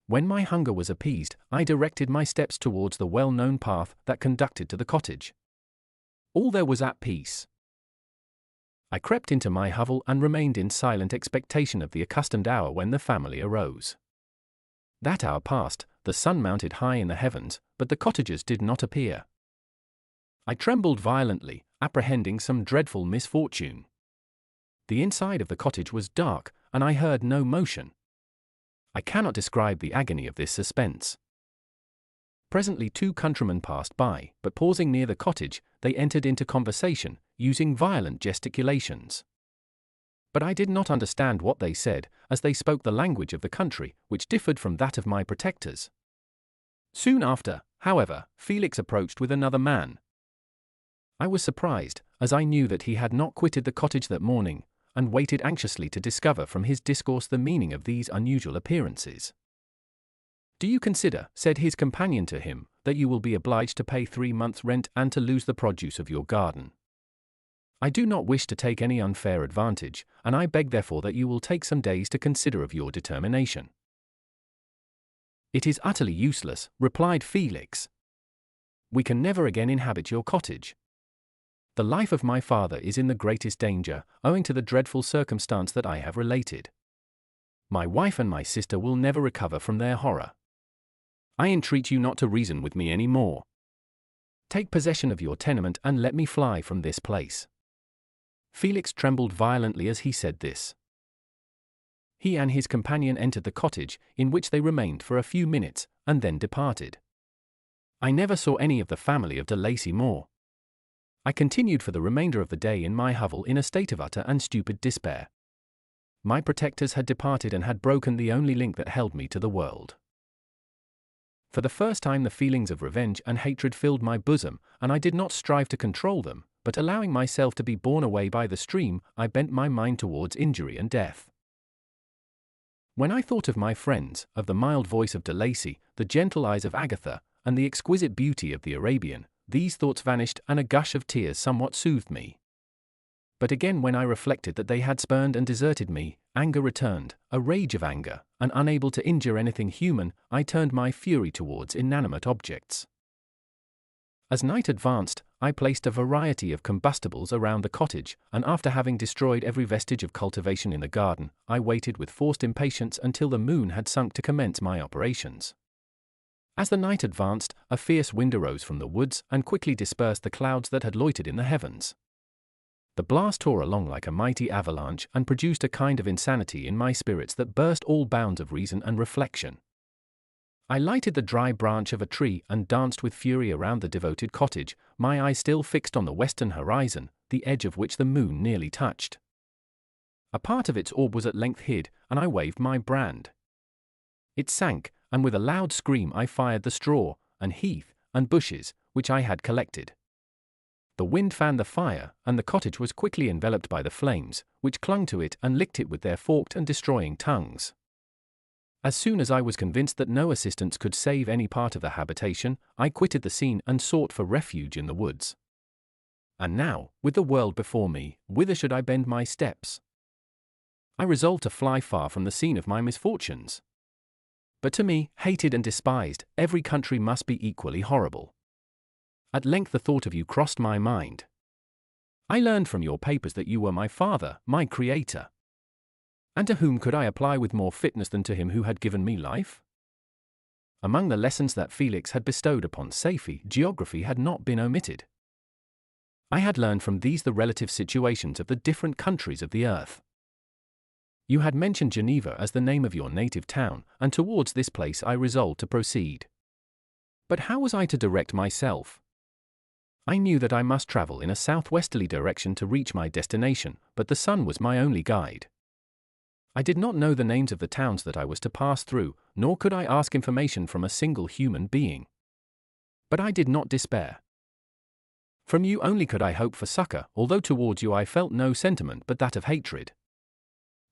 When my hunger was appeased, I directed my steps towards the well-known path that conducted to the cottage. All there was at peace. I crept into my hovel and remained in silent expectation of the accustomed hour when the family arose. That hour passed, the sun mounted high in the heavens, but the cottagers did not appear. I trembled violently, apprehending some dreadful misfortune. The inside of the cottage was dark, and I heard no motion. I cannot describe the agony of this suspense. Presently 2 countrymen passed by, but pausing near the cottage, they entered into conversation, using violent gesticulations. But I did not understand what they said, as they spoke the language of the country, which differed from that of my protectors. Soon after, however, Felix approached with another man. I was surprised, as I knew that he had not quitted the cottage that morning, and waited anxiously to discover from his discourse the meaning of these unusual appearances. Do you consider, said his companion to him, that you will be obliged to pay 3 months' rent and to lose the produce of your garden? I do not wish to take any unfair advantage, and I beg therefore that you will take some days to consider of your determination. It is utterly useless, replied Felix. We can never again inhabit your cottage. The life of my father is in the greatest danger, owing to the dreadful circumstance that I have related. My wife and my sister will never recover from their horror. I entreat you not to reason with me any more. Take possession of your tenement and let me fly from this place. Felix trembled violently as he said this. He and his companion entered the cottage, in which they remained for a few minutes, and then departed. I never saw any of the family of de Lacy more. I continued for the remainder of the day in my hovel in a state of utter and stupid despair. My protectors had departed and had broken the only link that held me to the world. For the first time the feelings of revenge and hatred filled my bosom, and I did not strive to control them, but allowing myself to be borne away by the stream, I bent my mind towards injury and death. When I thought of my friends, of the mild voice of de Lacy, the gentle eyes of Agatha, and the exquisite beauty of the Arabian, these thoughts vanished and a gush of tears somewhat soothed me. But again when I reflected that they had spurned and deserted me, anger returned, a rage of anger, and unable to injure anything human, I turned my fury towards inanimate objects. As night advanced, I placed a variety of combustibles around the cottage, and after having destroyed every vestige of cultivation in the garden, I waited with forced impatience until the moon had sunk to commence my operations. As the night advanced, a fierce wind arose from the woods and quickly dispersed the clouds that had loitered in the heavens. The blast tore along like a mighty avalanche and produced a kind of insanity in my spirits that burst all bounds of reason and reflection. I lighted the dry branch of a tree and danced with fury around the devoted cottage, my eyes still fixed on the western horizon, the edge of which the moon nearly touched. A part of its orb was at length hid, and I waved my brand. It sank, and with a loud scream I fired the straw, and heath, and bushes, which I had collected. The wind fanned the fire, and the cottage was quickly enveloped by the flames, which clung to it and licked it with their forked and destroying tongues. As soon as I was convinced that no assistance could save any part of the habitation, I quitted the scene and sought for refuge in the woods. And now, with the world before me, whither should I bend my steps? I resolved to fly far from the scene of my misfortunes. But to me, hated and despised, every country must be equally horrible. At length the thought of you crossed my mind. I learned from your papers that you were my father, my creator. And to whom could I apply with more fitness than to him who had given me life? Among the lessons that Felix had bestowed upon Safie, geography had not been omitted. I had learned from these the relative situations of the different countries of the earth. You had mentioned Geneva as the name of your native town, and towards this place I resolved to proceed. But how was I to direct myself? I knew that I must travel in a southwesterly direction to reach my destination, but the sun was my only guide. I did not know the names of the towns that I was to pass through, nor could I ask information from a single human being. But I did not despair. From you only could I hope for succor, although towards you I felt no sentiment but that of hatred.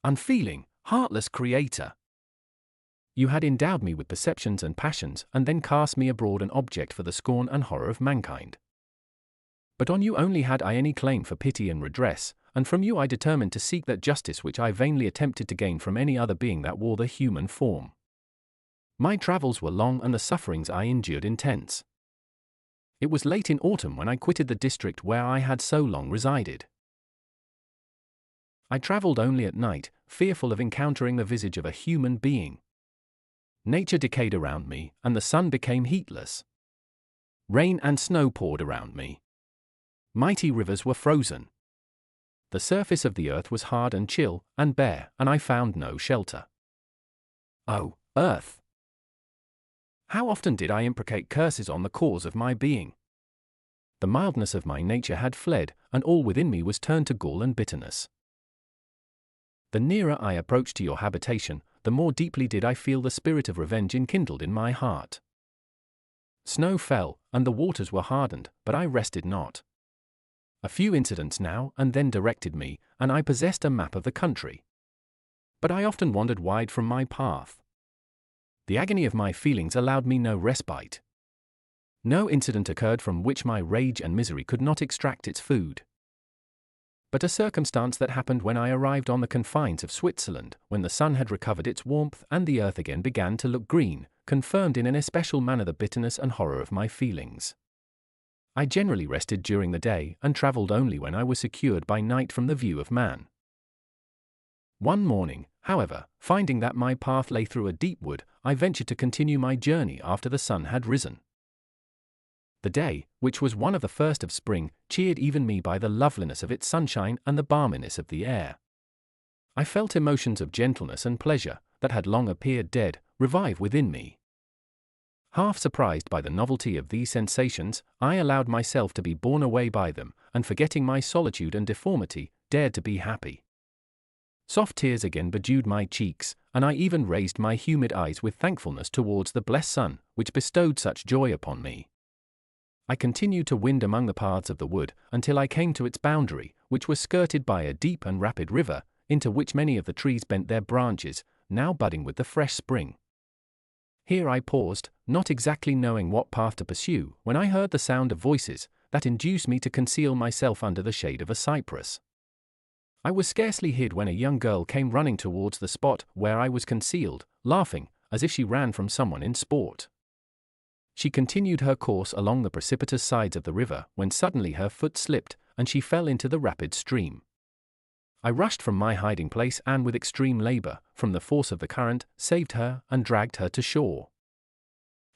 Unfeeling, heartless creator! You had endowed me with perceptions and passions, and then cast me abroad an object for the scorn and horror of mankind. But on you only had I any claim for pity and redress, and from you I determined to seek that justice which I vainly attempted to gain from any other being that wore the human form. My travels were long and the sufferings I endured intense. It was late in autumn when I quitted the district where I had so long resided. I travelled only at night, fearful of encountering the visage of a human being. Nature decayed around me, and the sun became heatless. Rain and snow poured around me. Mighty rivers were frozen. The surface of the earth was hard and chill, and bare, and I found no shelter. Oh, earth! How often did I imprecate curses on the cause of my being? The mildness of my nature had fled, and all within me was turned to gall and bitterness. The nearer I approached to your habitation, the more deeply did I feel the spirit of revenge enkindled in my heart. Snow fell, and the waters were hardened, but I rested not. A few incidents now and then directed me, and I possessed a map of the country. But I often wandered wide from my path. The agony of my feelings allowed me no respite. No incident occurred from which my rage and misery could not extract its food. But a circumstance that happened when I arrived on the confines of Switzerland, when the sun had recovered its warmth and the earth again began to look green, confirmed in an especial manner the bitterness and horror of my feelings. I generally rested during the day and travelled only when I was secured by night from the view of man. One morning, however, finding that my path lay through a deep wood, I ventured to continue my journey after the sun had risen. The day, which was one of the first of spring, cheered even me by the loveliness of its sunshine and the balminess of the air. I felt emotions of gentleness and pleasure, that had long appeared dead, revive within me. Half surprised by the novelty of these sensations, I allowed myself to be borne away by them, and forgetting my solitude and deformity, dared to be happy. Soft tears again bedewed my cheeks, and I even raised my humid eyes with thankfulness towards the blessed sun, which bestowed such joy upon me. I continued to wind among the paths of the wood, until I came to its boundary, which was skirted by a deep and rapid river, into which many of the trees bent their branches, now budding with the fresh spring. Here I paused, not exactly knowing what path to pursue, when I heard the sound of voices, that induced me to conceal myself under the shade of a cypress. I was scarcely hid when a young girl came running towards the spot where I was concealed, laughing, as if she ran from someone in sport. She continued her course along the precipitous sides of the river, when suddenly her foot slipped, and she fell into the rapid stream. I rushed from my hiding place and with extreme labor, from the force of the current, saved her and dragged her to shore.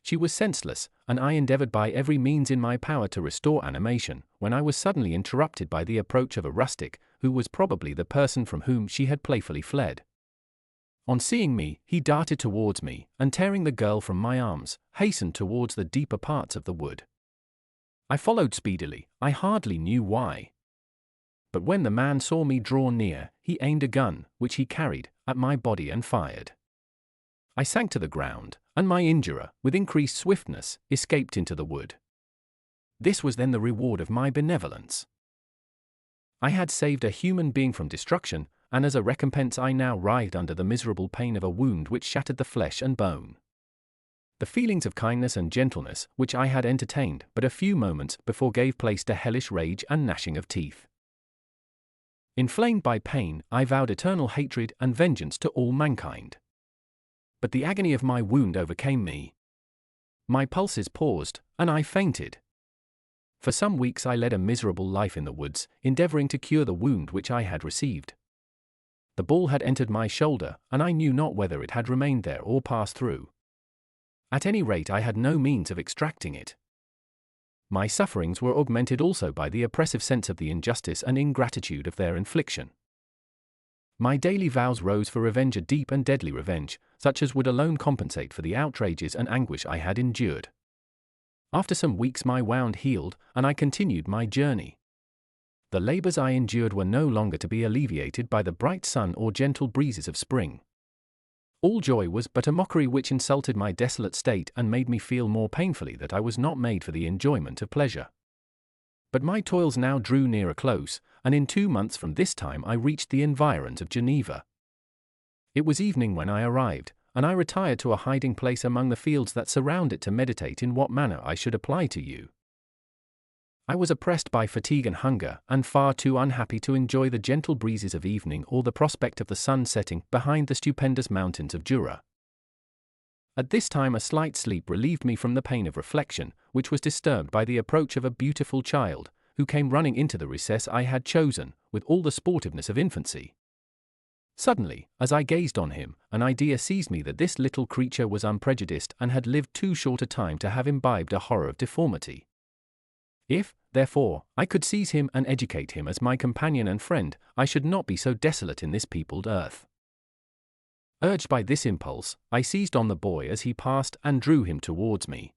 She was senseless, and I endeavored by every means in my power to restore animation, when I was suddenly interrupted by the approach of a rustic, who was probably the person from whom she had playfully fled. On seeing me, he darted towards me, and tearing the girl from my arms, hastened towards the deeper parts of the wood. I followed speedily, I hardly knew why. But when the man saw me draw near, he aimed a gun, which he carried, at my body and fired. I sank to the ground, and my injurer, with increased swiftness, escaped into the wood. This was then the reward of my benevolence. I had saved a human being from destruction, and as a recompense I now writhed under the miserable pain of a wound which shattered the flesh and bone. The feelings of kindness and gentleness, which I had entertained but a few moments before, gave place to hellish rage and gnashing of teeth. Inflamed by pain, I vowed eternal hatred and vengeance to all mankind. But the agony of my wound overcame me. My pulses paused, and I fainted. For some weeks I led a miserable life in the woods, endeavoring to cure the wound which I had received. The ball had entered my shoulder, and I knew not whether it had remained there or passed through. At any rate, I had no means of extracting it. My sufferings were augmented also by the oppressive sense of the injustice and ingratitude of their infliction. My daily vows rose for revenge, a deep and deadly revenge, such as would alone compensate for the outrages and anguish I had endured. After some weeks my wound healed, and I continued my journey. The labors I endured were no longer to be alleviated by the bright sun or gentle breezes of spring. All joy was but a mockery which insulted my desolate state and made me feel more painfully that I was not made for the enjoyment of pleasure. But my toils now drew near a close, and in 2 months from this time I reached the environs of Geneva. It was evening when I arrived, and I retired to a hiding place among the fields that surround it to meditate in what manner I should apply to you. I was oppressed by fatigue and hunger, and far too unhappy to enjoy the gentle breezes of evening or the prospect of the sun setting behind the stupendous mountains of Jura. At this time a slight sleep relieved me from the pain of reflection, which was disturbed by the approach of a beautiful child, who came running into the recess I had chosen, with all the sportiveness of infancy. Suddenly, as I gazed on him, an idea seized me that this little creature was unprejudiced and had lived too short a time to have imbibed a horror of deformity. If, therefore, I could seize him and educate him as my companion and friend, I should not be so desolate in this peopled earth. Urged by this impulse, I seized on the boy as he passed and drew him towards me.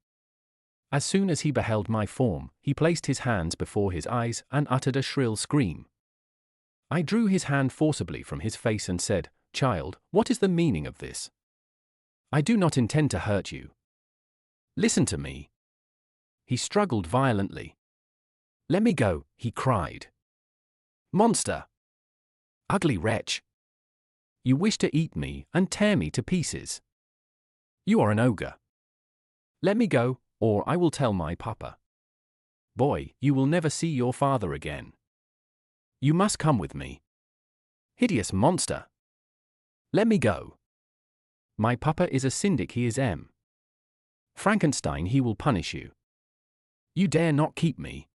As soon as he beheld my form, he placed his hands before his eyes and uttered a shrill scream. I drew his hand forcibly from his face and said, "Child, what is the meaning of this? I do not intend to hurt you. Listen to me." He struggled violently. "Let me go," he cried. "Monster! Ugly wretch! You wish to eat me and tear me to pieces. You are an ogre. Let me go, or I will tell my papa. Boy, you will never see your father again. You must come with me. Hideous monster. Let me go. My papa is a syndic, he is M. Frankenstein, he will punish you. You dare not keep me.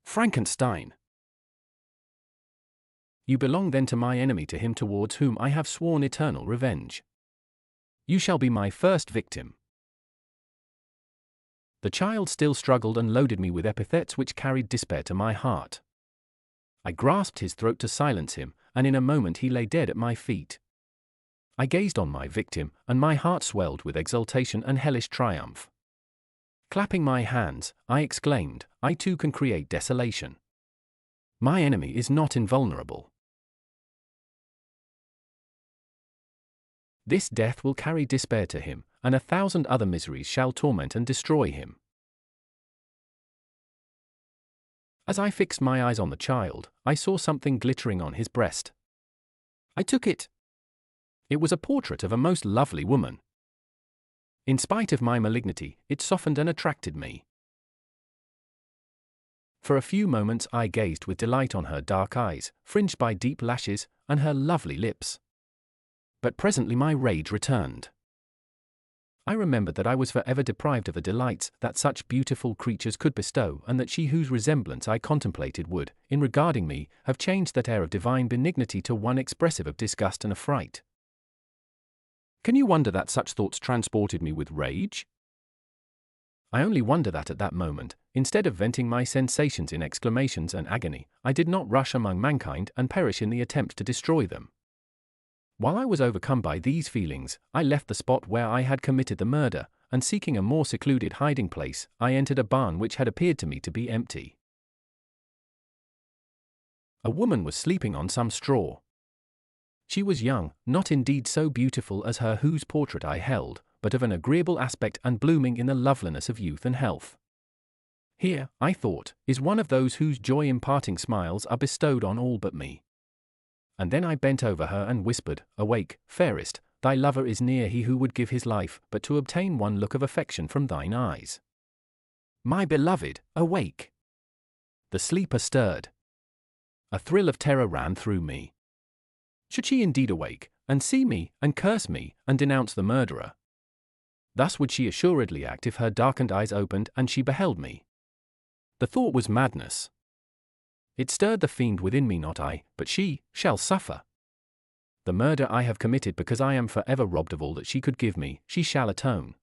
Frankenstein. You belong then to my enemy, to him towards whom I have sworn eternal revenge. You shall be my first victim. The child still struggled and loaded me with epithets which carried despair to my heart. I grasped his throat to silence him, and in a moment he lay dead at my feet. I gazed on my victim, and my heart swelled with exultation and hellish triumph. Clapping my hands, I exclaimed, I too can create desolation. My enemy is not invulnerable. This death will carry despair to him, and 1,000 other miseries shall torment and destroy him. As I fixed my eyes on the child, I saw something glittering on his breast. I took it. It was a portrait of a most lovely woman. In spite of my malignity, it softened and attracted me. For a few moments I gazed with delight on her dark eyes, fringed by deep lashes, and her lovely lips. But presently my rage returned. I remembered that I was forever deprived of the delights that such beautiful creatures could bestow, and that she whose resemblance I contemplated would, in regarding me, have changed that air of divine benignity to one expressive of disgust and affright. Can you wonder that such thoughts transported me with rage? I only wonder that at that moment, instead of venting my sensations in exclamations and agony, I did not rush among mankind and perish in the attempt to destroy them. While I was overcome by these feelings, I left the spot where I had committed the murder, and seeking a more secluded hiding place, I entered a barn which had appeared to me to be empty. A woman was sleeping on some straw. She was young, not indeed so beautiful as her whose portrait I held, but of an agreeable aspect and blooming in the loveliness of youth and health. Here, I thought, is one of those whose joy-imparting smiles are bestowed on all but me. And then I bent over her and whispered, Awake, fairest, thy lover is near, he who would give his life but to obtain one look of affection from thine eyes. My beloved, awake! The sleeper stirred. A thrill of terror ran through me. Should she indeed awake, and see me, and curse me, and denounce the murderer? Thus would she assuredly act if her darkened eyes opened and she beheld me. The thought was madness. It stirred the fiend within me, not I, but she, shall suffer. The murder I have committed because I am forever robbed of all that she could give me, she shall atone.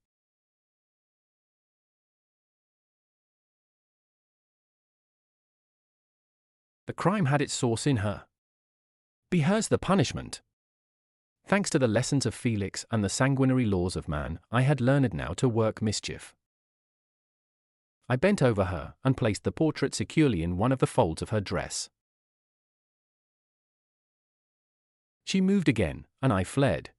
The crime had its source in her. Be hers the punishment. Thanks to the lessons of Felix and the sanguinary laws of man, I had learned now to work mischief. I bent over her and placed the portrait securely in one of the folds of her dress. She moved again, and I fled.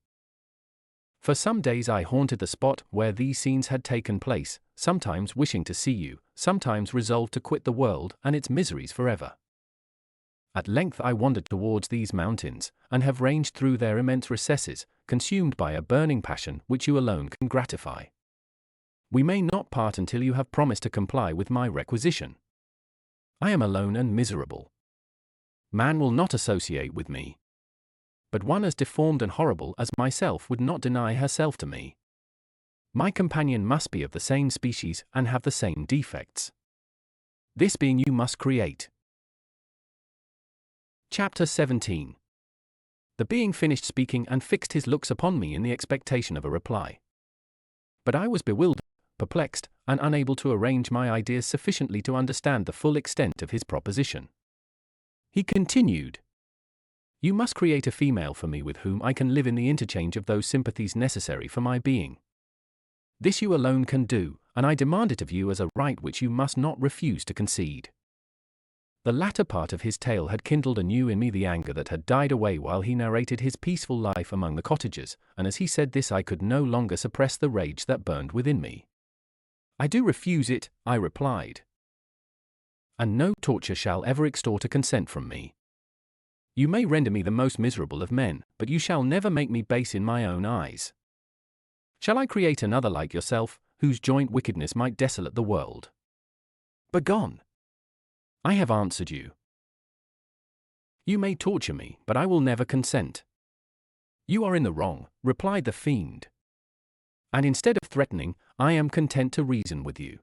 For some days I haunted the spot where these scenes had taken place, sometimes wishing to see you, sometimes resolved to quit the world and its miseries forever. At length I wandered towards these mountains, and have ranged through their immense recesses, consumed by a burning passion which you alone can gratify. We may not part until you have promised to comply with my requisition. I am alone and miserable. Man will not associate with me. But one as deformed and horrible as myself would not deny herself to me. My companion must be of the same species and have the same defects. This being you must create. Chapter 17. The being finished speaking and fixed his looks upon me in the expectation of a reply. But I was bewildered, perplexed, and unable to arrange my ideas sufficiently to understand the full extent of his proposition. He continued, You must create a female for me with whom I can live in the interchange of those sympathies necessary for my being. This you alone can do, and I demand it of you as a right which you must not refuse to concede. The latter part of his tale had kindled anew in me the anger that had died away while he narrated his peaceful life among the cottagers, and as he said this I could no longer suppress the rage that burned within me. I do refuse it, I replied. And no torture shall ever extort a consent from me. You may render me the most miserable of men, but you shall never make me base in my own eyes. Shall I create another like yourself, whose joint wickedness might desolate the world? Begone! I have answered you. You may torture me, but I will never consent. You are in the wrong, replied the fiend. And instead of threatening, I am content to reason with you.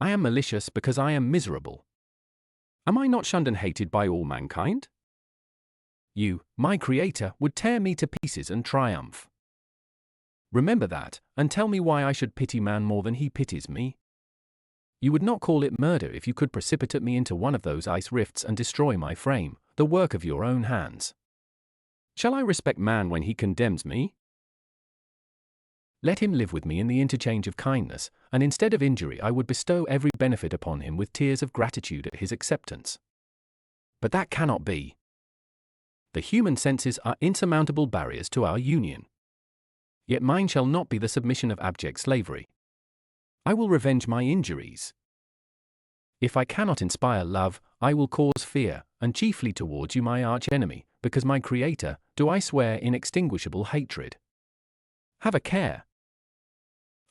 I am malicious because I am miserable. Am I not shunned and hated by all mankind? You, my creator, would tear me to pieces and triumph. Remember that, and tell me why I should pity man more than he pities me. You would not call it murder if you could precipitate me into one of those ice rifts and destroy my frame, the work of your own hands. Shall I respect man when he condemns me? Let him live with me in the interchange of kindness, and instead of injury I would bestow every benefit upon him with tears of gratitude at his acceptance. But that cannot be. The human senses are insurmountable barriers to our union. Yet mine shall not be the submission of abject slavery. I will revenge my injuries. If I cannot inspire love, I will cause fear, and chiefly towards you my arch-enemy, because my Creator, do I swear inextinguishable hatred. Have a care.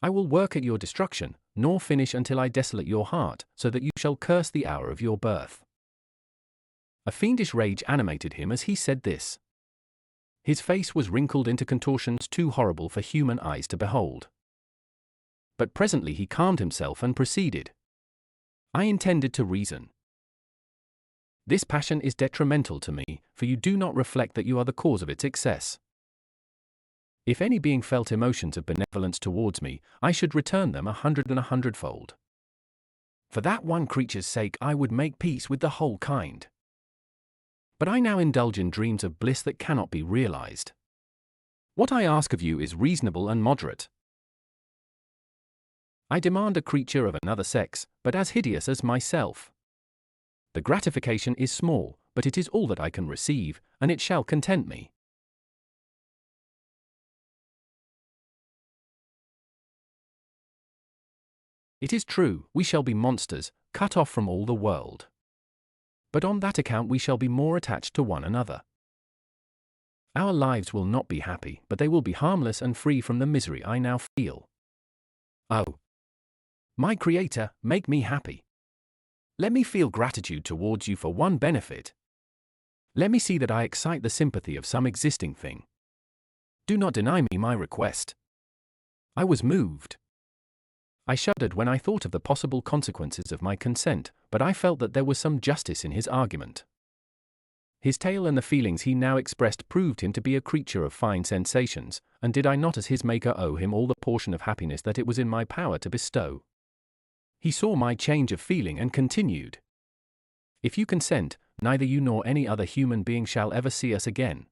I will work at your destruction, nor finish until I desolate your heart, so that you shall curse the hour of your birth. A fiendish rage animated him as he said this. His face was wrinkled into contortions too horrible for human eyes to behold. But presently he calmed himself and proceeded. I intended to reason. This passion is detrimental to me, for you do not reflect that you are the cause of its excess. If any being felt emotions of benevolence towards me, I should return them 100-fold. For that one creature's sake I would make peace with the whole kind. But I now indulge in dreams of bliss that cannot be realized. What I ask of you is reasonable and moderate. I demand a creature of another sex, but as hideous as myself. The gratification is small, but it is all that I can receive, and it shall content me. It is true, we shall be monsters, cut off from all the world. But on that account we shall be more attached to one another. Our lives will not be happy, but they will be harmless and free from the misery I now feel. Oh, my Creator, make me happy. Let me feel gratitude towards you for one benefit. Let me see that I excite the sympathy of some existing thing. Do not deny me my request. I was moved. I shuddered when I thought of the possible consequences of my consent, but I felt that there was some justice in his argument. His tale and the feelings he now expressed proved him to be a creature of fine sensations, and did I not as his maker owe him all the portion of happiness that it was in my power to bestow? He saw my change of feeling and continued. If you consent, neither you nor any other human being shall ever see us again.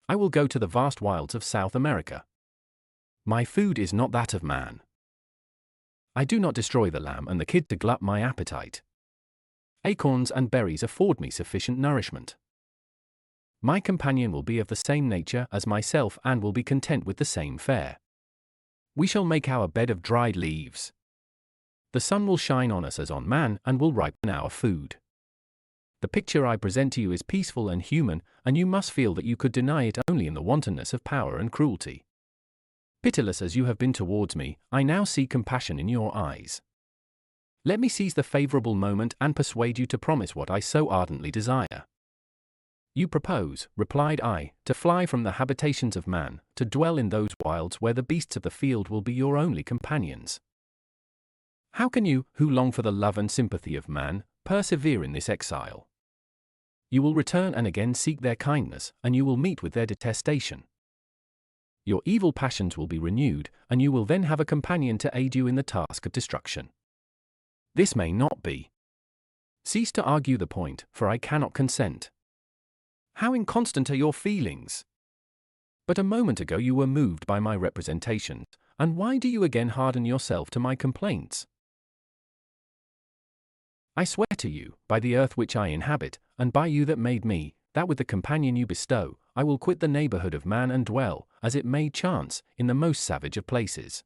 I will go to the vast wilds of South America. My food is not that of man. I do not destroy the lamb and the kid to glut my appetite. Acorns and berries afford me sufficient nourishment. My companion will be of the same nature as myself and will be content with the same fare. We shall make our bed of dried leaves. The sun will shine on us as on man and will ripen our food. The picture I present to you is peaceful and human, and you must feel that you could deny it only in the wantonness of power and cruelty. Pitiless as you have been towards me, I now see compassion in your eyes. Let me seize the favorable moment and persuade you to promise what I so ardently desire. You propose, replied I, to fly from the habitations of man, to dwell in those wilds where the beasts of the field will be your only companions. How can you, who long for the love and sympathy of man, persevere in this exile? You will return and again seek their kindness, and you will meet with their detestation. Your evil passions will be renewed, and you will then have a companion to aid you in the task of destruction. This may not be. Cease to argue the point, for I cannot consent. How inconstant are your feelings! But a moment ago you were moved by my representations, and why do you again harden yourself to my complaints? I swear to you, by the earth which I inhabit, and by you that made me, that with the companion you bestow, I will quit the neighborhood of man and dwell, as it may chance, in the most savage of places.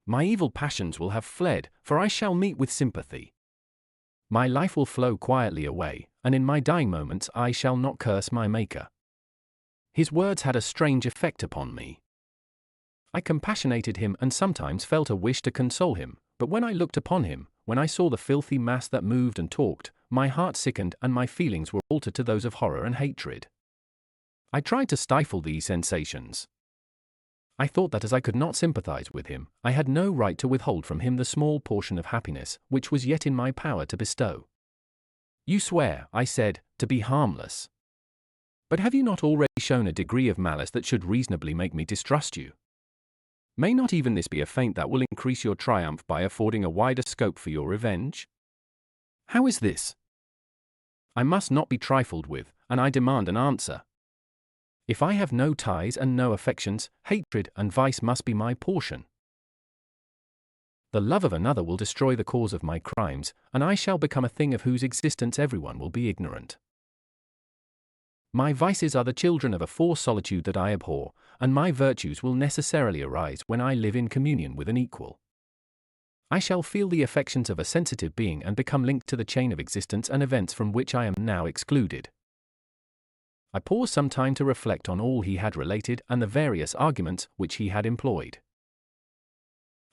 My evil passions will have fled, for I shall meet with sympathy. My life will flow quietly away, and in my dying moments I shall not curse my Maker. His words had a strange effect upon me. I compassionated him and sometimes felt a wish to console him, but when I looked upon him, when I saw the filthy mass that moved and talked, my heart sickened and my feelings were altered to those of horror and hatred. I tried to stifle these sensations. I thought that as I could not sympathize with him, I had no right to withhold from him the small portion of happiness which was yet in my power to bestow. You swear, I said, to be harmless. But have you not already shown a degree of malice that should reasonably make me distrust you? May not even this be a feint that will increase your triumph by affording a wider scope for your revenge? How is this? I must not be trifled with, and I demand an answer. If I have no ties and no affections, hatred and vice must be my portion. The love of another will destroy the cause of my crimes, and I shall become a thing of whose existence everyone will be ignorant. My vices are the children of a forced solitude that I abhor, and my virtues will necessarily arise when I live in communion with an equal. I shall feel the affections of a sensitive being and become linked to the chain of existence and events from which I am now excluded. I paused some time to reflect on all he had related and the various arguments which he had employed.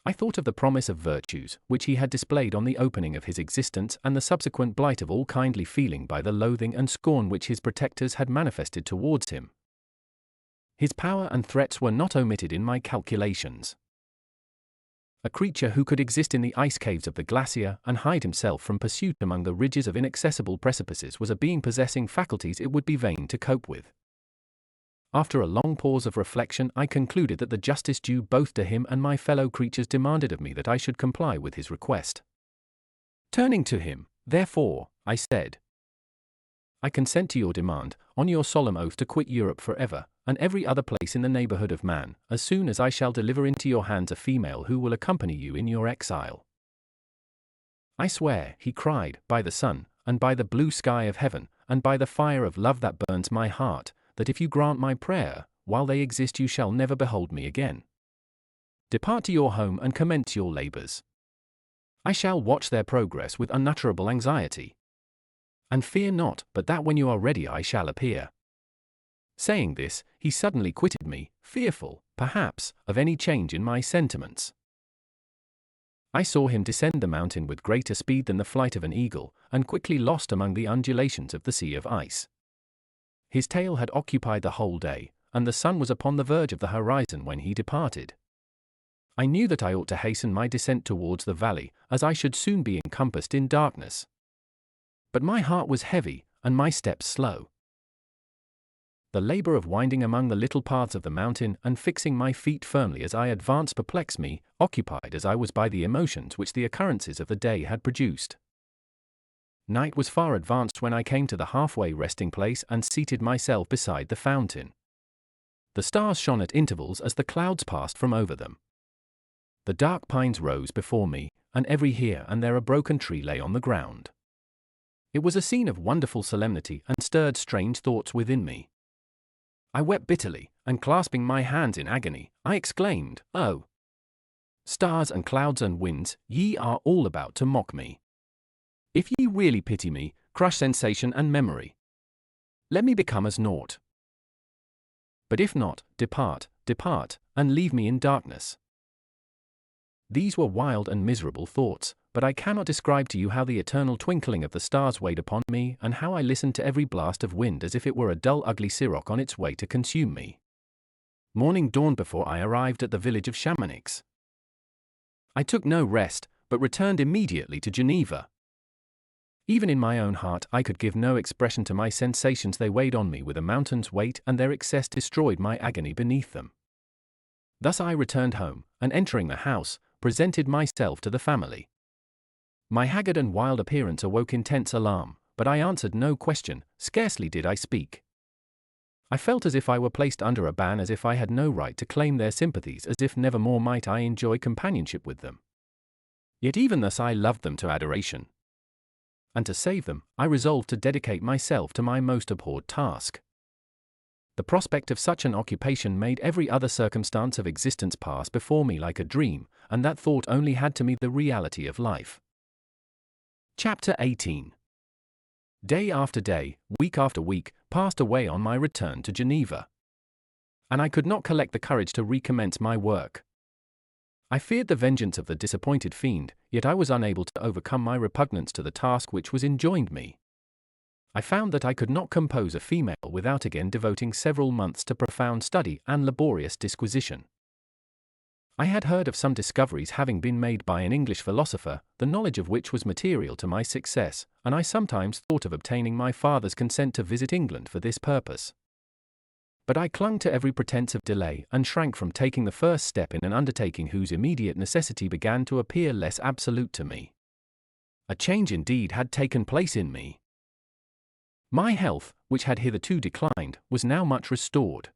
I thought of the promise of virtues which he had displayed on the opening of his existence and the subsequent blight of all kindly feeling by the loathing and scorn which his protectors had manifested towards him. His power and threats were not omitted in my calculations. A creature who could exist in the ice caves of the glacier and hide himself from pursuit among the ridges of inaccessible precipices was a being possessing faculties it would be vain to cope with. After a long pause of reflection, I concluded that the justice due both to him and my fellow creatures demanded of me that I should comply with his request. Turning to him, therefore, I said, I consent to your demand, on your solemn oath to quit Europe forever, and every other place in the neighborhood of man, as soon as I shall deliver into your hands a female who will accompany you in your exile. I swear, he cried, by the sun, and by the blue sky of heaven, and by the fire of love that burns my heart, that if you grant my prayer, while they exist you shall never behold me again. Depart to your home and commence your labors. I shall watch their progress with unutterable anxiety. And fear not, but that when you are ready I shall appear. Saying this, he suddenly quitted me, fearful, perhaps, of any change in my sentiments. I saw him descend the mountain with greater speed than the flight of an eagle, and quickly lost among the undulations of the sea of ice. His tale had occupied the whole day, and the sun was upon the verge of the horizon when he departed. I knew that I ought to hasten my descent towards the valley, as I should soon be encompassed in darkness. But my heart was heavy, and my steps slow. The labor of winding among the little paths of the mountain and fixing my feet firmly as I advanced perplexed me, occupied as I was by the emotions which the occurrences of the day had produced. Night was far advanced when I came to the halfway resting place and seated myself beside the fountain. The stars shone at intervals as the clouds passed from over them. The dark pines rose before me, and every here and there a broken tree lay on the ground. It was a scene of wonderful solemnity and stirred strange thoughts within me. I wept bitterly, and clasping my hands in agony, I exclaimed, "Oh! Stars and clouds and winds, ye are all about to mock me. If ye really pity me, crush sensation and memory. Let me become as naught. But if not, depart, depart, and leave me in darkness." These were wild and miserable thoughts, but I cannot describe to you how the eternal twinkling of the stars weighed upon me and how I listened to every blast of wind as if it were a dull ugly siroc on its way to consume me. Morning dawned before I arrived at the village of Chamonix. I took no rest, but returned immediately to Geneva. Even in my own heart I could give no expression to my sensations. They weighed on me with a mountain's weight, and their excess destroyed my agony beneath them. Thus I returned home, and entering the house, presented myself to the family. My haggard and wild appearance awoke intense alarm, but I answered no question, scarcely did I speak. I felt as if I were placed under a ban, as if I had no right to claim their sympathies, as if never more might I enjoy companionship with them. Yet even thus I loved them to adoration. And to save them, I resolved to dedicate myself to my most abhorred task. The prospect of such an occupation made every other circumstance of existence pass before me like a dream, and that thought only had to me the reality of life. Chapter 18. Day after day, week after week, passed away on my return to Geneva. And I could not collect the courage to recommence my work. I feared the vengeance of the disappointed fiend, yet I was unable to overcome my repugnance to the task which was enjoined me. I found that I could not compose a female without again devoting several months to profound study and laborious disquisition. I had heard of some discoveries having been made by an English philosopher, the knowledge of which was material to my success, and I sometimes thought of obtaining my father's consent to visit England for this purpose. But I clung to every pretense of delay and shrank from taking the first step in an undertaking whose immediate necessity began to appear less absolute to me. A change indeed had taken place in me. My health, which had hitherto declined, was now much restored.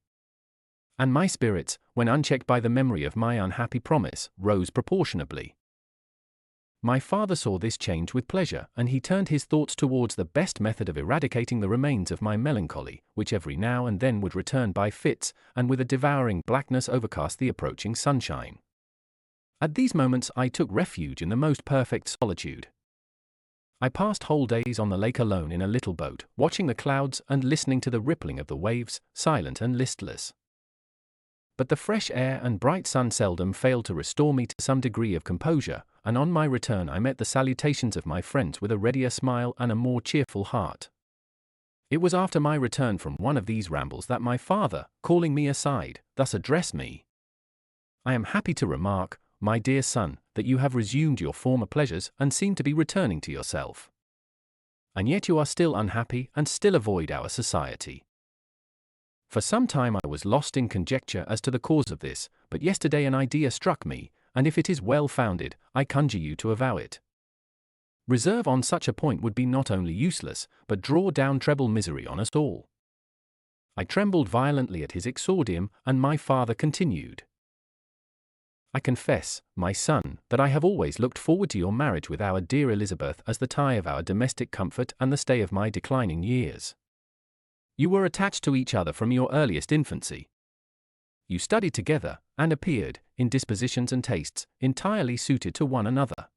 And my spirits, when unchecked by the memory of my unhappy promise, rose proportionably. My father saw this change with pleasure, and he turned his thoughts towards the best method of eradicating the remains of my melancholy, which every now and then would return by fits, and with a devouring blackness overcast the approaching sunshine. At these moments I took refuge in the most perfect solitude. I passed whole days on the lake alone in a little boat, watching the clouds and listening to the rippling of the waves, silent and listless. But the fresh air and bright sun seldom failed to restore me to some degree of composure, and on my return I met the salutations of my friends with a readier smile and a more cheerful heart. It was after my return from one of these rambles that my father, calling me aside, thus addressed me. "I am happy to remark, my dear son, that you have resumed your former pleasures and seem to be returning to yourself. And yet you are still unhappy and still avoid our society. For some time I was lost in conjecture as to the cause of this, but yesterday an idea struck me, and if it is well founded, I conjure you to avow it. Reserve on such a point would be not only useless, but draw down treble misery on us all." I trembled violently at his exordium, and my father continued. "I confess, my son, that I have always looked forward to your marriage with our dear Elizabeth as the tie of our domestic comfort and the stay of my declining years. You were attached to each other from your earliest infancy. You studied together, and appeared, in dispositions and tastes, entirely suited to one another.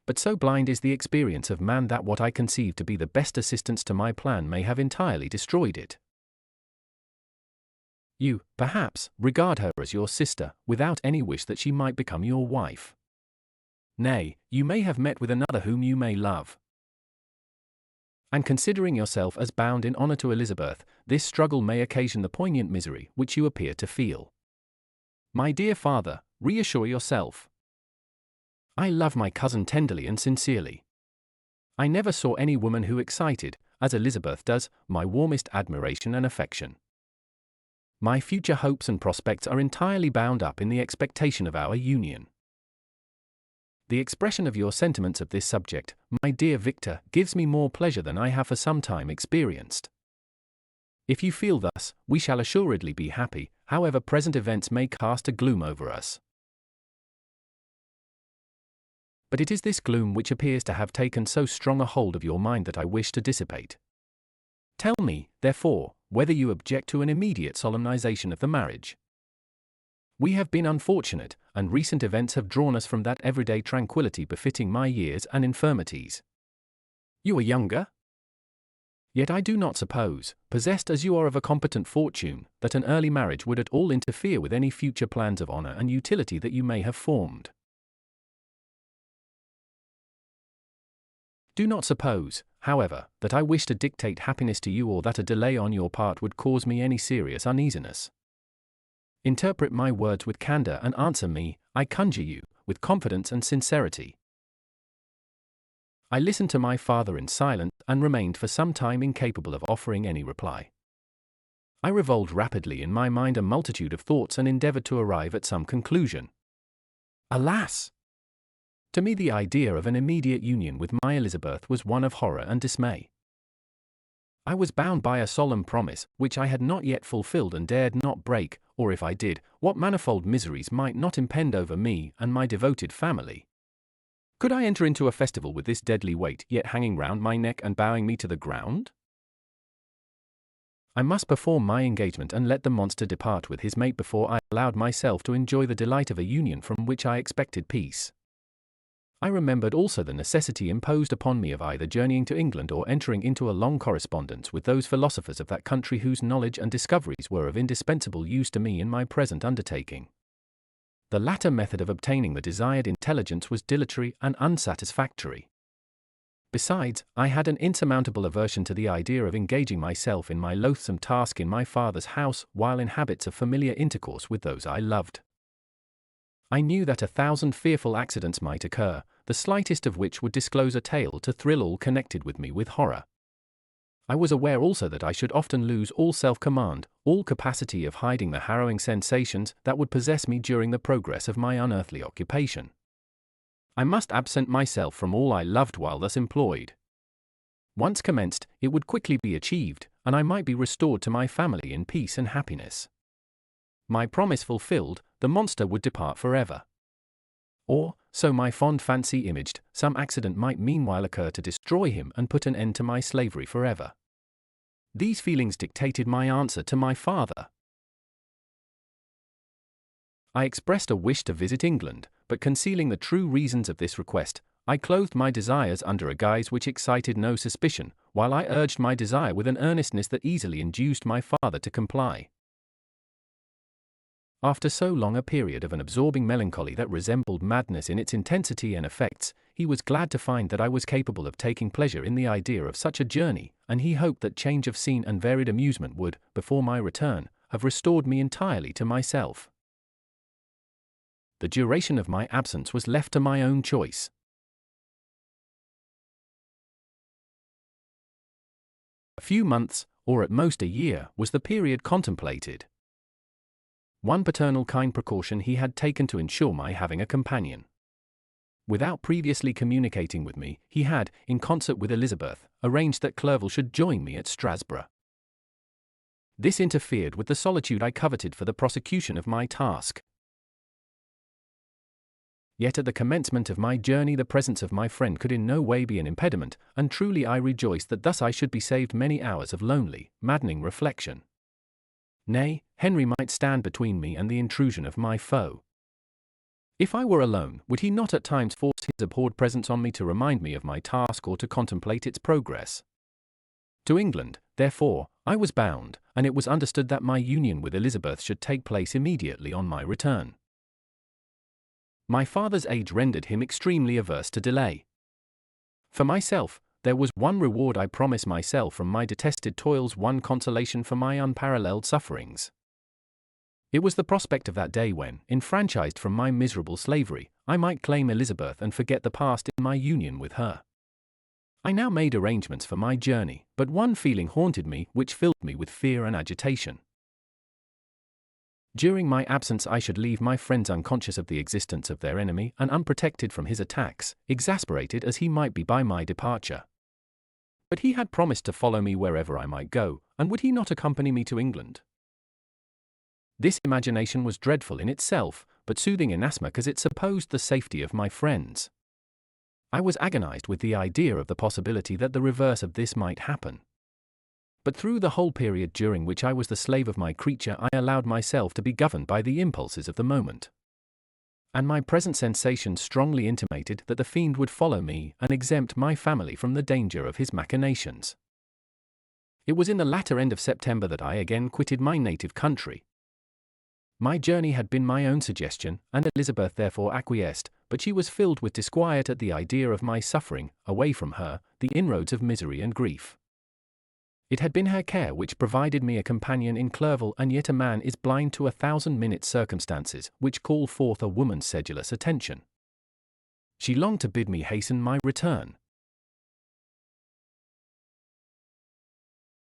But so blind is the experience of man that what I conceive to be the best assistance to my plan may have entirely destroyed it. You, perhaps, regard her as your sister, without any wish that she might become your wife. Nay, you may have met with another whom you may love. And considering yourself as bound in honor to Elizabeth, this struggle may occasion the poignant misery which you appear to feel. My dear father, reassure yourself. I love my cousin tenderly and sincerely. I never saw any woman who excited, as Elizabeth does, my warmest admiration and affection. My future hopes and prospects are entirely bound up in the expectation of our union. The expression of your sentiments of this subject, my dear Victor, gives me more pleasure than I have for some time experienced. If you feel thus, we shall assuredly be happy, however present events may cast a gloom over us. But it is this gloom which appears to have taken so strong a hold of your mind that I wish to dissipate. Tell me, therefore, whether you object to an immediate solemnization of the marriage. We have been unfortunate, and recent events have drawn us from that everyday tranquility befitting my years and infirmities. You are younger? Yet I do not suppose, possessed as you are of a competent fortune, that an early marriage would at all interfere with any future plans of honor and utility that you may have formed. Do not suppose, however, that I wish to dictate happiness to you or that a delay on your part would cause me any serious uneasiness. Interpret my words with candor and answer me, I conjure you, with confidence and sincerity. I listened to my father in silence and remained for some time incapable of offering any reply. I revolved rapidly in my mind a multitude of thoughts and endeavored to arrive at some conclusion. Alas! To me the idea of an immediate union with my Elizabeth was one of horror and dismay. I was bound by a solemn promise, which I had not yet fulfilled and dared not break, or if I did, what manifold miseries might not impend over me and my devoted family. Could I enter into a festival with this deadly weight yet hanging round my neck and bowing me to the ground? I must perform my engagement and let the monster depart with his mate before I allowed myself to enjoy the delight of a union from which I expected peace. I remembered also the necessity imposed upon me of either journeying to England or entering into a long correspondence with those philosophers of that country whose knowledge and discoveries were of indispensable use to me in my present undertaking. The latter method of obtaining the desired intelligence was dilatory and unsatisfactory. Besides, I had an insurmountable aversion to the idea of engaging myself in my loathsome task in my father's house while in habits of familiar intercourse with those I loved. I knew that 1,000 fearful accidents might occur, the slightest of which would disclose a tale to thrill all connected with me with horror. I was aware also that I should often lose all self-command, all capacity of hiding the harrowing sensations that would possess me during the progress of my unearthly occupation. I must absent myself from all I loved while thus employed. Once commenced, it would quickly be achieved, and I might be restored to my family in peace and happiness. My promise fulfilled, the monster would depart forever. Or, so my fond fancy imaged, some accident might meanwhile occur to destroy him and put an end to my slavery forever. These feelings dictated my answer to my father. I expressed a wish to visit England, but concealing the true reasons of this request, I clothed my desires under a guise which excited no suspicion, while I urged my desire with an earnestness that easily induced my father to comply. After so long a period of an absorbing melancholy that resembled madness in its intensity and effects, he was glad to find that I was capable of taking pleasure in the idea of such a journey, and he hoped that change of scene and varied amusement would, before my return, have restored me entirely to myself. The duration of my absence was left to my own choice. A few months, or at most a year, was the period contemplated. One paternal kind precaution he had taken to ensure my having a companion. Without previously communicating with me, he had, in concert with Elizabeth, arranged that Clerval should join me at Strasbourg. This interfered with the solitude I coveted for the prosecution of my task. Yet at the commencement of my journey the presence of my friend could in no way be an impediment, and truly I rejoiced that thus I should be saved many hours of lonely, maddening reflection. Nay, Henry might stand between me and the intrusion of my foe. If I were alone, would he not at times force his abhorred presence on me to remind me of my task or to contemplate its progress? To England, therefore, I was bound, and it was understood that my union with Elizabeth should take place immediately on my return. My father's age rendered him extremely averse to delay. For myself, there was one reward I promised myself from my detested toils, one consolation for my unparalleled sufferings. It was the prospect of that day when, enfranchised from my miserable slavery, I might claim Elizabeth and forget the past in my union with her. I now made arrangements for my journey, but one feeling haunted me which filled me with fear and agitation. During my absence I should leave my friends unconscious of the existence of their enemy and unprotected from his attacks, exasperated as he might be by my departure. But he had promised to follow me wherever I might go, and would he not accompany me to England? This imagination was dreadful in itself, but soothing inasmuch as it supposed the safety of my friends. I was agonized with the idea of the possibility that the reverse of this might happen. But through the whole period during which I was the slave of my creature I allowed myself to be governed by the impulses of the moment. And my present sensations strongly intimated that the fiend would follow me and exempt my family from the danger of his machinations. It was in the latter end of September that I again quitted my native country. My journey had been my own suggestion, and Elizabeth therefore acquiesced, but she was filled with disquiet at the idea of my suffering, away from her, the inroads of misery and grief. It had been her care which provided me a companion in Clerval, and yet a man is blind to 1,000 circumstances which call forth a woman's sedulous attention. She longed to bid me hasten my return.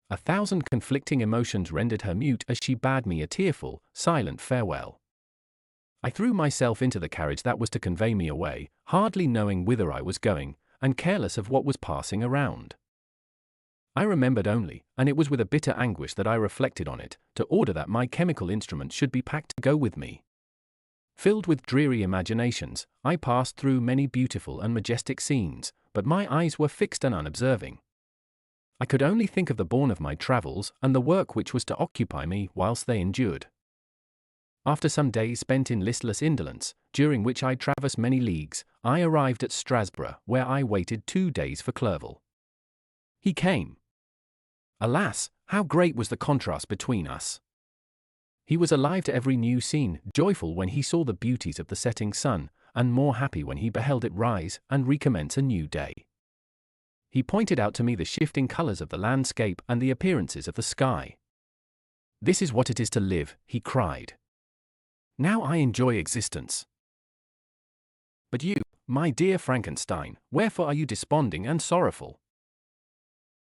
1,000 conflicting emotions rendered her mute as she bade me a tearful, silent farewell. I threw myself into the carriage that was to convey me away, hardly knowing whither I was going, and careless of what was passing around. I remembered only, and it was with a bitter anguish that I reflected on it, to order that my chemical instruments should be packed to go with me. Filled with dreary imaginations, I passed through many beautiful and majestic scenes, but my eyes were fixed and unobserving. I could only think of the bourne of my travels and the work which was to occupy me whilst they endured. After some days spent in listless indolence, during which I traversed many leagues, I arrived at Strasbourg, where I waited 2 days for Clerval. He came. Alas, how great was the contrast between us! He was alive to every new scene, joyful when he saw the beauties of the setting sun, and more happy when he beheld it rise and recommence a new day. He pointed out to me the shifting colors of the landscape and the appearances of the sky. "This is what it is to live," he cried. "Now I enjoy existence." "But you, my dear Frankenstein, wherefore are you desponding and sorrowful?"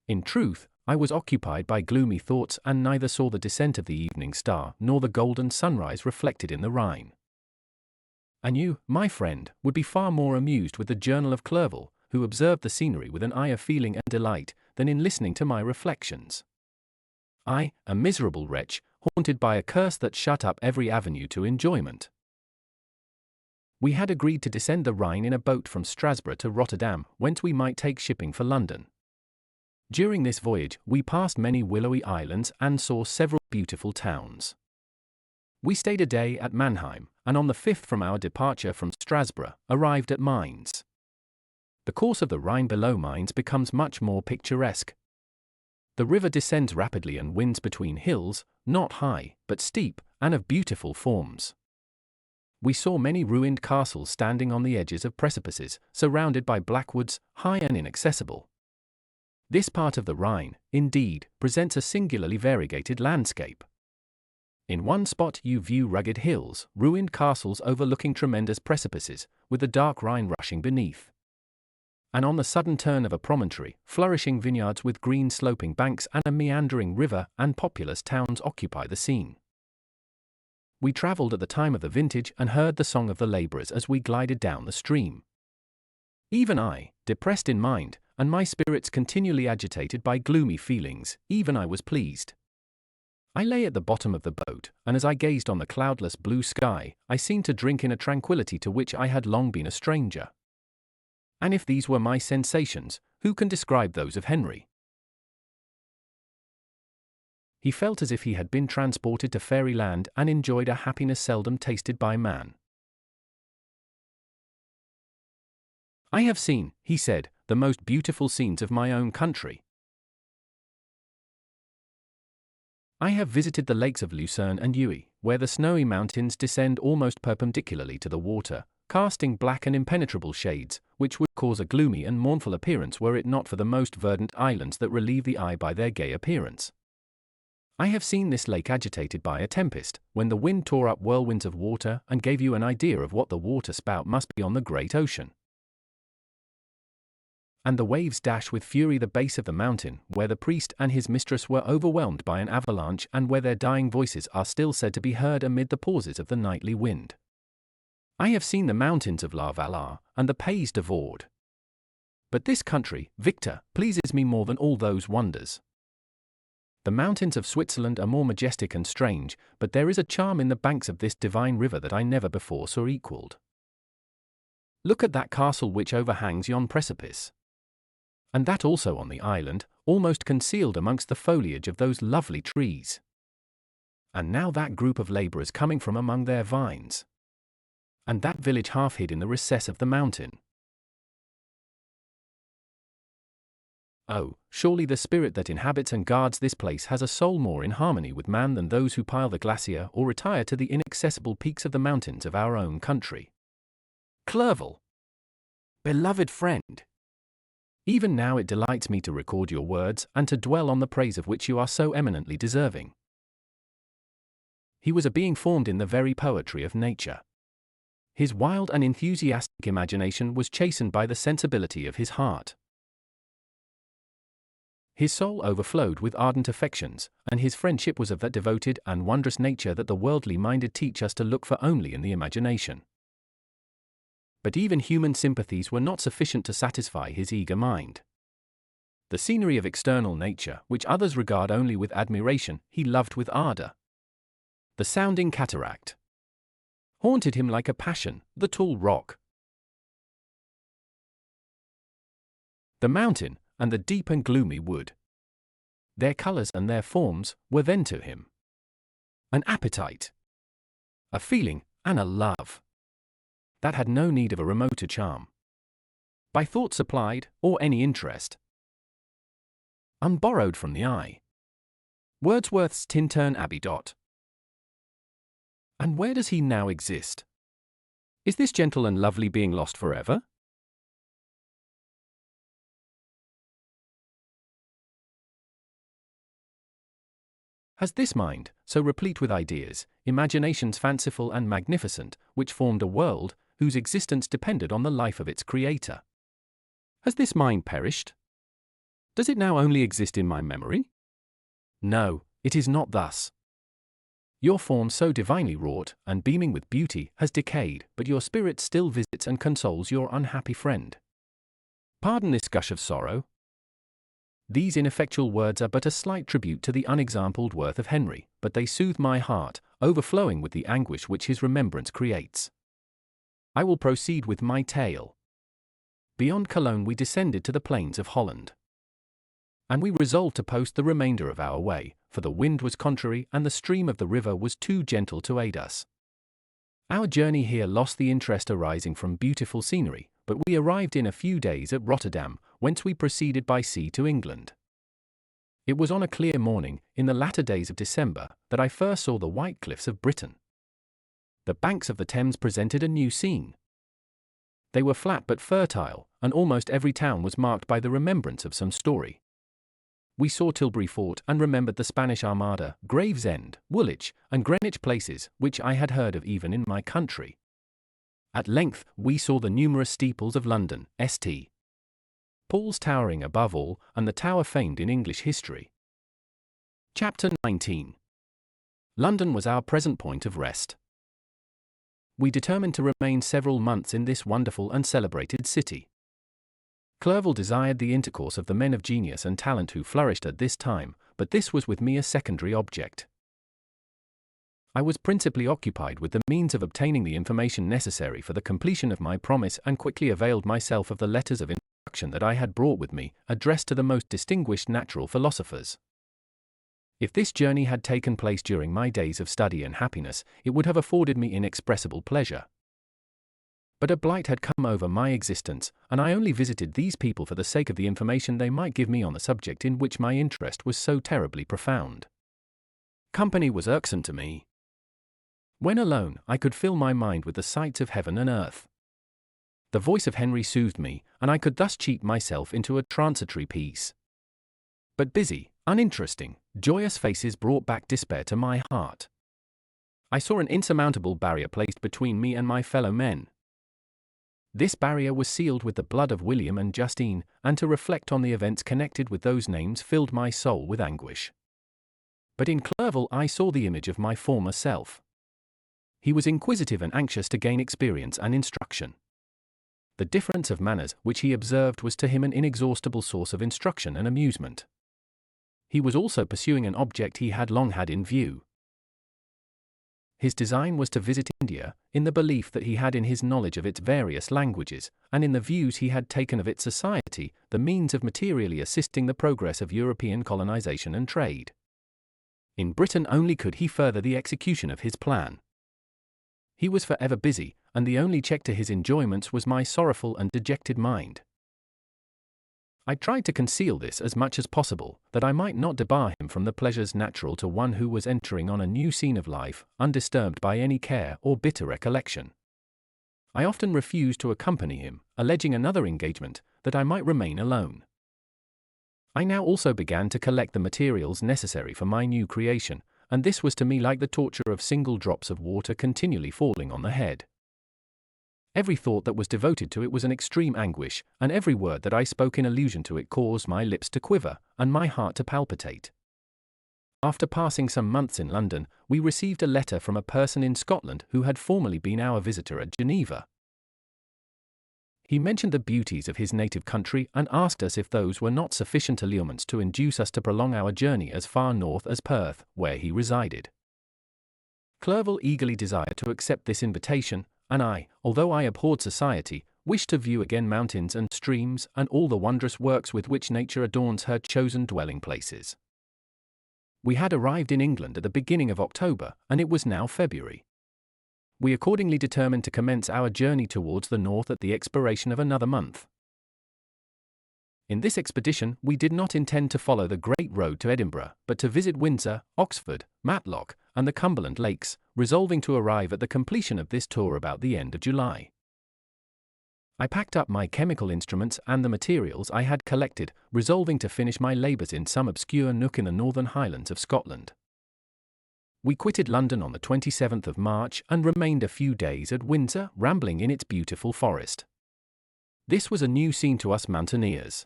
In truth, I was occupied by gloomy thoughts and neither saw the descent of the evening star nor the golden sunrise reflected in the Rhine. And you, my friend, would be far more amused with the journal of Clerval, who observed the scenery with an eye of feeling and delight, than in listening to my reflections. I, a miserable wretch, haunted by a curse that shut up every avenue to enjoyment. We had agreed to descend the Rhine in a boat from Strasbourg to Rotterdam, whence we might take shipping for London. During this voyage, we passed many willowy islands and saw several beautiful towns. We stayed a day at Mannheim, and on the 5th from our departure from Strasbourg, arrived at Mainz. The course of the Rhine below Mainz becomes much more picturesque. The river descends rapidly and winds between hills, not high, but steep, and of beautiful forms. We saw many ruined castles standing on the edges of precipices, surrounded by black woods, high and inaccessible. This part of the Rhine, indeed, presents a singularly variegated landscape. In one spot you view rugged hills, ruined castles overlooking tremendous precipices, with the dark Rhine rushing beneath. And on the sudden turn of a promontory, flourishing vineyards with green sloping banks and a meandering river and populous towns occupy the scene. We travelled at the time of the vintage and heard the song of the labourers as we glided down the stream. Even I, depressed in mind, and my spirits continually agitated by gloomy feelings, even I was pleased. I lay at the bottom of the boat, and as I gazed on the cloudless blue sky, I seemed to drink in a tranquillity to which I had long been a stranger. And if these were my sensations, who can describe those of Henry? He felt as if he had been transported to fairyland and enjoyed a happiness seldom tasted by man. "I have seen," he said, "the most beautiful scenes of my own country. I have visited the lakes of Lucerne and Uy, where the snowy mountains descend almost perpendicularly to the water, casting black and impenetrable shades, which would cause a gloomy and mournful appearance were it not for the most verdant islands that relieve the eye by their gay appearance. I have seen this lake agitated by a tempest, when the wind tore up whirlwinds of water and gave you an idea of what the water spout must be on the great ocean. And the waves dash with fury the base of the mountain, where the priest and his mistress were overwhelmed by an avalanche and where their dying voices are still said to be heard amid the pauses of the nightly wind. I have seen the mountains of La Valard and the Pays de Vaud. But this country, Victor, pleases me more than all those wonders. The mountains of Switzerland are more majestic and strange, but there is a charm in the banks of this divine river that I never before saw equalled. Look at that castle which overhangs yon precipice. And that also on the island, almost concealed amongst the foliage of those lovely trees. And now that group of labourers coming from among their vines. And that village half hid in the recess of the mountain. Oh, surely the spirit that inhabits and guards this place has a soul more in harmony with man than those who pile the glacier or retire to the inaccessible peaks of the mountains of our own country. Clerval! Beloved friend! Even now it delights me to record your words and to dwell on the praise of which you are so eminently deserving. He was a being formed in the very poetry of nature. His wild and enthusiastic imagination was chastened by the sensibility of his heart. His soul overflowed with ardent affections, and his friendship was of that devoted and wondrous nature that the worldly-minded teach us to look for only in the imagination. But even human sympathies were not sufficient to satisfy his eager mind. The scenery of external nature, which others regard only with admiration, he loved with ardor. The sounding cataract haunted him like a passion, the tall rock, the mountain, and the deep and gloomy wood. Their colors and their forms were then to him an appetite. a feeling, and a love that had no need of a remoter charm, by thought supplied, or any interest, unborrowed from the eye. Wordsworth's Tintern Abbey. And where does he now exist? Is this gentle and lovely being lost forever? Has this mind, so replete with ideas, imaginations fanciful and magnificent, which formed a world, whose existence depended on the life of its creator, has this mind perished? Does it now only exist in my memory? No, it is not thus. Your form so divinely wrought, and beaming with beauty, has decayed, but your spirit still visits and consoles your unhappy friend. Pardon this gush of sorrow. These ineffectual words are but a slight tribute to the unexampled worth of Henry, but they soothe my heart, overflowing with the anguish which his remembrance creates. I will proceed with my tale. Beyond Cologne we descended to the plains of Holland, and we resolved to post the remainder of our way, for the wind was contrary and the stream of the river was too gentle to aid us. Our journey here lost the interest arising from beautiful scenery, but we arrived in a few days at Rotterdam, whence we proceeded by sea to England. It was on a clear morning, in the latter days of December, that I first saw the white cliffs of Britain. The banks of the Thames presented a new scene. They were flat but fertile, and almost every town was marked by the remembrance of some story. We saw Tilbury Fort and remembered the Spanish Armada, Gravesend, Woolwich, and Greenwich places, which I had heard of even in my country. At length, we saw the numerous steeples of London, St. Paul's towering above all, and the tower famed in English history. Chapter 19. London was our present point of rest. We determined to remain several months in this wonderful and celebrated city. Clerval desired the intercourse of the men of genius and talent who flourished at this time, but this was with me a secondary object. I was principally occupied with the means of obtaining the information necessary for the completion of my promise, and quickly availed myself of the letters of introduction that I had brought with me, addressed to the most distinguished natural philosophers. If this journey had taken place during my days of study and happiness, it would have afforded me inexpressible pleasure. But a blight had come over my existence, and I only visited these people for the sake of the information they might give me on the subject in which my interest was so terribly profound. Company was irksome to me. When alone, I could fill my mind with the sights of heaven and earth. The voice of Henry soothed me, and I could thus cheat myself into a transitory peace. But busy, uninteresting, joyous faces brought back despair to my heart. I saw an insurmountable barrier placed between me and my fellow men. This barrier was sealed with the blood of William and Justine, and to reflect on the events connected with those names filled my soul with anguish. But in Clerval I saw the image of my former self. He was inquisitive and anxious to gain experience and instruction. The difference of manners which he observed was to him an inexhaustible source of instruction and amusement. He was also pursuing an object he had long had in view. His design was to visit India, in the belief that he had in his knowledge of its various languages, and in the views he had taken of its society, the means of materially assisting the progress of European colonization and trade. In Britain only could he further the execution of his plan. He was forever busy, and the only check to his enjoyments was my sorrowful and dejected mind. I tried to conceal this as much as possible, that I might not debar him from the pleasures natural to one who was entering on a new scene of life, undisturbed by any care or bitter recollection. I often refused to accompany him, alleging another engagement, that I might remain alone. I now also began to collect the materials necessary for my new creation, and this was to me like the torture of single drops of water continually falling on the head. Every thought that was devoted to it was an extreme anguish, and every word that I spoke in allusion to it caused my lips to quiver, and my heart to palpitate. After passing some months in London, we received a letter from a person in Scotland who had formerly been our visitor at Geneva. He mentioned the beauties of his native country and asked us if those were not sufficient allurements to induce us to prolong our journey as far north as Perth, where he resided. Clerval eagerly desired to accept this invitation, and I, although I abhorred society, wished to view again mountains and streams and all the wondrous works with which nature adorns her chosen dwelling places. We had arrived in England at the beginning of October, and it was now February. We accordingly determined to commence our journey towards the north at the expiration of another month. In this expedition, we did not intend to follow the Great Road to Edinburgh, but to visit Windsor, Oxford, Matlock, and the Cumberland Lakes, resolving to arrive at the completion of this tour about the end of July. I packed up my chemical instruments and the materials I had collected, resolving to finish my labours in some obscure nook in the northern Highlands of Scotland. We quitted London on the 27th of March and remained a few days at Windsor, rambling in its beautiful forest. This was a new scene to us mountaineers.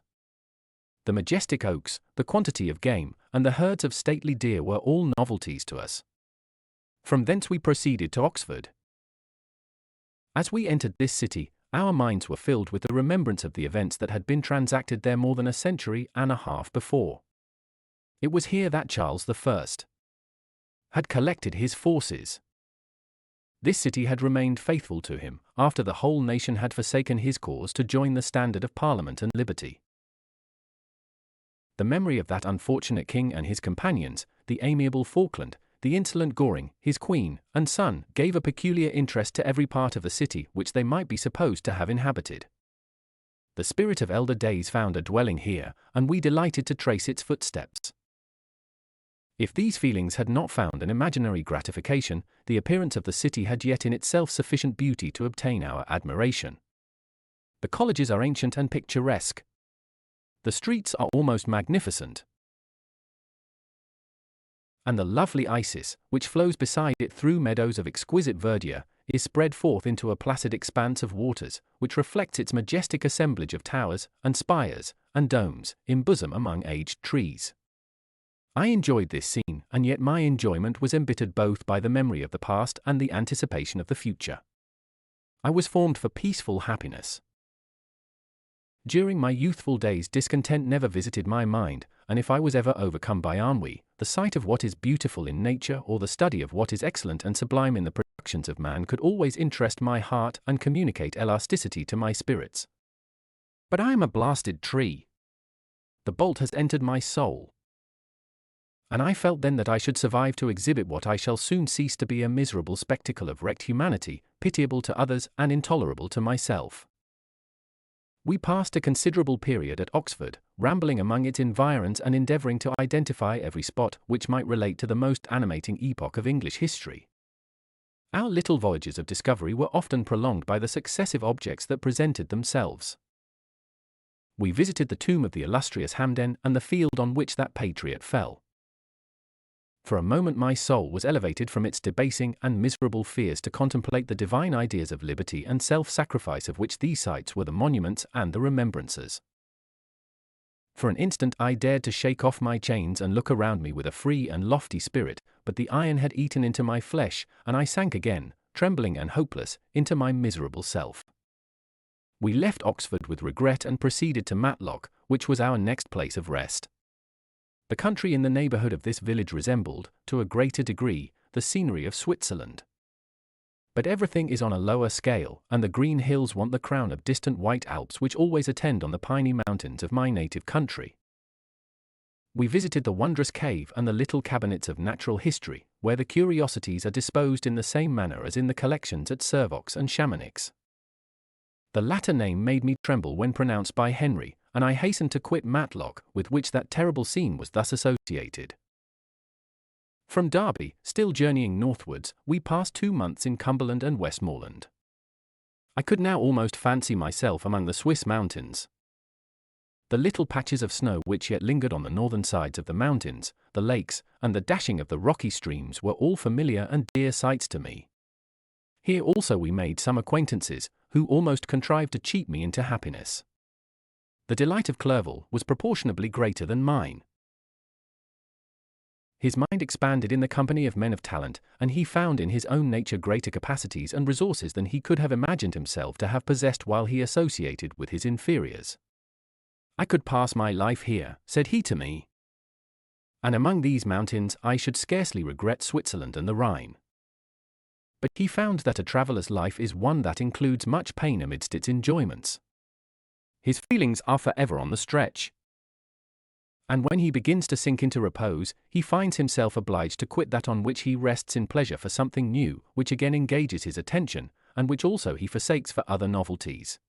The majestic oaks, the quantity of game, and the herds of stately deer were all novelties to us. From thence we proceeded to Oxford. As we entered this city, our minds were filled with the remembrance of the events that had been transacted there more than a century and a half before. It was here that Charles I had collected his forces. This city had remained faithful to him, after the whole nation had forsaken his cause to join the standard of Parliament and liberty. The memory of that unfortunate king and his companions, the amiable Falkland, the insolent Goring, his queen, and son, gave a peculiar interest to every part of the city which they might be supposed to have inhabited. The spirit of elder days found a dwelling here, and we delighted to trace its footsteps. If these feelings had not found an imaginary gratification, the appearance of the city had yet in itself sufficient beauty to obtain our admiration. The colleges are ancient and picturesque. The streets are almost magnificent. And the lovely Isis, which flows beside it through meadows of exquisite verdure, is spread forth into a placid expanse of waters, which reflects its majestic assemblage of towers, and spires, and domes, embosomed among aged trees. I enjoyed this scene, and yet my enjoyment was embittered both by the memory of the past and the anticipation of the future. I was formed for peaceful happiness. During my youthful days discontent never visited my mind, and if I was ever overcome by ennui, the sight of what is beautiful in nature or the study of what is excellent and sublime in the productions of man could always interest my heart and communicate elasticity to my spirits. But I am a blasted tree. The bolt has entered my soul. And I felt then that I should survive to exhibit what I shall soon cease to be, a miserable spectacle of wrecked humanity, pitiable to others and intolerable to myself. We passed a considerable period at Oxford, rambling among its environs and endeavouring to identify every spot which might relate to the most animating epoch of English history. Our little voyages of discovery were often prolonged by the successive objects that presented themselves. We visited the tomb of the illustrious Hampden and the field on which that patriot fell. For a moment my soul was elevated from its debasing and miserable fears to contemplate the divine ideas of liberty and self-sacrifice of which these sites were the monuments and the remembrances. For an instant I dared to shake off my chains and look around me with a free and lofty spirit, but the iron had eaten into my flesh, and I sank again, trembling and hopeless, into my miserable self. We left Oxford with regret and proceeded to Matlock, which was our next place of rest. The country in the neighbourhood of this village resembled, to a greater degree, the scenery of Switzerland. But everything is on a lower scale, and the green hills want the crown of distant white Alps which always attend on the piny mountains of my native country. We visited the wondrous cave and the little cabinets of natural history, where the curiosities are disposed in the same manner as in the collections at Servox and Chamonix. The latter name made me tremble when pronounced by Henry, and I hastened to quit Matlock, with which that terrible scene was thus associated. From Derby, still journeying northwards, we passed 2 months in Cumberland and Westmoreland. I could now almost fancy myself among the Swiss mountains. The little patches of snow which yet lingered on the northern sides of the mountains, the lakes, and the dashing of the rocky streams were all familiar and dear sights to me. Here also we made some acquaintances, who almost contrived to cheat me into happiness. The delight of Clerval was proportionably greater than mine. His mind expanded in the company of men of talent, and he found in his own nature greater capacities and resources than he could have imagined himself to have possessed while he associated with his inferiors. "I could pass my life here," said he to me, "and among these mountains I should scarcely regret Switzerland and the Rhine." But he found that a traveller's life is one that includes much pain amidst its enjoyments. His feelings are forever on the stretch. And when he begins to sink into repose, he finds himself obliged to quit that on which he rests in pleasure for something new, which again engages his attention, and which also he forsakes for other novelties.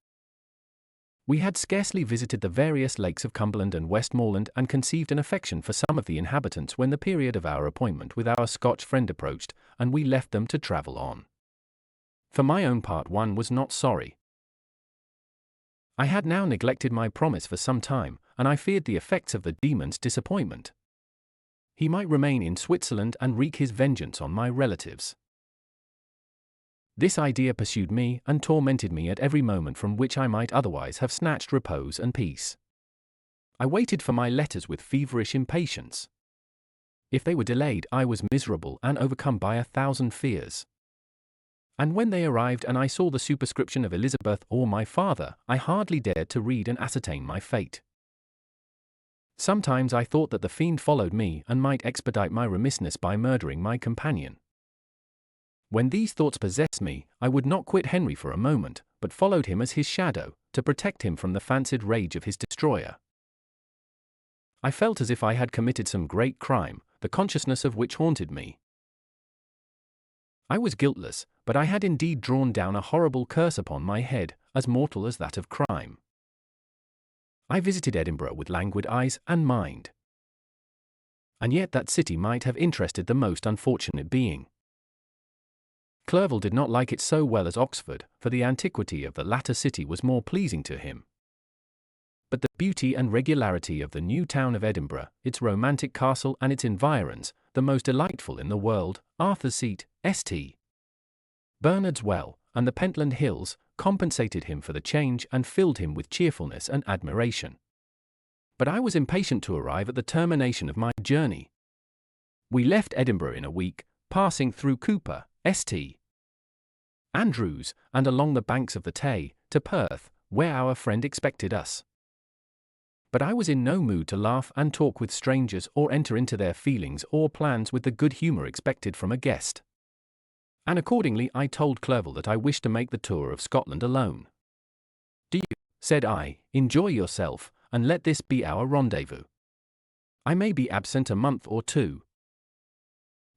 We had scarcely visited the various lakes of Cumberland and Westmoreland and conceived an affection for some of the inhabitants when the period of our appointment with our Scotch friend approached, and we left them to travel on. For my own part, one was not sorry. I had now neglected my promise for some time, and I feared the effects of the demon's disappointment. He might remain in Switzerland and wreak his vengeance on my relatives. This idea pursued me and tormented me at every moment from which I might otherwise have snatched repose and peace. I waited for my letters with feverish impatience. If they were delayed, I was miserable and overcome by 1,000 fears. And when they arrived and I saw the superscription of Elizabeth or my father, I hardly dared to read and ascertain my fate. Sometimes I thought that the fiend followed me and might expedite my remissness by murdering my companion. When these thoughts possessed me, I would not quit Henry for a moment, but followed him as his shadow, to protect him from the fancied rage of his destroyer. I felt as if I had committed some great crime, the consciousness of which haunted me. I was guiltless, but I had indeed drawn down a horrible curse upon my head, as mortal as that of crime. I visited Edinburgh with languid eyes and mind. And yet that city might have interested the most unfortunate being. Clerval did not like it so well as Oxford, for the antiquity of the latter city was more pleasing to him. But the beauty and regularity of the new town of Edinburgh, its romantic castle and its environs, the most delightful in the world, Arthur's Seat, St. Bernard's Well, and the Pentland Hills, compensated him for the change and filled him with cheerfulness and admiration. But I was impatient to arrive at the termination of my journey. We left Edinburgh in a week, passing through Cooper, St. Andrews, and along the banks of the Tay, to Perth, where our friend expected us. But I was in no mood to laugh and talk with strangers or enter into their feelings or plans with the good humour expected from a guest. And accordingly I told Clerval that I wished to make the tour of Scotland alone. "Do you," said I, "enjoy yourself, and let this be our rendezvous. I may be absent a month or two.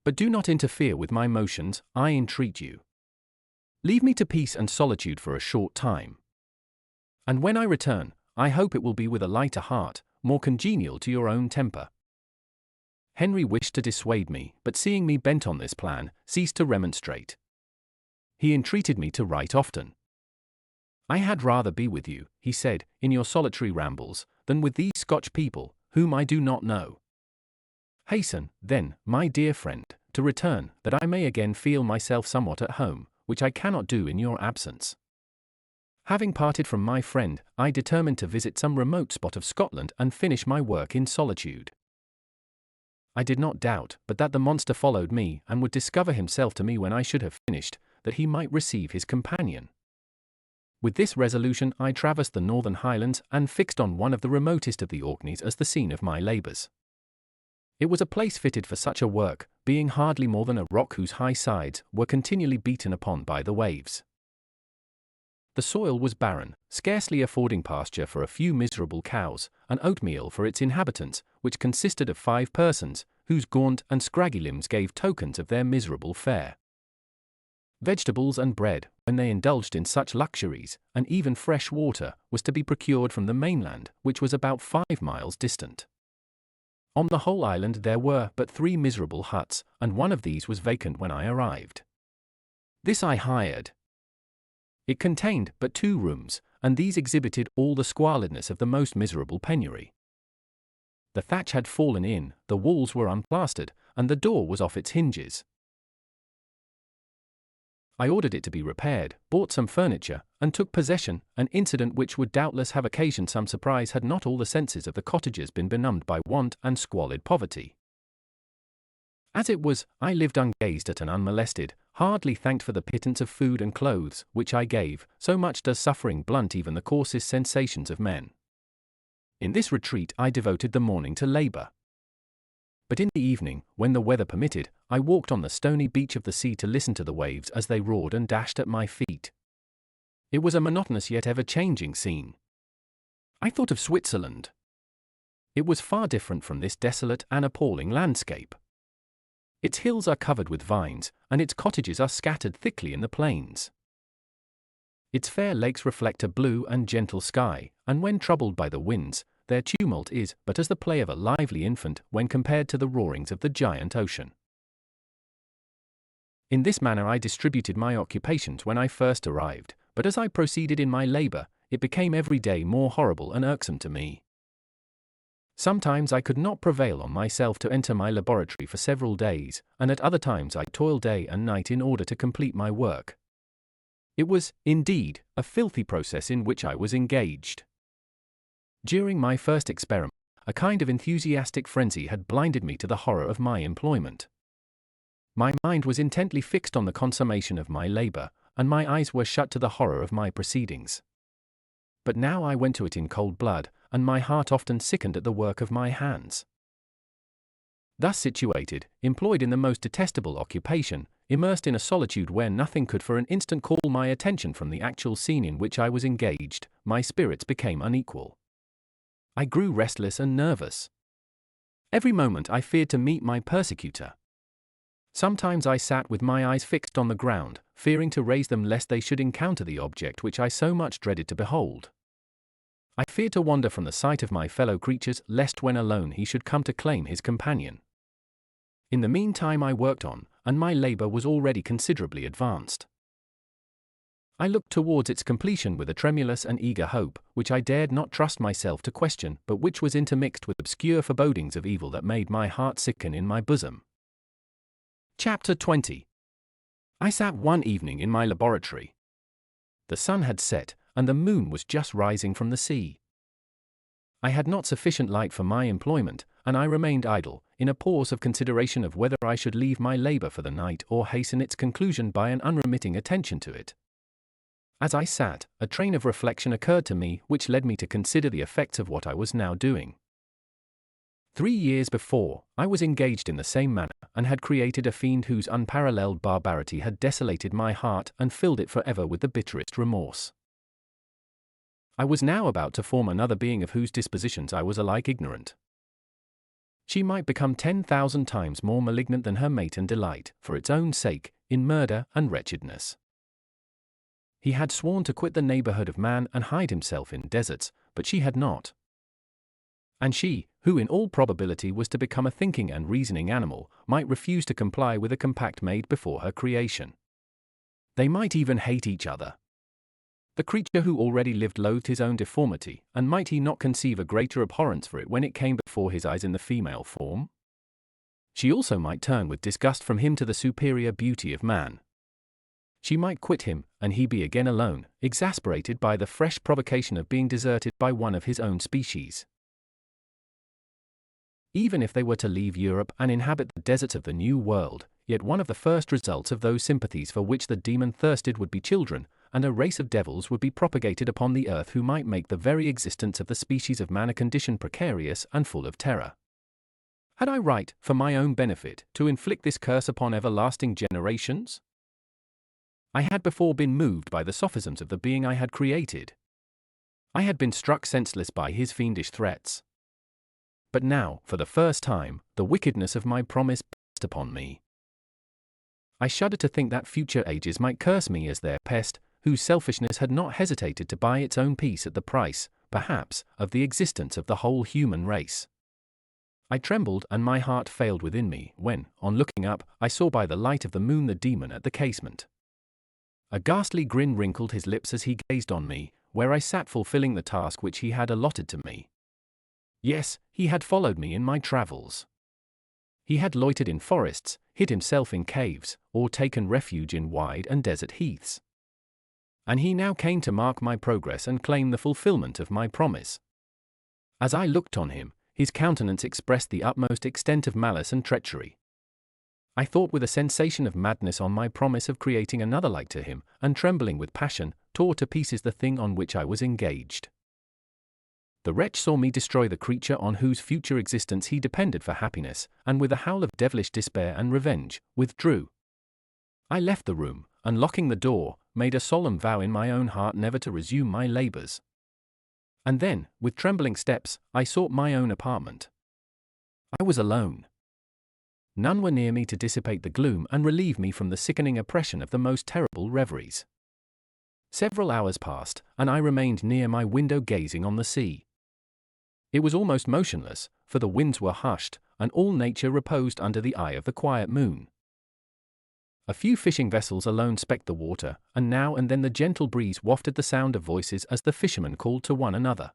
But do not interfere with my motions, I entreat you. Leave me to peace and solitude for a short time. And when I return, I hope it will be with a lighter heart, more congenial to your own temper." Henry wished to dissuade me, but seeing me bent on this plan, ceased to remonstrate. He entreated me to write often. "I had rather be with you," he said, "in your solitary rambles, than with these Scotch people, whom I do not know. Hasten, then, my dear friend, to return, that I may again feel myself somewhat at home, which I cannot do in your absence." Having parted from my friend, I determined to visit some remote spot of Scotland and finish my work in solitude. I did not doubt but that the monster followed me and would discover himself to me when I should have finished, that he might receive his companion. With this resolution I traversed the northern highlands and fixed on one of the remotest of the Orkneys as the scene of my labours. It was a place fitted for such a work, being hardly more than a rock whose high sides were continually beaten upon by the waves. The soil was barren, scarcely affording pasture for a few miserable cows, and oatmeal for its inhabitants, which consisted of 5 persons, whose gaunt and scraggy limbs gave tokens of their miserable fare. Vegetables and bread, when they indulged in such luxuries, and even fresh water, was to be procured from the mainland, which was about 5 miles distant. On the whole island there were but 3 miserable huts, and one of these was vacant when I arrived. This I hired. It contained but 2 rooms, and these exhibited all the squalidness of the most miserable penury. The thatch had fallen in, the walls were unplastered, and the door was off its hinges. I ordered it to be repaired, bought some furniture, and took possession, an incident which would doubtless have occasioned some surprise had not all the senses of the cottagers been benumbed by want and squalid poverty. As it was, I lived ungazed at and unmolested, hardly thanked for the pittance of food and clothes which I gave, so much does suffering blunt even the coarsest sensations of men. In this retreat I devoted the morning to labour. But in the evening, when the weather permitted, I walked on the stony beach of the sea to listen to the waves as they roared and dashed at my feet. It was a monotonous yet ever-changing scene. I thought of Switzerland. It was far different from this desolate and appalling landscape. Its hills are covered with vines, and its cottages are scattered thickly in the plains. Its fair lakes reflect a blue and gentle sky, and when troubled by the winds, their tumult is but as the play of a lively infant when compared to the roarings of the giant ocean. In this manner I distributed my occupations when I first arrived, but as I proceeded in my labor, it became every day more horrible and irksome to me. Sometimes I could not prevail on myself to enter my laboratory for several days, and at other times I toiled day and night in order to complete my work. It was, indeed, a filthy process in which I was engaged. During my first experiment, a kind of enthusiastic frenzy had blinded me to the horror of my employment. My mind was intently fixed on the consummation of my labor, and my eyes were shut to the horror of my proceedings. But now I went to it in cold blood, and my heart often sickened at the work of my hands. Thus situated, employed in the most detestable occupation, immersed in a solitude where nothing could for an instant call my attention from the actual scene in which I was engaged, my spirits became unequal. I grew restless and nervous. Every moment I feared to meet my persecutor. Sometimes I sat with my eyes fixed on the ground, fearing to raise them lest they should encounter the object which I so much dreaded to behold. I feared to wander from the sight of my fellow creatures lest when alone he should come to claim his companion. In the meantime I worked on, and my labor was already considerably advanced. I looked towards its completion with a tremulous and eager hope, which I dared not trust myself to question, but which was intermixed with obscure forebodings of evil that made my heart sicken in my bosom. Chapter 20. I sat one evening in my laboratory. The sun had set, and the moon was just rising from the sea. I had not sufficient light for my employment, and I remained idle, in a pause of consideration of whether I should leave my labor for the night or hasten its conclusion by an unremitting attention to it. As I sat, a train of reflection occurred to me which led me to consider the effects of what I was now doing. 3 years before, I was engaged in the same manner, and had created a fiend whose unparalleled barbarity had desolated my heart and filled it forever with the bitterest remorse. I was now about to form another being of whose dispositions I was alike ignorant. She might become 10,000 times more malignant than her mate and delight, for its own sake, in murder and wretchedness. He had sworn to quit the neighborhood of man and hide himself in deserts, but she had not. And she, who in all probability was to become a thinking and reasoning animal, might refuse to comply with a compact made before her creation. They might even hate each other. The creature who already lived loathed his own deformity, and might he not conceive a greater abhorrence for it when it came before his eyes in the female form? She also might turn with disgust from him to the superior beauty of man. She might quit him, and he be again alone, exasperated by the fresh provocation of being deserted by one of his own species. Even if they were to leave Europe and inhabit the deserts of the New World, yet one of the first results of those sympathies for which the demon thirsted would be children, and a race of devils would be propagated upon the earth who might make the very existence of the species of man a condition precarious and full of terror. Had I right, for my own benefit, to inflict this curse upon everlasting generations? I had before been moved by the sophisms of the being I had created. I had been struck senseless by his fiendish threats. But now, for the first time, the wickedness of my promise burst upon me. I shudder to think that future ages might curse me as their pest, whose selfishness had not hesitated to buy its own peace at the price, perhaps, of the existence of the whole human race. I trembled and my heart failed within me, when, on looking up, I saw by the light of the moon the demon at the casement. A ghastly grin wrinkled his lips as he gazed on me, where I sat fulfilling the task which he had allotted to me. Yes, he had followed me in my travels. He had loitered in forests, hid himself in caves, or taken refuge in wide and desert heaths. And he now came to mark my progress and claim the fulfillment of my promise. As I looked on him, his countenance expressed the utmost extent of malice and treachery. I thought with a sensation of madness on my promise of creating another like to him, and trembling with passion, tore to pieces the thing on which I was engaged. The wretch saw me destroy the creature on whose future existence he depended for happiness, and with a howl of devilish despair and revenge, withdrew. I left the room, and locking the door, made a solemn vow in my own heart never to resume my labors. And then, with trembling steps, I sought my own apartment. I was alone. None were near me to dissipate the gloom and relieve me from the sickening oppression of the most terrible reveries. Several hours passed, and I remained near my window gazing on the sea. It was almost motionless, for the winds were hushed, and all nature reposed under the eye of the quiet moon. A few fishing vessels alone specked the water, and now and then the gentle breeze wafted the sound of voices as the fishermen called to one another.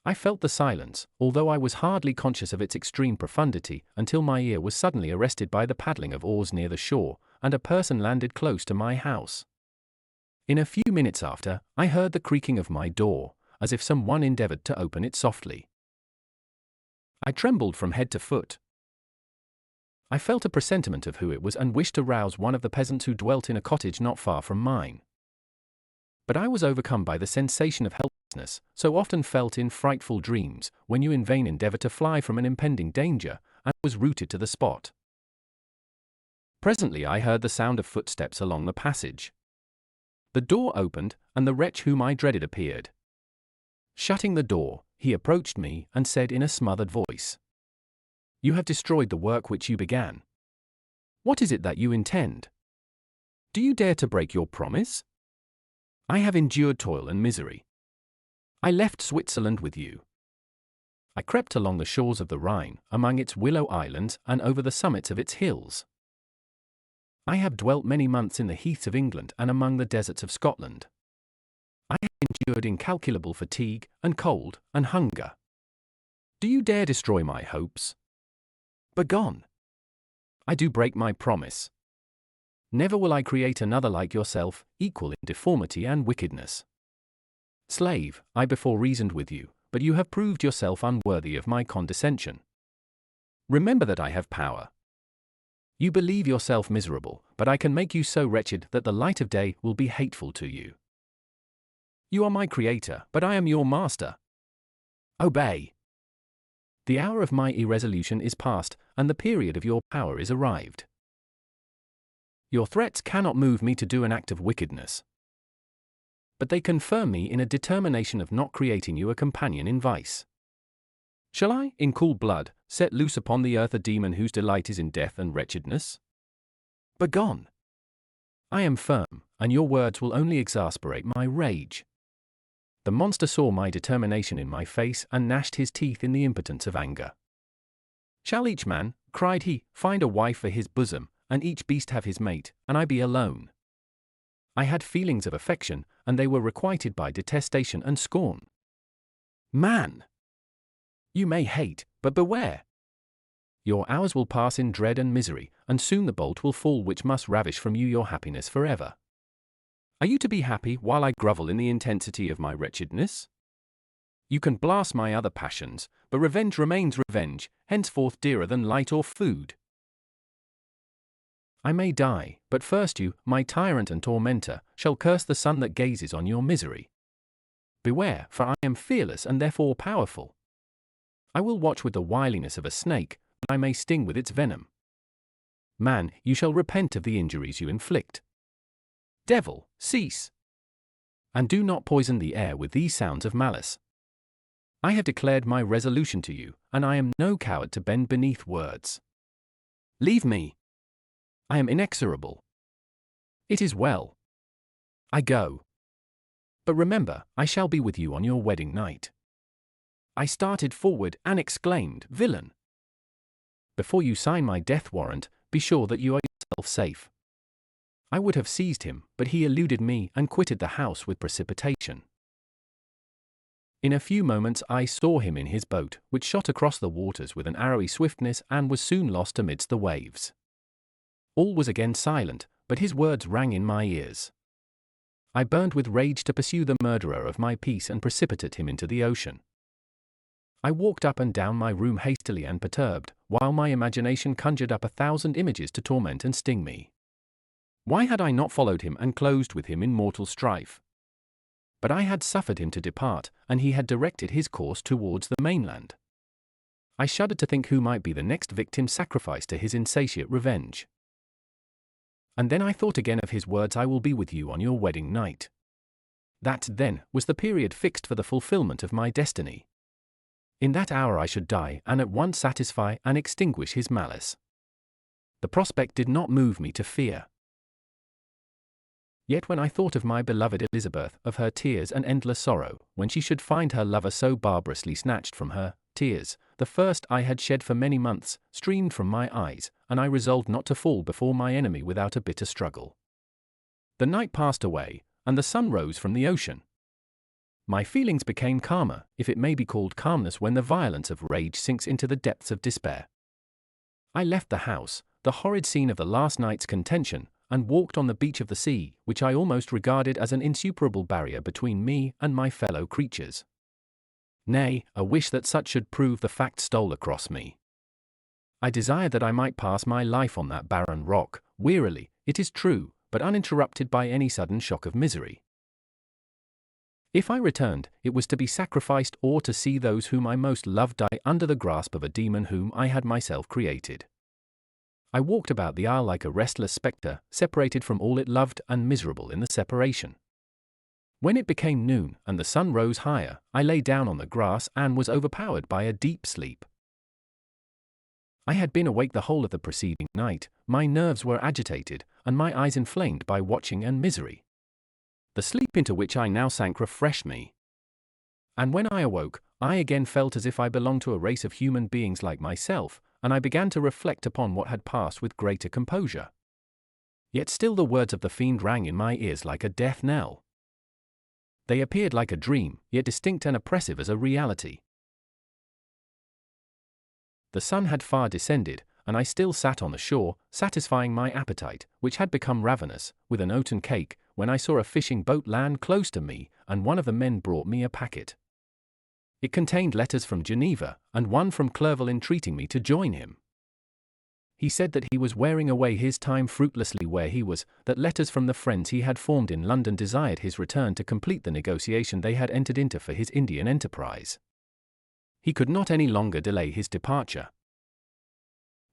I felt the silence, although I was hardly conscious of its extreme profundity, until my ear was suddenly arrested by the paddling of oars near the shore, and a person landed close to my house. In a few minutes after, I heard the creaking of my door, as if someone endeavored to open it softly. I trembled from head to foot. I felt a presentiment of who it was and wished to rouse one of the peasants who dwelt in a cottage not far from mine. But I was overcome by the sensation of helplessness, so often felt in frightful dreams, when you in vain endeavor to fly from an impending danger, and was rooted to the spot. Presently I heard the sound of footsteps along the passage. The door opened, and the wretch whom I dreaded appeared. Shutting the door, he approached me and said in a smothered voice, "You have destroyed the work which you began. What is it that you intend? Do you dare to break your promise? I have endured toil and misery. I left Switzerland with you. I crept along the shores of the Rhine, among its willow islands and over the summits of its hills. I have dwelt many months in the heaths of England and among the deserts of Scotland. I have endured incalculable fatigue, and cold, and hunger. Do you dare destroy my hopes? Begone! I do break my promise. Never will I create another like yourself, equal in deformity and wickedness. Slave, I before reasoned with you, but you have proved yourself unworthy of my condescension. Remember that I have power. You believe yourself miserable, but I can make you so wretched that the light of day will be hateful to you. You are my creator, but I am your master. Obey. The hour of my irresolution is past, and the period of your power is arrived. Your threats cannot move me to do an act of wickedness. But they confirm me in a determination of not creating you a companion in vice. Shall I, in cool blood, set loose upon the earth a demon whose delight is in death and wretchedness? Begone! I am firm, and your words will only exasperate my rage. The monster saw my determination in my face and gnashed his teeth in the impotence of anger. Shall each man, cried he, find a wife for his bosom, and each beast have his mate, and I be alone? I had feelings of affection, and they were requited by detestation and scorn. Man! You may hate, but beware! Your hours will pass in dread and misery, and soon the bolt will fall which must ravish from you your happiness forever. Are you to be happy while I grovel in the intensity of my wretchedness? You can blast my other passions, but revenge remains revenge, henceforth dearer than light or food. I may die, but first you, my tyrant and tormentor, shall curse the sun that gazes on your misery. Beware, for I am fearless and therefore powerful. I will watch with the wiliness of a snake, but I may sting with its venom. Man, you shall repent of the injuries you inflict. Devil, cease! And do not poison the air with these sounds of malice. I have declared my resolution to you, and I am no coward to bend beneath words. Leave me. I am inexorable. It is well. I go. But remember, I shall be with you on your wedding night. I started forward and exclaimed, Villain! Before you sign my death warrant, be sure that you are yourself safe. I would have seized him, but he eluded me and quitted the house with precipitation. In a few moments I saw him in his boat, which shot across the waters with an arrowy swiftness and was soon lost amidst the waves. All was again silent, but his words rang in my ears. I burned with rage to pursue the murderer of my peace and precipitate him into the ocean. I walked up and down my room hastily and perturbed, while my imagination conjured up 1,000 images to torment and sting me. Why had I not followed him and closed with him in mortal strife? But I had suffered him to depart, and he had directed his course towards the mainland. I shuddered to think who might be the next victim sacrificed to his insatiate revenge. And then I thought again of his words, I will be with you on your wedding night. That, then, was the period fixed for the fulfillment of my destiny. In that hour I should die and at once satisfy and extinguish his malice. The prospect did not move me to fear. Yet when I thought of my beloved Elizabeth, of her tears and endless sorrow, when she should find her lover so barbarously snatched from her, tears, the first I had shed for many months, streamed from my eyes, and I resolved not to fall before my enemy without a bitter struggle. The night passed away, and the sun rose from the ocean. My feelings became calmer, if it may be called calmness when the violence of rage sinks into the depths of despair. I left the house, the horrid scene of the last night's contention, and walked on the beach of the sea, which I almost regarded as an insuperable barrier between me and my fellow creatures. Nay, a wish that such should prove the fact stole across me. I desired that I might pass my life on that barren rock, wearily, it is true, but uninterrupted by any sudden shock of misery. If I returned, it was to be sacrificed or to see those whom I most loved die under the grasp of a demon whom I had myself created. I walked about the isle like a restless spectre, separated from all it loved and miserable in the separation. When it became noon and the sun rose higher, I lay down on the grass and was overpowered by a deep sleep. I had been awake the whole of the preceding night, my nerves were agitated, and my eyes inflamed by watching and misery. The sleep into which I now sank refreshed me. And when I awoke, I again felt as if I belonged to a race of human beings like myself, and I began to reflect upon what had passed with greater composure. Yet still the words of the fiend rang in my ears like a death knell. They appeared like a dream, yet distinct and oppressive as a reality. The sun had far descended, and I still sat on the shore, satisfying my appetite, which had become ravenous, with an oaten cake, when I saw a fishing boat land close to me, and one of the men brought me a packet. It contained letters from Geneva, and one from Clerval entreating me to join him. He said that he was wearing away his time fruitlessly where he was, that letters from the friends he had formed in London desired his return to complete the negotiation they had entered into for his Indian enterprise. He could not any longer delay his departure.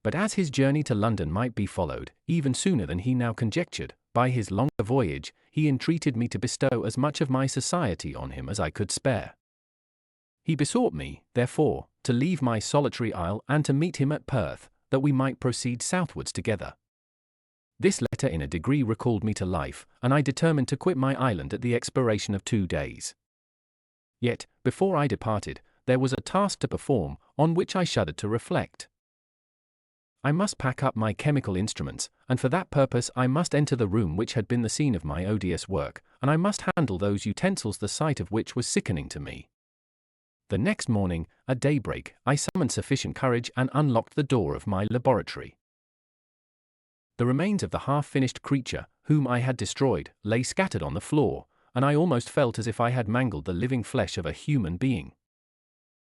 But as his journey to London might be followed, even sooner than he now conjectured, by his longer voyage, he entreated me to bestow as much of my society on him as I could spare. He besought me, therefore, to leave my solitary isle and to meet him at Perth, that we might proceed southwards together. This letter in a degree recalled me to life, and I determined to quit my island at the expiration of 2 days. Yet, before I departed, there was a task to perform, on which I shuddered to reflect. I must pack up my chemical instruments, and for that purpose I must enter the room which had been the scene of my odious work, and I must handle those utensils the sight of which was sickening to me. The next morning, at daybreak, I summoned sufficient courage and unlocked the door of my laboratory. The remains of the half-finished creature, whom I had destroyed, lay scattered on the floor, and I almost felt as if I had mangled the living flesh of a human being.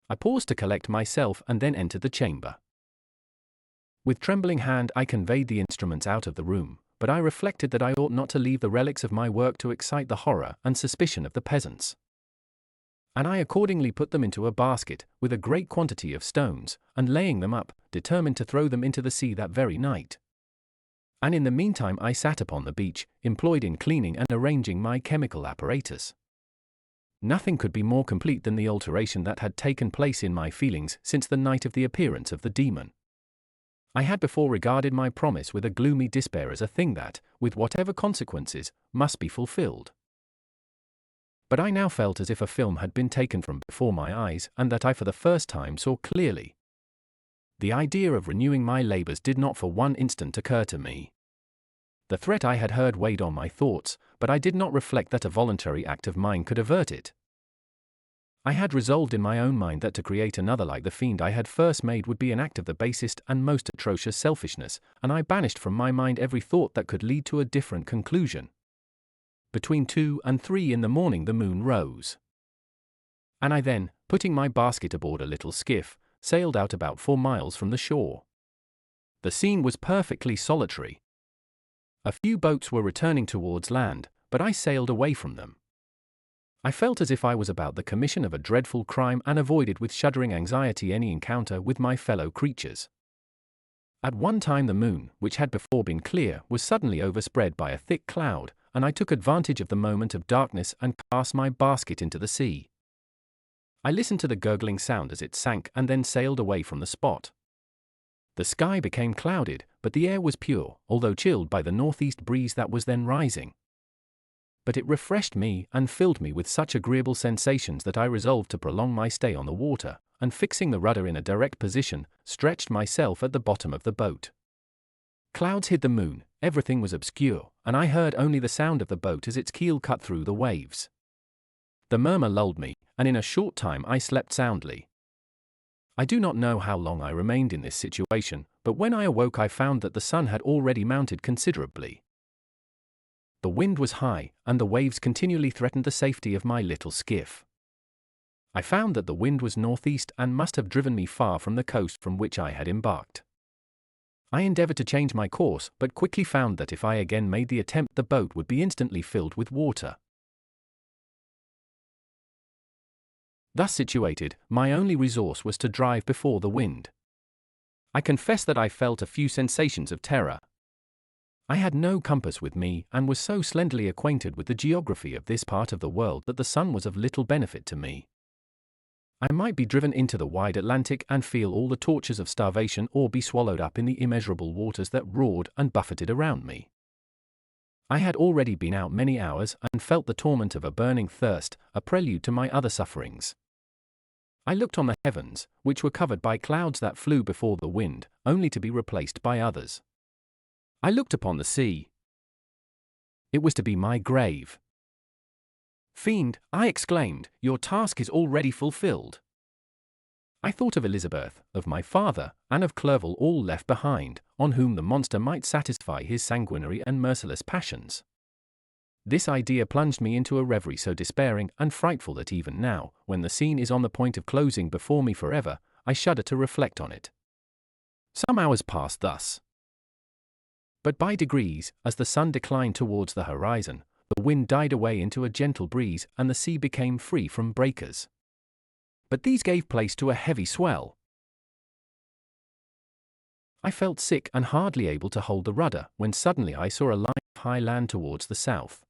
I paused to collect myself and then entered the chamber. With trembling hand I conveyed the instruments out of the room, but I reflected that I ought not to leave the relics of my work to excite the horror and suspicion of the peasants. And I accordingly put them into a basket, with a great quantity of stones, and laying them up, determined to throw them into the sea that very night. And in the meantime I sat upon the beach, employed in cleaning and arranging my chemical apparatus. Nothing could be more complete than the alteration that had taken place in my feelings since the night of the appearance of the demon. I had before regarded my promise with a gloomy despair as a thing that, with whatever consequences, must be fulfilled. But I now felt as if a film had been taken from before my eyes, and that I for the first time saw clearly. The idea of renewing my labors did not for one instant occur to me. The threat I had heard weighed on my thoughts, but I did not reflect that a voluntary act of mine could avert it. I had resolved in my own mind that to create another like the fiend I had first made would be an act of the basest and most atrocious selfishness, and I banished from my mind every thought that could lead to a different conclusion. Between 2 and 3 in the morning the moon rose. And I then, putting my basket aboard a little skiff, sailed out about 4 miles from the shore. The scene was perfectly solitary. A few boats were returning towards land, but I sailed away from them. I felt as if I was about the commission of a dreadful crime and avoided with shuddering anxiety any encounter with my fellow creatures. At one time the moon, which had before been clear, was suddenly overspread by a thick cloud, and I took advantage of the moment of darkness and cast my basket into the sea. I listened to the gurgling sound as it sank and then sailed away from the spot. The sky became clouded, but the air was pure, although chilled by the northeast breeze that was then rising. But it refreshed me and filled me with such agreeable sensations that I resolved to prolong my stay on the water, and fixing the rudder in a direct position, stretched myself at the bottom of the boat. Clouds hid the moon, everything was obscure, and I heard only the sound of the boat as its keel cut through the waves. The murmur lulled me, and in a short time I slept soundly. I do not know how long I remained in this situation, but when I awoke I found that the sun had already mounted considerably. The wind was high, and the waves continually threatened the safety of my little skiff. I found that the wind was northeast and must have driven me far from the coast from which I had embarked. I endeavored to change my course, but quickly found that if I again made the attempt the boat would be instantly filled with water. Thus situated, my only resource was to drive before the wind. I confess that I felt a few sensations of terror. I had no compass with me and was so slenderly acquainted with the geography of this part of the world that the sun was of little benefit to me. I might be driven into the wide Atlantic and feel all the tortures of starvation, or be swallowed up in the immeasurable waters that roared and buffeted around me. I had already been out many hours and felt the torment of a burning thirst, a prelude to my other sufferings. I looked on the heavens, which were covered by clouds that flew before the wind, only to be replaced by others. I looked upon the sea. It was to be my grave. "Fiend," I exclaimed, "your task is already fulfilled." I thought of Elizabeth, of my father, and of Clerval, all left behind, on whom the monster might satisfy his sanguinary and merciless passions. This idea plunged me into a reverie so despairing and frightful that even now, when the scene is on the point of closing before me forever, I shudder to reflect on it. Some hours passed thus. But by degrees, as the sun declined towards the horizon, the wind died away into a gentle breeze and the sea became free from breakers. But these gave place to a heavy swell. I felt sick and hardly able to hold the rudder, when suddenly I saw a line of high land towards the south.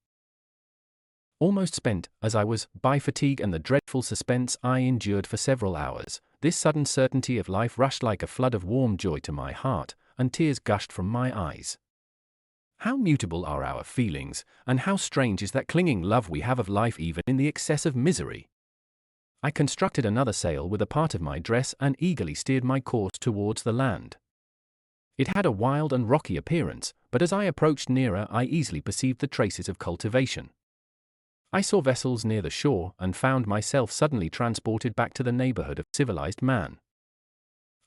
Almost spent, as I was, by fatigue and the dreadful suspense I endured for several hours, this sudden certainty of life rushed like a flood of warm joy to my heart, and tears gushed from my eyes. How mutable are our feelings, and how strange is that clinging love we have of life even in the excess of misery! I constructed another sail with a part of my dress and eagerly steered my course towards the land. It had a wild and rocky appearance, but as I approached nearer I easily perceived the traces of cultivation. I saw vessels near the shore and found myself suddenly transported back to the neighborhood of civilized man.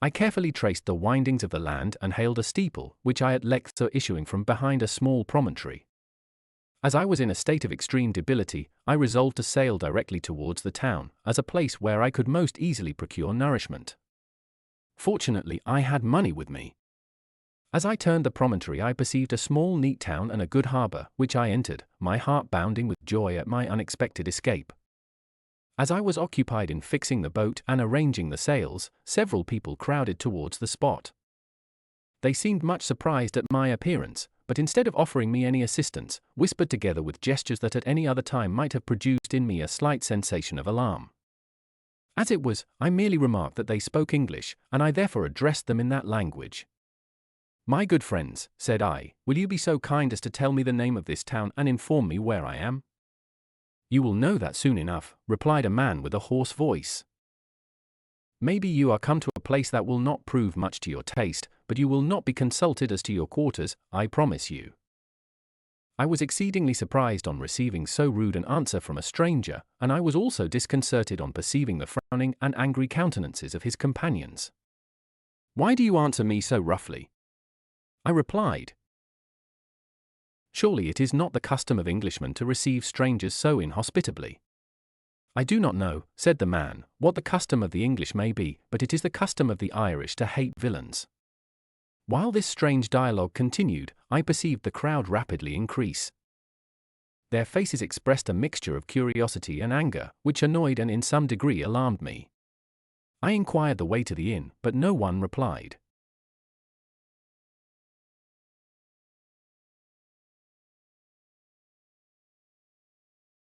I carefully traced the windings of the land and hailed a steeple, which I at length saw issuing from behind a small promontory. As I was in a state of extreme debility, I resolved to sail directly towards the town, as a place where I could most easily procure nourishment. Fortunately, I had money with me. As I turned the promontory I perceived a small neat town and a good harbor, which I entered, my heart bounding with joy at my unexpected escape. As I was occupied in fixing the boat and arranging the sails, several people crowded towards the spot. They seemed much surprised at my appearance, but instead of offering me any assistance, whispered together with gestures that at any other time might have produced in me a slight sensation of alarm. As it was, I merely remarked that they spoke English, and I therefore addressed them in that language. "My good friends," said I, "will you be so kind as to tell me the name of this town and inform me where I am?" "You will know that soon enough," replied a man with a hoarse voice. "Maybe you are come to a place that will not prove much to your taste, but you will not be consulted as to your quarters, I promise you." I was exceedingly surprised on receiving so rude an answer from a stranger, and I was also disconcerted on perceiving the frowning and angry countenances of his companions. "Why do you answer me so roughly?" I replied. "Surely it is not the custom of Englishmen to receive strangers so inhospitably." "I do not know," said the man, "what the custom of the English may be, but it is the custom of the Irish to hate villains." While this strange dialogue continued, I perceived the crowd rapidly increase. Their faces expressed a mixture of curiosity and anger, which annoyed and in some degree alarmed me. I inquired the way to the inn, but no one replied.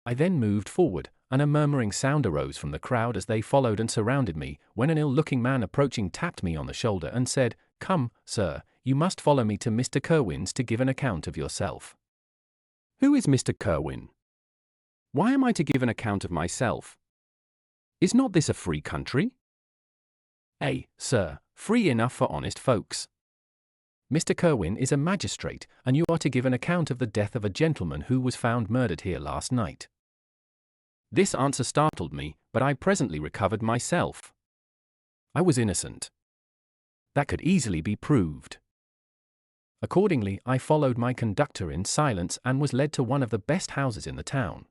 I then moved forward, and a murmuring sound arose from the crowd as they followed and surrounded me, when an ill-looking man approaching tapped me on the shoulder and said, "Come, sir, you must follow me to Mr. Kerwin's to give an account of yourself." Who is Mr. Kerwin? Why am I to give an account of myself? Is not this a free country? Sir, free enough for honest folks. Mr. Kerwin is a magistrate, and you are to give an account of the death of a gentleman who was found murdered here last night. This answer startled me, but I presently recovered myself. I was innocent. That could easily be proved. Accordingly, I followed my conductor in silence and was led to one of the best houses in the town.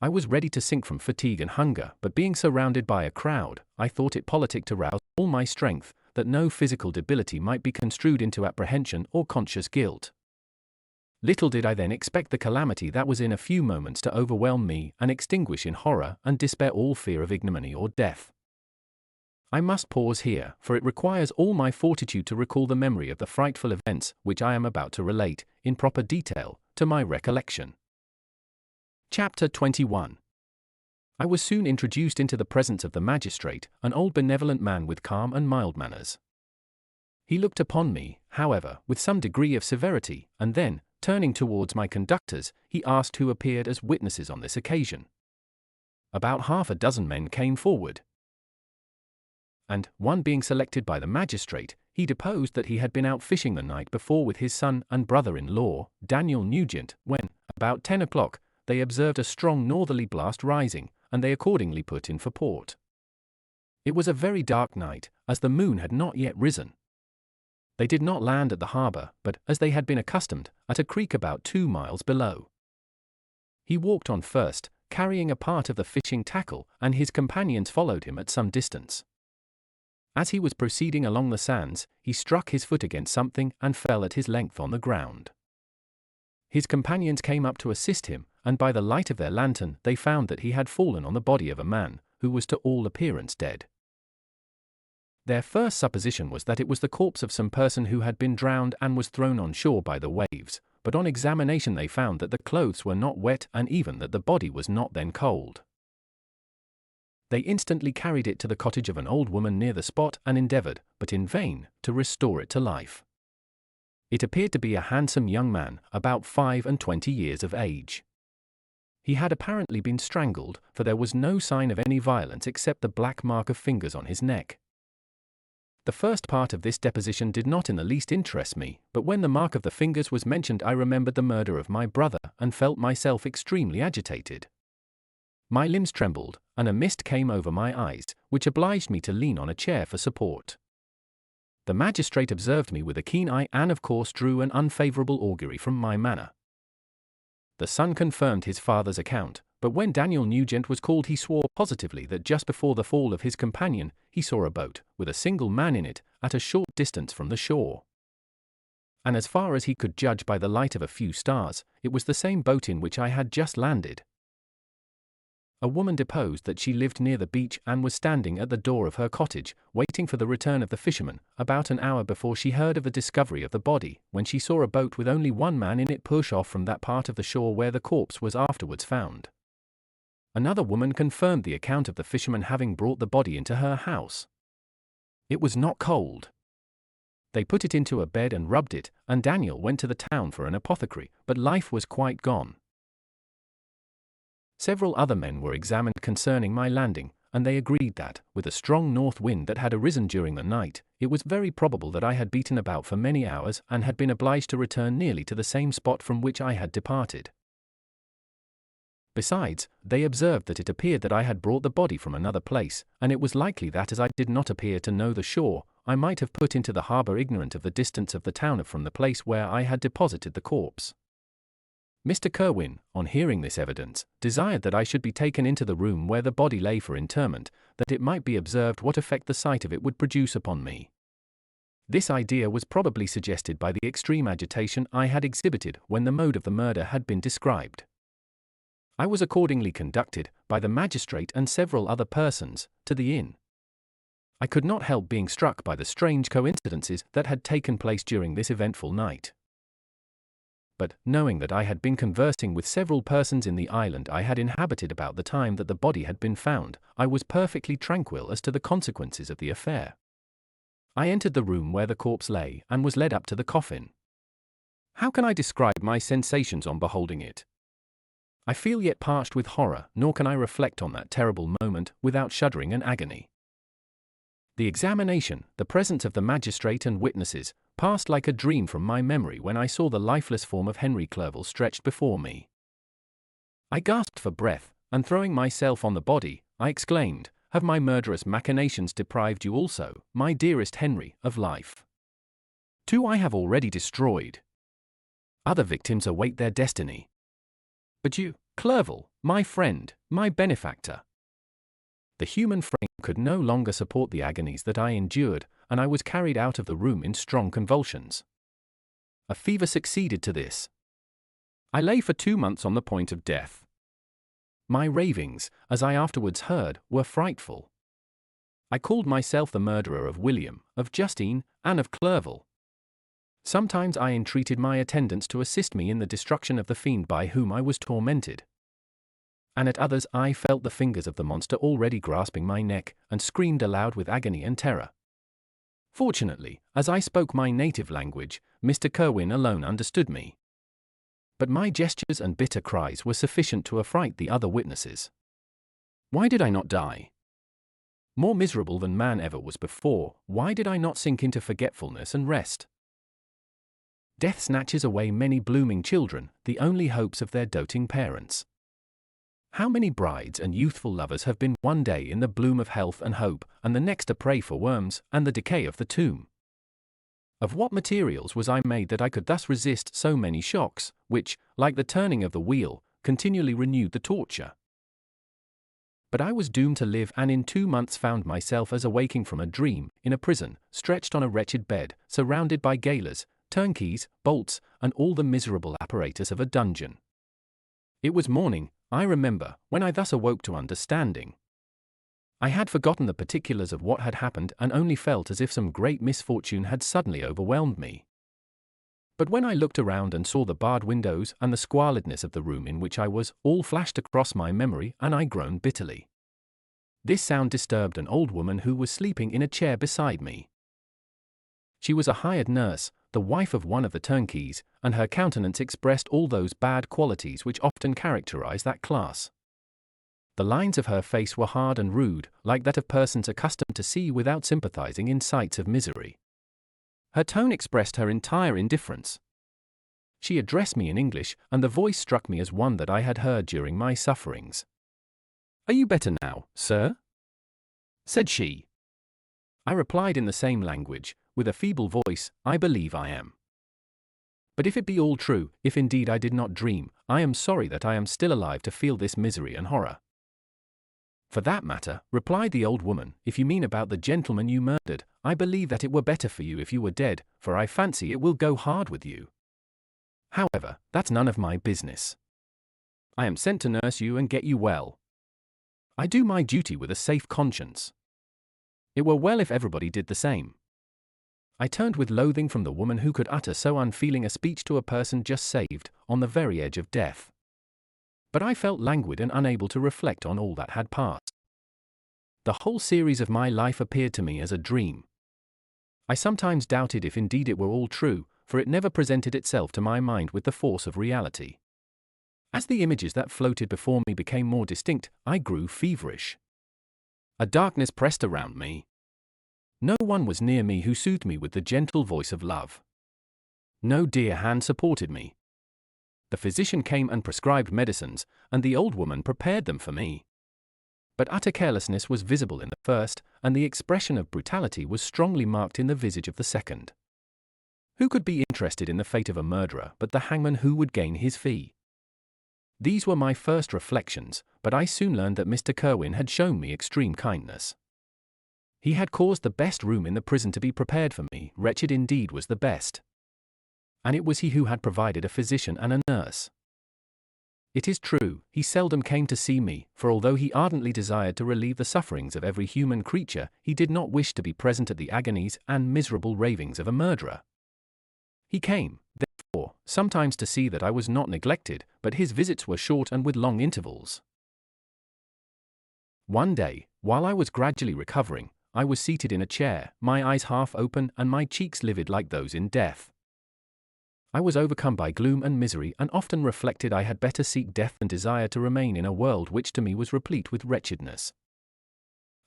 I was ready to sink from fatigue and hunger, but being surrounded by a crowd, I thought it politic to rouse all my strength, that no physical debility might be construed into apprehension or conscious guilt. Little did I then expect the calamity that was in a few moments to overwhelm me and extinguish in horror and despair all fear of ignominy or death. I must pause here, for it requires all my fortitude to recall the memory of the frightful events which I am about to relate, in proper detail, to my recollection. Chapter 21. I was soon introduced into the presence of the magistrate, an old benevolent man with calm and mild manners. He looked upon me, however, with some degree of severity, and then, turning towards my conductors, he asked who appeared as witnesses on this occasion. About half a dozen men came forward, and, one being selected by the magistrate, he deposed that he had been out fishing the night before with his son and brother-in-law, Daniel Nugent, when, about 10 o'clock, they observed a strong northerly blast rising, and they accordingly put in for port. It was a very dark night, as the moon had not yet risen. They did not land at the harbour, but, as they had been accustomed, at a creek about 2 miles below. He walked on first, carrying a part of the fishing tackle, and his companions followed him at some distance. As he was proceeding along the sands, he struck his foot against something and fell at his length on the ground. His companions came up to assist him, and by the light of their lantern they found that he had fallen on the body of a man, who was to all appearance dead. Their first supposition was that it was the corpse of some person who had been drowned and was thrown on shore by the waves, but on examination they found that the clothes were not wet and even that the body was not then cold. They instantly carried it to the cottage of an old woman near the spot and endeavored, but in vain, to restore it to life. It appeared to be a handsome young man, about 25 years of age. He had apparently been strangled, for there was no sign of any violence except the black mark of fingers on his neck. The first part of this deposition did not in the least interest me, but when the mark of the fingers was mentioned I remembered the murder of my brother and felt myself extremely agitated. My limbs trembled, and a mist came over my eyes, which obliged me to lean on a chair for support. The magistrate observed me with a keen eye and of course drew an unfavourable augury from my manner. The son confirmed his father's account, but when Daniel Nugent was called he swore positively that just before the fall of his companion, he saw a boat, with a single man in it, at a short distance from the shore. And as far as he could judge by the light of a few stars, it was the same boat in which I had just landed. A woman deposed that she lived near the beach and was standing at the door of her cottage, waiting for the return of the fisherman, about an hour before she heard of the discovery of the body, when she saw a boat with only one man in it push off from that part of the shore where the corpse was afterwards found. Another woman confirmed the account of the fisherman having brought the body into her house. It was not cold. They put it into a bed and rubbed it, and Daniel went to the town for an apothecary, but life was quite gone. Several other men were examined concerning my landing, and they agreed that, with a strong north wind that had arisen during the night, it was very probable that I had beaten about for many hours and had been obliged to return nearly to the same spot from which I had departed. Besides, they observed that it appeared that I had brought the body from another place, and it was likely that as I did not appear to know the shore, I might have put into the harbour ignorant of the distance of the town from the place where I had deposited the corpse. Mr. Kerwin, on hearing this evidence, desired that I should be taken into the room where the body lay for interment, that it might be observed what effect the sight of it would produce upon me. This idea was probably suggested by the extreme agitation I had exhibited when the mode of the murder had been described. I was accordingly conducted, by the magistrate and several other persons, to the inn. I could not help being struck by the strange coincidences that had taken place during this eventful night. but, knowing that I had been conversing with several persons in the island I had inhabited about the time that the body had been found, I was perfectly tranquil as to the consequences of the affair. I entered the room where the corpse lay, and was led up to the coffin. How can I describe my sensations on beholding it? I feel yet parched with horror, nor can I reflect on that terrible moment without shuddering and agony. The examination, the presence of the magistrate and witnesses, passed like a dream from my memory when I saw the lifeless form of Henry Clerval stretched before me. I gasped for breath, and throwing myself on the body, I exclaimed, "Have my murderous machinations deprived you also, my dearest Henry, of life? 2 I have already destroyed. Other victims await their destiny. But you, Clerval, my friend, my benefactor." The human frame could no longer support the agonies that I endured, and I was carried out of the room in strong convulsions. A fever succeeded to this. I lay for 2 months on the point of death. My ravings, as I afterwards heard, were frightful. I called myself the murderer of William, of Justine, and of Clerval. Sometimes I entreated my attendants to assist me in the destruction of the fiend by whom I was tormented. And at others I felt the fingers of the monster already grasping my neck, and screamed aloud with agony and terror. Fortunately, as I spoke my native language, Mr. Kerwin alone understood me. But my gestures and bitter cries were sufficient to affright the other witnesses. Why did I not die? More miserable than man ever was before, why did I not sink into forgetfulness and rest? Death snatches away many blooming children, the only hopes of their doting parents. How many brides and youthful lovers have been one day in the bloom of health and hope, and the next a prey for worms and the decay of the tomb? Of what materials was I made that I could thus resist so many shocks, which, like the turning of the wheel, continually renewed the torture? But I was doomed to live, and in 2 months found myself as awaking from a dream, in a prison, stretched on a wretched bed, surrounded by gaolers, turnkeys, bolts, and all the miserable apparatus of a dungeon. It was morning, I remember, when I thus awoke to understanding. I had forgotten the particulars of what had happened and only felt as if some great misfortune had suddenly overwhelmed me. But when I looked around and saw the barred windows and the squalidness of the room in which I was, all flashed across my memory, and I groaned bitterly. This sound disturbed an old woman who was sleeping in a chair beside me. She was a hired nurse, the wife of one of the turnkeys, and her countenance expressed all those bad qualities which often characterize that class. The lines of her face were hard and rude, like that of persons accustomed to see without sympathizing in sights of misery. Her tone expressed her entire indifference. She addressed me in English, and the voice struck me as one that I had heard during my sufferings. "Are you better now, sir?" said she. I replied in the same language, with a feeble voice, "I believe I am. But if it be all true, if indeed I did not dream, I am sorry that I am still alive to feel this misery and horror." "For that matter," replied the old woman, "if you mean about the gentleman you murdered, I believe that it were better for you if you were dead, for I fancy it will go hard with you. However, that's none of my business. I am sent to nurse you and get you well. I do my duty with a safe conscience. It were well if everybody did the same." I turned with loathing from the woman who could utter so unfeeling a speech to a person just saved, on the very edge of death. But I felt languid and unable to reflect on all that had passed. The whole series of my life appeared to me as a dream. I sometimes doubted if indeed it were all true, for it never presented itself to my mind with the force of reality. As the images that floated before me became more distinct, I grew feverish. A darkness pressed around me. No one was near me who soothed me with the gentle voice of love. No dear hand supported me. The physician came and prescribed medicines, and the old woman prepared them for me. But utter carelessness was visible in the first, and the expression of brutality was strongly marked in the visage of the second. Who could be interested in the fate of a murderer but the hangman who would gain his fee? These were my first reflections, but I soon learned that Mr. Kerwin had shown me extreme kindness. He had caused the best room in the prison to be prepared for me, wretched indeed was the best. And it was he who had provided a physician and a nurse. It is true, he seldom came to see me, for although he ardently desired to relieve the sufferings of every human creature, he did not wish to be present at the agonies and miserable ravings of a murderer. He came, therefore, door, sometimes to see that I was not neglected, but his visits were short and with long intervals. One day, while I was gradually recovering, I was seated in a chair, my eyes half open and my cheeks livid like those in death. I was overcome by gloom and misery, and often reflected I had better seek death than desire to remain in a world which to me was replete with wretchedness.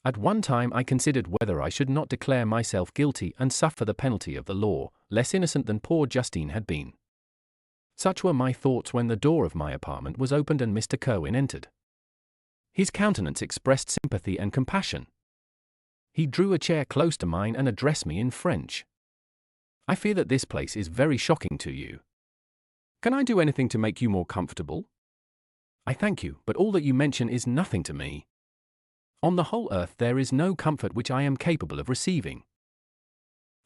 At one time I considered whether I should not declare myself guilty and suffer the penalty of the law, less innocent than poor Justine had been. Such were my thoughts when the door of my apartment was opened and Mr. Kerwin entered. His countenance expressed sympathy and compassion. He drew a chair close to mine and addressed me in French. "I fear that this place is very shocking to you. Can I do anything to make you more comfortable?" "I thank you, but all that you mention is nothing to me. On the whole earth there is no comfort which I am capable of receiving.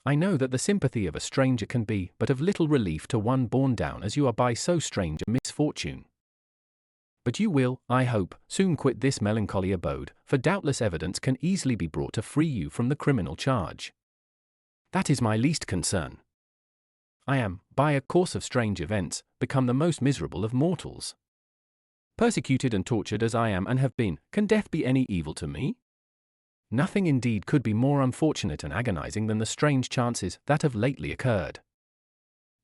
I know that the sympathy of a stranger can be but of little relief to one borne down as you are by so strange a misfortune. But you will, I hope, soon quit this melancholy abode, for doubtless evidence can easily be brought to free you from the criminal charge. That is my least concern. I am, by a course of strange events, become the most miserable of mortals. Persecuted and tortured as I am and have been, can death be any evil to me? Nothing indeed could be more unfortunate and agonizing than the strange chances that have lately occurred.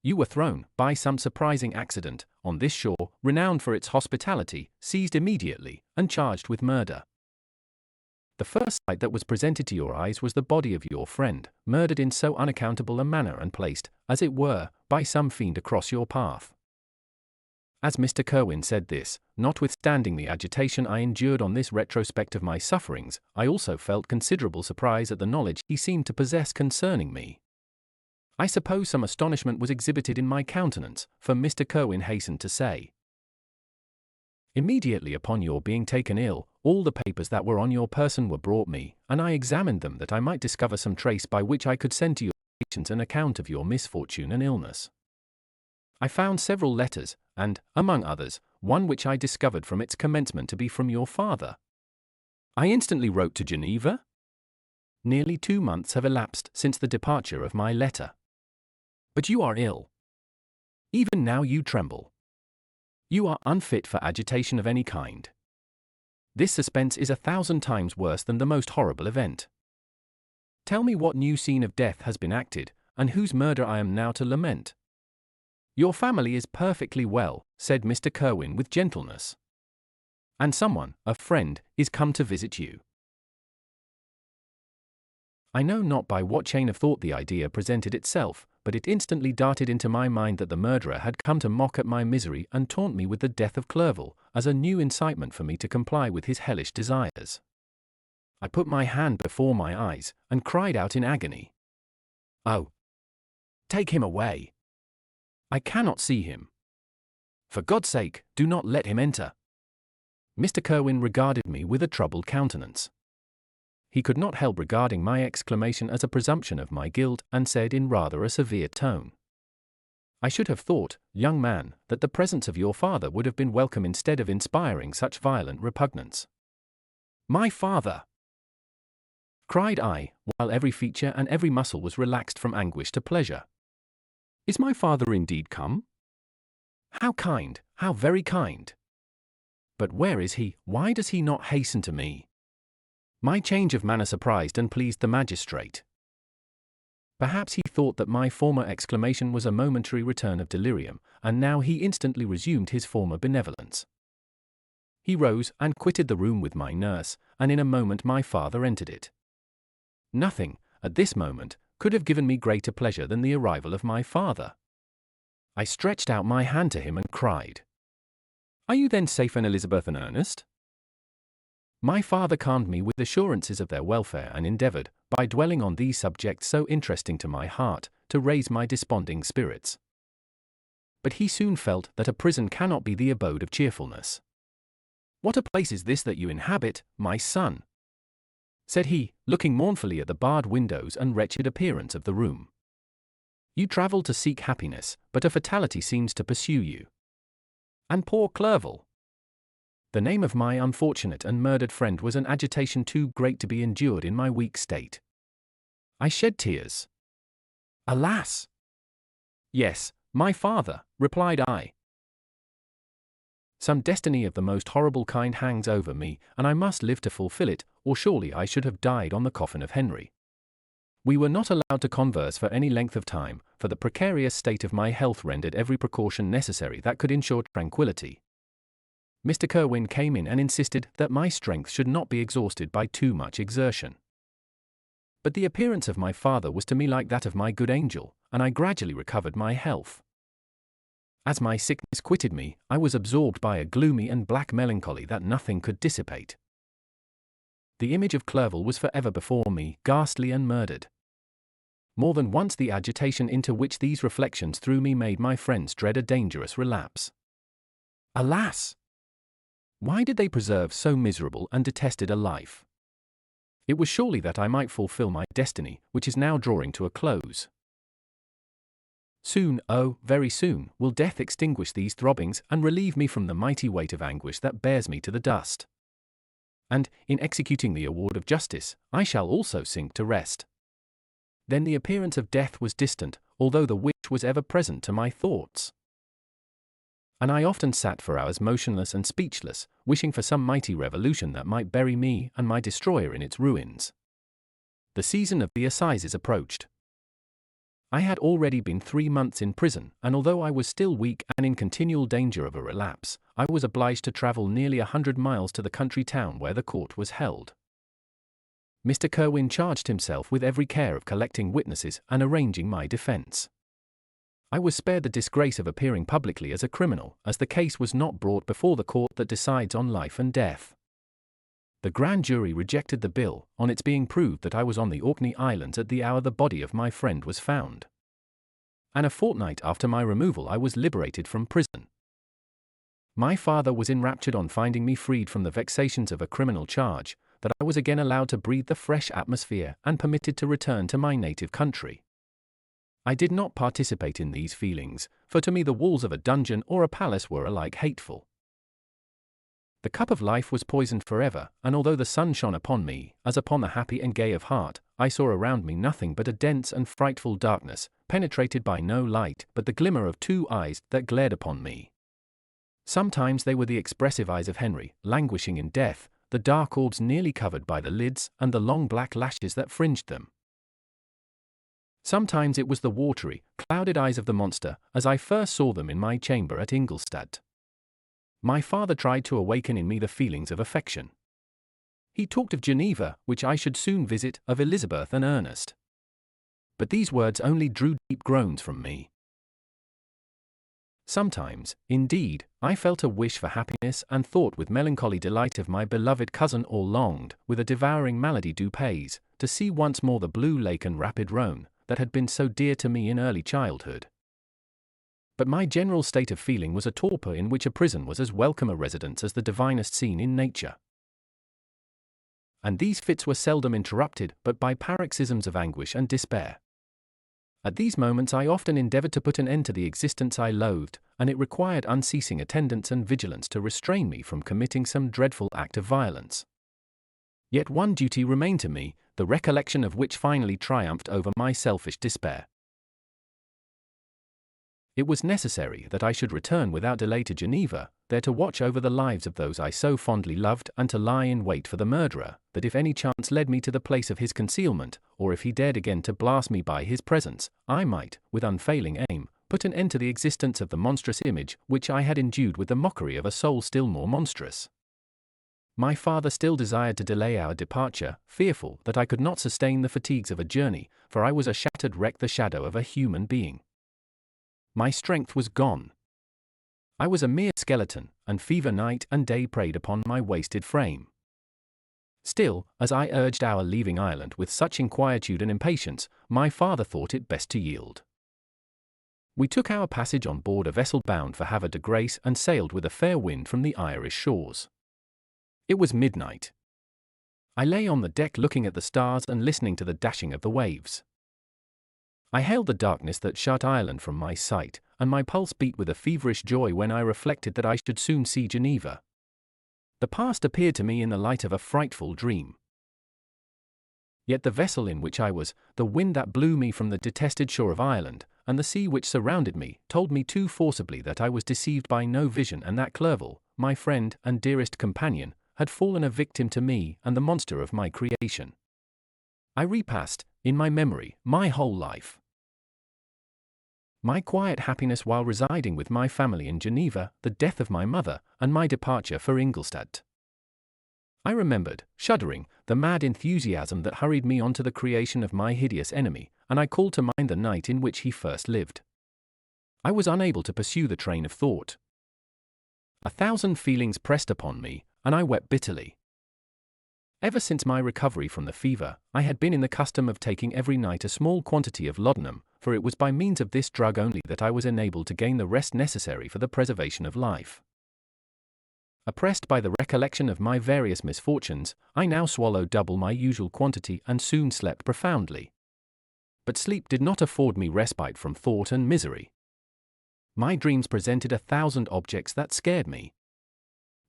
You were thrown, by some surprising accident, on this shore, renowned for its hospitality, seized immediately, and charged with murder. The first sight that was presented to your eyes was the body of your friend, murdered in so unaccountable a manner and placed, as it were, by some fiend across your path. As Mr. Kerwin said this, notwithstanding the agitation I endured on this retrospect of my sufferings, I also felt considerable surprise at the knowledge he seemed to possess concerning me. I suppose some astonishment was exhibited in my countenance, for Mr. Kerwin hastened to say, "Immediately upon your being taken ill, all the papers that were on your person were brought me, and I examined them that I might discover some trace by which I could send to your patients an account of your misfortune and illness. I found several letters, and, among others, one which I discovered from its commencement to be from your father. I instantly wrote to Geneva. Nearly 2 months have elapsed since the departure of my letter. But you are ill. Even now you tremble. You are unfit for agitation of any kind. This suspense is 1,000 times worse than the most horrible event. Tell me what new scene of death has been acted, and whose murder I am now to lament." "Your family is perfectly well," said Mr. Kerwin with gentleness. "And someone, a friend, is come to visit you." I know not by what chain of thought the idea presented itself, but it instantly darted into my mind that the murderer had come to mock at my misery and taunt me with the death of Clerval, as a new incitement for me to comply with his hellish desires. I put my hand before my eyes, and cried out in agony, "Oh! Take him away! I cannot see him. For God's sake, do not let him enter." Mr. Kerwin regarded me with a troubled countenance. He could not help regarding my exclamation as a presumption of my guilt, and said in rather a severe tone, "I should have thought, young man, that the presence of your father would have been welcome instead of inspiring such violent repugnance." "My father!" cried I, while every feature and every muscle was relaxed from anguish to pleasure. "Is my father indeed come? How kind, how very kind! But where is he? Why does he not hasten to me?" My change of manner surprised and pleased the magistrate. Perhaps he thought that my former exclamation was a momentary return of delirium, and now he instantly resumed his former benevolence. He rose and quitted the room with my nurse, and in a moment my father entered it. Nothing, at this moment, could have given me greater pleasure than the arrival of my father. I stretched out my hand to him and cried, "Are you then safe and Elizabeth and Ernest?" My father calmed me with assurances of their welfare and endeavored, by dwelling on these subjects so interesting to my heart, to raise my desponding spirits. But he soon felt that a prison cannot be the abode of cheerfulness. "What a place is this that you inhabit, my son?" said he, looking mournfully at the barred windows and wretched appearance of the room. "You travel to seek happiness, but a fatality seems to pursue you. And poor Clerval!" The name of my unfortunate and murdered friend was an agitation too great to be endured in my weak state. I shed tears. Alas! Yes, My father, replied I. Some destiny of the most horrible kind hangs over me, and I must live to fulfill it, or surely I should have died on the coffin of Henry. We were not allowed to converse for any length of time, for the precarious state of my health rendered every precaution necessary that could ensure tranquility. Mr. Kerwin came in and insisted that my strength should not be exhausted by too much exertion. But the appearance of my father was to me like that of my good angel, and I gradually recovered my health. As my sickness quitted me, I was absorbed by a gloomy and black melancholy that nothing could dissipate. The image of Clerval was forever before me, ghastly and murdered. More than once the agitation into which these reflections threw me made my friends dread a dangerous relapse. Alas! Why did they preserve so miserable and detested a life? It was surely that I might fulfill my destiny, which is now drawing to a close. Soon, oh, very soon, will death extinguish these throbbings and relieve me from the mighty weight of anguish that bears me to the dust. And, in executing the award of justice, I shall also sink to rest. Then the appearance of death was distant, although the wish was ever present to my thoughts. And I often sat for hours motionless and speechless, wishing for some mighty revolution that might bury me and my destroyer in its ruins. The season of the assizes approached. I had already been 3 months in prison, and although I was still weak and in continual danger of a relapse, I was obliged to travel nearly 100 miles to the country town where the court was held. Mr. Kerwin charged himself with every care of collecting witnesses and arranging my defense. I was spared the disgrace of appearing publicly as a criminal, as the case was not brought before the court that decides on life and death. The grand jury rejected the bill, on its being proved that I was on the Orkney Islands at the hour the body of my friend was found. And a fortnight after my removal I was liberated from prison. My father was enraptured on finding me freed from the vexations of a criminal charge, that I was again allowed to breathe the fresh atmosphere and permitted to return to my native country. I did not participate in these feelings, for to me the walls of a dungeon or a palace were alike hateful. The cup of life was poisoned forever, and although the sun shone upon me, as upon the happy and gay of heart, I saw around me nothing but a dense and frightful darkness, penetrated by no light but the glimmer of 2 eyes that glared upon me. Sometimes they were the expressive eyes of Henry, languishing in death, the dark orbs nearly covered by the lids, and the long black lashes that fringed them. Sometimes it was the watery, clouded eyes of the monster, as I first saw them in my chamber at Ingolstadt. My father tried to awaken in me the feelings of affection. He talked of Geneva, which I should soon visit, of Elizabeth and Ernest. But these words only drew deep groans from me. Sometimes, indeed, I felt a wish for happiness and thought with melancholy delight of my beloved cousin, or longed, with a devouring malady du pays, to see once more the blue lake and rapid Rhone, that had been so dear to me in early childhood. But my general state of feeling was a torpor in which a prison was as welcome a residence as the divinest scene in nature. And these fits were seldom interrupted but by paroxysms of anguish and despair. At these moments I often endeavored to put an end to the existence I loathed, and it required unceasing attendance and vigilance to restrain me from committing some dreadful act of violence. Yet one duty remained to me, the recollection of which finally triumphed over my selfish despair. It was necessary that I should return without delay to Geneva, there to watch over the lives of those I so fondly loved, and to lie in wait for the murderer, that if any chance led me to the place of his concealment, or if he dared again to blast me by his presence, I might, with unfailing aim, put an end to the existence of the monstrous image which I had endued with the mockery of a soul still more monstrous. My father still desired to delay our departure, fearful that I could not sustain the fatigues of a journey, for I was a shattered wreck, the shadow of a human being. My strength was gone. I was a mere skeleton, and fever night and day preyed upon my wasted frame. Still, as I urged our leaving Ireland with such inquietude and impatience, my father thought it best to yield. We took our passage on board a vessel bound for Havre de Grace and sailed with a fair wind from the Irish shores. It was midnight. I lay on the deck looking at the stars and listening to the dashing of the waves. I hailed the darkness that shut Ireland from my sight, and my pulse beat with a feverish joy when I reflected that I should soon see Geneva. The past appeared to me in the light of a frightful dream. Yet the vessel in which I was, the wind that blew me from the detested shore of Ireland, and the sea which surrounded me told me too forcibly that I was deceived by no vision and that Clerval, my friend and dearest companion, had fallen a victim to me and the monster of my creation. I repassed, in my memory, my whole life. My quiet happiness while residing with my family in Geneva, the death of my mother, and my departure for Ingolstadt. I remembered, shuddering, the mad enthusiasm that hurried me on to the creation of my hideous enemy, and I called to mind the night in which he first lived. I was unable to pursue the train of thought. 1,000 feelings pressed upon me, and I wept bitterly. Ever since my recovery from the fever, I had been in the custom of taking every night a small quantity of laudanum, for it was by means of this drug only that I was enabled to gain the rest necessary for the preservation of life. Oppressed by the recollection of my various misfortunes, I now swallowed double my usual quantity and soon slept profoundly. But sleep did not afford me respite from thought and misery. My dreams presented 1,000 objects that scared me.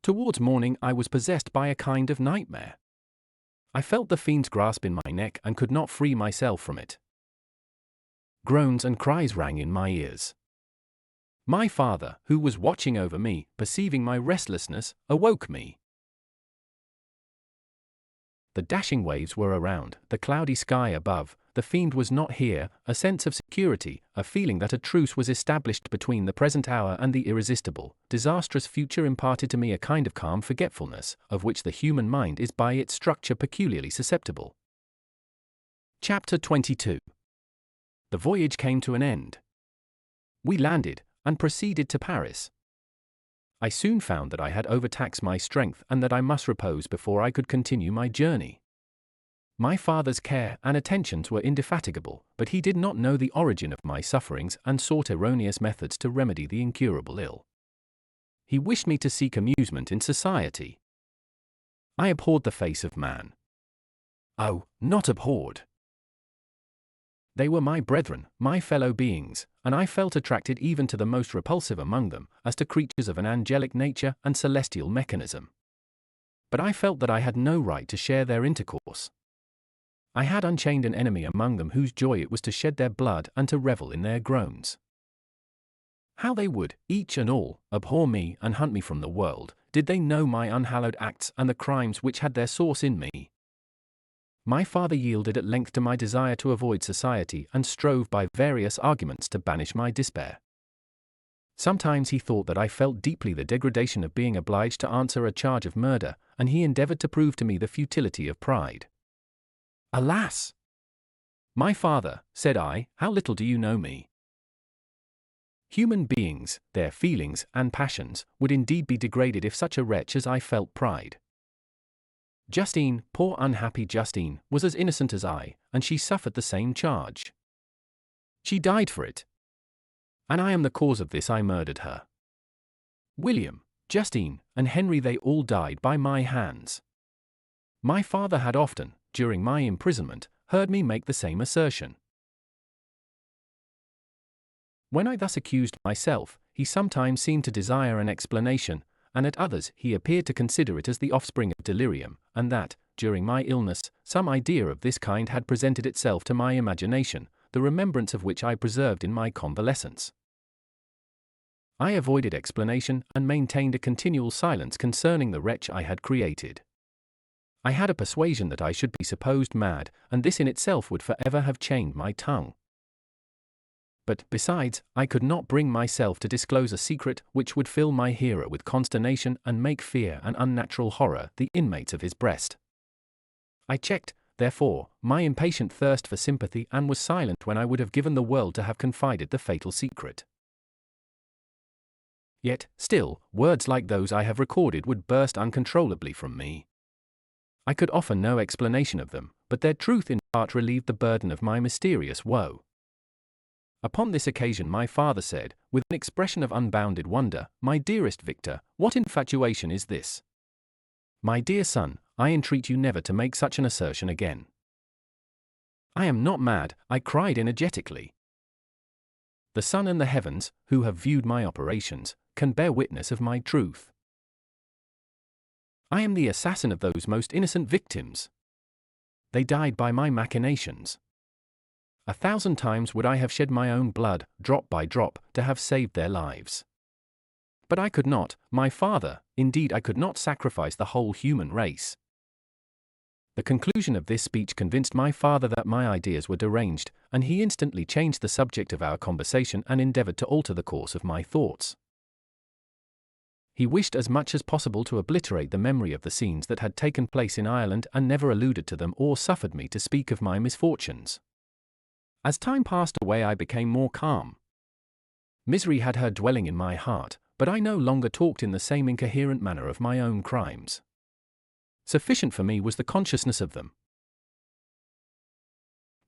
Towards morning I was possessed by a kind of nightmare. I felt the fiend's grasp in my neck and could not free myself from it. Groans and cries rang in my ears. My father, who was watching over me, perceiving my restlessness, awoke me. The dashing waves were around, the cloudy sky above, the fiend was not here, a sense of security, a feeling that a truce was established between the present hour and the irresistible, disastrous future imparted to me a kind of calm forgetfulness, of which the human mind is by its structure peculiarly susceptible. Chapter 22. The voyage came to an end. We landed, and proceeded to Paris. I soon found that I had overtaxed my strength and that I must repose before I could continue my journey. My father's care and attentions were indefatigable, but he did not know the origin of my sufferings and sought erroneous methods to remedy the incurable ill. He wished me to seek amusement in society. I abhorred the face of man. Oh, not abhorred. They were my brethren, my fellow beings, and I felt attracted even to the most repulsive among them, as to creatures of an angelic nature and celestial mechanism. But I felt that I had no right to share their intercourse. I had unchained an enemy among them whose joy it was to shed their blood and to revel in their groans. How they would, each and all, abhor me and hunt me from the world, did they know my unhallowed acts and the crimes which had their source in me. My father yielded at length to my desire to avoid society and strove by various arguments to banish my despair. Sometimes he thought that I felt deeply the degradation of being obliged to answer a charge of murder, and he endeavored to prove to me the futility of pride. Alas! My father, said I, how little do you know me? Human beings, their feelings and passions, would indeed be degraded if such a wretch as I felt pride. Justine, poor unhappy Justine, was as innocent as I, and she suffered the same charge. She died for it. And I am the cause of this. I murdered her. William, Justine, and Henry, they all died by my hands. My father had often, during my imprisonment, heard me make the same assertion. When I thus accused myself, he sometimes seemed to desire an explanation, and at others he appeared to consider it as the offspring of delirium, and that, during my illness, some idea of this kind had presented itself to my imagination, the remembrance of which I preserved in my convalescence. I avoided explanation and maintained a continual silence concerning the wretch I had created. I had a persuasion that I should be supposed mad, and this in itself would forever have chained my tongue. But, besides, I could not bring myself to disclose a secret which would fill my hearer with consternation and make fear and unnatural horror the inmates of his breast. I checked, therefore, my impatient thirst for sympathy and was silent when I would have given the world to have confided the fatal secret. Yet, still, words like those I have recorded would burst uncontrollably from me. I could offer no explanation of them, but their truth in part relieved the burden of my mysterious woe. Upon this occasion my father said, with an expression of unbounded wonder, "My dearest Victor, what infatuation is this? My dear son, I entreat you never to make such an assertion again." "I am not mad," I cried energetically. "The sun and the heavens, who have viewed my operations, can bear witness of my truth. I am the assassin of those most innocent victims. They died by my machinations. 1,000 times would I have shed my own blood, drop by drop, to have saved their lives. But I could not, my father, indeed I could not sacrifice the whole human race. The conclusion of this speech convinced my father that my ideas were deranged, and he instantly changed the subject of our conversation and endeavored to alter the course of my thoughts. He wished as much as possible to obliterate the memory of the scenes that had taken place in Ireland and never alluded to them or suffered me to speak of my misfortunes. As time passed away, I became more calm. Misery had her dwelling in my heart, but I no longer talked in the same incoherent manner of my own crimes. Sufficient for me was the consciousness of them.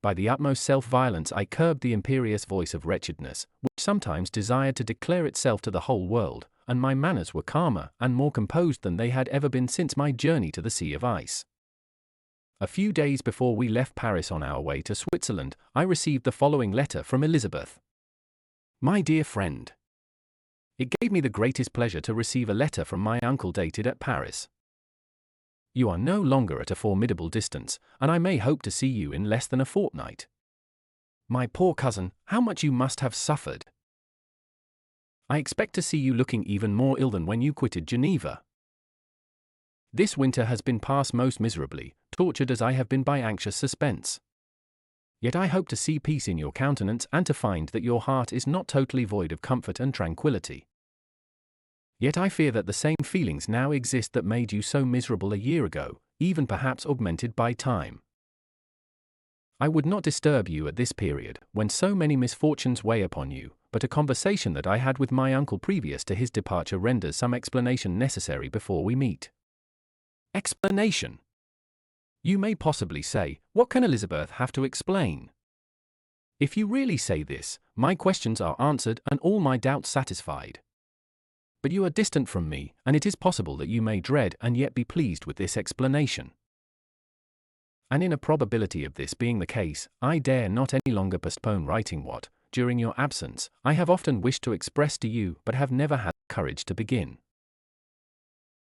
By the utmost self-violence I curbed the imperious voice of wretchedness, which sometimes desired to declare itself to the whole world, and my manners were calmer and more composed than they had ever been since my journey to the Sea of Ice. A few days before we left Paris on our way to Switzerland, I received the following letter from Elizabeth. My dear friend, it gave me the greatest pleasure to receive a letter from my uncle dated at Paris. You are no longer at a formidable distance, and I may hope to see you in less than a fortnight. My poor cousin, how much you must have suffered! I expect to see you looking even more ill than when you quitted Geneva. This winter has been passed most miserably, tortured as I have been by anxious suspense. Yet I hope to see peace in your countenance and to find that your heart is not totally void of comfort and tranquillity. Yet I fear that the same feelings now exist that made you so miserable a year ago, even perhaps augmented by time. I would not disturb you at this period, when so many misfortunes weigh upon you, but a conversation that I had with my uncle previous to his departure renders some explanation necessary before we meet. Explanation! You may possibly say, what can Elizabeth have to explain? If you really say this, my questions are answered and all my doubts satisfied. But you are distant from me, and it is possible that you may dread and yet be pleased with this explanation. And in a probability of this being the case, I dare not any longer postpone writing what, during your absence, I have often wished to express to you but have never had courage to begin.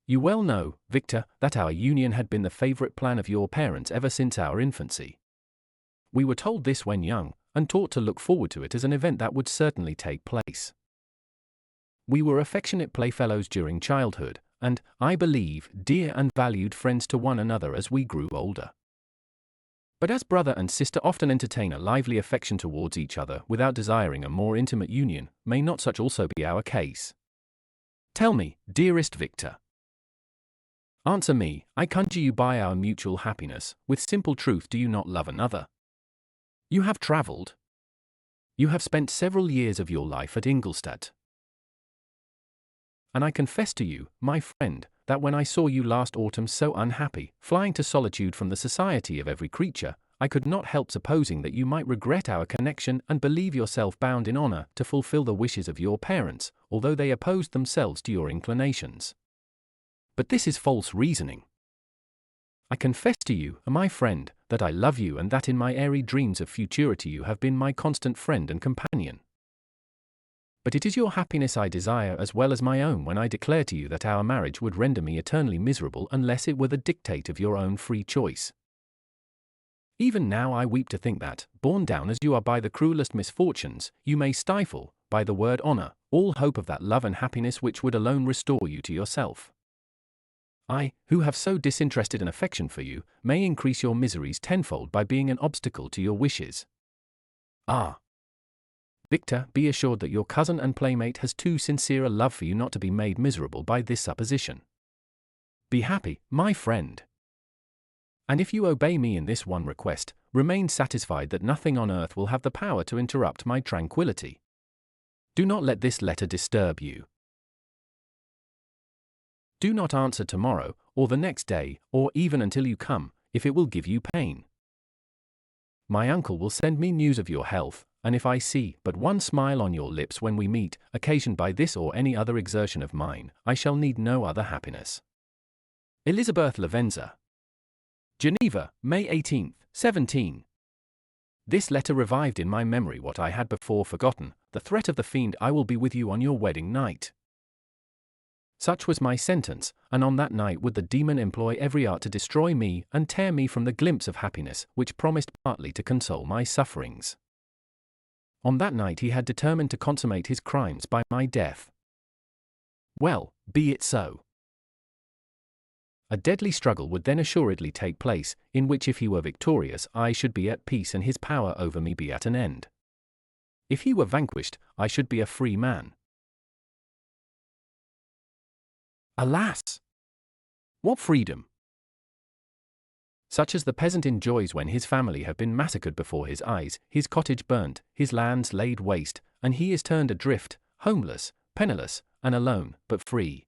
You well know, Victor, that our union had been the favorite plan of your parents ever since our infancy. We were told this when young, and taught to look forward to it as an event that would certainly take place. We were affectionate playfellows during childhood, and, I believe, dear and valued friends to one another as we grew older. But as brother and sister often entertain a lively affection towards each other without desiring a more intimate union, may not such also be our case? Tell me, dearest Victor. Answer me, I conjure you by our mutual happiness, with simple truth, do you not love another? You have travelled. You have spent several years of your life at Ingolstadt. And I confess to you, my friend, that when I saw you last autumn so unhappy, flying to solitude from the society of every creature, I could not help supposing that you might regret our connection and believe yourself bound in honour to fulfil the wishes of your parents, although they opposed themselves to your inclinations. But this is false reasoning. I confess to you, my friend, that I love you and that in my airy dreams of futurity you have been my constant friend and companion. But it is your happiness I desire as well as my own when I declare to you that our marriage would render me eternally miserable unless it were the dictate of your own free choice. Even now I weep to think that, borne down as you are by the cruelest misfortunes, you may stifle, by the word honour, all hope of that love and happiness which would alone restore you to yourself. I, who have so disinterested an affection for you, may increase your miseries tenfold by being an obstacle to your wishes. Ah! Victor, be assured that your cousin and playmate has too sincere a love for you not to be made miserable by this supposition. Be happy, my friend. And if you obey me in this one request, remain satisfied that nothing on earth will have the power to interrupt my tranquillity. Do not let this letter disturb you. Do not answer tomorrow, or the next day, or even until you come, if it will give you pain. My uncle will send me news of your health, and if I see but one smile on your lips when we meet, occasioned by this or any other exertion of mine, I shall need no other happiness. Elizabeth Lavenza. Geneva, May 18, 17. This letter revived in my memory what I had before forgotten, the threat of the fiend, I will be with you on your wedding night. Such was my sentence, and on that night would the demon employ every art to destroy me and tear me from the glimpse of happiness which promised partly to console my sufferings. On that night he had determined to consummate his crimes by my death. Well, be it so. A deadly struggle would then assuredly take place, in which if he were victorious I should be at peace and his power over me be at an end. If he were vanquished, I should be a free man. Alas! What freedom! Such as the peasant enjoys when his family have been massacred before his eyes, his cottage burnt, his lands laid waste, and he is turned adrift, homeless, penniless, and alone, but free.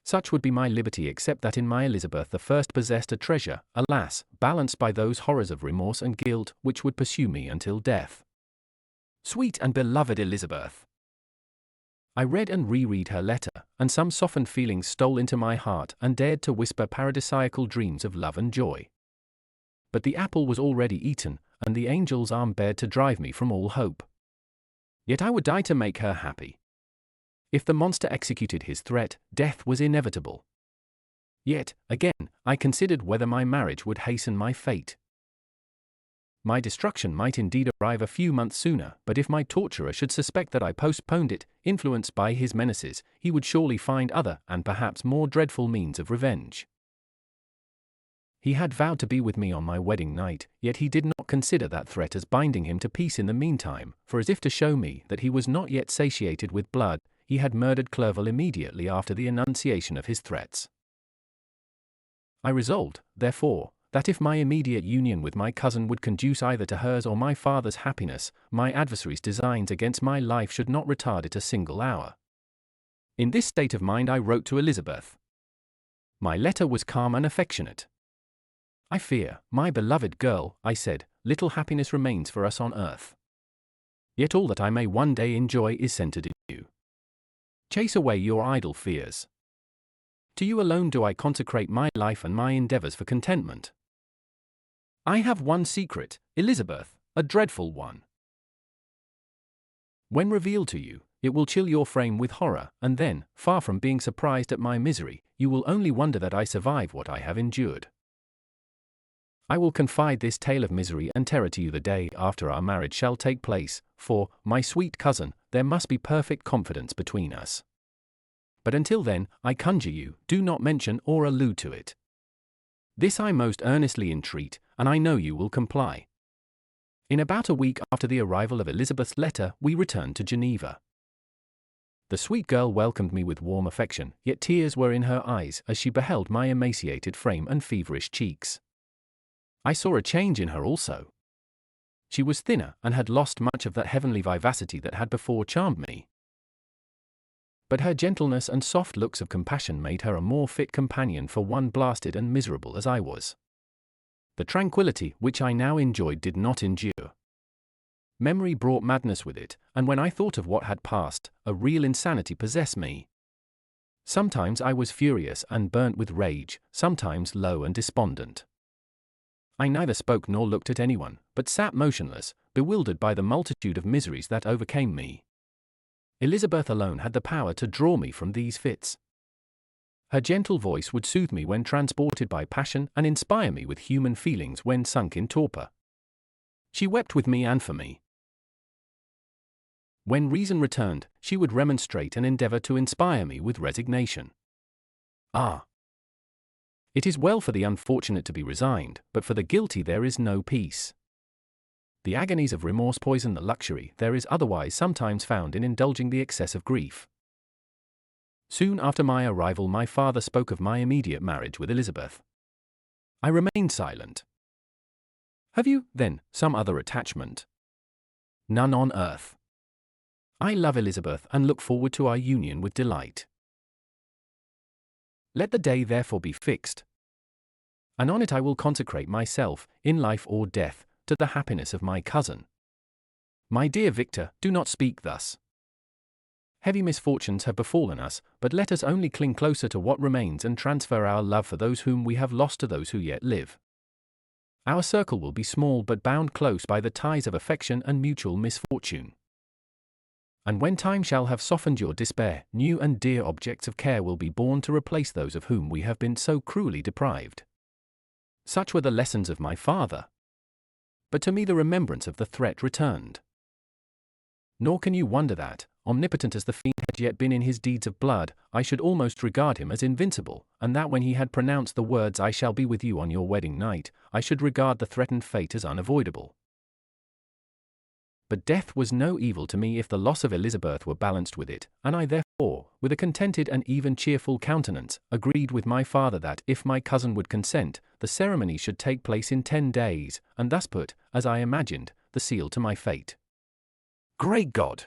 Such would be my liberty, except that in my Elizabeth the first possessed a treasure, alas, balanced by those horrors of remorse and guilt which would pursue me until death. Sweet and beloved Elizabeth! I read and reread her letter, and some softened feelings stole into my heart and dared to whisper paradisiacal dreams of love and joy. But the apple was already eaten, and the angel's arm bared to drive me from all hope. Yet I would die to make her happy. If the monster executed his threat, death was inevitable. Yet, again, I considered whether my marriage would hasten my fate. My destruction might indeed arrive a few months sooner, but if my torturer should suspect that I postponed it, influenced by his menaces, he would surely find other and perhaps more dreadful means of revenge. He had vowed to be with me on my wedding night, yet he did not consider that threat as binding him to peace in the meantime, for as if to show me that he was not yet satiated with blood, he had murdered Clerval immediately after the enunciation of his threats. I resolved, therefore, that if my immediate union with my cousin would conduce either to hers or my father's happiness, my adversary's designs against my life should not retard it a single hour. In this state of mind I wrote to Elizabeth. My letter was calm and affectionate. I fear, my beloved girl, I said, little happiness remains for us on earth. Yet all that I may one day enjoy is centered in you. Chase away your idle fears. To you alone do I consecrate my life and my endeavors for contentment. I have one secret, Elizabeth, a dreadful one. When revealed to you, it will chill your frame with horror, and then, far from being surprised at my misery, you will only wonder that I survive what I have endured. I will confide this tale of misery and terror to you the day after our marriage shall take place, for, my sweet cousin, there must be perfect confidence between us. But until then, I conjure you, do not mention or allude to it. This I most earnestly entreat, and I know you will comply. In about a week after the arrival of Elizabeth's letter, we returned to Geneva. The sweet girl welcomed me with warm affection, yet tears were in her eyes as she beheld my emaciated frame and feverish cheeks. I saw a change in her also. She was thinner and had lost much of that heavenly vivacity that had before charmed me. But her gentleness and soft looks of compassion made her a more fit companion for one blasted and miserable as I was. The tranquility which I now enjoyed did not endure. Memory brought madness with it, and when I thought of what had passed, a real insanity possessed me. Sometimes I was furious and burnt with rage, sometimes low and despondent. I neither spoke nor looked at anyone, but sat motionless, bewildered by the multitude of miseries that overcame me. Elizabeth alone had the power to draw me from these fits. Her gentle voice would soothe me when transported by passion and inspire me with human feelings when sunk in torpor. She wept with me and for me. When reason returned, she would remonstrate and endeavor to inspire me with resignation. Ah! It is well for the unfortunate to be resigned, but for the guilty there is no peace. The agonies of remorse poison the luxury there is otherwise sometimes found in indulging the excess of grief. Soon after my arrival my father spoke of my immediate marriage with Elizabeth. I remained silent. Have you, then, some other attachment? None on earth. I love Elizabeth and look forward to our union with delight. Let the day therefore be fixed. And on it I will consecrate myself, in life or death, to the happiness of my cousin. My dear Victor, do not speak thus. Heavy misfortunes have befallen us, but let us only cling closer to what remains and transfer our love for those whom we have lost to those who yet live. Our circle will be small but bound close by the ties of affection and mutual misfortune. And when time shall have softened your despair, new and dear objects of care will be born to replace those of whom we have been so cruelly deprived. Such were the lessons of my father. But to me the remembrance of the threat returned. Nor can you wonder that, omnipotent as the fiend had yet been in his deeds of blood, I should almost regard him as invincible, and that when he had pronounced the words "I shall be with you on your wedding night," I should regard the threatened fate as unavoidable. But death was no evil to me if the loss of Elizabeth were balanced with it, and I therefore, with a contented and even cheerful countenance, agreed with my father that, if my cousin would consent, the ceremony should take place in 10 days, and thus put, as I imagined, the seal to my fate. Great God!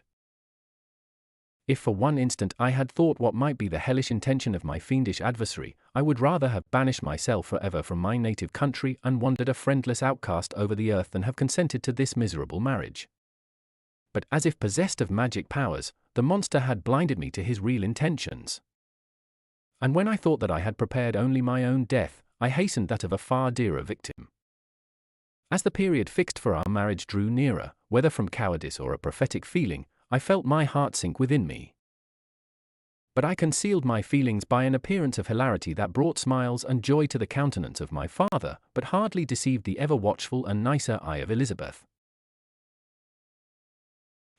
If for one instant I had thought what might be the hellish intention of my fiendish adversary, I would rather have banished myself forever from my native country and wandered a friendless outcast over the earth than have consented to this miserable marriage. But as if possessed of magic powers, the monster had blinded me to his real intentions. And when I thought that I had prepared only my own death, I hastened that of a far dearer victim. As the period fixed for our marriage drew nearer, whether from cowardice or a prophetic feeling, I felt my heart sink within me. But I concealed my feelings by an appearance of hilarity that brought smiles and joy to the countenance of my father, but hardly deceived the ever-watchful and nicer eye of Elizabeth.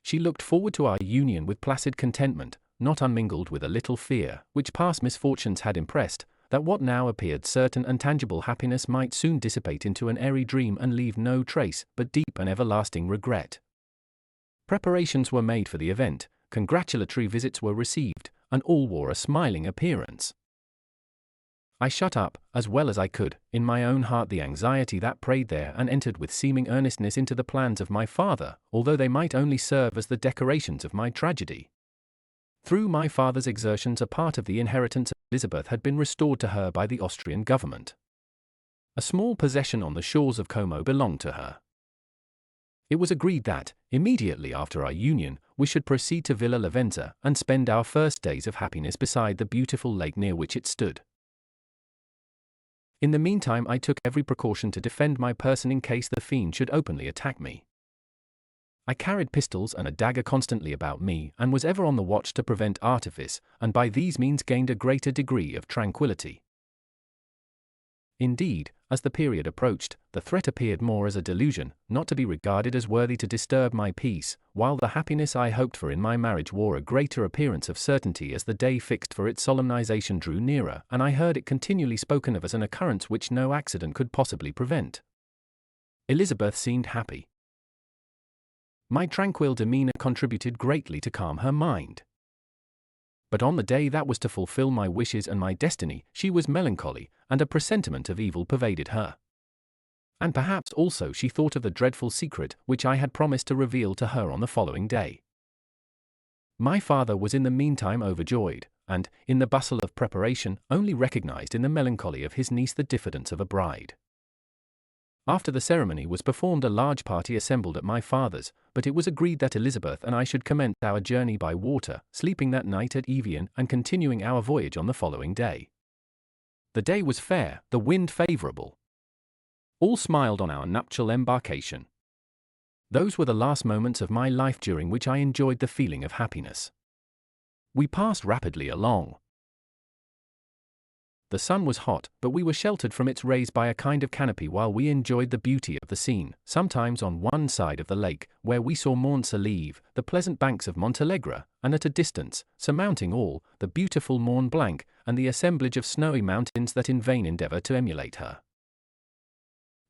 She looked forward to our union with placid contentment, not unmingled with a little fear, which past misfortunes had impressed, that what now appeared certain and tangible happiness might soon dissipate into an airy dream and leave no trace but deep and everlasting regret. Preparations were made for the event, congratulatory visits were received, and all wore a smiling appearance. I shut up, as well as I could, in my own heart the anxiety that preyed there, and entered with seeming earnestness into the plans of my father, although they might only serve as the decorations of my tragedy. Through my father's exertions a part of the inheritance of Elizabeth had been restored to her by the Austrian government. A small possession on the shores of Como belonged to her. It was agreed that, immediately after our union, we should proceed to Villa Lavenza and spend our first days of happiness beside the beautiful lake near which it stood. In the meantime I took every precaution to defend my person in case the fiend should openly attack me. I carried pistols and a dagger constantly about me, and was ever on the watch to prevent artifice, and by these means gained a greater degree of tranquillity. Indeed, as the period approached, the threat appeared more as a delusion, not to be regarded as worthy to disturb my peace, while the happiness I hoped for in my marriage wore a greater appearance of certainty as the day fixed for its solemnization drew nearer, and I heard it continually spoken of as an occurrence which no accident could possibly prevent. Elizabeth seemed happy. My tranquil demeanor contributed greatly to calm her mind. But on the day that was to fulfill my wishes and my destiny, she was melancholy, and a presentiment of evil pervaded her. And perhaps also she thought of the dreadful secret which I had promised to reveal to her on the following day. My father was in the meantime overjoyed, and, in the bustle of preparation, only recognized in the melancholy of his niece the diffidence of a bride. After the ceremony was performed a large party assembled at my father's, but it was agreed that Elizabeth and I should commence our journey by water, sleeping that night at Evian and continuing our voyage on the following day. The day was fair, the wind favorable. All smiled on our nuptial embarkation. Those were the last moments of my life during which I enjoyed the feeling of happiness. We passed rapidly along. The sun was hot, but we were sheltered from its rays by a kind of canopy while we enjoyed the beauty of the scene, sometimes on one side of the lake, where we saw Mont Saleve, the pleasant banks of Montalegre, and at a distance, surmounting all, the beautiful Mont Blanc, and the assemblage of snowy mountains that in vain endeavor to emulate her.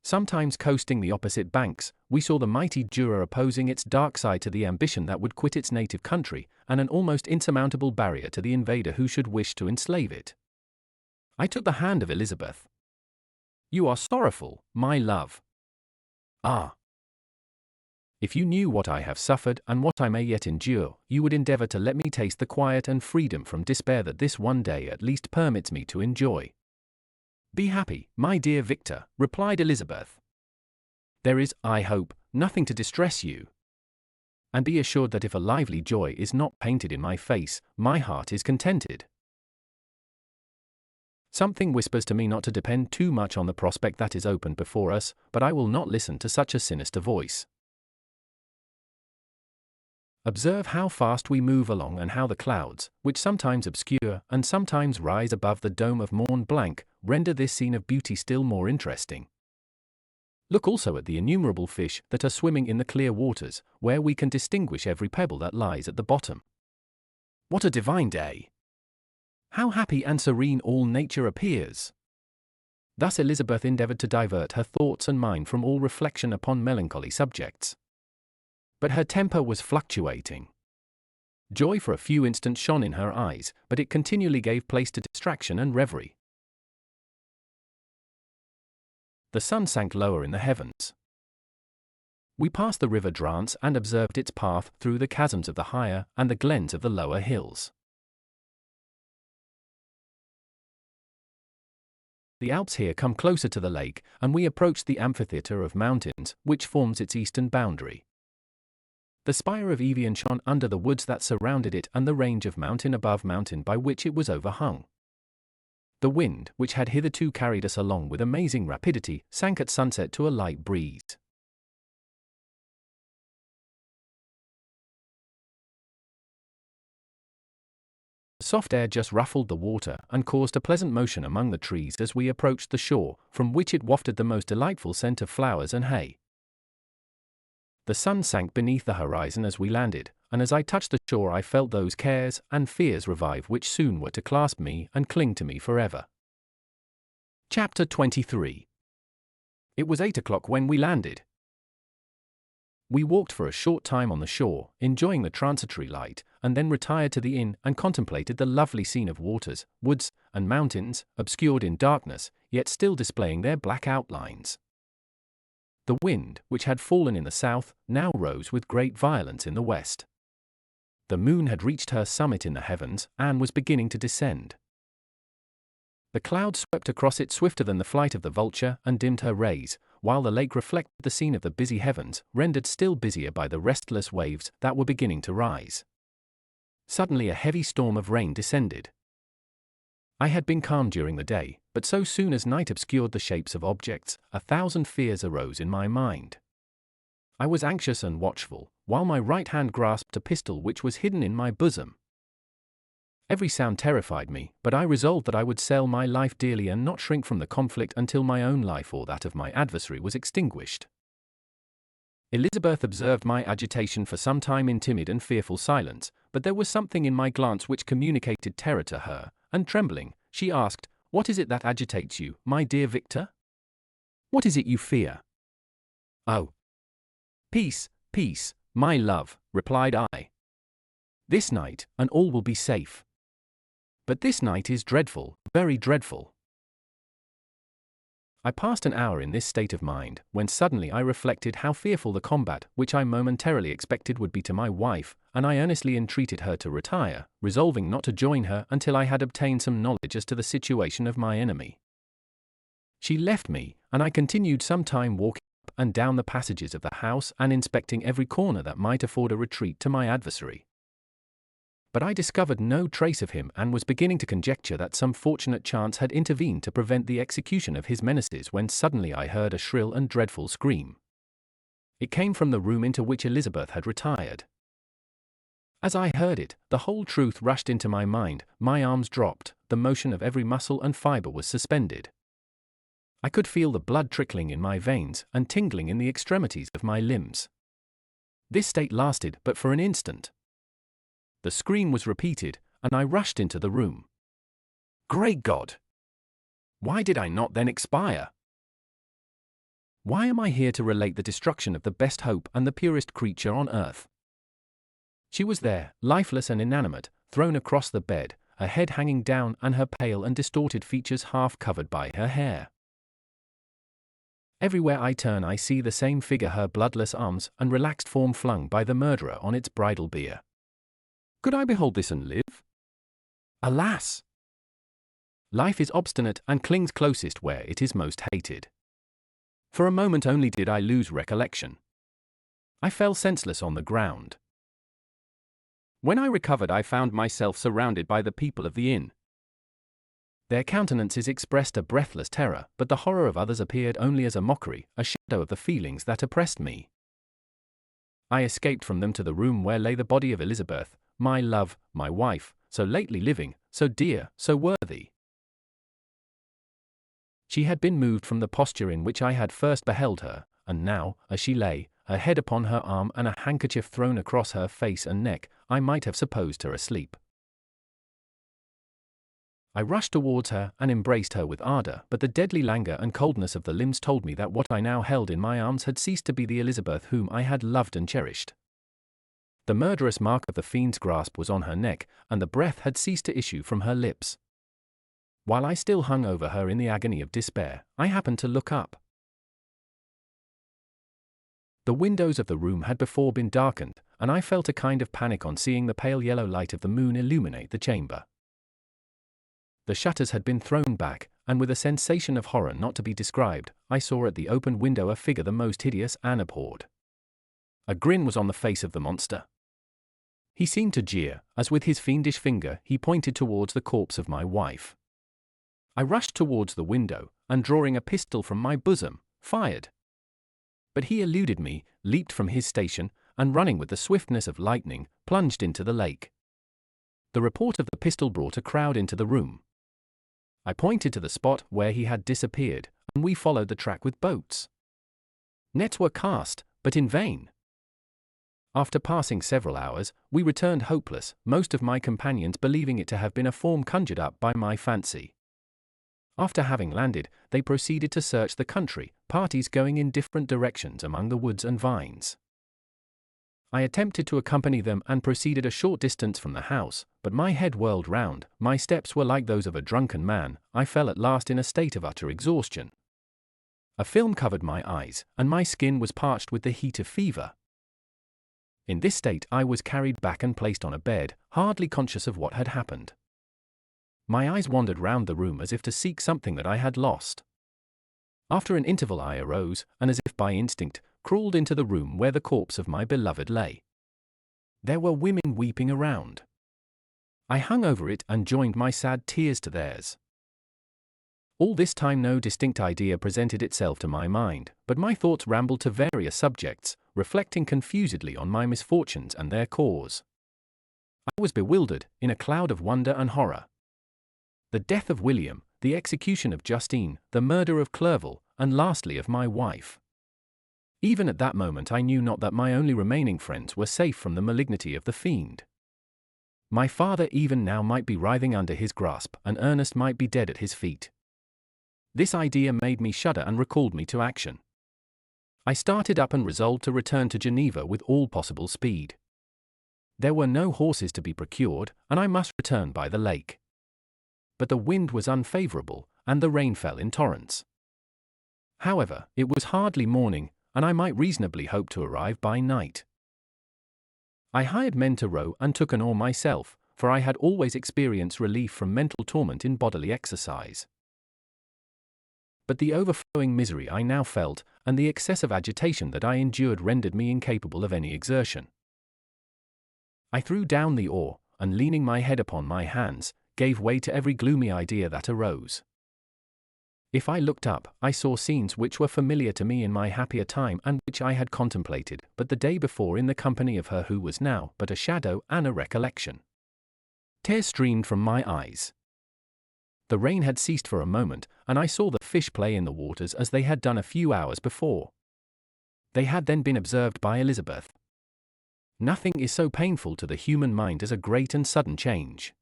Sometimes coasting the opposite banks, we saw the mighty Jura opposing its dark side to the ambition that would quit its native country, and an almost insurmountable barrier to the invader who should wish to enslave it. I took the hand of Elizabeth. "You are sorrowful, my love. Ah! If you knew what I have suffered and what I may yet endure, you would endeavor to let me taste the quiet and freedom from despair that this one day at least permits me to enjoy." "Be happy, my dear Victor," replied Elizabeth. "There is, I hope, nothing to distress you. And be assured that if a lively joy is not painted in my face, my heart is contented. Something whispers to me not to depend too much on the prospect that is opened before us, but I will not listen to such a sinister voice. Observe how fast we move along and how the clouds, which sometimes obscure and sometimes rise above the dome of Mont Blanc, render this scene of beauty still more interesting. Look also at the innumerable fish that are swimming in the clear waters, where we can distinguish every pebble that lies at the bottom. What a divine day! How happy and serene all nature appears! Thus Elizabeth endeavored to divert her thoughts and mind from all reflection upon melancholy subjects. But her temper was fluctuating. Joy for a few instants shone in her eyes, but it continually gave place to distraction and reverie. The sun sank lower in the heavens. We passed the river Drance and observed its path through the chasms of the higher and the glens of the lower hills. The Alps here come closer to the lake, and we approached the amphitheatre of mountains, which forms its eastern boundary. The spire of Evian shone under the woods that surrounded it and the range of mountain above mountain by which it was overhung. The wind, which had hitherto carried us along with amazing rapidity, sank at sunset to a light breeze. The soft air just ruffled the water and caused a pleasant motion among the trees as we approached the shore, from which it wafted the most delightful scent of flowers and hay. The sun sank beneath the horizon as we landed, and as I touched the shore I felt those cares and fears revive which soon were to clasp me and cling to me forever. Chapter 23. It was 8 o'clock when we landed. We walked for a short time on the shore, enjoying the transitory light, and then retired to the inn and contemplated the lovely scene of waters, woods, and mountains, obscured in darkness, yet still displaying their black outlines. The wind, which had fallen in the south, now rose with great violence in the west. The moon had reached her summit in the heavens, and was beginning to descend. The clouds swept across it swifter than the flight of the vulture and dimmed her rays, while the lake reflected the scene of the busy heavens, rendered still busier by the restless waves that were beginning to rise. Suddenly a heavy storm of rain descended. I had been calm during the day, but so soon as night obscured the shapes of objects, 1,000 fears arose in my mind. I was anxious and watchful, while my right hand grasped a pistol which was hidden in my bosom. Every sound terrified me, but I resolved that I would sell my life dearly and not shrink from the conflict until my own life or that of my adversary was extinguished. Elizabeth observed my agitation for some time in timid and fearful silence, but there was something in my glance which communicated terror to her, and trembling, she asked, "What is it that agitates you, my dear Victor? What is it you fear?" "Oh, peace, peace, my love," replied I. "This night, and all will be safe. But this night is dreadful, very dreadful." I passed an hour in this state of mind, when suddenly I reflected how fearful the combat which I momentarily expected would be to my wife, and I earnestly entreated her to retire, resolving not to join her until I had obtained some knowledge as to the situation of my enemy. She left me, and I continued some time walking up and down the passages of the house and inspecting every corner that might afford a retreat to my adversary. But I discovered no trace of him and was beginning to conjecture that some fortunate chance had intervened to prevent the execution of his menaces when suddenly I heard a shrill and dreadful scream. It came from the room into which Elizabeth had retired. As I heard it, the whole truth rushed into my mind, my arms dropped, the motion of every muscle and fibre was suspended. I could feel the blood trickling in my veins and tingling in the extremities of my limbs. This state lasted but for an instant. The scream was repeated, and I rushed into the room. Great God! Why did I not then expire? Why am I here to relate the destruction of the best hope and the purest creature on earth? She was there, lifeless and inanimate, thrown across the bed, her head hanging down and her pale and distorted features half covered by her hair. Everywhere I turn I see the same figure, her bloodless arms and relaxed form flung by the murderer on its bridal bier. Could I behold this and live? Alas! Life is obstinate and clings closest where it is most hated. For a moment only did I lose recollection. I fell senseless on the ground. When I recovered I found myself surrounded by the people of the inn. Their countenances expressed a breathless terror, but the horror of others appeared only as a mockery, a shadow of the feelings that oppressed me. I escaped from them to the room where lay the body of Elizabeth, my love, my wife, so lately living, so dear, so worthy. She had been moved from the posture in which I had first beheld her, and now, as she lay, her head upon her arm and a handkerchief thrown across her face and neck, I might have supposed her asleep. I rushed towards her and embraced her with ardor, but the deadly languor and coldness of the limbs told me that what I now held in my arms had ceased to be the Elizabeth whom I had loved and cherished. The murderous mark of the fiend's grasp was on her neck, and the breath had ceased to issue from her lips. While I still hung over her in the agony of despair, I happened to look up. The windows of the room had before been darkened, and I felt a kind of panic on seeing the pale yellow light of the moon illuminate the chamber. The shutters had been thrown back, and with a sensation of horror not to be described, I saw at the open window a figure the most hideous and abhorred. A grin was on the face of the monster. He seemed to jeer, as with his fiendish finger he pointed towards the corpse of my wife. I rushed towards the window, and drawing a pistol from my bosom, fired. But he eluded me, leaped from his station, and running with the swiftness of lightning, plunged into the lake. The report of the pistol brought a crowd into the room. I pointed to the spot where he had disappeared, and we followed the track with boats. Nets were cast, but in vain. After passing several hours, we returned hopeless, most of my companions believing it to have been a form conjured up by my fancy. After having landed, they proceeded to search the country, parties going in different directions among the woods and vines. I attempted to accompany them and proceeded a short distance from the house, but my head whirled round, my steps were like those of a drunken man, I fell at last in a state of utter exhaustion. A film covered my eyes, and my skin was parched with the heat of fever. In this state I was carried back and placed on a bed, hardly conscious of what had happened. My eyes wandered round the room as if to seek something that I had lost. After an interval I arose, and as if by instinct, crawled into the room where the corpse of my beloved lay. There were women weeping around. I hung over it and joined my sad tears to theirs. All this time no distinct idea presented itself to my mind, but my thoughts rambled to various subjects, reflecting confusedly on my misfortunes and their cause. I was bewildered, in a cloud of wonder and horror. The death of William, the execution of Justine, the murder of Clerval, and lastly of my wife. Even at that moment I knew not that my only remaining friends were safe from the malignity of the fiend. My father even now might be writhing under his grasp, and Ernest might be dead at his feet. This idea made me shudder and recalled me to action. I started up and resolved to return to Geneva with all possible speed. There were no horses to be procured, and I must return by the lake. But the wind was unfavorable, and the rain fell in torrents. However, it was hardly morning, and I might reasonably hope to arrive by night. I hired men to row and took an oar myself, for I had always experienced relief from mental torment in bodily exercise. But the overflowing misery I now felt, and the excessive agitation that I endured rendered me incapable of any exertion. I threw down the oar, and leaning my head upon my hands, gave way to every gloomy idea that arose. If I looked up, I saw scenes which were familiar to me in my happier time and which I had contemplated but the day before in the company of her who was now but a shadow and a recollection. Tears streamed from my eyes. The rain had ceased for a moment, and I saw the fish play in the waters as they had done a few hours before. They had then been observed by Elizabeth. Nothing is so painful to the human mind as a great and sudden change.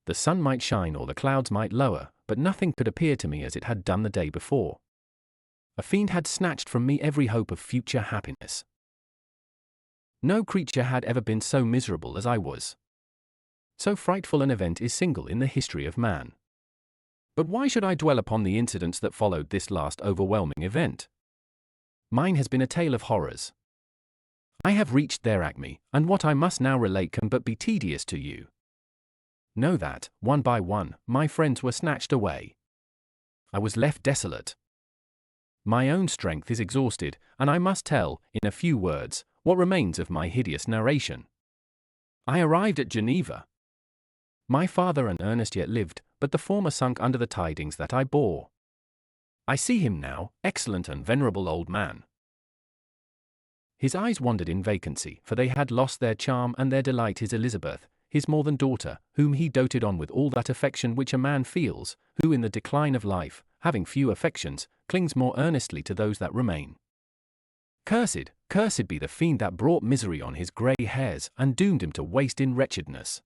The sun might shine or the clouds might lower, but nothing could appear to me as it had done the day before. A fiend had snatched from me every hope of future happiness. No creature had ever been so miserable as I was. So frightful an event is single in the history of man. But why should I dwell upon the incidents that followed this last overwhelming event? Mine has been a tale of horrors. I have reached their acme, and what I must now relate can but be tedious to you. Know that, one by one, my friends were snatched away. I was left desolate. My own strength is exhausted, and I must tell, in a few words, what remains of my hideous narration. I arrived at Geneva. My father and Ernest yet lived, but the former sunk under the tidings that I bore. I see him now, excellent and venerable old man. His eyes wandered in vacancy, for they had lost their charm and their delight. His Elizabeth, his more than daughter, whom he doted on with all that affection which a man feels, who in the decline of life, having few affections, clings more earnestly to those that remain. Cursed, cursed be the fiend that brought misery on his grey hairs and doomed him to waste in wretchedness.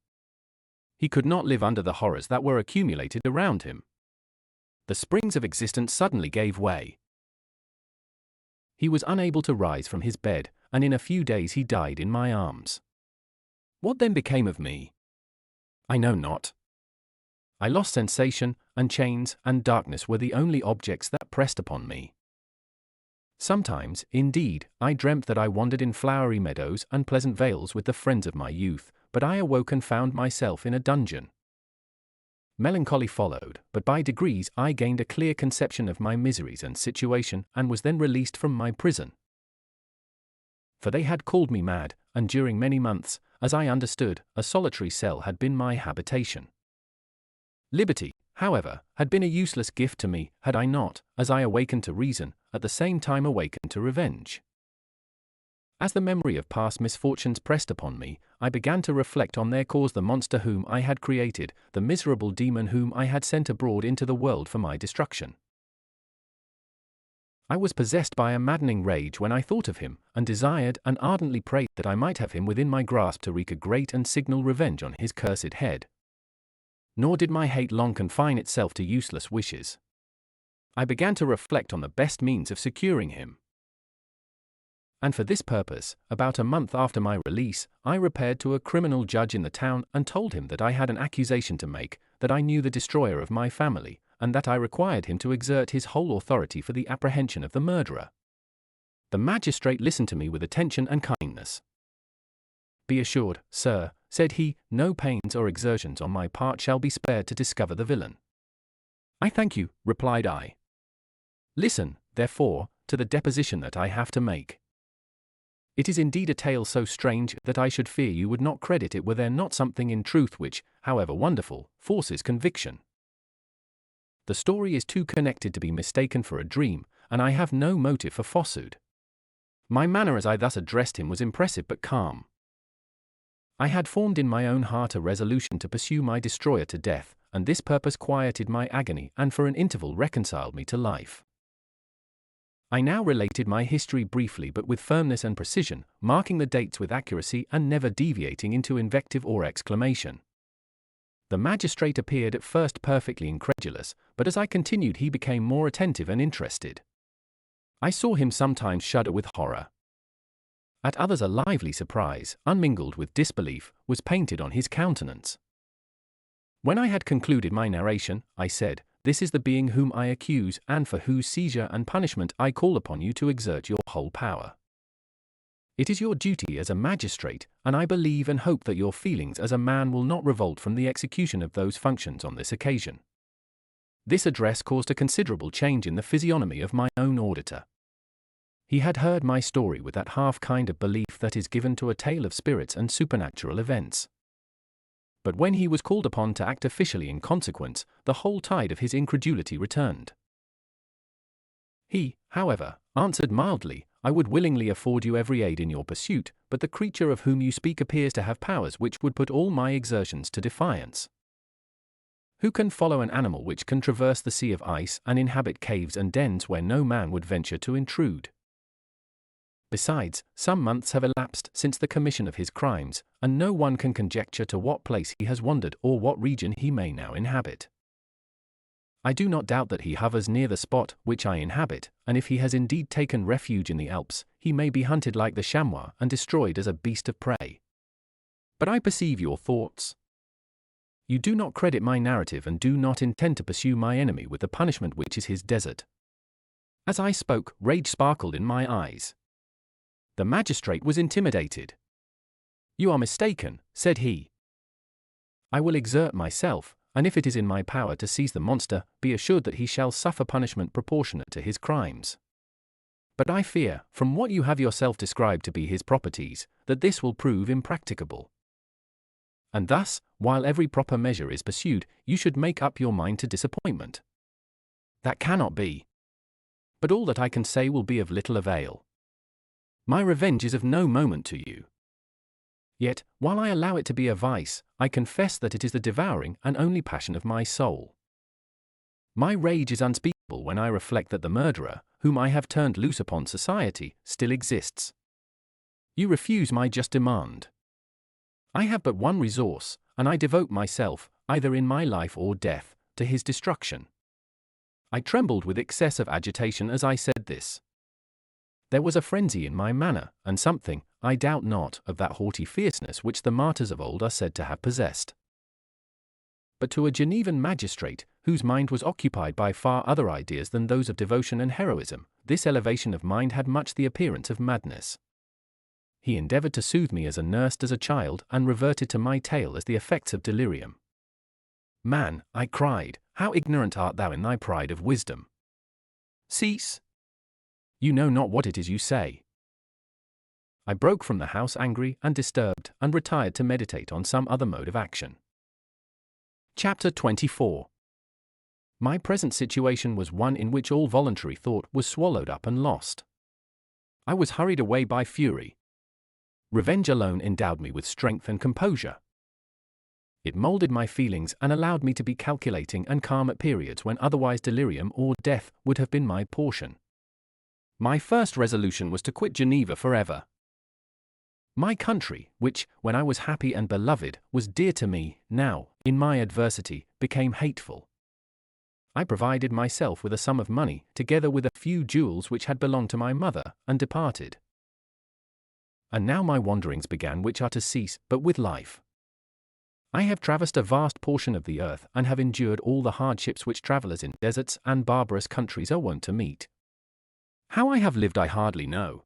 He could not live under the horrors that were accumulated around him. The springs of existence suddenly gave way. He was unable to rise from his bed, and in a few days he died in my arms. What then became of me? I know not. I lost sensation, and chains and darkness were the only objects that pressed upon me. Sometimes, indeed, I dreamt that I wandered in flowery meadows and pleasant vales with the friends of my youth, but I awoke and found myself in a dungeon. Melancholy followed, but by degrees I gained a clear conception of my miseries and situation, and was then released from my prison. For they had called me mad, and during many months, as I understood, a solitary cell had been my habitation. Liberty, however, had been a useless gift to me, had I not, as I awakened to reason, at the same time awakened to revenge. As the memory of past misfortunes pressed upon me, I began to reflect on their cause: the monster whom I had created, the miserable demon whom I had sent abroad into the world for my destruction. I was possessed by a maddening rage when I thought of him, and desired and ardently prayed that I might have him within my grasp to wreak a great and signal revenge on his cursed head. Nor did my hate long confine itself to useless wishes. I began to reflect on the best means of securing him. And for this purpose, about a month after my release, I repaired to a criminal judge in the town and told him that I had an accusation to make, that I knew the destroyer of my family, and that I required him to exert his whole authority for the apprehension of the murderer. The magistrate listened to me with attention and kindness. "Be assured, sir," said he, "no pains or exertions on my part shall be spared to discover the villain." "I thank you," replied I. "Listen, therefore, to the deposition that I have to make. It is indeed a tale so strange that I should fear you would not credit it were there not something in truth which, however wonderful, forces conviction. The story is too connected to be mistaken for a dream, and I have no motive for falsehood." My manner as I thus addressed him was impressive but calm. I had formed in my own heart a resolution to pursue my destroyer to death, and this purpose quieted my agony and for an interval reconciled me to life. I now related my history briefly but with firmness and precision, marking the dates with accuracy and never deviating into invective or exclamation. The magistrate appeared at first perfectly incredulous, but as I continued he became more attentive and interested. I saw him sometimes shudder with horror. At others a lively surprise, unmingled with disbelief, was painted on his countenance. When I had concluded my narration, I said, "This is the being whom I accuse and for whose seizure and punishment I call upon you to exert your whole power. It is your duty as a magistrate, and I believe and hope that your feelings as a man will not revolt from the execution of those functions on this occasion." This address caused a considerable change in the physiognomy of my own auditor. He had heard my story with that half kind of belief that is given to a tale of spirits and supernatural events. But when he was called upon to act officially in consequence, the whole tide of his incredulity returned. He, however, answered mildly, "I would willingly afford you every aid in your pursuit, but the creature of whom you speak appears to have powers which would put all my exertions to defiance. Who can follow an animal which can traverse the sea of ice and inhabit caves and dens where no man would venture to intrude? Besides, some months have elapsed since the commission of his crimes, and no one can conjecture to what place he has wandered or what region he may now inhabit. I do not doubt that he hovers near the spot which I inhabit, and if he has indeed taken refuge in the Alps, he may be hunted like the chamois and destroyed as a beast of prey. But I perceive your thoughts. You do not credit my narrative and do not intend to pursue my enemy with the punishment which is his desert." As I spoke, rage sparkled in my eyes. The magistrate was intimidated. "You are mistaken," said he. "I will exert myself, and if it is in my power to seize the monster, be assured that he shall suffer punishment proportionate to his crimes. But I fear, from what you have yourself described to be his properties, that this will prove impracticable. And thus, while every proper measure is pursued, you should make up your mind to disappointment. That cannot be. But all that I can say will be of little avail. My revenge is of no moment to you. Yet, while I allow it to be a vice, I confess that it is the devouring and only passion of my soul. My rage is unspeakable when I reflect that the murderer, whom I have turned loose upon society, still exists. You refuse my just demand. I have but one resource, and I devote myself, either in my life or death, to his destruction. I trembled with excess of agitation as I said this. There was a frenzy in my manner, and something, I doubt not, of that haughty fierceness which the martyrs of old are said to have possessed. But to a Genevan magistrate, whose mind was occupied by far other ideas than those of devotion and heroism, this elevation of mind had much the appearance of madness. He endeavored to soothe me as a nurse does a child, and reverted to my tale as the effects of delirium. Man, I cried, how ignorant art thou in thy pride of wisdom! Cease! You know not what it is you say. I broke from the house angry and disturbed, and retired to meditate on some other mode of action. Chapter 24. My present situation was one in which all voluntary thought was swallowed up and lost. I was hurried away by fury. Revenge alone endowed me with strength and composure. It molded my feelings and allowed me to be calculating and calm at periods when otherwise delirium or death would have been my portion. My first resolution was to quit Geneva forever. My country, which, when I was happy and beloved, was dear to me, now, in my adversity, became hateful. I provided myself with a sum of money, together with a few jewels which had belonged to my mother, and departed. And now my wanderings began, which are to cease, but with life. I have traversed a vast portion of the earth, and have endured all the hardships which travellers in deserts and barbarous countries are wont to meet. How I have lived I hardly know.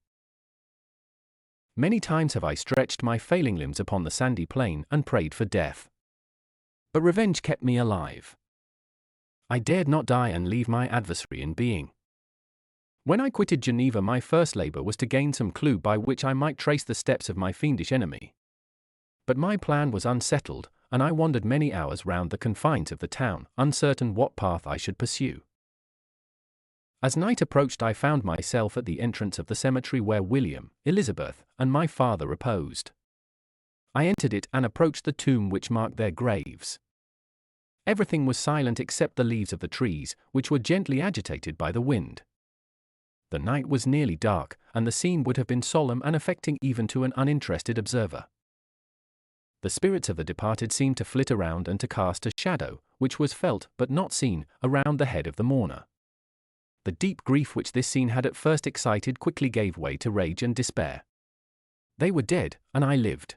Many times have I stretched my failing limbs upon the sandy plain and prayed for death. But revenge kept me alive. I dared not die and leave my adversary in being. When I quitted Geneva, my first labour was to gain some clue by which I might trace the steps of my fiendish enemy. But my plan was unsettled, and I wandered many hours round the confines of the town, uncertain what path I should pursue. As night approached, I found myself at the entrance of the cemetery where William, Elizabeth, and my father reposed. I entered it and approached the tomb which marked their graves. Everything was silent except the leaves of the trees, which were gently agitated by the wind. The night was nearly dark, and the scene would have been solemn and affecting even to an uninterested observer. The spirits of the departed seemed to flit around and to cast a shadow, which was felt but not seen, around the head of the mourner. The deep grief which this scene had at first excited quickly gave way to rage and despair. They were dead, and I lived.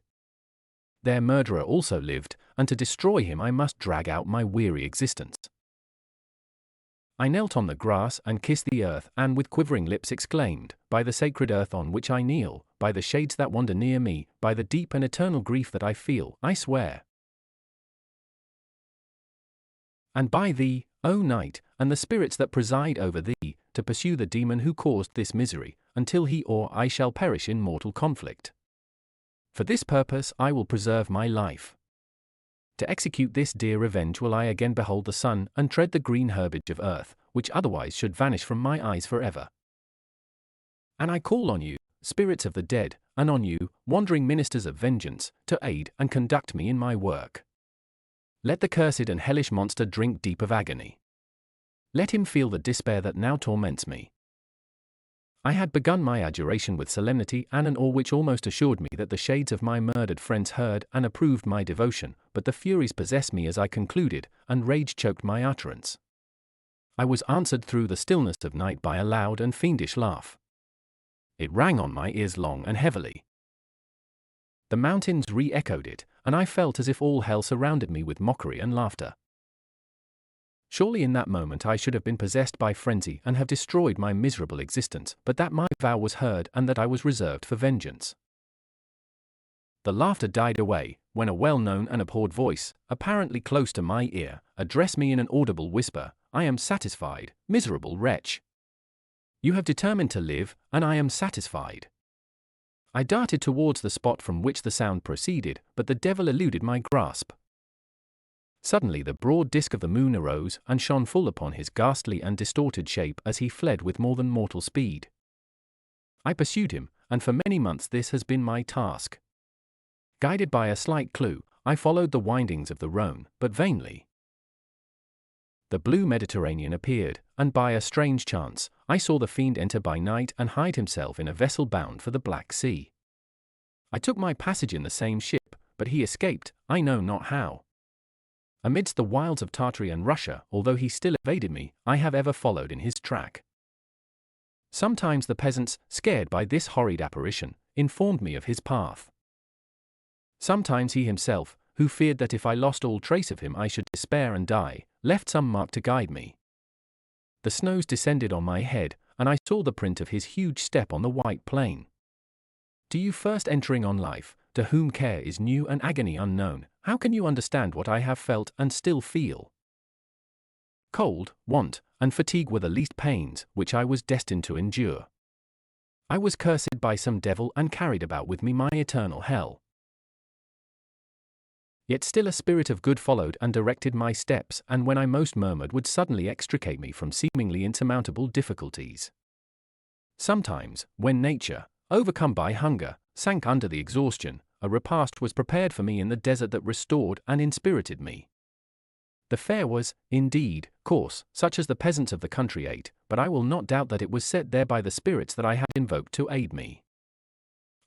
Their murderer also lived, and to destroy him I must drag out my weary existence. I knelt on the grass and kissed the earth, and with quivering lips exclaimed, "By the sacred earth on which I kneel, by the shades that wander near me, by the deep and eternal grief that I feel, I swear. And by thee, O night, and the spirits that preside over thee, to pursue the demon who caused this misery, until he or I shall perish in mortal conflict. For this purpose I will preserve my life. To execute this dear revenge will I again behold the sun, and tread the green herbage of earth, which otherwise should vanish from my eyes forever. And I call on you, spirits of the dead, and on you, wandering ministers of vengeance, to aid and conduct me in my work. Let the cursed and hellish monster drink deep of agony. Let him feel the despair that now torments me." I had begun my adjuration with solemnity and an awe which almost assured me that the shades of my murdered friends heard and approved my devotion, but the furies possessed me as I concluded, and rage choked my utterance. I was answered through the stillness of night by a loud and fiendish laugh. It rang on my ears long and heavily. The mountains re-echoed it, and I felt as if all hell surrounded me with mockery and laughter. Surely in that moment I should have been possessed by frenzy and have destroyed my miserable existence, but that my vow was heard and that I was reserved for vengeance. The laughter died away, when a well-known and abhorred voice, apparently close to my ear, addressed me in an audible whisper, "I am satisfied, miserable wretch. You have determined to live, and I am satisfied." I darted towards the spot from which the sound proceeded, but the devil eluded my grasp. Suddenly the broad disk of the moon arose and shone full upon his ghastly and distorted shape as he fled with more than mortal speed. I pursued him, and for many months this has been my task. Guided by a slight clue, I followed the windings of the Rhone, but vainly. The blue Mediterranean appeared, and by a strange chance, I saw the fiend enter by night and hide himself in a vessel bound for the Black Sea. I took my passage in the same ship, but he escaped, I know not how. Amidst the wilds of Tartary and Russia, although he still evaded me, I have ever followed in his track. Sometimes the peasants, scared by this horrid apparition, informed me of his path. Sometimes he himself, who feared that if I lost all trace of him I should despair and die, left some mark to guide me. The snows descended on my head, and I saw the print of his huge step on the white plain. To you first entering on life, to whom care is new and agony unknown, how can you understand what I have felt and still feel? Cold, want, and fatigue were the least pains which I was destined to endure. I was cursed by some devil and carried about with me my eternal hell. Yet still a spirit of good followed and directed my steps, and when I most murmured would suddenly extricate me from seemingly insurmountable difficulties. Sometimes, when nature, overcome by hunger, sank under the exhaustion, a repast was prepared for me in the desert that restored and inspirited me. The fare was, indeed, coarse, such as the peasants of the country ate, but I will not doubt that it was set there by the spirits that I had invoked to aid me.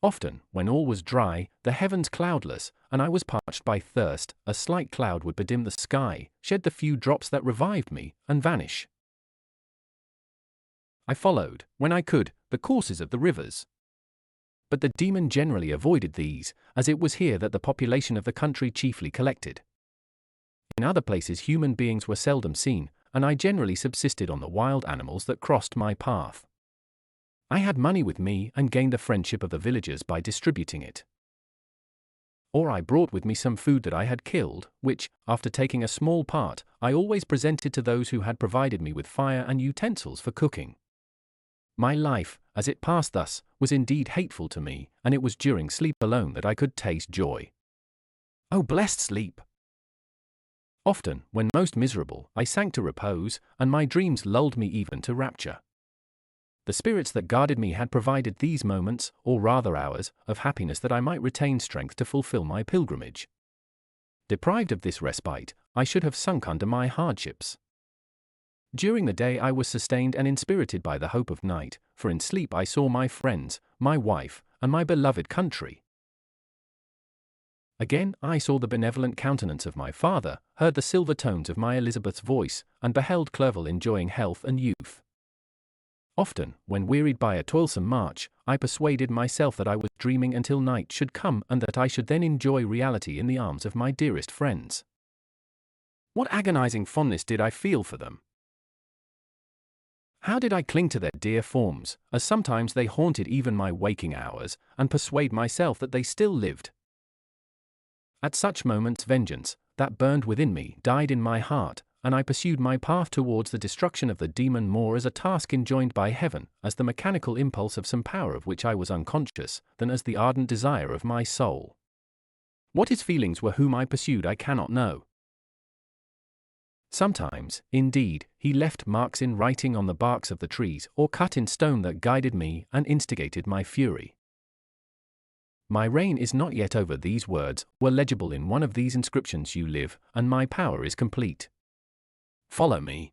Often, when all was dry, the heavens cloudless, and I was parched by thirst, a slight cloud would bedim the sky, shed the few drops that revived me, and vanish. I followed, when I could, the courses of the rivers. But the demon generally avoided these, as it was here that the population of the country chiefly collected. In other places human beings were seldom seen, and I generally subsisted on the wild animals that crossed my path. I had money with me and gained the friendship of the villagers by distributing it. Or I brought with me some food that I had killed, which, after taking a small part, I always presented to those who had provided me with fire and utensils for cooking. My life, as it passed thus, was indeed hateful to me, and it was during sleep alone that I could taste joy. Oh, blessed sleep! Often, when most miserable, I sank to repose, and my dreams lulled me even to rapture. The spirits that guarded me had provided these moments, or rather hours, of happiness that I might retain strength to fulfill my pilgrimage. Deprived of this respite, I should have sunk under my hardships. During the day I was sustained and inspirited by the hope of night, for in sleep I saw my friends, my wife, and my beloved country. Again I saw the benevolent countenance of my father, heard the silver tones of my Elizabeth's voice, and beheld Clerval enjoying health and youth. Often, when wearied by a toilsome march, I persuaded myself that I was dreaming until night should come and that I should then enjoy reality in the arms of my dearest friends. What agonizing fondness did I feel for them! How did I cling to their dear forms, as sometimes they haunted even my waking hours, and persuade myself that they still lived. At such moments vengeance, that burned within me, died in my heart, and I pursued my path towards the destruction of the demon more as a task enjoined by heaven, as the mechanical impulse of some power of which I was unconscious, than as the ardent desire of my soul. What his feelings were whom I pursued I cannot know. Sometimes, indeed, he left marks in writing on the barks of the trees, or cut in stone that guided me and instigated my fury. My reign is not yet over. These words were legible in one of these inscriptions: you live, and my power is complete. Follow me.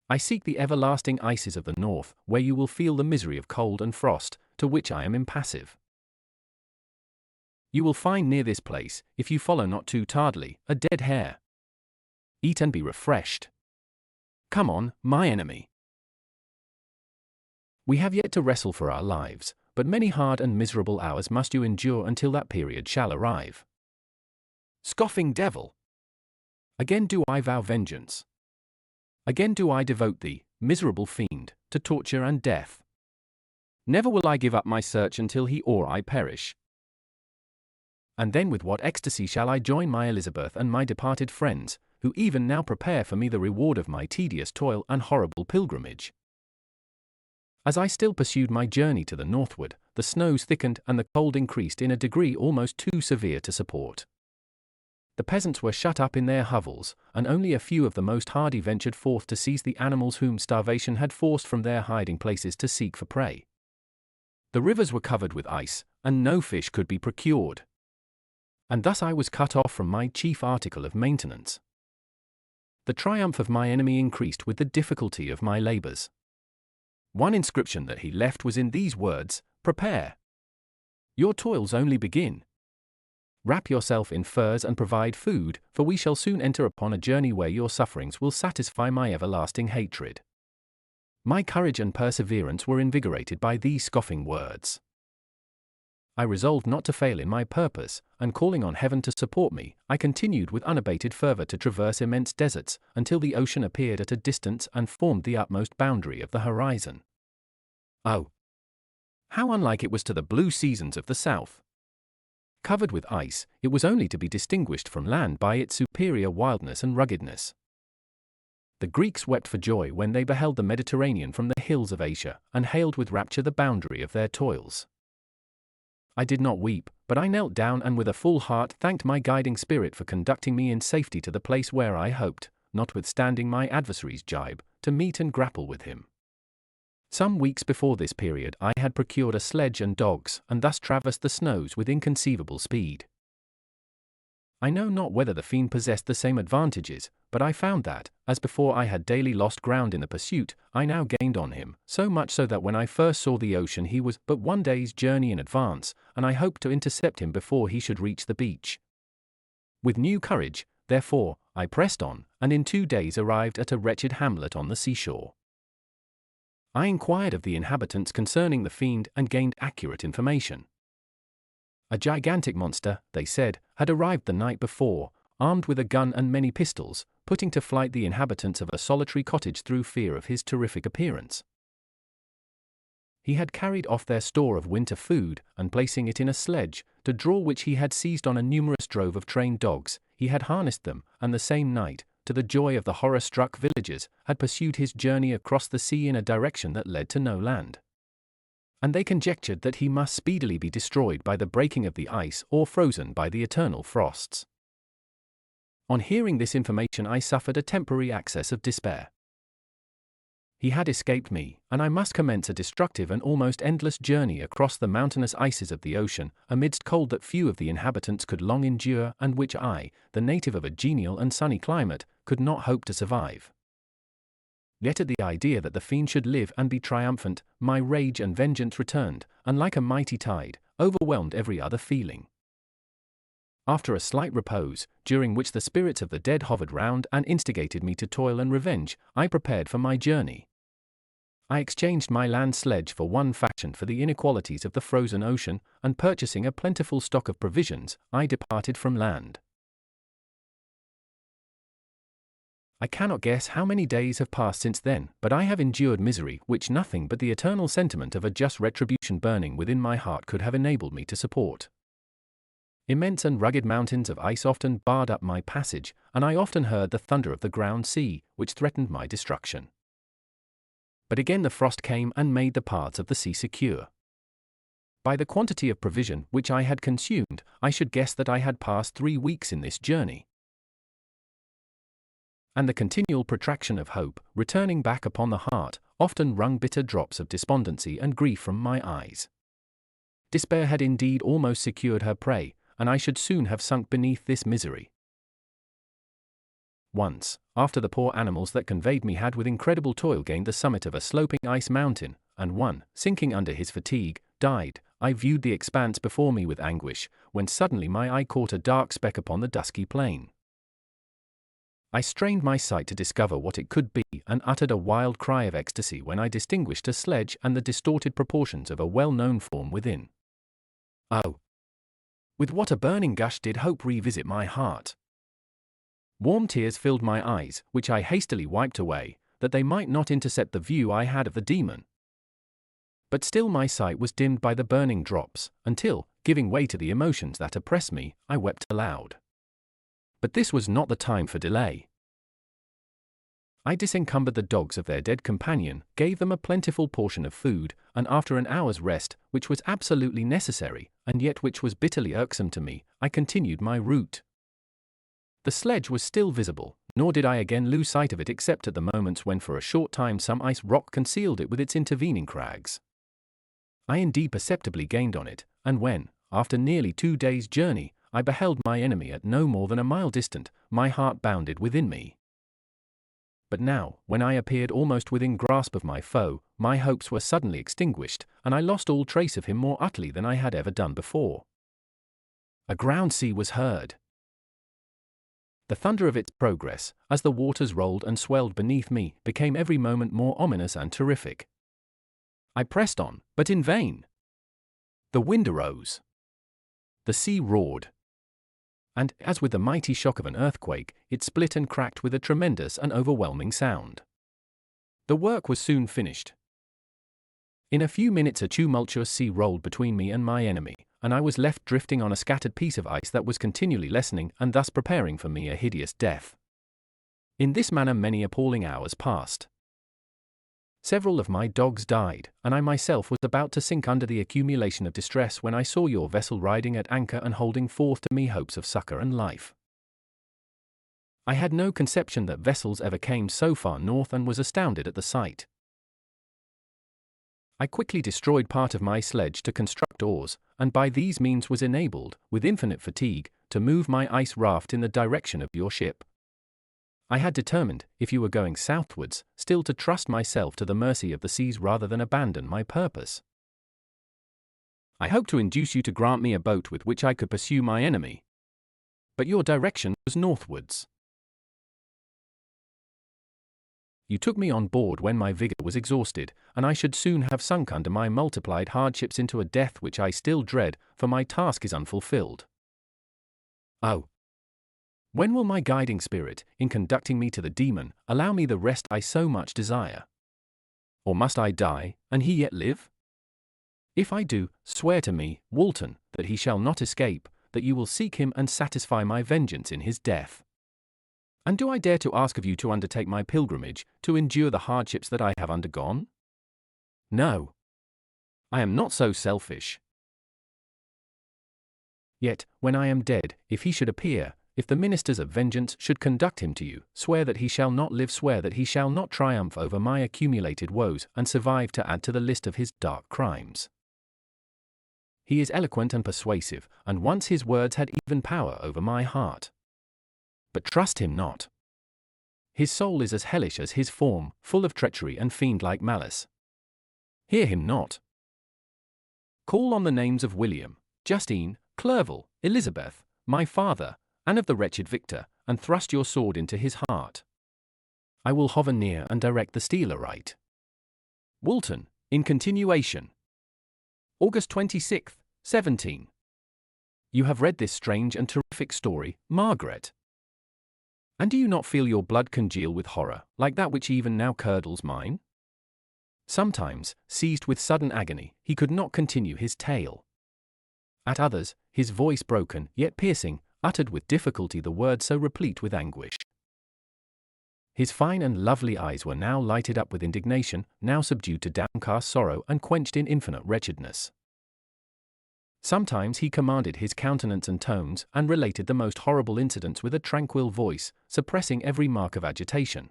I seek the everlasting ices of the north, where you will feel the misery of cold and frost, to which I am impassive. You will find near this place, if you follow not too tardily, a dead hare. Eat and be refreshed. Come on, my enemy. We have yet to wrestle for our lives, but many hard and miserable hours must you endure until that period shall arrive. Scoffing devil! Again do I vow vengeance. Again do I devote thee, miserable fiend, to torture and death. Never will I give up my search until he or I perish. And then with what ecstasy shall I join my Elizabeth and my departed friends, who even now prepare for me the reward of my tedious toil and horrible pilgrimage. As I still pursued my journey to the northward, the snows thickened and the cold increased in a degree almost too severe to support. The peasants were shut up in their hovels, and only a few of the most hardy ventured forth to seize the animals whom starvation had forced from their hiding places to seek for prey. The rivers were covered with ice, and no fish could be procured. And thus I was cut off from my chief article of maintenance. The triumph of my enemy increased with the difficulty of my labors. One inscription that he left was in these words: "Prepare. Your toils only begin. Wrap yourself in furs and provide food, for we shall soon enter upon a journey where your sufferings will satisfy my everlasting hatred." My courage and perseverance were invigorated by these scoffing words. I resolved not to fail in my purpose, and calling on heaven to support me, I continued with unabated fervor to traverse immense deserts, until the ocean appeared at a distance and formed the utmost boundary of the horizon. Oh, how unlike it was to the blue seasons of the south! Covered with ice, it was only to be distinguished from land by its superior wildness and ruggedness. The Greeks wept for joy when they beheld the Mediterranean from the hills of Asia, and hailed with rapture the boundary of their toils. I did not weep, but I knelt down and with a full heart thanked my guiding spirit for conducting me in safety to the place where I hoped, notwithstanding my adversary's jibe, to meet and grapple with him. Some weeks before this period I had procured a sledge and dogs, and thus traversed the snows with inconceivable speed. I know not whether the fiend possessed the same advantages, but I found that, as before I had daily lost ground in the pursuit, I now gained on him, so much so that when I first saw the ocean he was but one day's journey in advance, and I hoped to intercept him before he should reach the beach. With new courage, therefore, I pressed on, and in 2 days arrived at a wretched hamlet on the seashore. I inquired of the inhabitants concerning the fiend and gained accurate information. A gigantic monster, they said, had arrived the night before, armed with a gun and many pistols, putting to flight the inhabitants of a solitary cottage through fear of his terrific appearance. He had carried off their store of winter food, and placing it in a sledge, to draw which he had seized on a numerous drove of trained dogs, he had harnessed them, and the same night, to the joy of the horror-struck villagers, had pursued his journey across the sea in a direction that led to no land. And they conjectured that he must speedily be destroyed by the breaking of the ice or frozen by the eternal frosts. On hearing this information I suffered a temporary access of despair. He had escaped me, and I must commence a destructive and almost endless journey across the mountainous ices of the ocean, amidst cold that few of the inhabitants could long endure and which I, the native of a genial and sunny climate, could not hope to survive. Yet at the idea that the fiend should live and be triumphant, my rage and vengeance returned, and like a mighty tide, overwhelmed every other feeling. After a slight repose, during which the spirits of the dead hovered round and instigated me to toil and revenge, I prepared for my journey. I exchanged my land sledge for one fashioned for the inequalities of the frozen ocean, and purchasing a plentiful stock of provisions, I departed from land. I cannot guess how many days have passed since then, but I have endured misery which nothing but the eternal sentiment of a just retribution burning within my heart could have enabled me to support. Immense and rugged mountains of ice often barred up my passage, and I often heard the thunder of the ground sea, which threatened my destruction. But again the frost came and made the paths of the sea secure. By the quantity of provision which I had consumed, I should guess that I had passed 3 weeks in this journey. And the continual protraction of hope, returning back upon the heart, often wrung bitter drops of despondency and grief from my eyes. Despair had indeed almost secured her prey, and I should soon have sunk beneath this misery. Once, after the poor animals that conveyed me had with incredible toil gained the summit of a sloping ice mountain, and one, sinking under his fatigue, died, I viewed the expanse before me with anguish, when suddenly my eye caught a dark speck upon the dusky plain. I strained my sight to discover what it could be, and uttered a wild cry of ecstasy when I distinguished a sledge and the distorted proportions of a well-known form within. Oh! With what a burning gush did hope revisit my heart! Warm tears filled my eyes, which I hastily wiped away, that they might not intercept the view I had of the demon. But still my sight was dimmed by the burning drops, until, giving way to the emotions that oppressed me, I wept aloud. But this was not the time for delay. I disencumbered the dogs of their dead companion, gave them a plentiful portion of food, and after an hour's rest, which was absolutely necessary, and yet which was bitterly irksome to me, I continued my route. The sledge was still visible, nor did I again lose sight of it except at the moments when for a short time some ice rock concealed it with its intervening crags. I indeed perceptibly gained on it, and when, after nearly 2 days' journey, I beheld my enemy at no more than a mile distant, my heart bounded within me. But now, when I appeared almost within grasp of my foe, my hopes were suddenly extinguished, and I lost all trace of him more utterly than I had ever done before. A ground sea was heard. The thunder of its progress, as the waters rolled and swelled beneath me, became every moment more ominous and terrific. I pressed on, but in vain. The wind arose. The sea roared. And, as with the mighty shock of an earthquake, it split and cracked with a tremendous and overwhelming sound. The work was soon finished. In a few minutes a tumultuous sea rolled between me and my enemy, and I was left drifting on a scattered piece of ice that was continually lessening and thus preparing for me a hideous death. In this manner many appalling hours passed. Several of my dogs died, and I myself was about to sink under the accumulation of distress when I saw your vessel riding at anchor and holding forth to me hopes of succor and life. I had no conception that vessels ever came so far north and was astounded at the sight. I quickly destroyed part of my sledge to construct oars, and by these means was enabled, with infinite fatigue, to move my ice raft in the direction of your ship. I had determined, if you were going southwards, still to trust myself to the mercy of the seas rather than abandon my purpose. I hoped to induce you to grant me a boat with which I could pursue my enemy. But your direction was northwards. You took me on board when my vigor was exhausted, and I should soon have sunk under my multiplied hardships into a death which I still dread, for my task is unfulfilled. Oh! When will my guiding spirit, in conducting me to the demon, allow me the rest I so much desire? Or must I die, and he yet live? If I do, swear to me, Woolton, that he shall not escape, that you will seek him and satisfy my vengeance in his death. And do I dare to ask of you to undertake my pilgrimage, to endure the hardships that I have undergone? No. I am not so selfish. Yet, when I am dead, if he should appear, if the ministers of vengeance should conduct him to you, swear that he shall not live, swear that he shall not triumph over my accumulated woes, and survive to add to the list of his dark crimes. He is eloquent and persuasive, and once his words had even power over my heart. But trust him not. His soul is as hellish as his form, full of treachery and fiend-like malice. Hear him not. Call on the names of William, Justine, Clerval, Elizabeth, my father, and of the wretched Victor, and thrust your sword into his heart. I will hover near and direct the steel aright. Woolton, in continuation. August 26th, 17. You have read this strange and terrific story, Margaret. And do you not feel your blood congeal with horror, like that which even now curdles mine? Sometimes, seized with sudden agony, he could not continue his tale. At others, his voice broken, yet piercing, uttered with difficulty the words so replete with anguish. His fine and lovely eyes were now lighted up with indignation, now subdued to downcast sorrow and quenched in infinite wretchedness. Sometimes he commanded his countenance and tones, and related the most horrible incidents with a tranquil voice, suppressing every mark of agitation.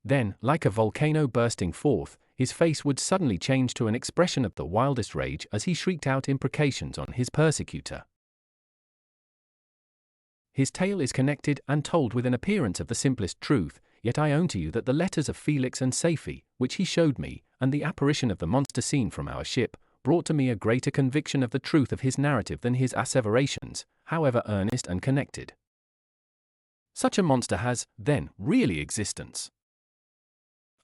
Then, like a volcano bursting forth, his face would suddenly change to an expression of the wildest rage as he shrieked out imprecations on his persecutor. His tale is connected and told with an appearance of the simplest truth, yet I own to you that the letters of Felix and Safie, which he showed me, and the apparition of the monster seen from our ship, brought to me a greater conviction of the truth of his narrative than his asseverations, however earnest and connected. Such a monster has, then, really existence.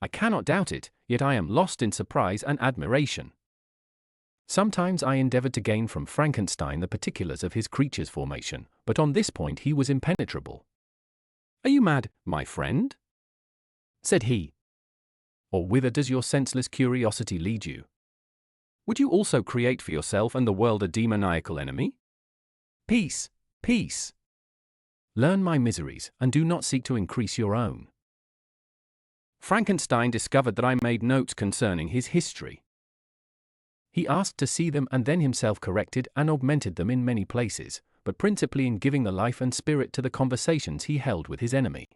I cannot doubt it, yet I am lost in surprise and admiration. Sometimes I endeavored to gain from Frankenstein the particulars of his creature's formation, but on this point he was impenetrable. "Are you mad, my friend?" said he. "Or whither does your senseless curiosity lead you? Would you also create for yourself and the world a demoniacal enemy? Peace, peace! Learn my miseries, and do not seek to increase your own." Frankenstein discovered that I made notes concerning his history. He asked to see them and then himself corrected and augmented them in many places, but principally in giving the life and spirit to the conversations he held with his enemy.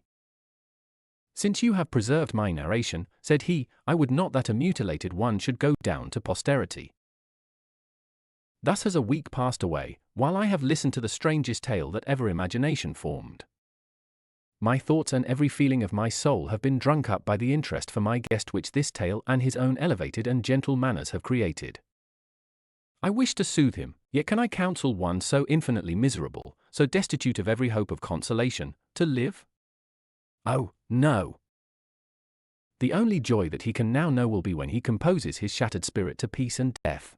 "Since you have preserved my narration," said he, "I would not that a mutilated one should go down to posterity." Thus has a week passed away, while I have listened to the strangest tale that ever imagination formed. My thoughts and every feeling of my soul have been drunk up by the interest for my guest which this tale and his own elevated and gentle manners have created. I wish to soothe him, yet can I counsel one so infinitely miserable, so destitute of every hope of consolation, to live? Oh, no! The only joy that he can now know will be when he composes his shattered spirit to peace and death.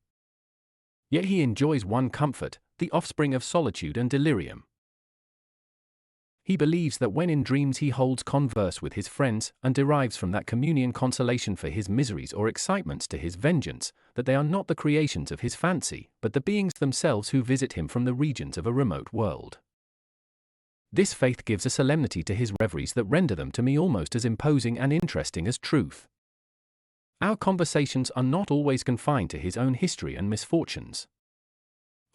Yet he enjoys one comfort, the offspring of solitude and delirium. He believes that when in dreams he holds converse with his friends, and derives from that communion consolation for his miseries or excitements to his vengeance, that they are not the creations of his fancy, but the beings themselves who visit him from the regions of a remote world. This faith gives a solemnity to his reveries that render them to me almost as imposing and interesting as truth. Our conversations are not always confined to his own history and misfortunes.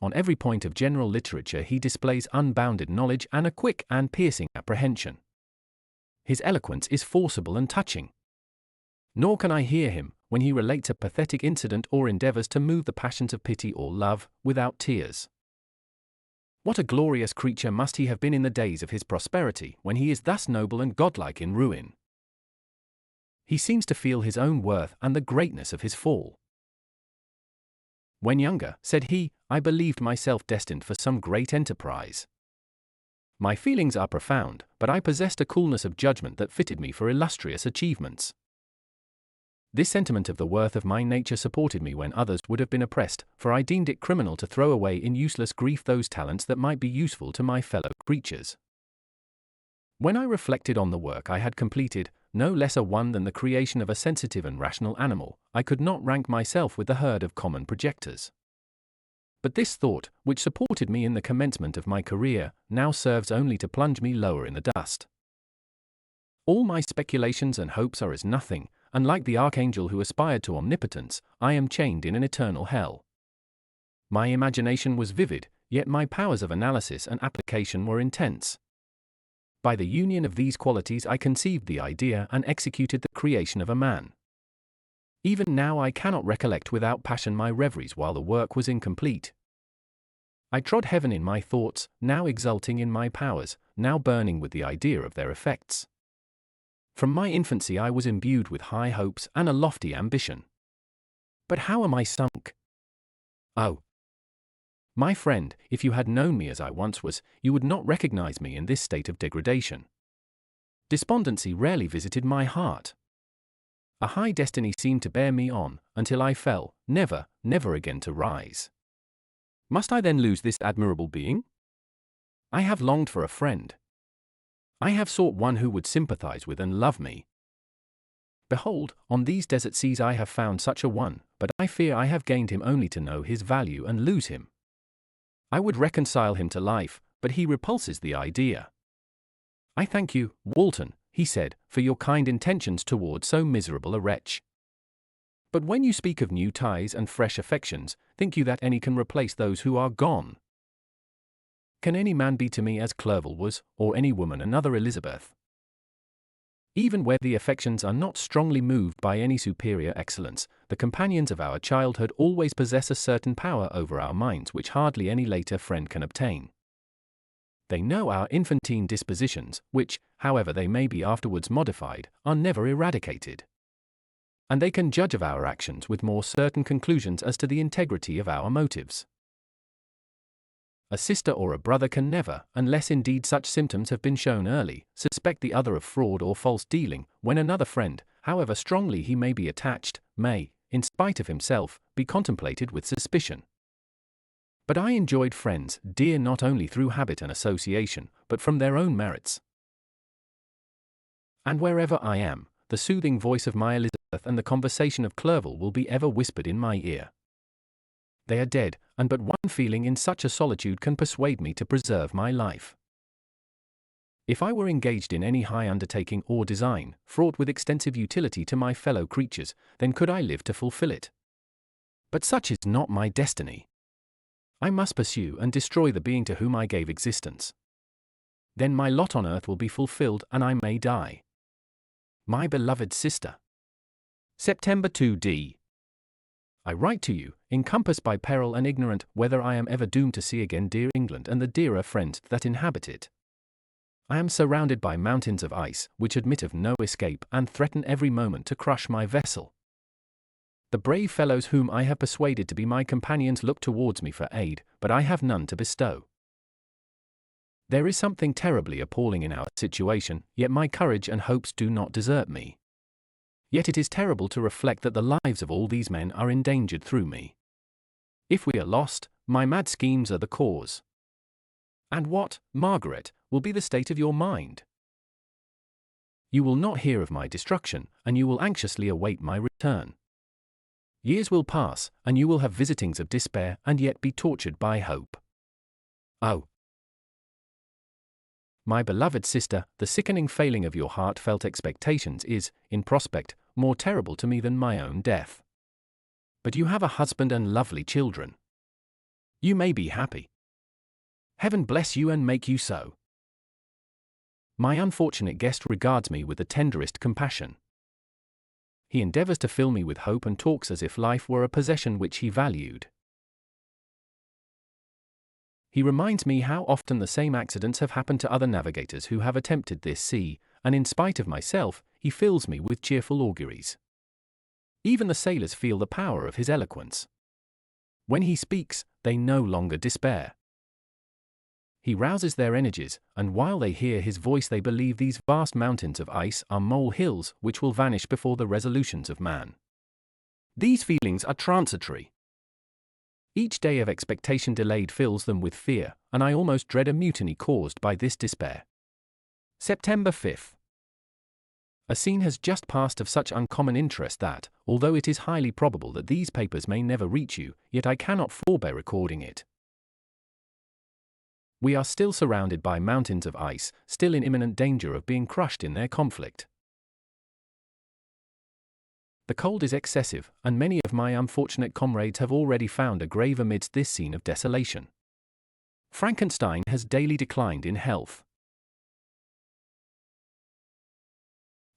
On every point of general literature he displays unbounded knowledge and a quick and piercing apprehension. His eloquence is forcible and touching. Nor can I hear him, when he relates a pathetic incident or endeavors to move the passions of pity or love, without tears. What a glorious creature must he have been in the days of his prosperity, when he is thus noble and godlike in ruin. He seems to feel his own worth and the greatness of his fall. "When younger," said he, "I believed myself destined for some great enterprise. My feelings are profound, but I possessed a coolness of judgment that fitted me for illustrious achievements. This sentiment of the worth of my nature supported me when others would have been oppressed, for I deemed it criminal to throw away in useless grief those talents that might be useful to my fellow creatures. When I reflected on the work I had completed, no less a one than the creation of a sensitive and rational animal, I could not rank myself with the herd of common projectors. But this thought, which supported me in the commencement of my career, now serves only to plunge me lower in the dust. All my speculations and hopes are as nothing, and like the archangel who aspired to omnipotence, I am chained in an eternal hell. My imagination was vivid, yet my powers of analysis and application were intense. By the union of these qualities I conceived the idea and executed the creation of a man. Even now I cannot recollect without passion my reveries while the work was incomplete. I trod heaven in my thoughts, now exulting in my powers, now burning with the idea of their effects. From my infancy I was imbued with high hopes and a lofty ambition. But how am I sunk? Oh! My friend, if you had known me as I once was, you would not recognize me in this state of degradation. Despondency rarely visited my heart. A high destiny seemed to bear me on, until I fell, never, never again to rise. Must I then lose this admirable being? I have longed for a friend. I have sought one who would sympathize with and love me. Behold, on these desert seas I have found such a one, but I fear I have gained him only to know his value and lose him. I would reconcile him to life, but he repulses the idea. I thank you, Walton, he said, for your kind intentions toward so miserable a wretch. But when you speak of new ties and fresh affections, think you that any can replace those who are gone? Can any man be to me as Clerval was, or any woman another Elizabeth? Even where the affections are not strongly moved by any superior excellence, the companions of our childhood always possess a certain power over our minds which hardly any later friend can obtain. They know our infantine dispositions, which, however they may be afterwards modified, are never eradicated. And they can judge of our actions with more certain conclusions as to the integrity of our motives. A sister or a brother can never, unless indeed such symptoms have been shown early, suspect the other of fraud or false dealing, when another friend, however strongly he may be attached, may, in spite of himself, be contemplated with suspicion. But I enjoyed friends, dear not only through habit and association, but from their own merits. And wherever I am, the soothing voice of my Elizabeth and the conversation of Clerval will be ever whispered in my ear. They are dead, and but one feeling in such a solitude can persuade me to preserve my life. If I were engaged in any high undertaking or design, fraught with extensive utility to my fellow creatures, then could I live to fulfill it. But such is not my destiny. I must pursue and destroy the being to whom I gave existence. Then my lot on earth will be fulfilled and I may die. My beloved sister. September 2d. I write to you, encompassed by peril and ignorant whether I am ever doomed to see again dear England and the dearer friends that inhabit it. I am surrounded by mountains of ice, which admit of no escape and threaten every moment to crush my vessel. The brave fellows whom I have persuaded to be my companions look towards me for aid, but I have none to bestow. There is something terribly appalling in our situation, yet my courage and hopes do not desert me. Yet it is terrible to reflect that the lives of all these men are endangered through me. If we are lost, my mad schemes are the cause. And what, Margaret, will be the state of your mind? You will not hear of my destruction, and you will anxiously await my return. Years will pass, and you will have visitings of despair and yet be tortured by hope. Oh, my beloved sister, the sickening failing of your heartfelt expectations is, in prospect, more terrible to me than my own death. But you have a husband and lovely children. You may be happy. Heaven bless you and make you so. My unfortunate guest regards me with the tenderest compassion. He endeavors to fill me with hope and talks as if life were a possession which he valued. He reminds me how often the same accidents have happened to other navigators who have attempted this sea, and in spite of myself, he fills me with cheerful auguries. Even the sailors feel the power of his eloquence. When he speaks, they no longer despair. He rouses their energies, and while they hear his voice they believe these vast mountains of ice are mole-hills which will vanish before the resolutions of man. These feelings are transitory. Each day of expectation delayed fills them with fear, and I almost dread a mutiny caused by this despair. September 5th. A scene has just passed of such uncommon interest that, although it is highly probable that these papers may never reach you, yet I cannot forbear recording it. We are still surrounded by mountains of ice, still in imminent danger of being crushed in their conflict. The cold is excessive, and many of my unfortunate comrades have already found a grave amidst this scene of desolation. Frankenstein has daily declined in health.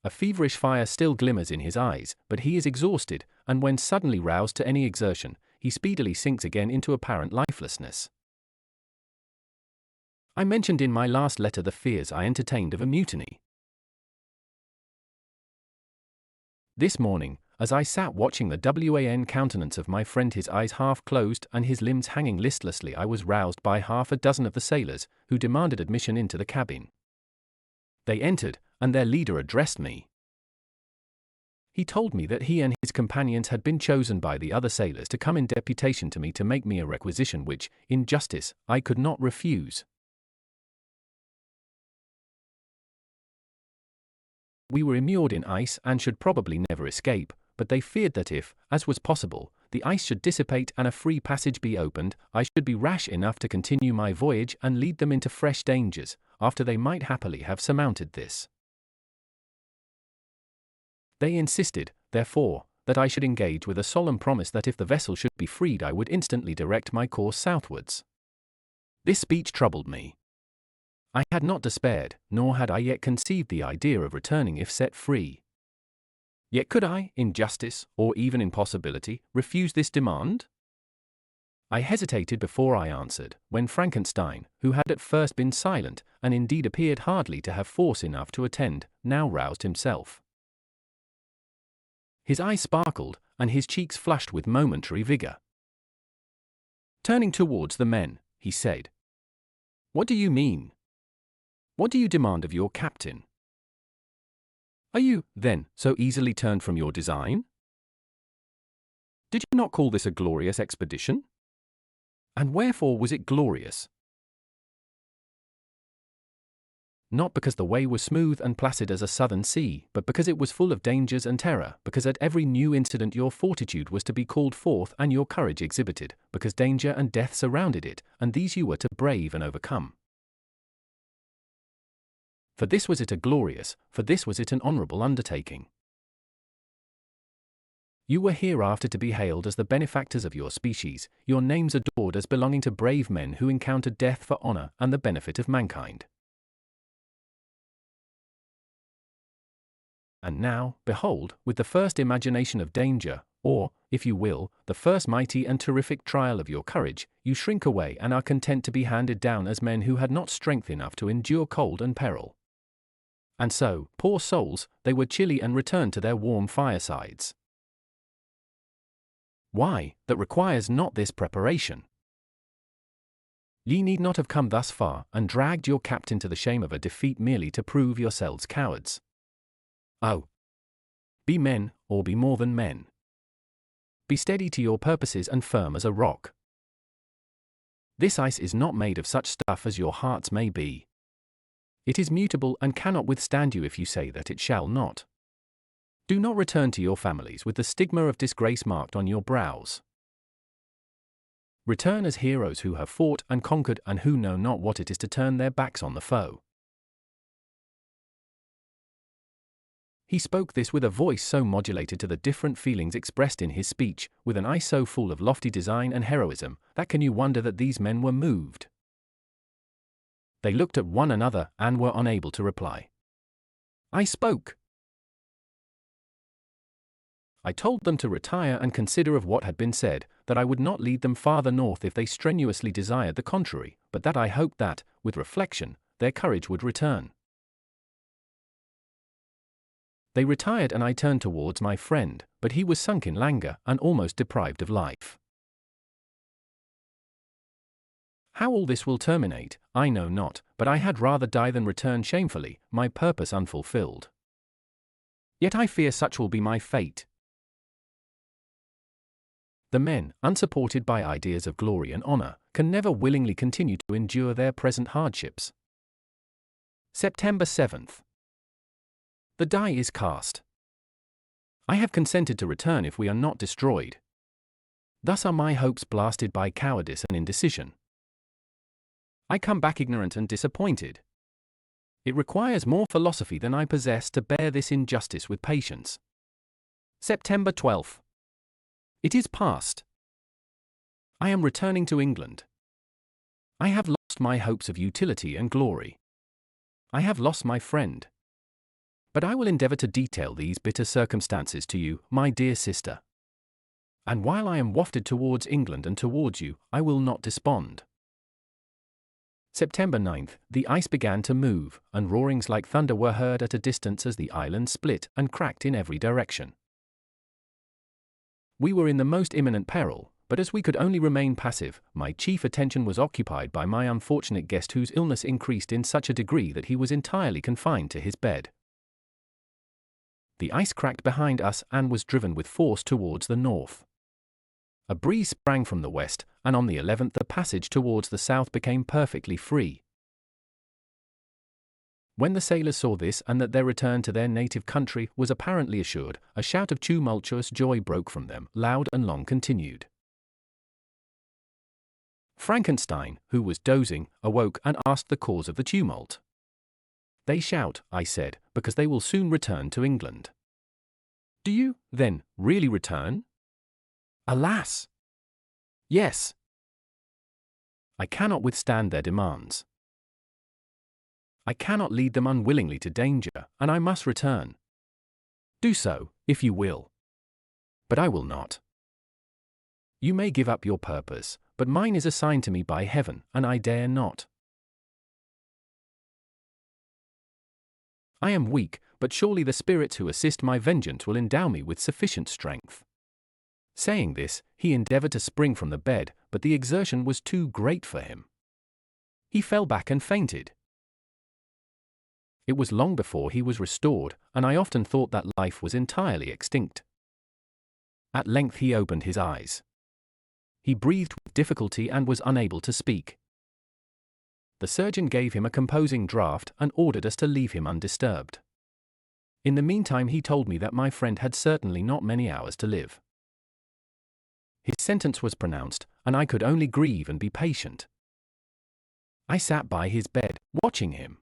A feverish fire still glimmers in his eyes, but he is exhausted, and when suddenly roused to any exertion, he speedily sinks again into apparent lifelessness. I mentioned in my last letter the fears I entertained of a mutiny. This morning, as I sat watching the wan countenance of my friend, his eyes half closed and his limbs hanging listlessly, I was roused by half a dozen of the sailors, who demanded admission into the cabin. They entered, and their leader addressed me. He told me that he and his companions had been chosen by the other sailors to come in deputation to me to make me a requisition which, in justice, I could not refuse. We were immured in ice and should probably never escape, but they feared that if, as was possible, the ice should dissipate and a free passage be opened, I should be rash enough to continue my voyage and lead them into fresh dangers, after they might happily have surmounted this. They insisted, therefore, that I should engage with a solemn promise that if the vessel should be freed I would instantly direct my course southwards. This speech troubled me. I had not despaired, nor had I yet conceived the idea of returning if set free. Yet could I, in justice, or even in possibility, refuse this demand? I hesitated before I answered, when Frankenstein, who had at first been silent, and indeed appeared hardly to have force enough to attend, now roused himself. His eyes sparkled, and his cheeks flushed with momentary vigor. Turning towards the men, he said, "What do you mean? What do you demand of your captain? Are you, then, so easily turned from your design? Did you not call this a glorious expedition? And wherefore was it glorious? Not because the way was smooth and placid as a southern sea, but because it was full of dangers and terror, because at every new incident your fortitude was to be called forth and your courage exhibited, because danger and death surrounded it, and these you were to brave and overcome. For this was it a glorious, for this was it an honourable undertaking. You were hereafter to be hailed as the benefactors of your species, your names adored as belonging to brave men who encountered death for honour and the benefit of mankind. And now, behold, with the first imagination of danger, or, if you will, the first mighty and terrific trial of your courage, you shrink away and are content to be handed down as men who had not strength enough to endure cold and peril. And so, poor souls, they were chilly and returned to their warm firesides. Why, that requires not this preparation? Ye need not have come thus far, and dragged your captain to the shame of a defeat merely to prove yourselves cowards. Oh! Be men, or be more than men. Be steady to your purposes and firm as a rock. This ice is not made of such stuff as your hearts may be. It is mutable and cannot withstand you if you say that it shall not. Do not return to your families with the stigma of disgrace marked on your brows. Return as heroes who have fought and conquered and who know not what it is to turn their backs on the foe. He spoke this with a voice so modulated to the different feelings expressed in his speech, with an eye so full of lofty design and heroism, that can you wonder that these men were moved? They looked at one another and were unable to reply. I spoke. I told them to retire and consider of what had been said, that I would not lead them farther north if they strenuously desired the contrary, but that I hoped that, with reflection, their courage would return. They retired and I turned towards my friend, but he was sunk in languor and almost deprived of life. How all this will terminate, I know not, but I had rather die than return shamefully, my purpose unfulfilled. Yet I fear such will be my fate. The men, unsupported by ideas of glory and honor, can never willingly continue to endure their present hardships. September 7th. The die is cast. I have consented to return if we are not destroyed. Thus are my hopes blasted by cowardice and indecision. I come back ignorant and disappointed. It requires more philosophy than I possess to bear this injustice with patience. September 12th. It is past. I am returning to England. I have lost my hopes of utility and glory. I have lost my friend. But I will endeavor to detail these bitter circumstances to you, my dear sister. And while I am wafted towards England and towards you, I will not despond. September 9th, the ice began to move, and roarings like thunder were heard at a distance as the island split and cracked in every direction. We were in the most imminent peril, but as we could only remain passive, my chief attention was occupied by my unfortunate guest whose illness increased in such a degree that he was entirely confined to his bed. The ice cracked behind us and was driven with force towards the north. A breeze sprang from the west, and on the 11th the passage towards the south became perfectly free. When the sailors saw this and that their return to their native country was apparently assured, a shout of tumultuous joy broke from them, loud and long continued. Frankenstein, who was dozing, awoke and asked the cause of the tumult. They shout, I said, because they will soon return to England. Do you, then, really return? Alas! Yes. I cannot withstand their demands. I cannot lead them unwillingly to danger, and I must return. Do so, if you will. But I will not. You may give up your purpose, but mine is assigned to me by heaven, and I dare not. I am weak, but surely the spirits who assist my vengeance will endow me with sufficient strength. Saying this, he endeavored to spring from the bed, but the exertion was too great for him. He fell back and fainted. It was long before he was restored, and I often thought that life was entirely extinct. At length he opened his eyes. He breathed with difficulty and was unable to speak. The surgeon gave him a composing draught and ordered us to leave him undisturbed. In the meantime he told me that my friend had certainly not many hours to live. His sentence was pronounced, and I could only grieve and be patient. I sat by his bed, watching him.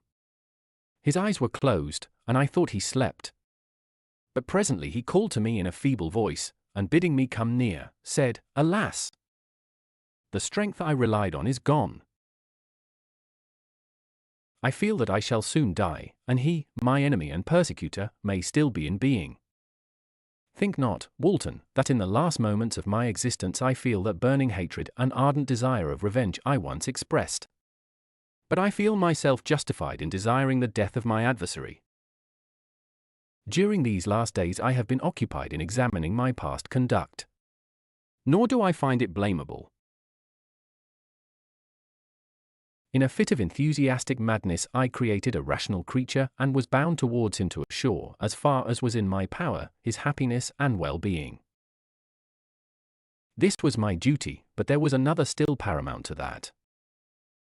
His eyes were closed, and I thought he slept. But presently he called to me in a feeble voice, and bidding me come near, said, Alas! The strength I relied on is gone. I feel that I shall soon die, and he, my enemy and persecutor, may still be in being. Think not, Walton, that in the last moments of my existence I feel that burning hatred and ardent desire of revenge I once expressed. But I feel myself justified in desiring the death of my adversary. During these last days I have been occupied in examining my past conduct. Nor do I find it blamable. In a fit of enthusiastic madness I created a rational creature and was bound towards him to assure, as far as was in my power, his happiness and well-being. This was my duty, but there was another still paramount to that.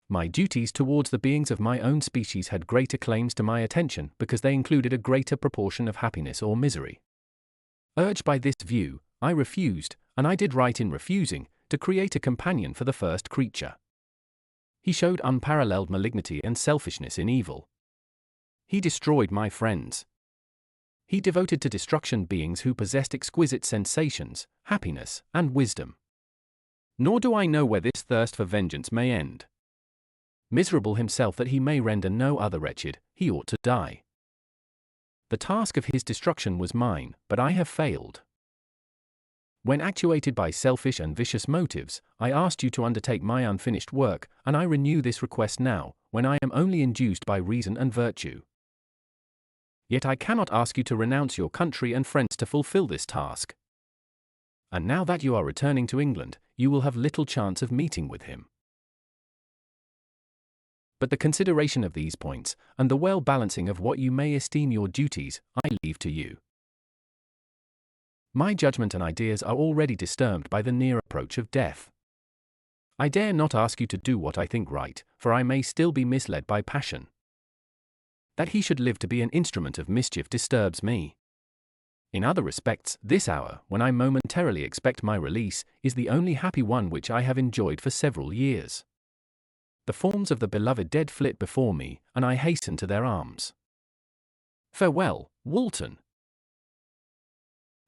My duties towards the beings of my own species had greater claims to my attention because they included a greater proportion of happiness or misery. Urged by this view, I refused, and I did right in refusing, to create a companion for the first creature. He showed unparalleled malignity and selfishness in evil. He destroyed my friends. He devoted to destruction beings who possessed exquisite sensations, happiness, and wisdom. Nor do I know where this thirst for vengeance may end. Miserable himself that he may render no other wretched, he ought to die. The task of his destruction was mine, but I have failed. When actuated by selfish and vicious motives, I asked you to undertake my unfinished work, and I renew this request now, when I am only induced by reason and virtue. Yet I cannot ask you to renounce your country and friends to fulfill this task. And now that you are returning to England, you will have little chance of meeting with him. But the consideration of these points, and the well-balancing of what you may esteem your duties, I leave to you. My judgment and ideas are already disturbed by the near approach of death. I dare not ask you to do what I think right, for I may still be misled by passion. That he should live to be an instrument of mischief disturbs me. In other respects, this hour, when I momentarily expect my release, is the only happy one which I have enjoyed for several years. The forms of the beloved dead flit before me, and I hasten to their arms. Farewell, Walton.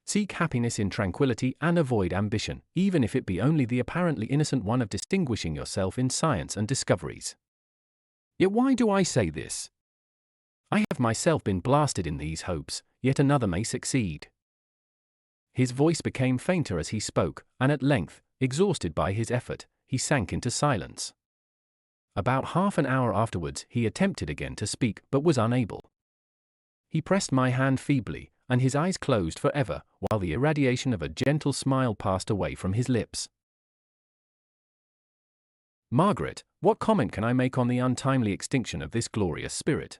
Seek happiness in tranquility and avoid ambition, even if it be only the apparently innocent one of distinguishing yourself in science and discoveries. Yet why do I say this? I have myself been blasted in these hopes, yet another may succeed. His voice became fainter as he spoke, and at length, exhausted by his effort, he sank into silence. About half an hour afterwards he attempted again to speak, but was unable. He pressed my hand feebly, and his eyes closed forever, while the irradiation of a gentle smile passed away from his lips. Margaret, what comment can I make on the untimely extinction of this glorious spirit?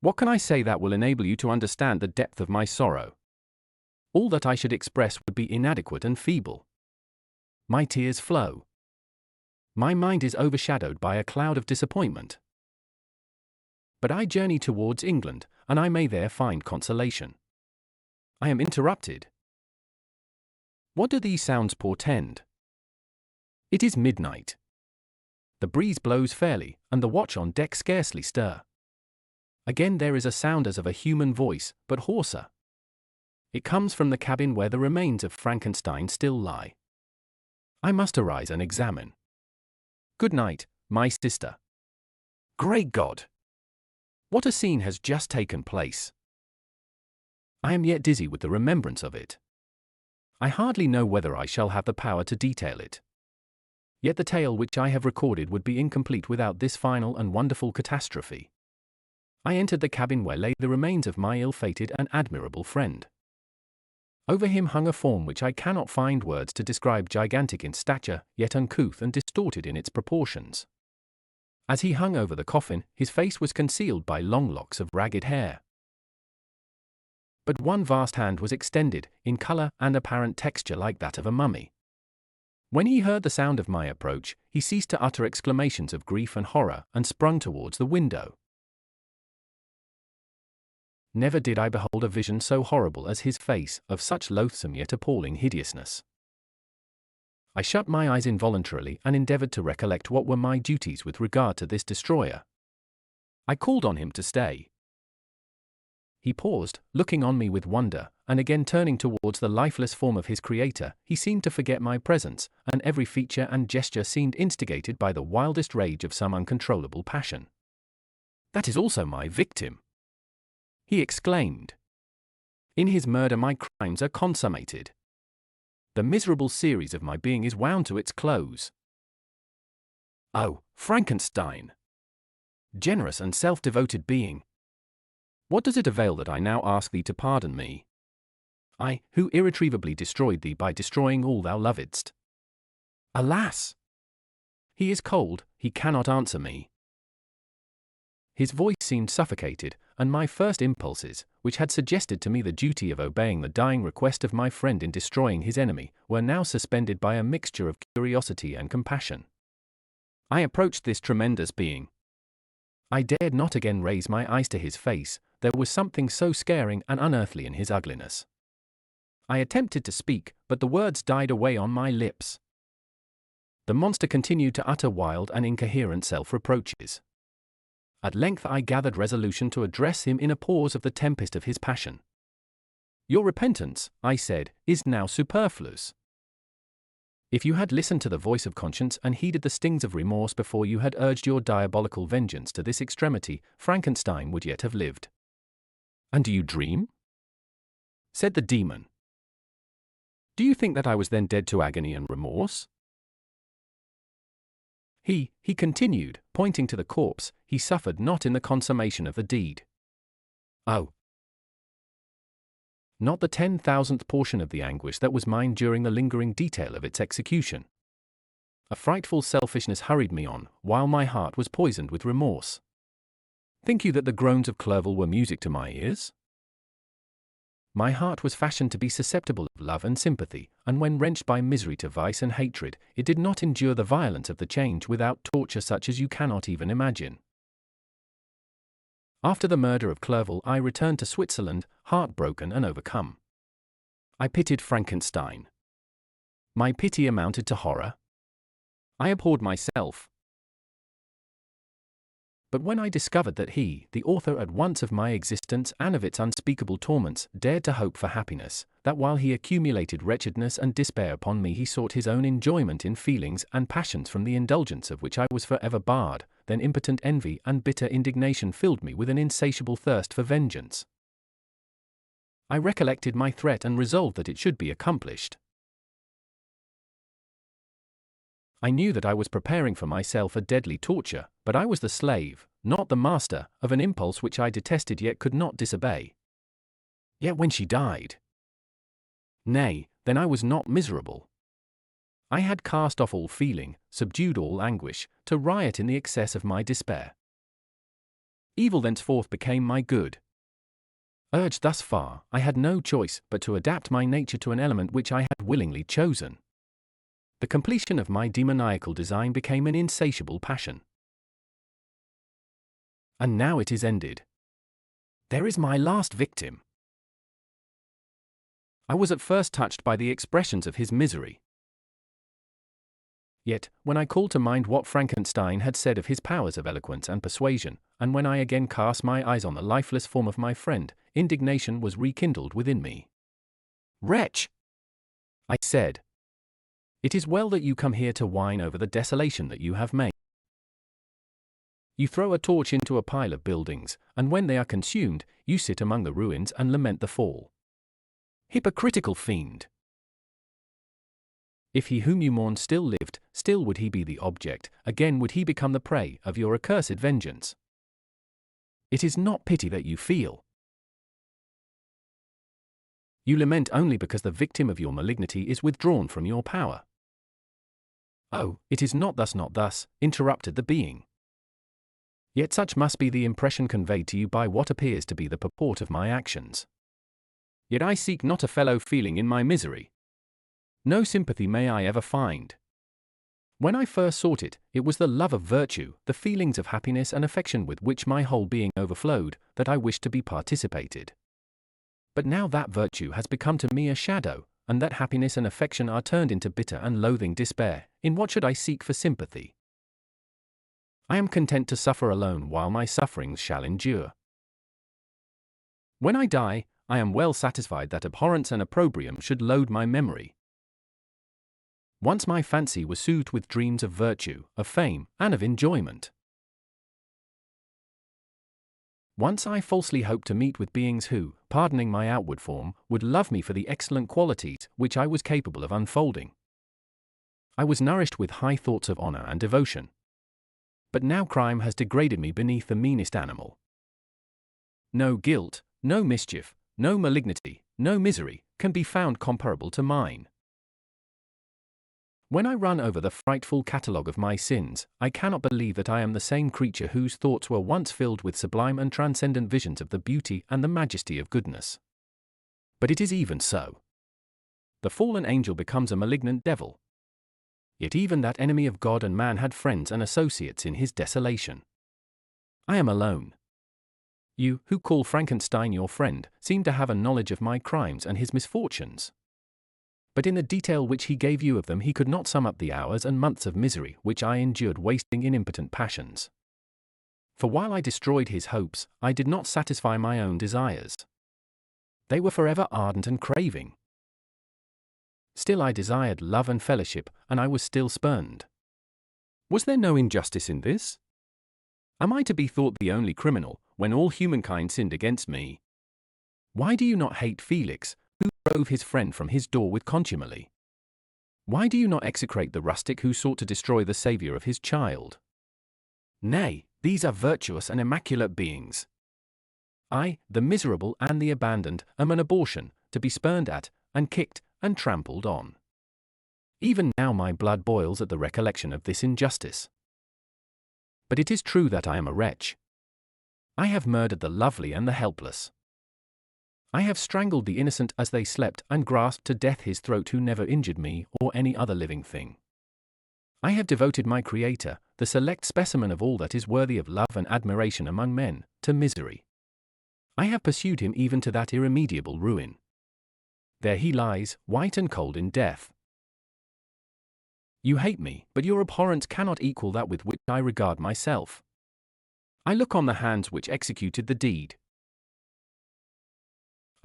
What can I say that will enable you to understand the depth of my sorrow? All that I should express would be inadequate and feeble. My tears flow. My mind is overshadowed by a cloud of disappointment. But I journey towards England, and I may there find consolation. I am interrupted. What do these sounds portend? It is midnight. The breeze blows fairly, and the watch on deck scarcely stir. Again there is a sound as of a human voice, but hoarser. It comes from the cabin where the remains of Frankenstein still lie. I must arise and examine. Good night, my sister. Great God! What a scene has just taken place! I am yet dizzy with the remembrance of it. I hardly know whether I shall have the power to detail it. Yet the tale which I have recorded would be incomplete without this final and wonderful catastrophe. I entered the cabin where lay the remains of my ill-fated and admirable friend. Over him hung a form which I cannot find words to describe, gigantic in stature, yet uncouth and distorted in its proportions. As he hung over the coffin, his face was concealed by long locks of ragged hair. But one vast hand was extended, in color and apparent texture like that of a mummy. When he heard the sound of my approach, he ceased to utter exclamations of grief and horror, and sprung towards the window. Never did I behold a vision so horrible as his face, of such loathsome yet appalling hideousness. I shut my eyes involuntarily and endeavored to recollect what were my duties with regard to this destroyer. I called on him to stay. He paused, looking on me with wonder, and again turning towards the lifeless form of his creator, he seemed to forget my presence, and every feature and gesture seemed instigated by the wildest rage of some uncontrollable passion. That is also my victim," he exclaimed. "In his murder my crimes are consummated. The miserable series of my being is wound to its close. Oh, Frankenstein! Generous and self-devoted being! What does it avail that I now ask thee to pardon me? I, who irretrievably destroyed thee by destroying all thou lovedst. Alas! He is cold, he cannot answer me." His voice seemed suffocated, and my first impulses, which had suggested to me the duty of obeying the dying request of my friend in destroying his enemy, were now suspended by a mixture of curiosity and compassion. I approached this tremendous being. I dared not again raise my eyes to his face, there was something so scaring and unearthly in his ugliness. I attempted to speak, but the words died away on my lips. The monster continued to utter wild and incoherent self-reproaches. At length I gathered resolution to address him in a pause of the tempest of his passion. "Your repentance," I said, "is now superfluous. If you had listened to the voice of conscience and heeded the stings of remorse before you had urged your diabolical vengeance to this extremity, Frankenstein would yet have lived." "And do you dream?" said the demon. "Do you think that I was then dead to agony and remorse?" He continued, pointing to the corpse, "he suffered not in the consummation of the deed. Oh, not the 10,000th portion of the anguish that was mine during the lingering detail of its execution. A frightful selfishness hurried me on, while my heart was poisoned with remorse. Think you that the groans of Clerval were music to my ears? My heart was fashioned to be susceptible of love and sympathy, and when wrenched by misery to vice and hatred, it did not endure the violence of the change without torture such as you cannot even imagine. After the murder of Clerval, I returned to Switzerland, heartbroken and overcome. I pitied Frankenstein. My pity amounted to horror. I abhorred myself. But when I discovered that he, the author at once of my existence and of its unspeakable torments, dared to hope for happiness, that while he accumulated wretchedness and despair upon me he sought his own enjoyment in feelings and passions from the indulgence of which I was forever barred, then impotent envy and bitter indignation filled me with an insatiable thirst for vengeance. I recollected my threat and resolved that it should be accomplished. I knew that I was preparing for myself a deadly torture, but I was the slave, not the master, of an impulse which I detested yet could not disobey. Yet when she died, nay, then I was not miserable. I had cast off all feeling, subdued all anguish, to riot in the excess of my despair. Evil thenceforth became my good. Urged thus far, I had no choice but to adapt my nature to an element which I had willingly chosen. The completion of my demoniacal design became an insatiable passion. And now it is ended. There is my last victim. I was at first touched by the expressions of his misery. Yet, when I called to mind what Frankenstein had said of his powers of eloquence and persuasion, and when I again cast my eyes on the lifeless form of my friend, indignation was rekindled within me. "Wretch!" I said. "It is well that you come here to whine over the desolation that you have made. You throw a torch into a pile of buildings, and when they are consumed, you sit among the ruins and lament the fall. Hypocritical fiend! If he whom you mourn still lived, still would he be the object, again would he become the prey of your accursed vengeance. It is not pity that you feel. You lament only because the victim of your malignity is withdrawn from your power." "Oh, it is not thus, interrupted the being. Yet such must be the impression conveyed to you by what appears to be the purport of my actions. Yet I seek not a fellow feeling in my misery. No sympathy may I ever find. When I first sought it, it was the love of virtue, the feelings of happiness and affection with which my whole being overflowed, that I wished to be participated. But now that virtue has become to me a shadow, and that happiness and affection are turned into bitter and loathing despair, in what should I seek for sympathy? I am content to suffer alone while my sufferings shall endure. When I die, I am well satisfied that abhorrence and opprobrium should load my memory. Once my fancy was soothed with dreams of virtue, of fame, and of enjoyment. Once I falsely hoped to meet with beings who, pardoning my outward form, would love me for the excellent qualities which I was capable of unfolding. I was nourished with high thoughts of honor and devotion. But now crime has degraded me beneath the meanest animal. No guilt, no mischief, no malignity, no misery can be found comparable to mine. When I run over the frightful catalogue of my sins, I cannot believe that I am the same creature whose thoughts were once filled with sublime and transcendent visions of the beauty and the majesty of goodness. But it is even so. The fallen angel becomes a malignant devil. Yet even that enemy of God and man had friends and associates in his desolation. I am alone. You, who call Frankenstein your friend, seem to have a knowledge of my crimes and his misfortunes. But in the detail which he gave you of them he could not sum up the hours and months of misery which I endured wasting in impotent passions. For while I destroyed his hopes, I did not satisfy my own desires. They were forever ardent and craving. Still I desired love and fellowship, and I was still spurned. Was there no injustice in this? Am I to be thought the only criminal, when all humankind sinned against me? Why do you not hate Felix, who drove his friend from his door with contumely? Why do you not execrate the rustic who sought to destroy the saviour of his child? Nay, these are virtuous and immaculate beings. I, the miserable and the abandoned, am an abortion, to be spurned at, and kicked, and trampled on. Even now my blood boils at the recollection of this injustice. But it is true that I am a wretch. I have murdered the lovely and the helpless. I have strangled the innocent as they slept and grasped to death his throat who never injured me or any other living thing. I have devoted my Creator, the select specimen of all that is worthy of love and admiration among men, to misery. I have pursued him even to that irremediable ruin. There he lies, white and cold in death. You hate me, but your abhorrence cannot equal that with which I regard myself. I look on the hands which executed the deed.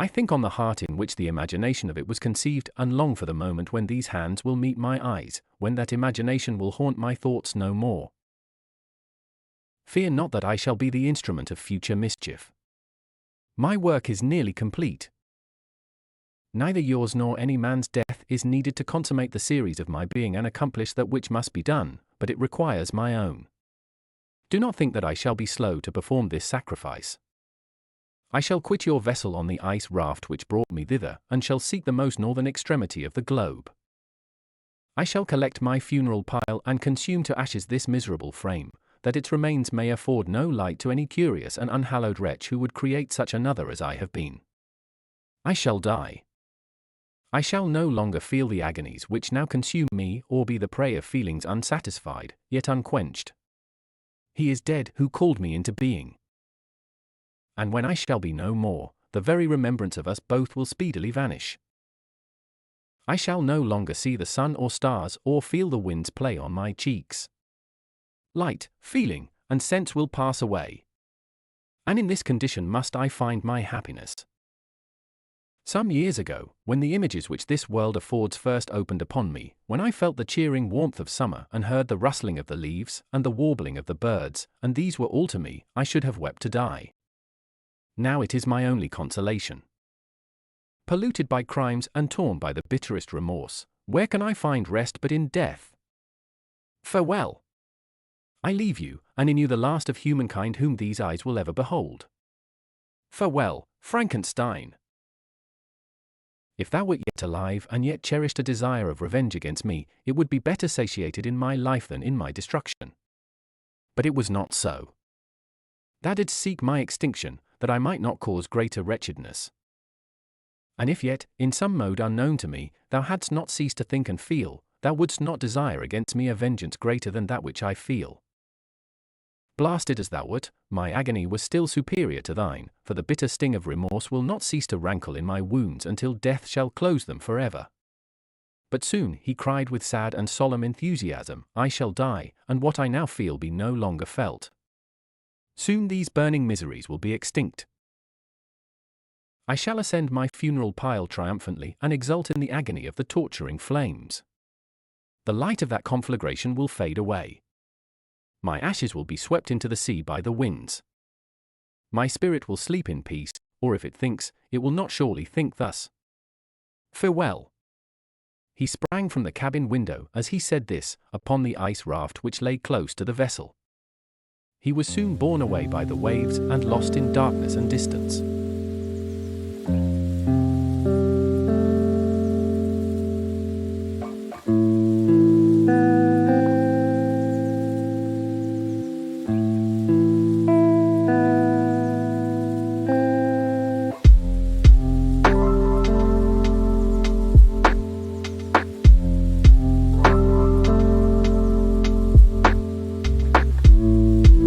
I think on the heart in which the imagination of it was conceived, and long for the moment when these hands will meet my eyes, when that imagination will haunt my thoughts no more. Fear not that I shall be the instrument of future mischief. My work is nearly complete. Neither yours nor any man's death is needed to consummate the series of my being and accomplish that which must be done, but it requires my own. Do not think that I shall be slow to perform this sacrifice. I shall quit your vessel on the ice raft which brought me thither, and shall seek the most northern extremity of the globe. I shall collect my funeral pile and consume to ashes this miserable frame, that its remains may afford no light to any curious and unhallowed wretch who would create such another as I have been. I shall die. I shall no longer feel the agonies which now consume me, or be the prey of feelings unsatisfied, yet unquenched. He is dead who called me into being. And when I shall be no more, the very remembrance of us both will speedily vanish. I shall no longer see the sun or stars, or feel the winds play on my cheeks. Light, feeling, and sense will pass away. And in this condition must I find my happiness. Some years ago, when the images which this world affords first opened upon me, when I felt the cheering warmth of summer and heard the rustling of the leaves and the warbling of the birds, and these were all to me, I should have wept to die. Now it is my only consolation. Polluted by crimes and torn by the bitterest remorse, where can I find rest but in death? Farewell. I leave you, and in you the last of humankind whom these eyes will ever behold. Farewell, Frankenstein. If thou wert yet alive and yet cherished a desire of revenge against me, it would be better satiated in my life than in my destruction. But it was not so. Thou didst seek my extinction, that I might not cause greater wretchedness. And if yet, in some mode unknown to me, thou hadst not ceased to think and feel, thou wouldst not desire against me a vengeance greater than that which I feel. Blasted as thou wert, my agony was still superior to thine, for the bitter sting of remorse will not cease to rankle in my wounds until death shall close them forever. But soon, he cried with sad and solemn enthusiasm, I shall die, and what I now feel be no longer felt. Soon these burning miseries will be extinct. I shall ascend my funeral pile triumphantly and exult in the agony of the torturing flames. The light of that conflagration will fade away. My ashes will be swept into the sea by the winds. My spirit will sleep in peace, or if it thinks, it will not surely think thus. Farewell." He sprang from the cabin window as he said this, upon the ice raft which lay close to the vessel. He was soon borne away by the waves and lost in darkness and distance.